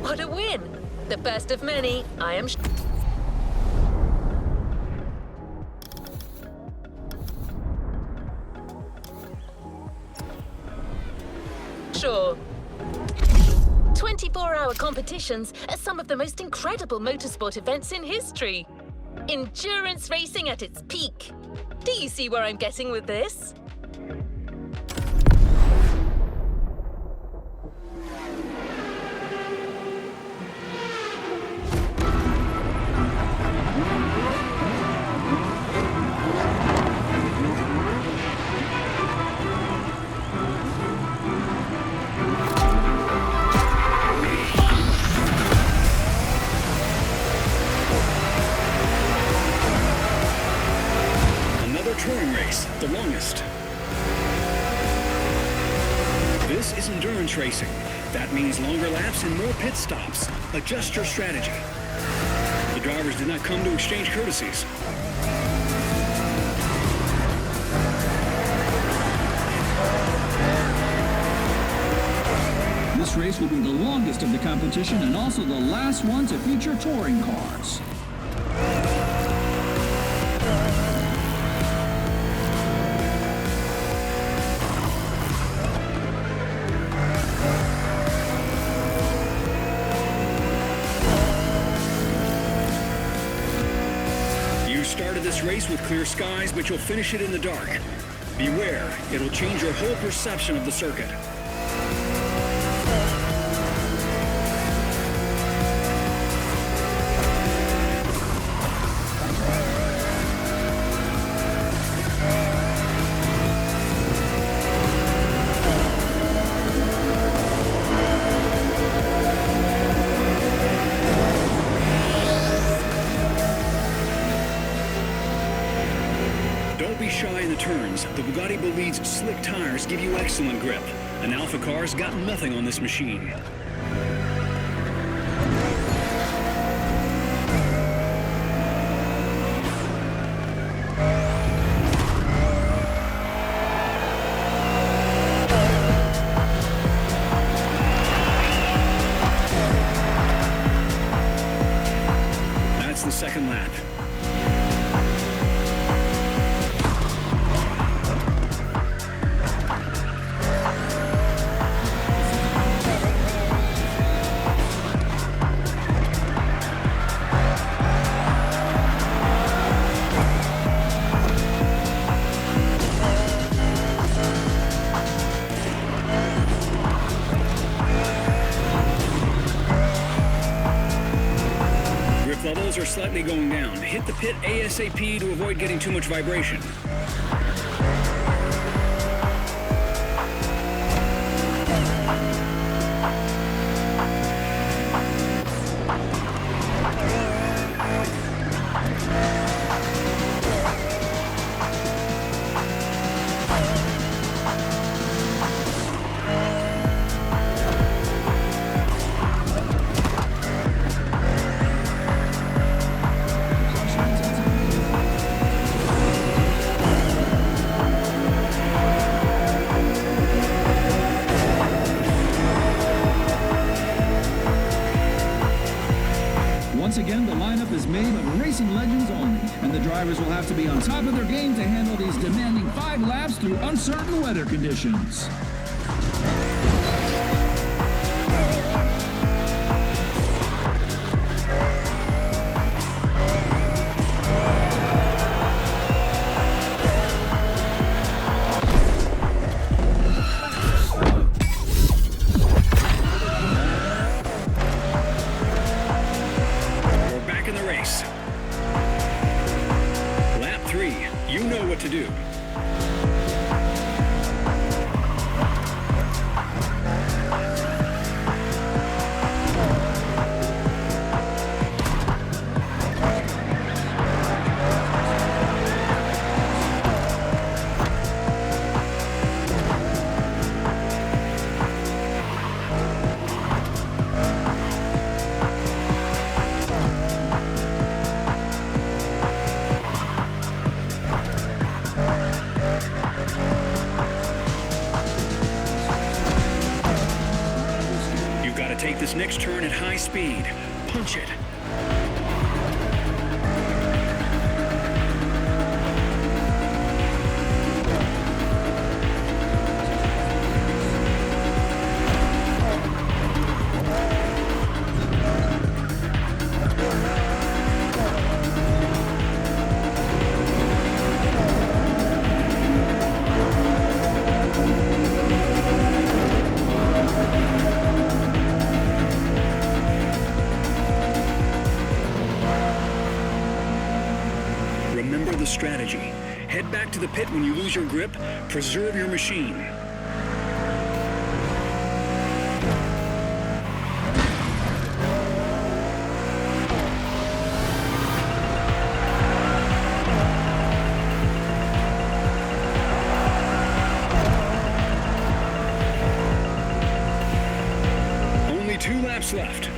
Speaker 3: What a win! The first of many, I am sure. 24-hour competitions are some of the most incredible motorsport events in history. Endurance racing at its peak. Do you see where I'm getting with this?
Speaker 2: Touring race, the longest. This is endurance racing. That means longer laps and more pit stops. Adjust your strategy. The drivers did not come to exchange courtesies.
Speaker 4: This race will be the longest of the competition and also the last one to feature touring cars.
Speaker 2: Started this race with clear skies, but you'll finish it in the dark. Beware, it'll change your whole perception of the circuit. Shy in the turns, the Bugatti Bolide's slick tires give you excellent grip. An Alpha car's got nothing on this machine. That's the second lap. Levels are slightly going down. Hit the pit ASAP to avoid getting too much vibration.
Speaker 4: Once again, the lineup is made of racing legends only, and the drivers will have to be on top of their game to handle these demanding 5 laps through uncertain weather conditions.
Speaker 2: this next turn at high speed. Punch it. Remember the strategy. Head back to the pit when you lose your grip. Preserve your machine. Only 2 laps left.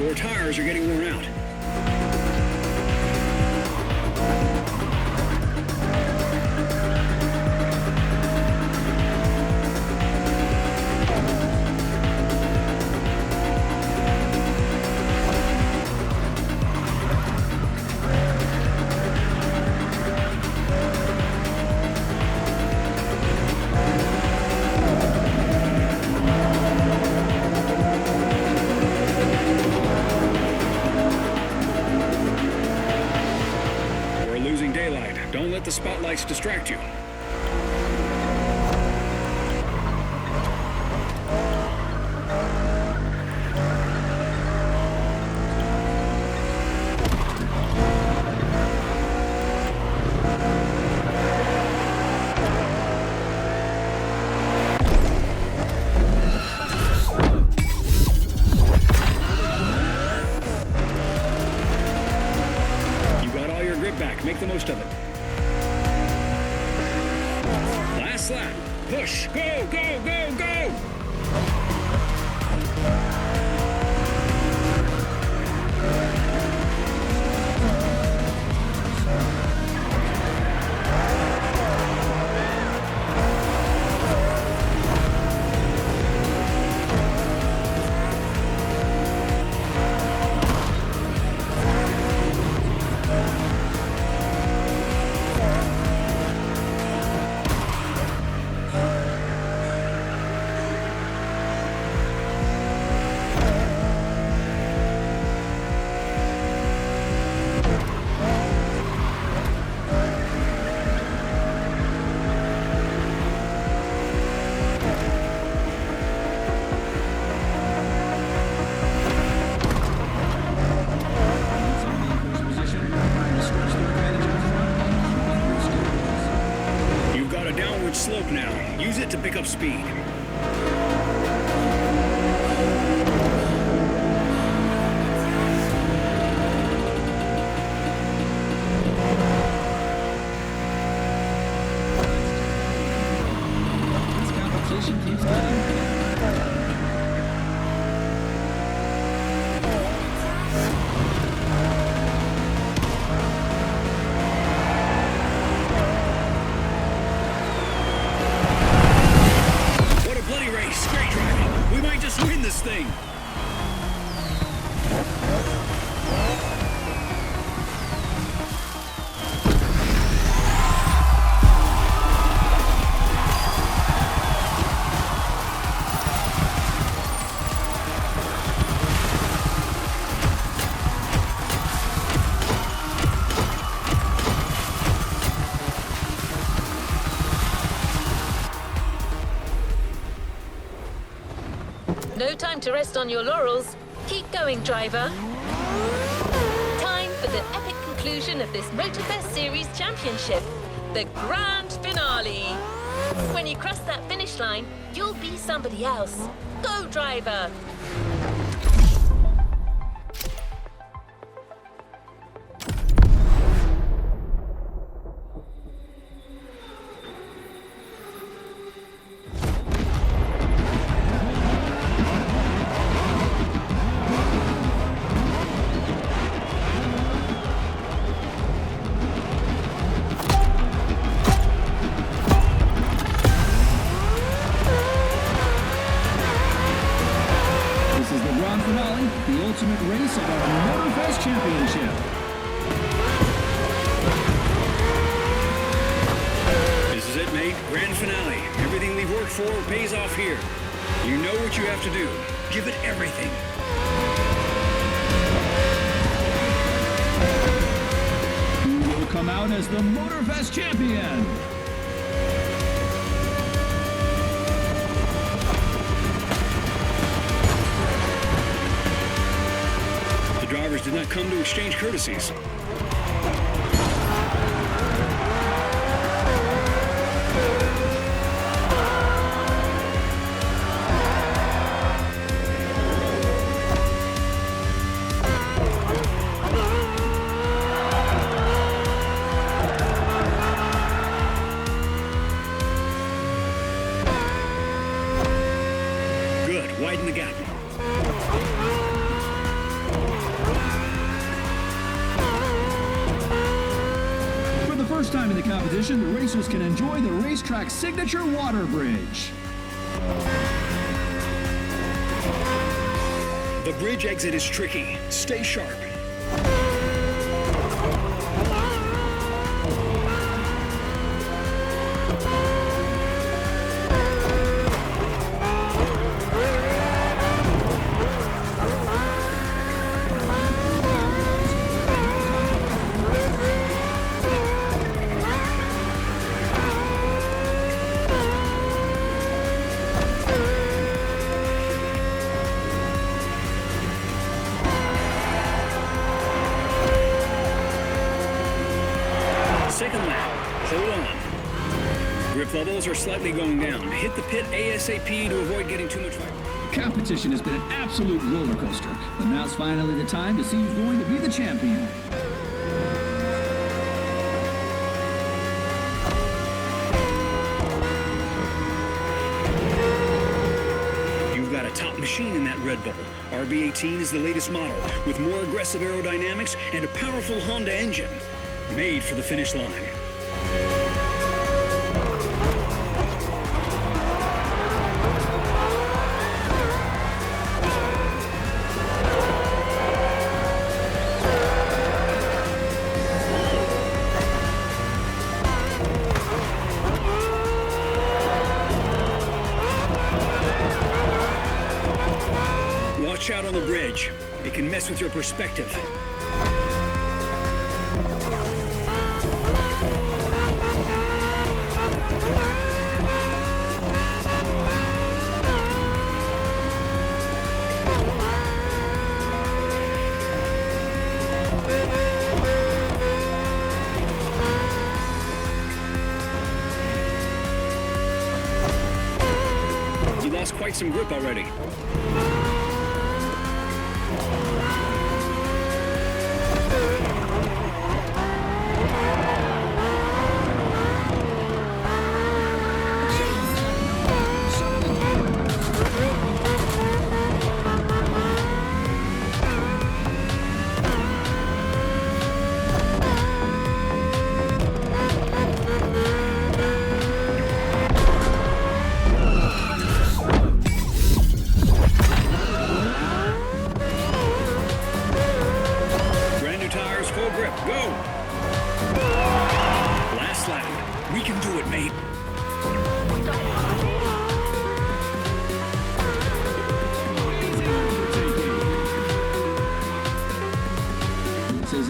Speaker 2: Your tires are getting worn out. We're losing daylight. Don't let the spotlights distract you. You got all your grip back. Make the most of it. Last lap. Push. Go, go, go, go! You've got a downward slope now. Use it to pick up speed.
Speaker 4: This competition keeps getting.
Speaker 2: What a bloody race. Great driving. We might just win this thing.
Speaker 3: No time to rest on your laurels. Keep going, driver. Time for the epic conclusion of this Motorfest Series Championship, the grand finale. When you cross that finish line, you'll be somebody else. Go, driver!
Speaker 4: Race of our Motorfest Championship.
Speaker 2: This is it, mate. Grand finale. Everything we've worked for pays off here. You know what you have to do. Give it everything.
Speaker 4: Who will come out as the Motorfest champion?
Speaker 2: Drivers did not come to exchange courtesies. Good, widen the gap.
Speaker 4: First time in the competition, the racers can enjoy the racetrack signature water bridge.
Speaker 2: The bridge exit is tricky. Stay sharp. Second lap. Hold on. Grip levels are slightly going down. Hit the pit ASAP to avoid getting too much fire.
Speaker 4: Competition has been an absolute roller coaster, but now's finally the time to see who's going to be the champion.
Speaker 2: You've got a top machine in that Red Bull. RB18 is the latest model, with more aggressive aerodynamics and a powerful Honda engine. Made for the finish line. Watch out on the bridge. It can mess with your perspective. You lost quite some grip already.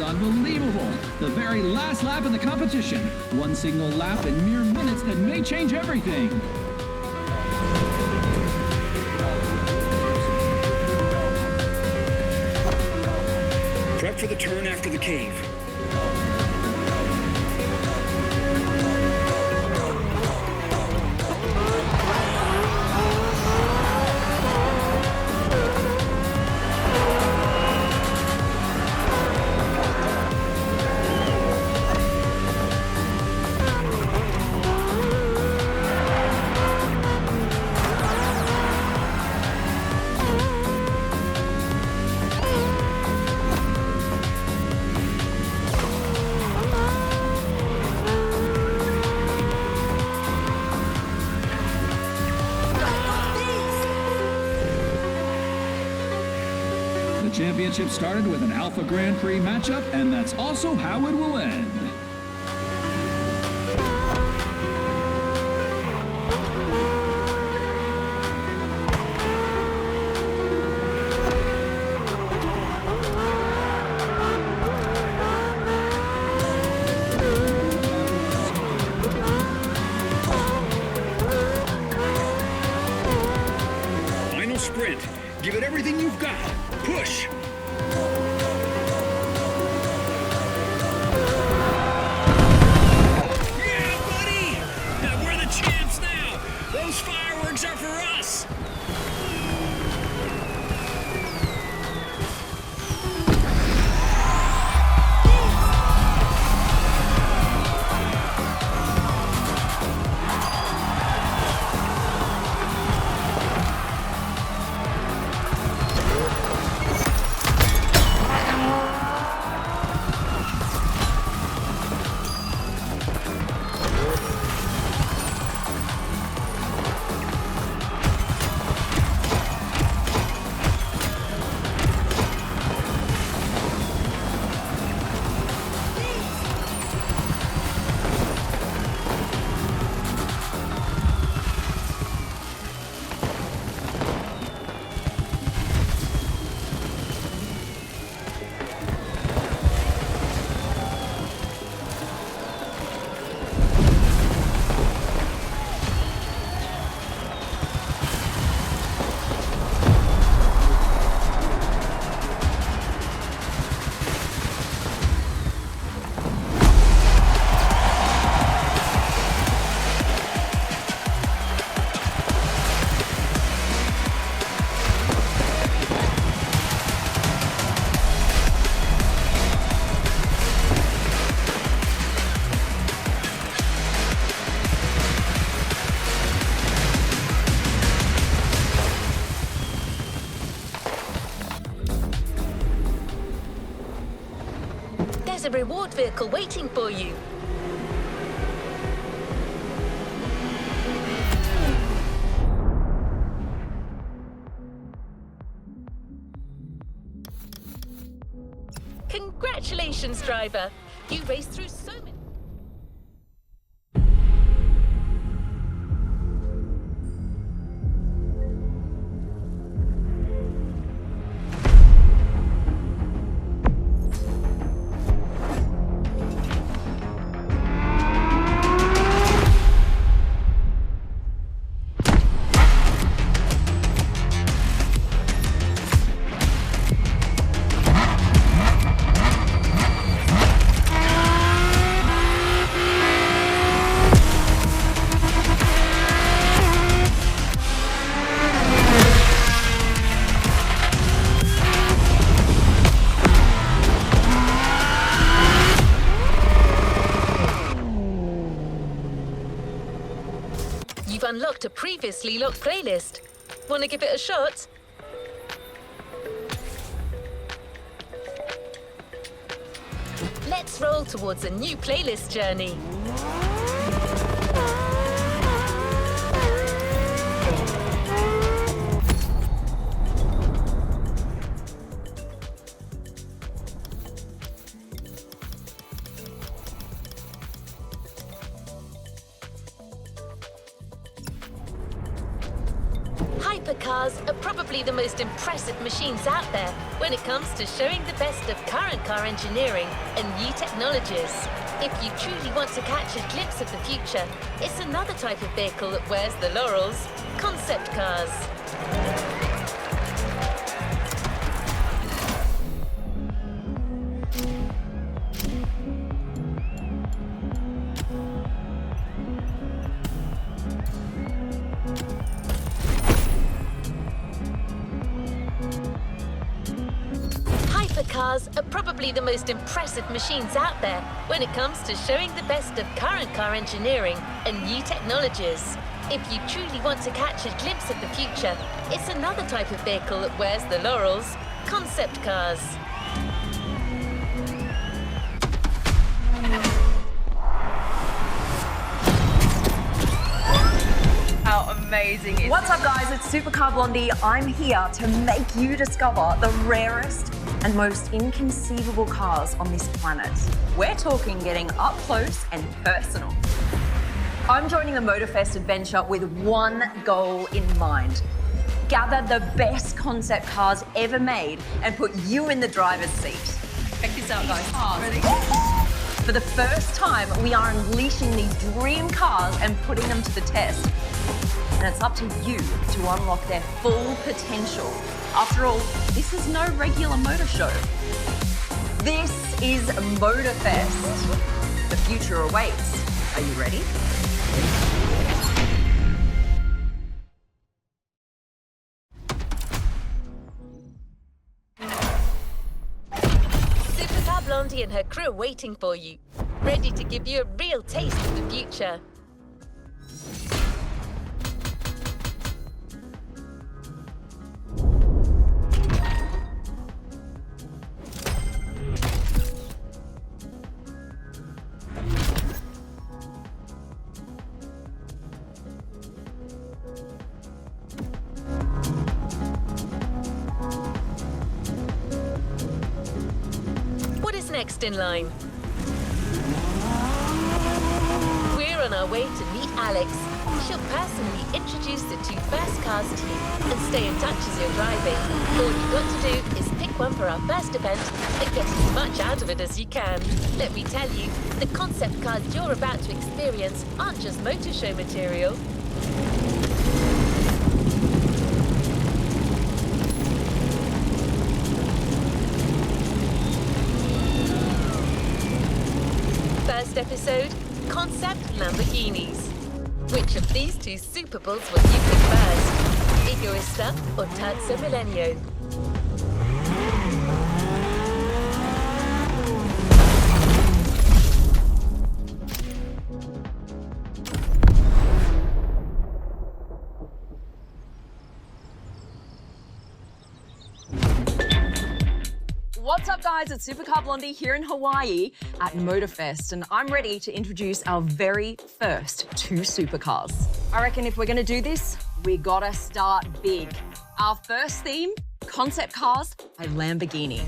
Speaker 4: Unbelievable! The very last lap in the competition. One single lap in mere minutes that may change everything.
Speaker 2: Prep for the turn after the cave.
Speaker 4: championship started with an Alpha Grand Prix matchup, and that's also how it will end.
Speaker 2: Give it everything you've got. Push! Yeah, buddy! We're the champs now! Those fireworks are for us!
Speaker 3: There's a reward vehicle waiting for you. Congratulations, driver. You raced through so many... Unlocked a previously locked playlist. Want to give it a shot? Let's roll towards a new playlist journey. Hypercars are probably the most impressive machines out there when it comes to showing the best of current car engineering and new technologies. If you truly want to catch a glimpse of the future, it's another type of vehicle that wears the laurels: concept cars. Cars are probably the most impressive machines out there when it comes to showing the best of current car engineering and new technologies. If you truly want to catch a glimpse of the future, it's another type of vehicle that wears the laurels: concept cars.
Speaker 5: How amazing. amazing. What's up, guys? It's Supercar Blondie. I'm here to make you discover the rarest and most inconceivable cars on this planet. We're talking getting up close and personal. I'm joining the Motorfest adventure with one goal in mind. Gather the best concept cars ever made and put you in the driver's seat. Check this out, guys. Ready? For the first time, we are unleashing these dream cars and putting them to the test. And it's up to you to unlock their full potential. After all, this is no regular motor show. This is Motorfest. The future awaits. Are you ready?
Speaker 3: Supercar Blondie and her crew are waiting for you, ready to give you a real taste of the future. Next in line. We're on our way to meet Alex. She'll personally introduce the two first cars to you and stay in touch as you're driving. All you've got to do is pick one for our first event and get as much out of it as you can. Let me tell you, the concept cars you're about to experience aren't just motor show material. First episode, Concept Lamborghinis. Which of these two Super Bulls will you pick first? Egoista or Terzo Millennio?
Speaker 5: What's up, guys? It's Supercar Blondie here in Hawaii at Motorfest, and I'm ready to introduce our very first two supercars. I reckon if we're gonna do this, we gotta start big. Our first theme, concept cars by Lamborghini.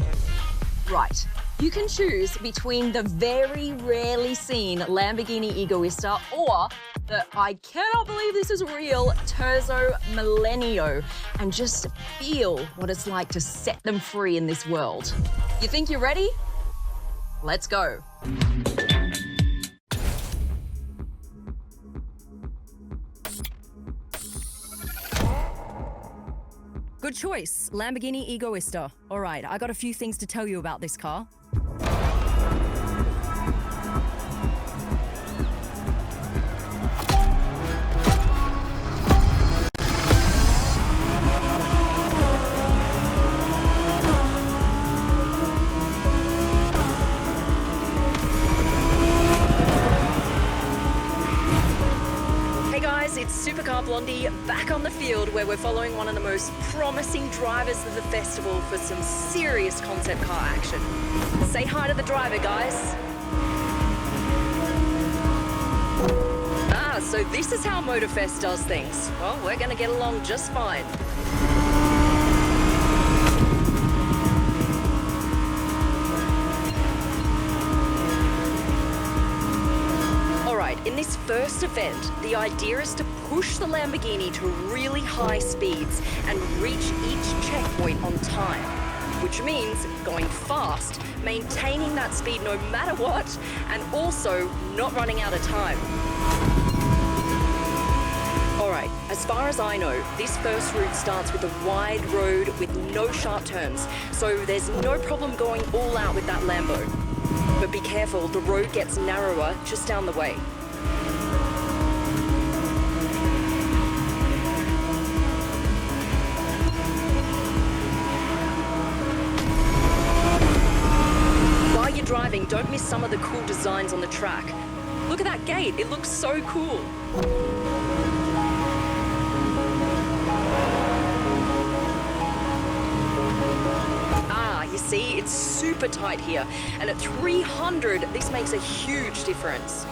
Speaker 5: Right, you can choose between the very rarely seen Lamborghini Egoista or the I cannot believe this is real Terzo Millennio, and just feel what it's like to set them free in this world. You think you're ready? Let's go.
Speaker 22: Good choice, Lamborghini Egoista. All right, I got a few things to tell you about this car.
Speaker 5: It's Supercar Blondie back on the field where we're following one of the most promising drivers of the festival for some serious concept car action. Say hi to the driver, guys. So this is how Motorfest does things. Well, we're gonna get along just fine. In this first event, the idea is to push the Lamborghini to really high speeds and reach each checkpoint on time, which means going fast, maintaining that speed no matter what, and also not running out of time. All right, as far as I know, this first route starts with a wide road with no sharp turns, so there's no problem going all out with that Lambo. But be careful, the road gets narrower just down the way. Driving, don't miss some of the cool designs on the track. Look at that gate, it looks so cool. You see, it's super tight here, and at 300, this makes a huge difference.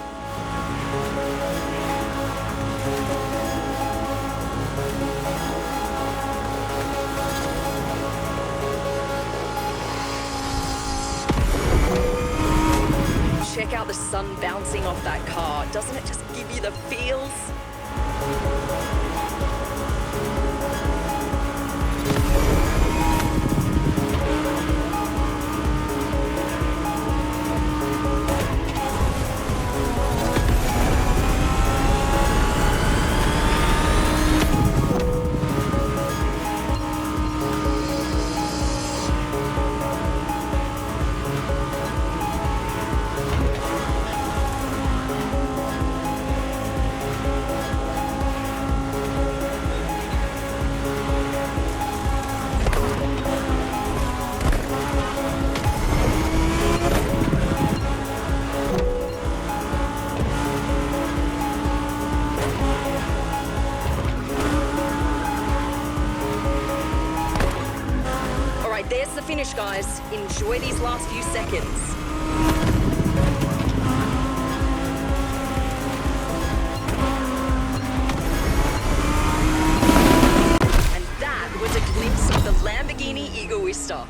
Speaker 22: check out the sun bouncing off that car. Doesn't it just give you the feels? There's the finish, guys. Enjoy these last few seconds. And that was a glimpse of the Lamborghini Egoista.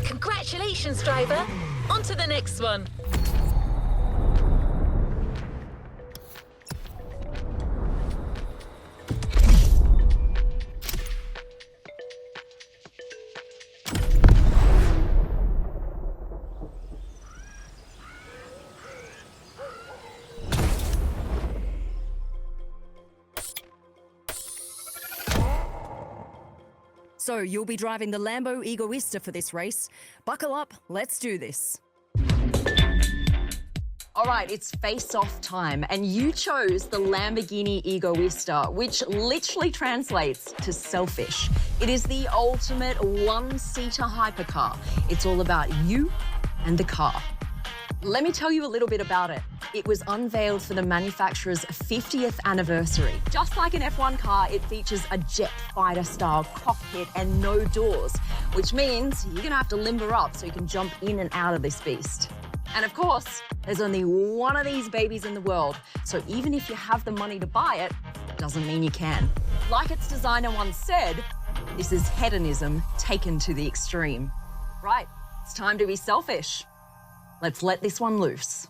Speaker 3: Congratulations, driver. On to the next one.
Speaker 22: So you'll be driving the Lambo Egoista for this race. Buckle up, let's do this. All right, it's face-off time, and you chose the Lamborghini Egoista, which literally translates to selfish. It is the ultimate one-seater hypercar. It's all about you and the car. Let me tell you a little bit about it. It was unveiled for the manufacturer's 50th anniversary. Just like an F1 car, it features a jet fighter-style cockpit and no doors, which means you're gonna have to limber up so you can jump in and out of this beast. And of course, there's only one of these babies in the world, so even if you have the money to buy it, doesn't mean you can. Like its designer once said, this is hedonism taken to the extreme. Right, it's time to be selfish. Let's let this one loose.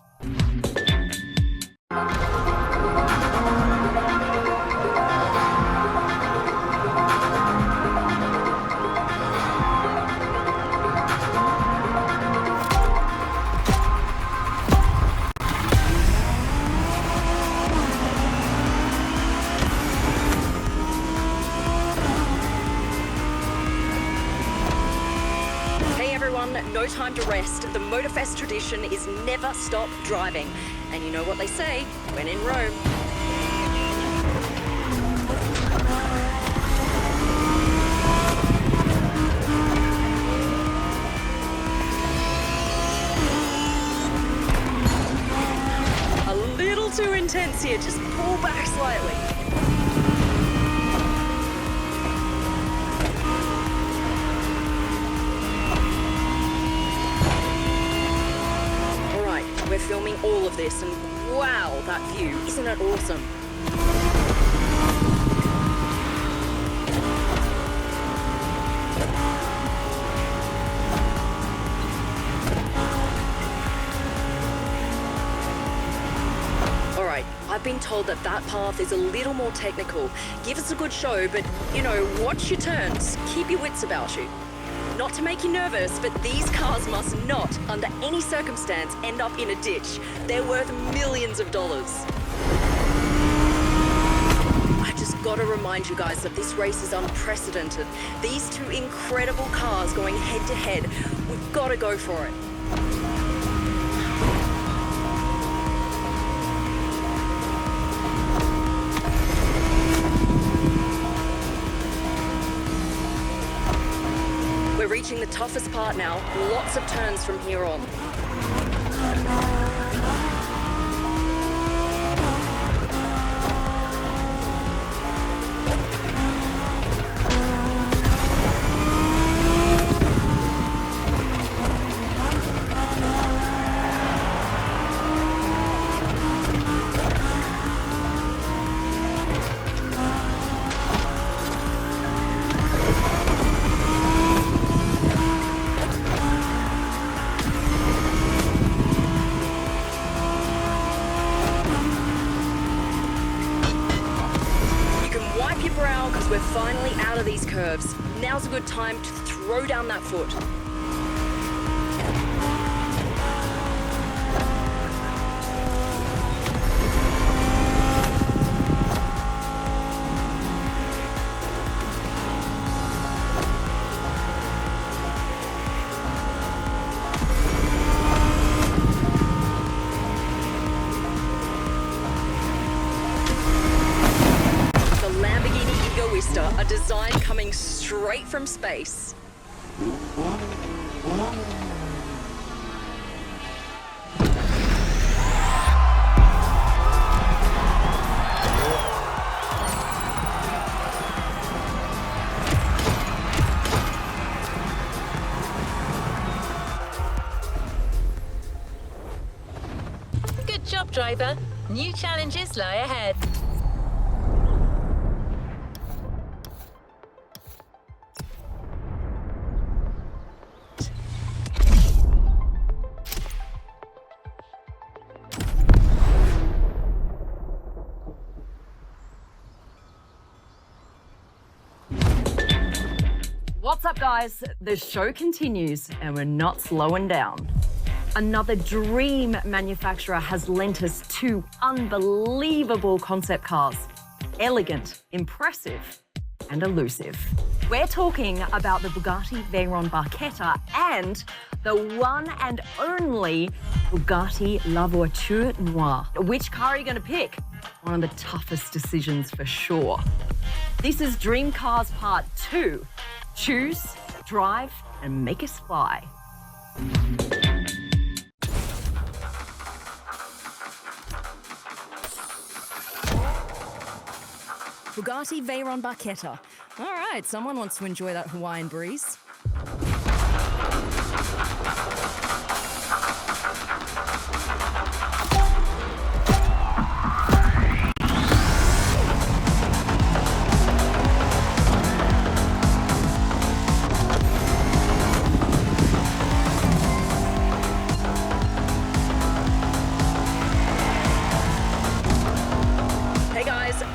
Speaker 22: No time to rest. The Motorfest tradition is never stop driving. And you know what they say, when in Rome. A little too intense here, just pull back slightly. We're filming all of this, and wow, that view. Isn't it awesome? All right, I've been told that path is a little more technical. Give us a good show, but, you know, watch your turns. Keep your wits about you. Not to make you nervous, but these cars must not, under any circumstance, end up in a ditch. They're worth millions of dollars. I just gotta remind you guys that this race is unprecedented. These two incredible cars going head to head. We've gotta go for it. We're reaching the toughest part now. Lots of turns from here on. Now's a good time to throw down that foot. A design coming straight from space.
Speaker 3: Good job, driver. New challenges lie ahead.
Speaker 22: What's up, guys? The show continues and we're not slowing down. Another dream manufacturer has lent us two unbelievable concept cars. Elegant, impressive, and elusive. We're talking about the Bugatti Veyron Barchetta and the one and only Bugatti La Voiture Noire. Which car are you going to pick? One of the toughest decisions for sure. This is Dream Cars Part 2. Choose, drive, and make us fly. Bugatti Veyron Barchetta. All right, someone wants to enjoy that Hawaiian breeze.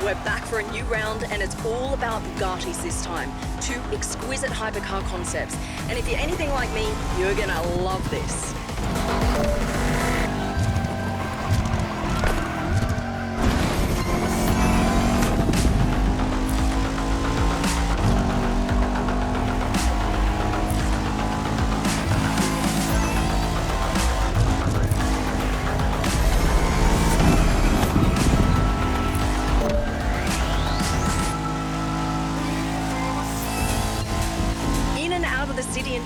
Speaker 22: We're back for a new round, and it's all about Bugattis this time. Two exquisite hypercar concepts. And if you're anything like me, you're gonna love this.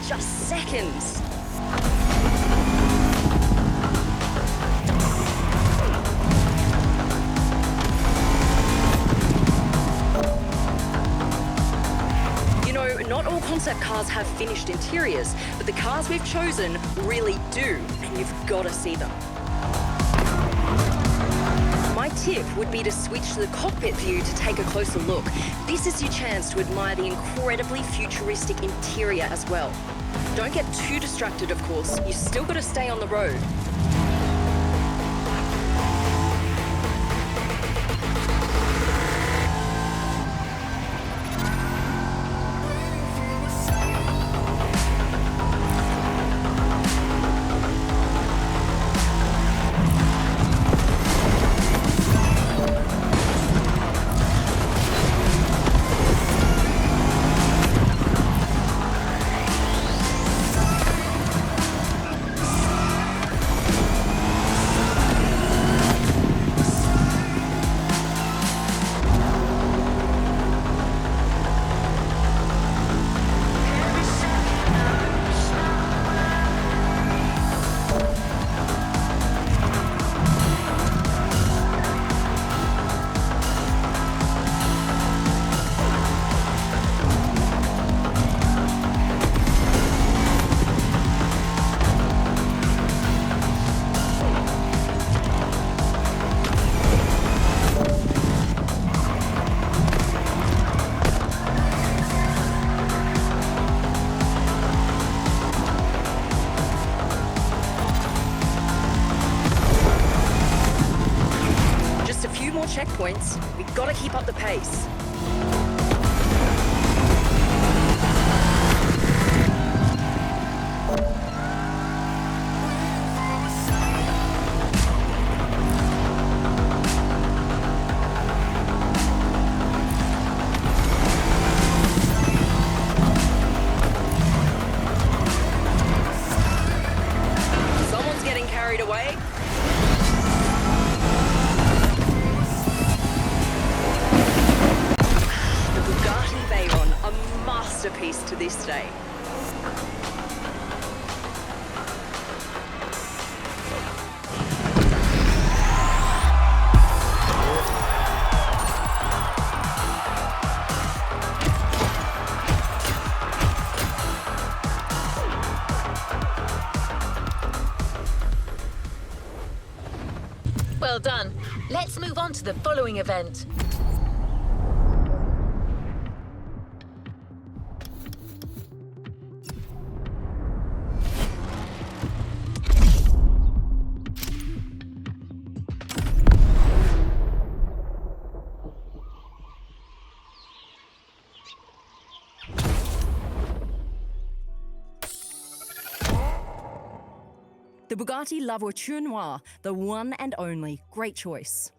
Speaker 22: Just seconds. You know, not all concept cars have finished interiors, but the cars we've chosen really do, and you've got to see them. My tip would be to switch to the cockpit view to take a closer look. This is your chance to admire the incredibly futuristic interior as well. Don't get too distracted, of course. You still got to stay on the road. Checkpoints, we've got to keep up the pace.
Speaker 3: Well done. Let's move on to the following event.
Speaker 22: The Bugatti La Voiture Noire, the one and only. Great choice.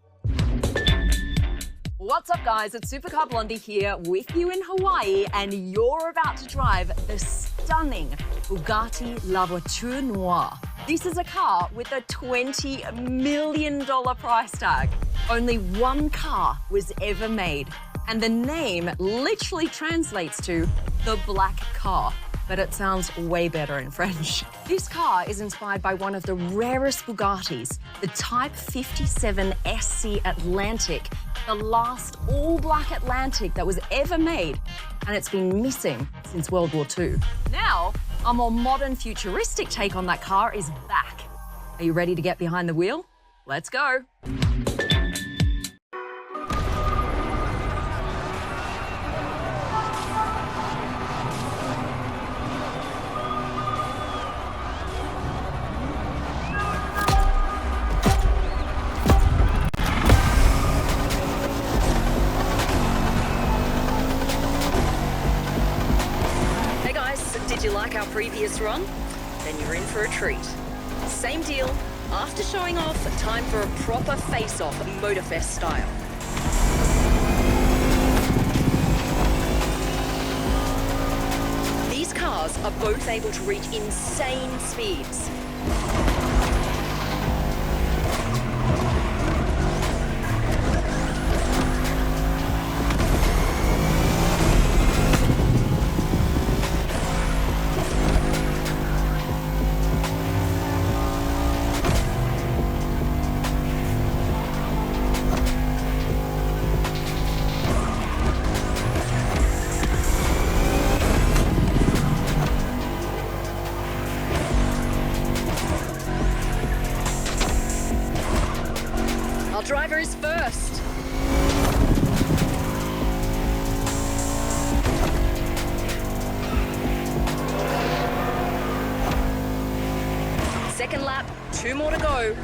Speaker 22: What's up, guys? It's Supercar Blondie here with you in Hawaii, and you're about to drive the stunning Bugatti La Voiture Noire. This is a car with a $20 million price tag. Only one car was ever made, and the name literally translates to the black car. But it sounds way better in French. This car is inspired by one of the rarest Bugattis, the Type 57 SC Atlantic, the last all-black Atlantic that was ever made, and it's been missing since World War II. Now, a more modern, futuristic take on that car is back. Are you ready to get behind the wheel? Let's go. Did you like our previous run? Then you're in for a treat. Same deal. After showing off, time for a proper face-off, Motorfest style. These cars are both able to reach insane speeds. Driver is first. Second lap, 2 more to go.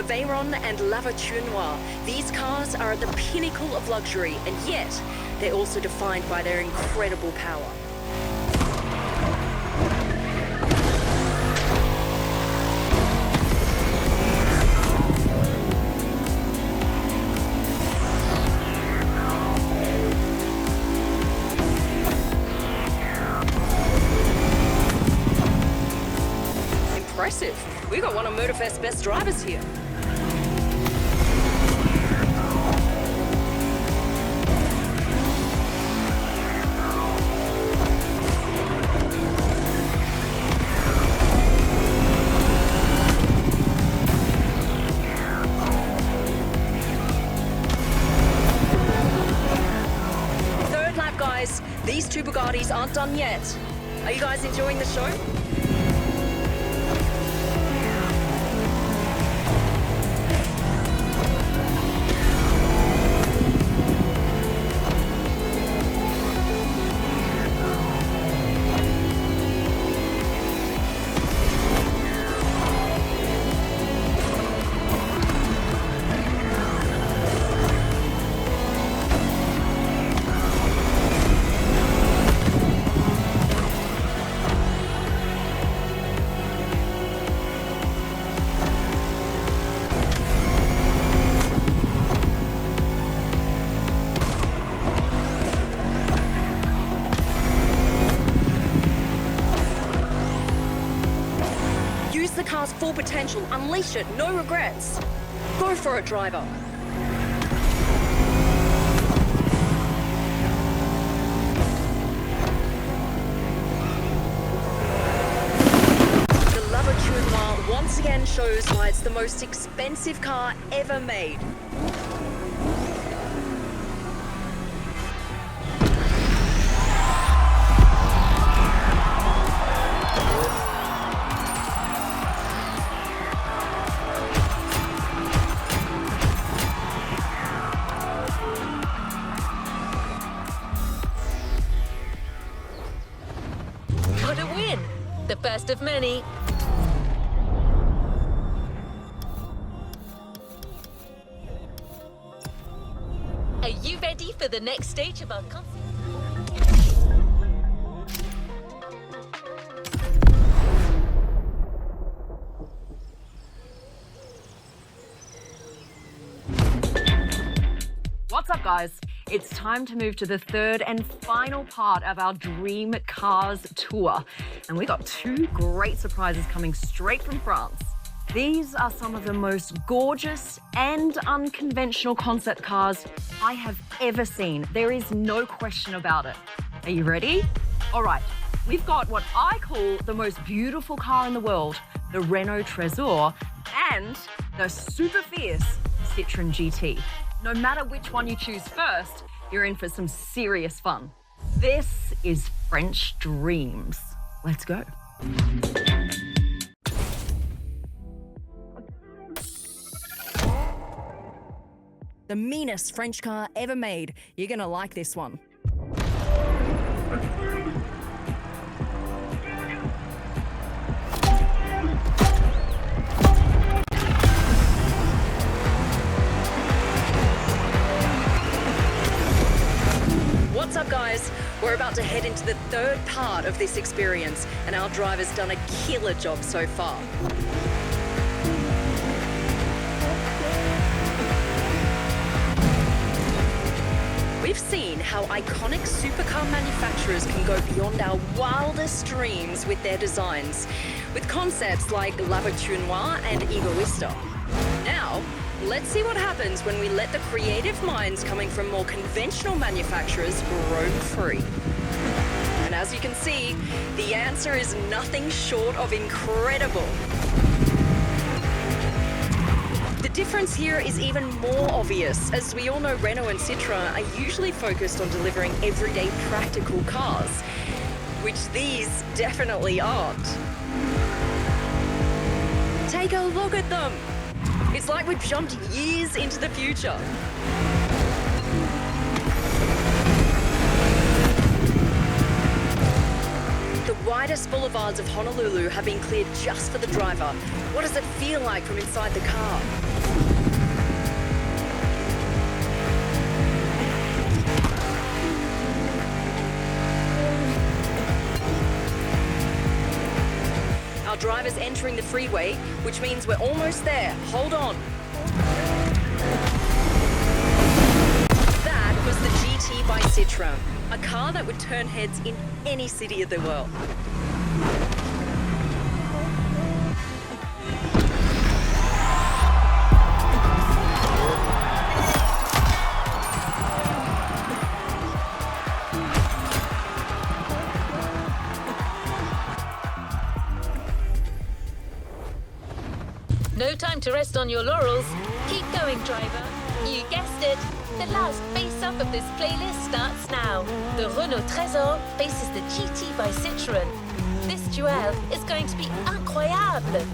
Speaker 22: Veyron and La Voiture Noire. These cars are at the pinnacle of luxury, and yet they're also defined by their incredible power. Impressive. We got one of Motorfest's best drivers here. These two Bugattis aren't done yet. Are you guys enjoying the show? Harness the car's full potential, unleash it, no regrets. Go for it, driver. The Lamborghini once again shows why it's the most expensive car ever made.
Speaker 3: What a win! The first of many. Are you ready for the next stage of our concert?
Speaker 22: What's up, guys? It's time to move to the third and final part of our Dream Cars tour. And we got two great surprises coming straight from France. These are some of the most gorgeous and unconventional concept cars I have ever seen. There is no question about it. Are you ready? All right, we've got what I call the most beautiful car in the world, the Renault Trésor, and the super fierce Citroën GT. No matter which one you choose first, you're in for some serious fun. This is French Dreams. Let's go. The meanest French car ever made. You're gonna like this one. What's up, guys? We're about to head into the third part of this experience, and our driver's done a killer job so far. We've seen how iconic supercar manufacturers can go beyond our wildest dreams with their designs, with concepts like La Voiture Noire and Egoista. Now, let's see what happens when we let the creative minds coming from more conventional manufacturers roam free. And as you can see, the answer is nothing short of incredible. The difference here is even more obvious, as we all know Renault and Citroën are usually focused on delivering everyday practical cars, which these definitely aren't. Take a look at them. It's like we've jumped years into the future. The widest boulevards of Honolulu have been cleared just for the driver. What does it feel like from inside the car? Our driver's entering the freeway, which means we're almost there. Hold on. That was the GT by Citroën, a car that would turn heads in any city of the world.
Speaker 3: No time to rest on your laurels. Keep going, driver. You guessed it. The last face-off of this playlist starts now. The Renault Trésor faces the GT by Citroën. This duel is going to be incroyable.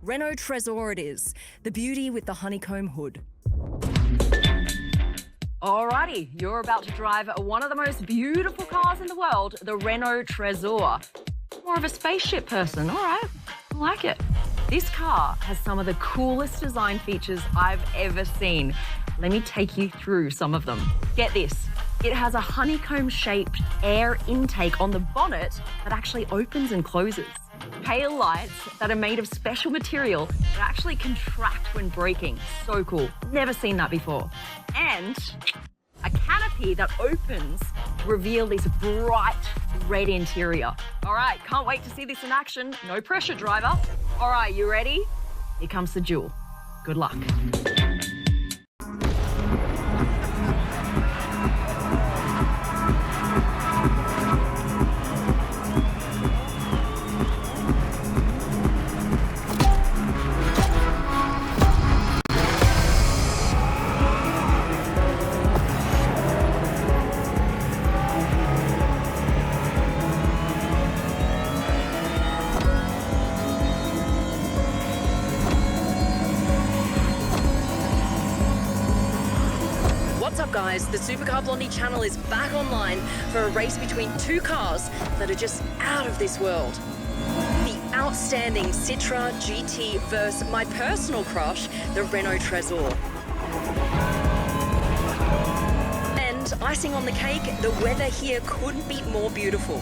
Speaker 22: Renault Trésor it is, the beauty with the honeycomb hood. Alrighty, you're about to drive one of the most beautiful cars in the world, the Renault Trésor. More of a spaceship person, alright, I like it. This car has some of the coolest design features I've ever seen. Let me take you through some of them. Get this, it has a honeycomb-shaped air intake on the bonnet that actually opens and closes. tail lights that are made of special material that actually contract when braking. So cool. Never seen that before. And a canopy that opens to reveal this bright red interior. All right, can't wait to see this in action. No pressure, driver. All right, you ready? Here comes the duel. Good luck. Guys, the Supercar Blondie channel is back online for a race between two cars that are just out of this world. The outstanding Citra GT versus my personal crush, the Renault Trezor. And icing on the cake, the weather here couldn't be more beautiful.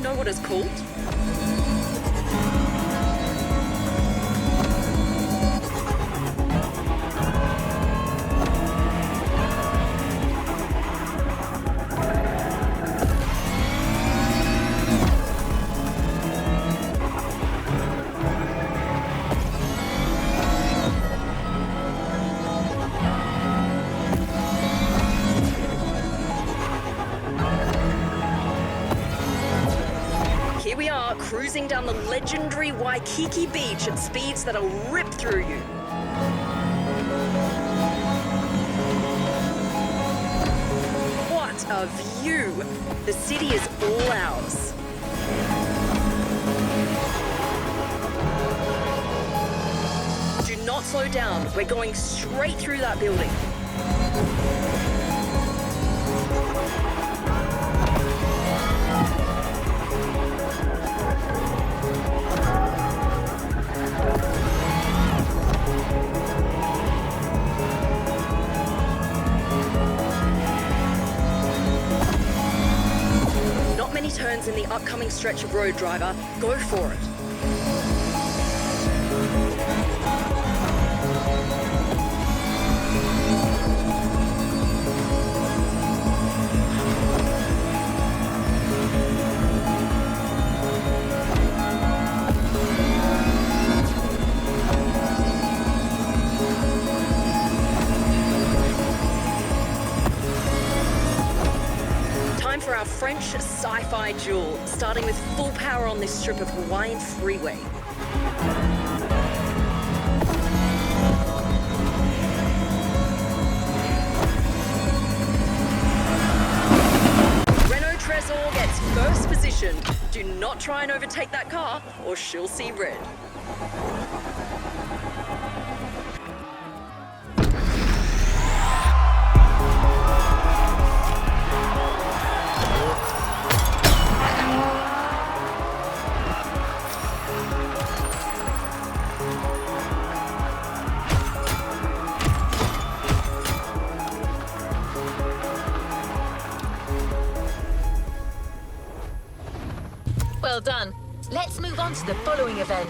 Speaker 22: Know what it's called? Cruising down the legendary Waikiki beach at speeds that'll rip through you. What a view! The city is all ours. Do not slow down. We're going straight through that building. Turns in the upcoming stretch of road, driver. Go for it. For our French sci-fi duel, starting with full power on this strip of Hawaiian freeway. Renault Trezor gets first position. Do not try and overtake that car, or she'll see red.
Speaker 3: Well done. Let's move on to the following event.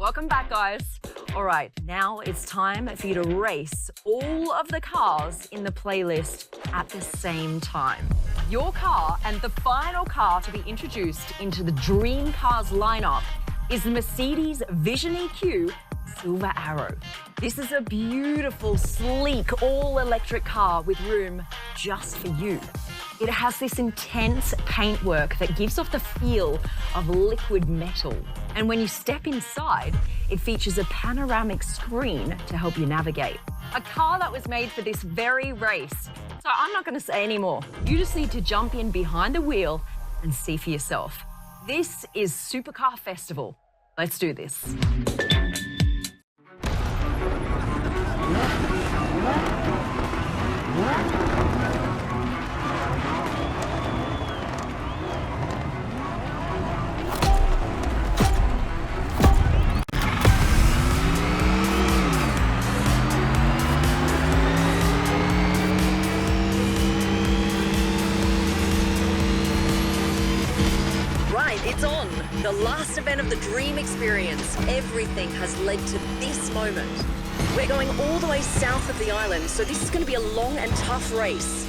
Speaker 22: Welcome back, guys. All right, now it's time for you to race all of the cars in the playlist at the same time. Your car and the final car to be introduced into the Dream Cars lineup is the Mercedes Vision EQ Silver Arrow. This is a beautiful, sleek, all-electric car with room just for you. It has this intense paintwork that gives off the feel of liquid metal. And when you step inside, it features a panoramic screen to help you navigate. A car that was made for this very race. So I'm not going to say any more. You just need to jump in behind the wheel and see for yourself. This is Supercar Festival. Let's do this. It's on, the last event of the dream experience. Everything has led to this moment. We're going all the way south of the island, so this is going to be a long and tough race.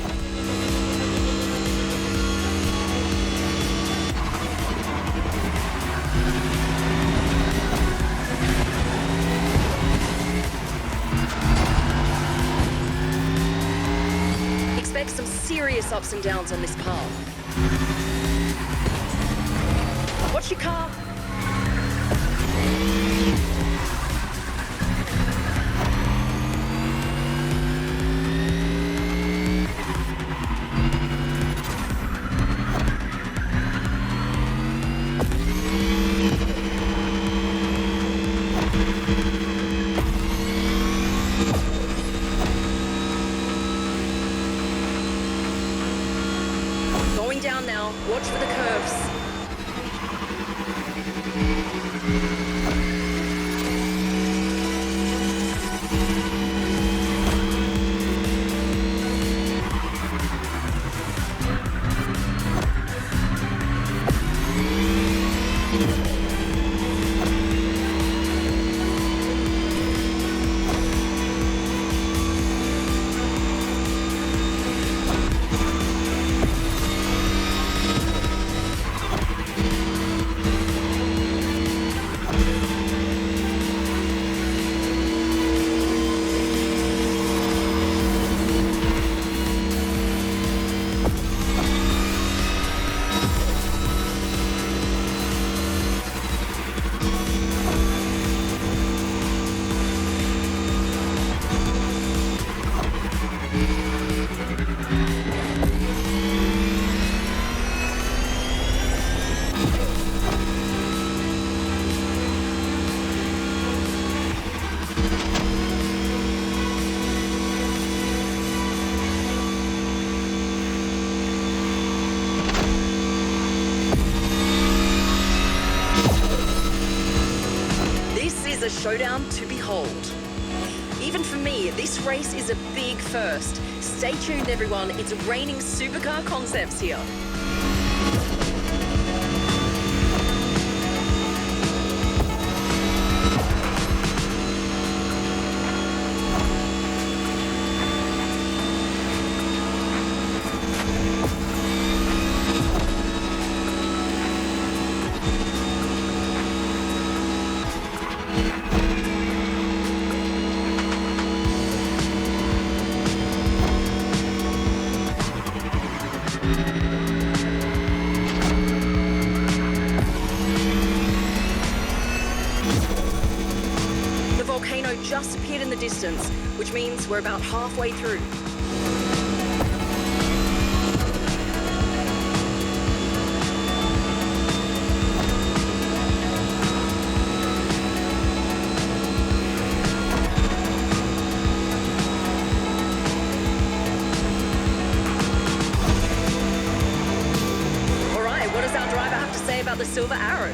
Speaker 22: Expect some serious ups and downs on this path. Watch your car. Going down now. Watch for the curves. Showdown to behold. Even for me, this race is a big first. Stay tuned, everyone. It's raining supercar concepts here. Just appeared in the distance, which means we're about halfway through. All right, what does our driver have to say about the Silver Arrow?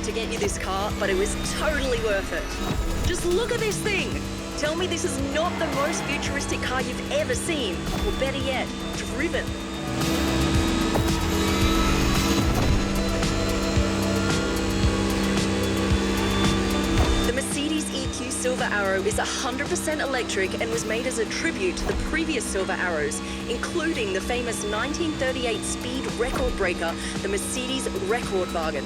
Speaker 22: To get you this car, but it was totally worth it. Just look at this thing. Tell me this is not the most futuristic car you've ever seen, or better yet, driven. The Mercedes EQ Silver Arrow is 100% electric and was made as a tribute to the previous Silver Arrows, including the famous 1938 speed record breaker, the Mercedes Rekordwagen.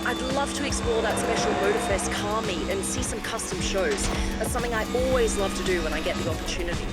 Speaker 5: I'd love to explore that special Motorfest car meet and see some custom shows. That's something I always love to do when I get the opportunity.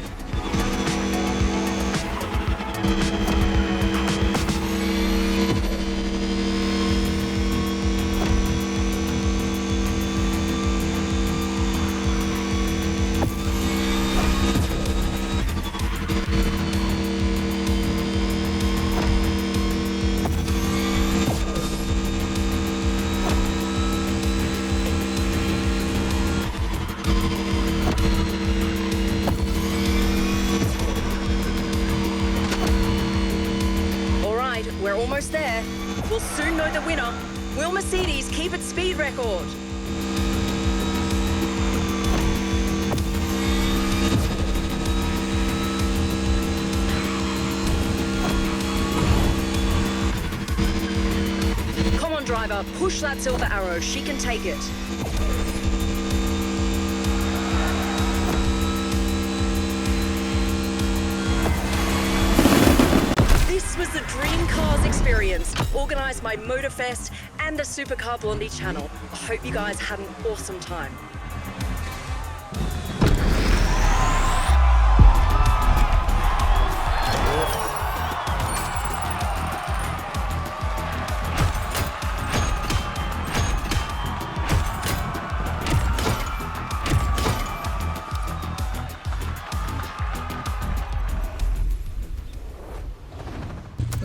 Speaker 5: We're almost there. We'll soon know the winner. Will Mercedes keep its speed record? Come on, driver, push that silver arrow. She can take it. This was the Dream Cars experience, organised by Motorfest and the Supercar Blondie channel. I hope you guys had an awesome time.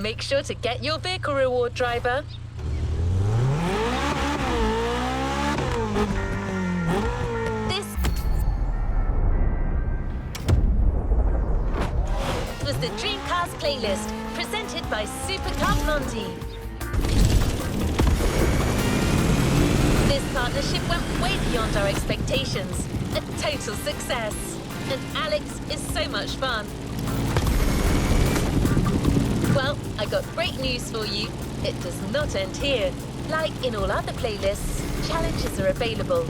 Speaker 3: Make sure to get your vehicle reward, driver. This was the Dream Cars playlist, presented by Supercar Blondie. This partnership went way beyond our expectations. A total success. And Alex is so much fun. Well, I got great news for you. It does not end here. Like in all other playlists, challenges are available,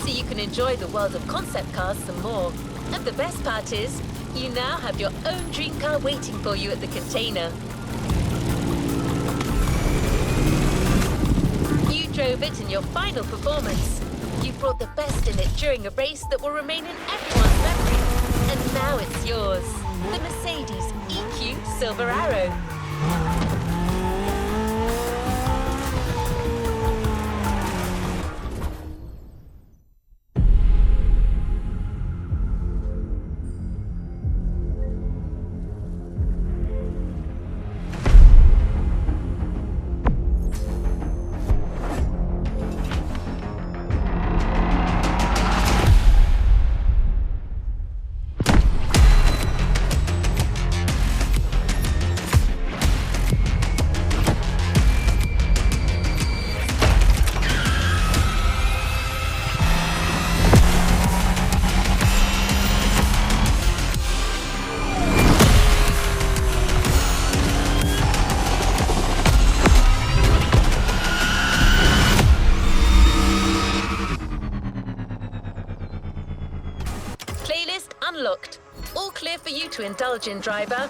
Speaker 3: so you can enjoy the world of concept cars some more. And the best part is, you now have your own dream car waiting for you at the container. You drove it in your final performance. You brought the best in it during a race that will remain in everyone's memory. And now it's yours. The Mercedes EQ Silver Arrow. Unlocked. All clear for you to indulge in, driver.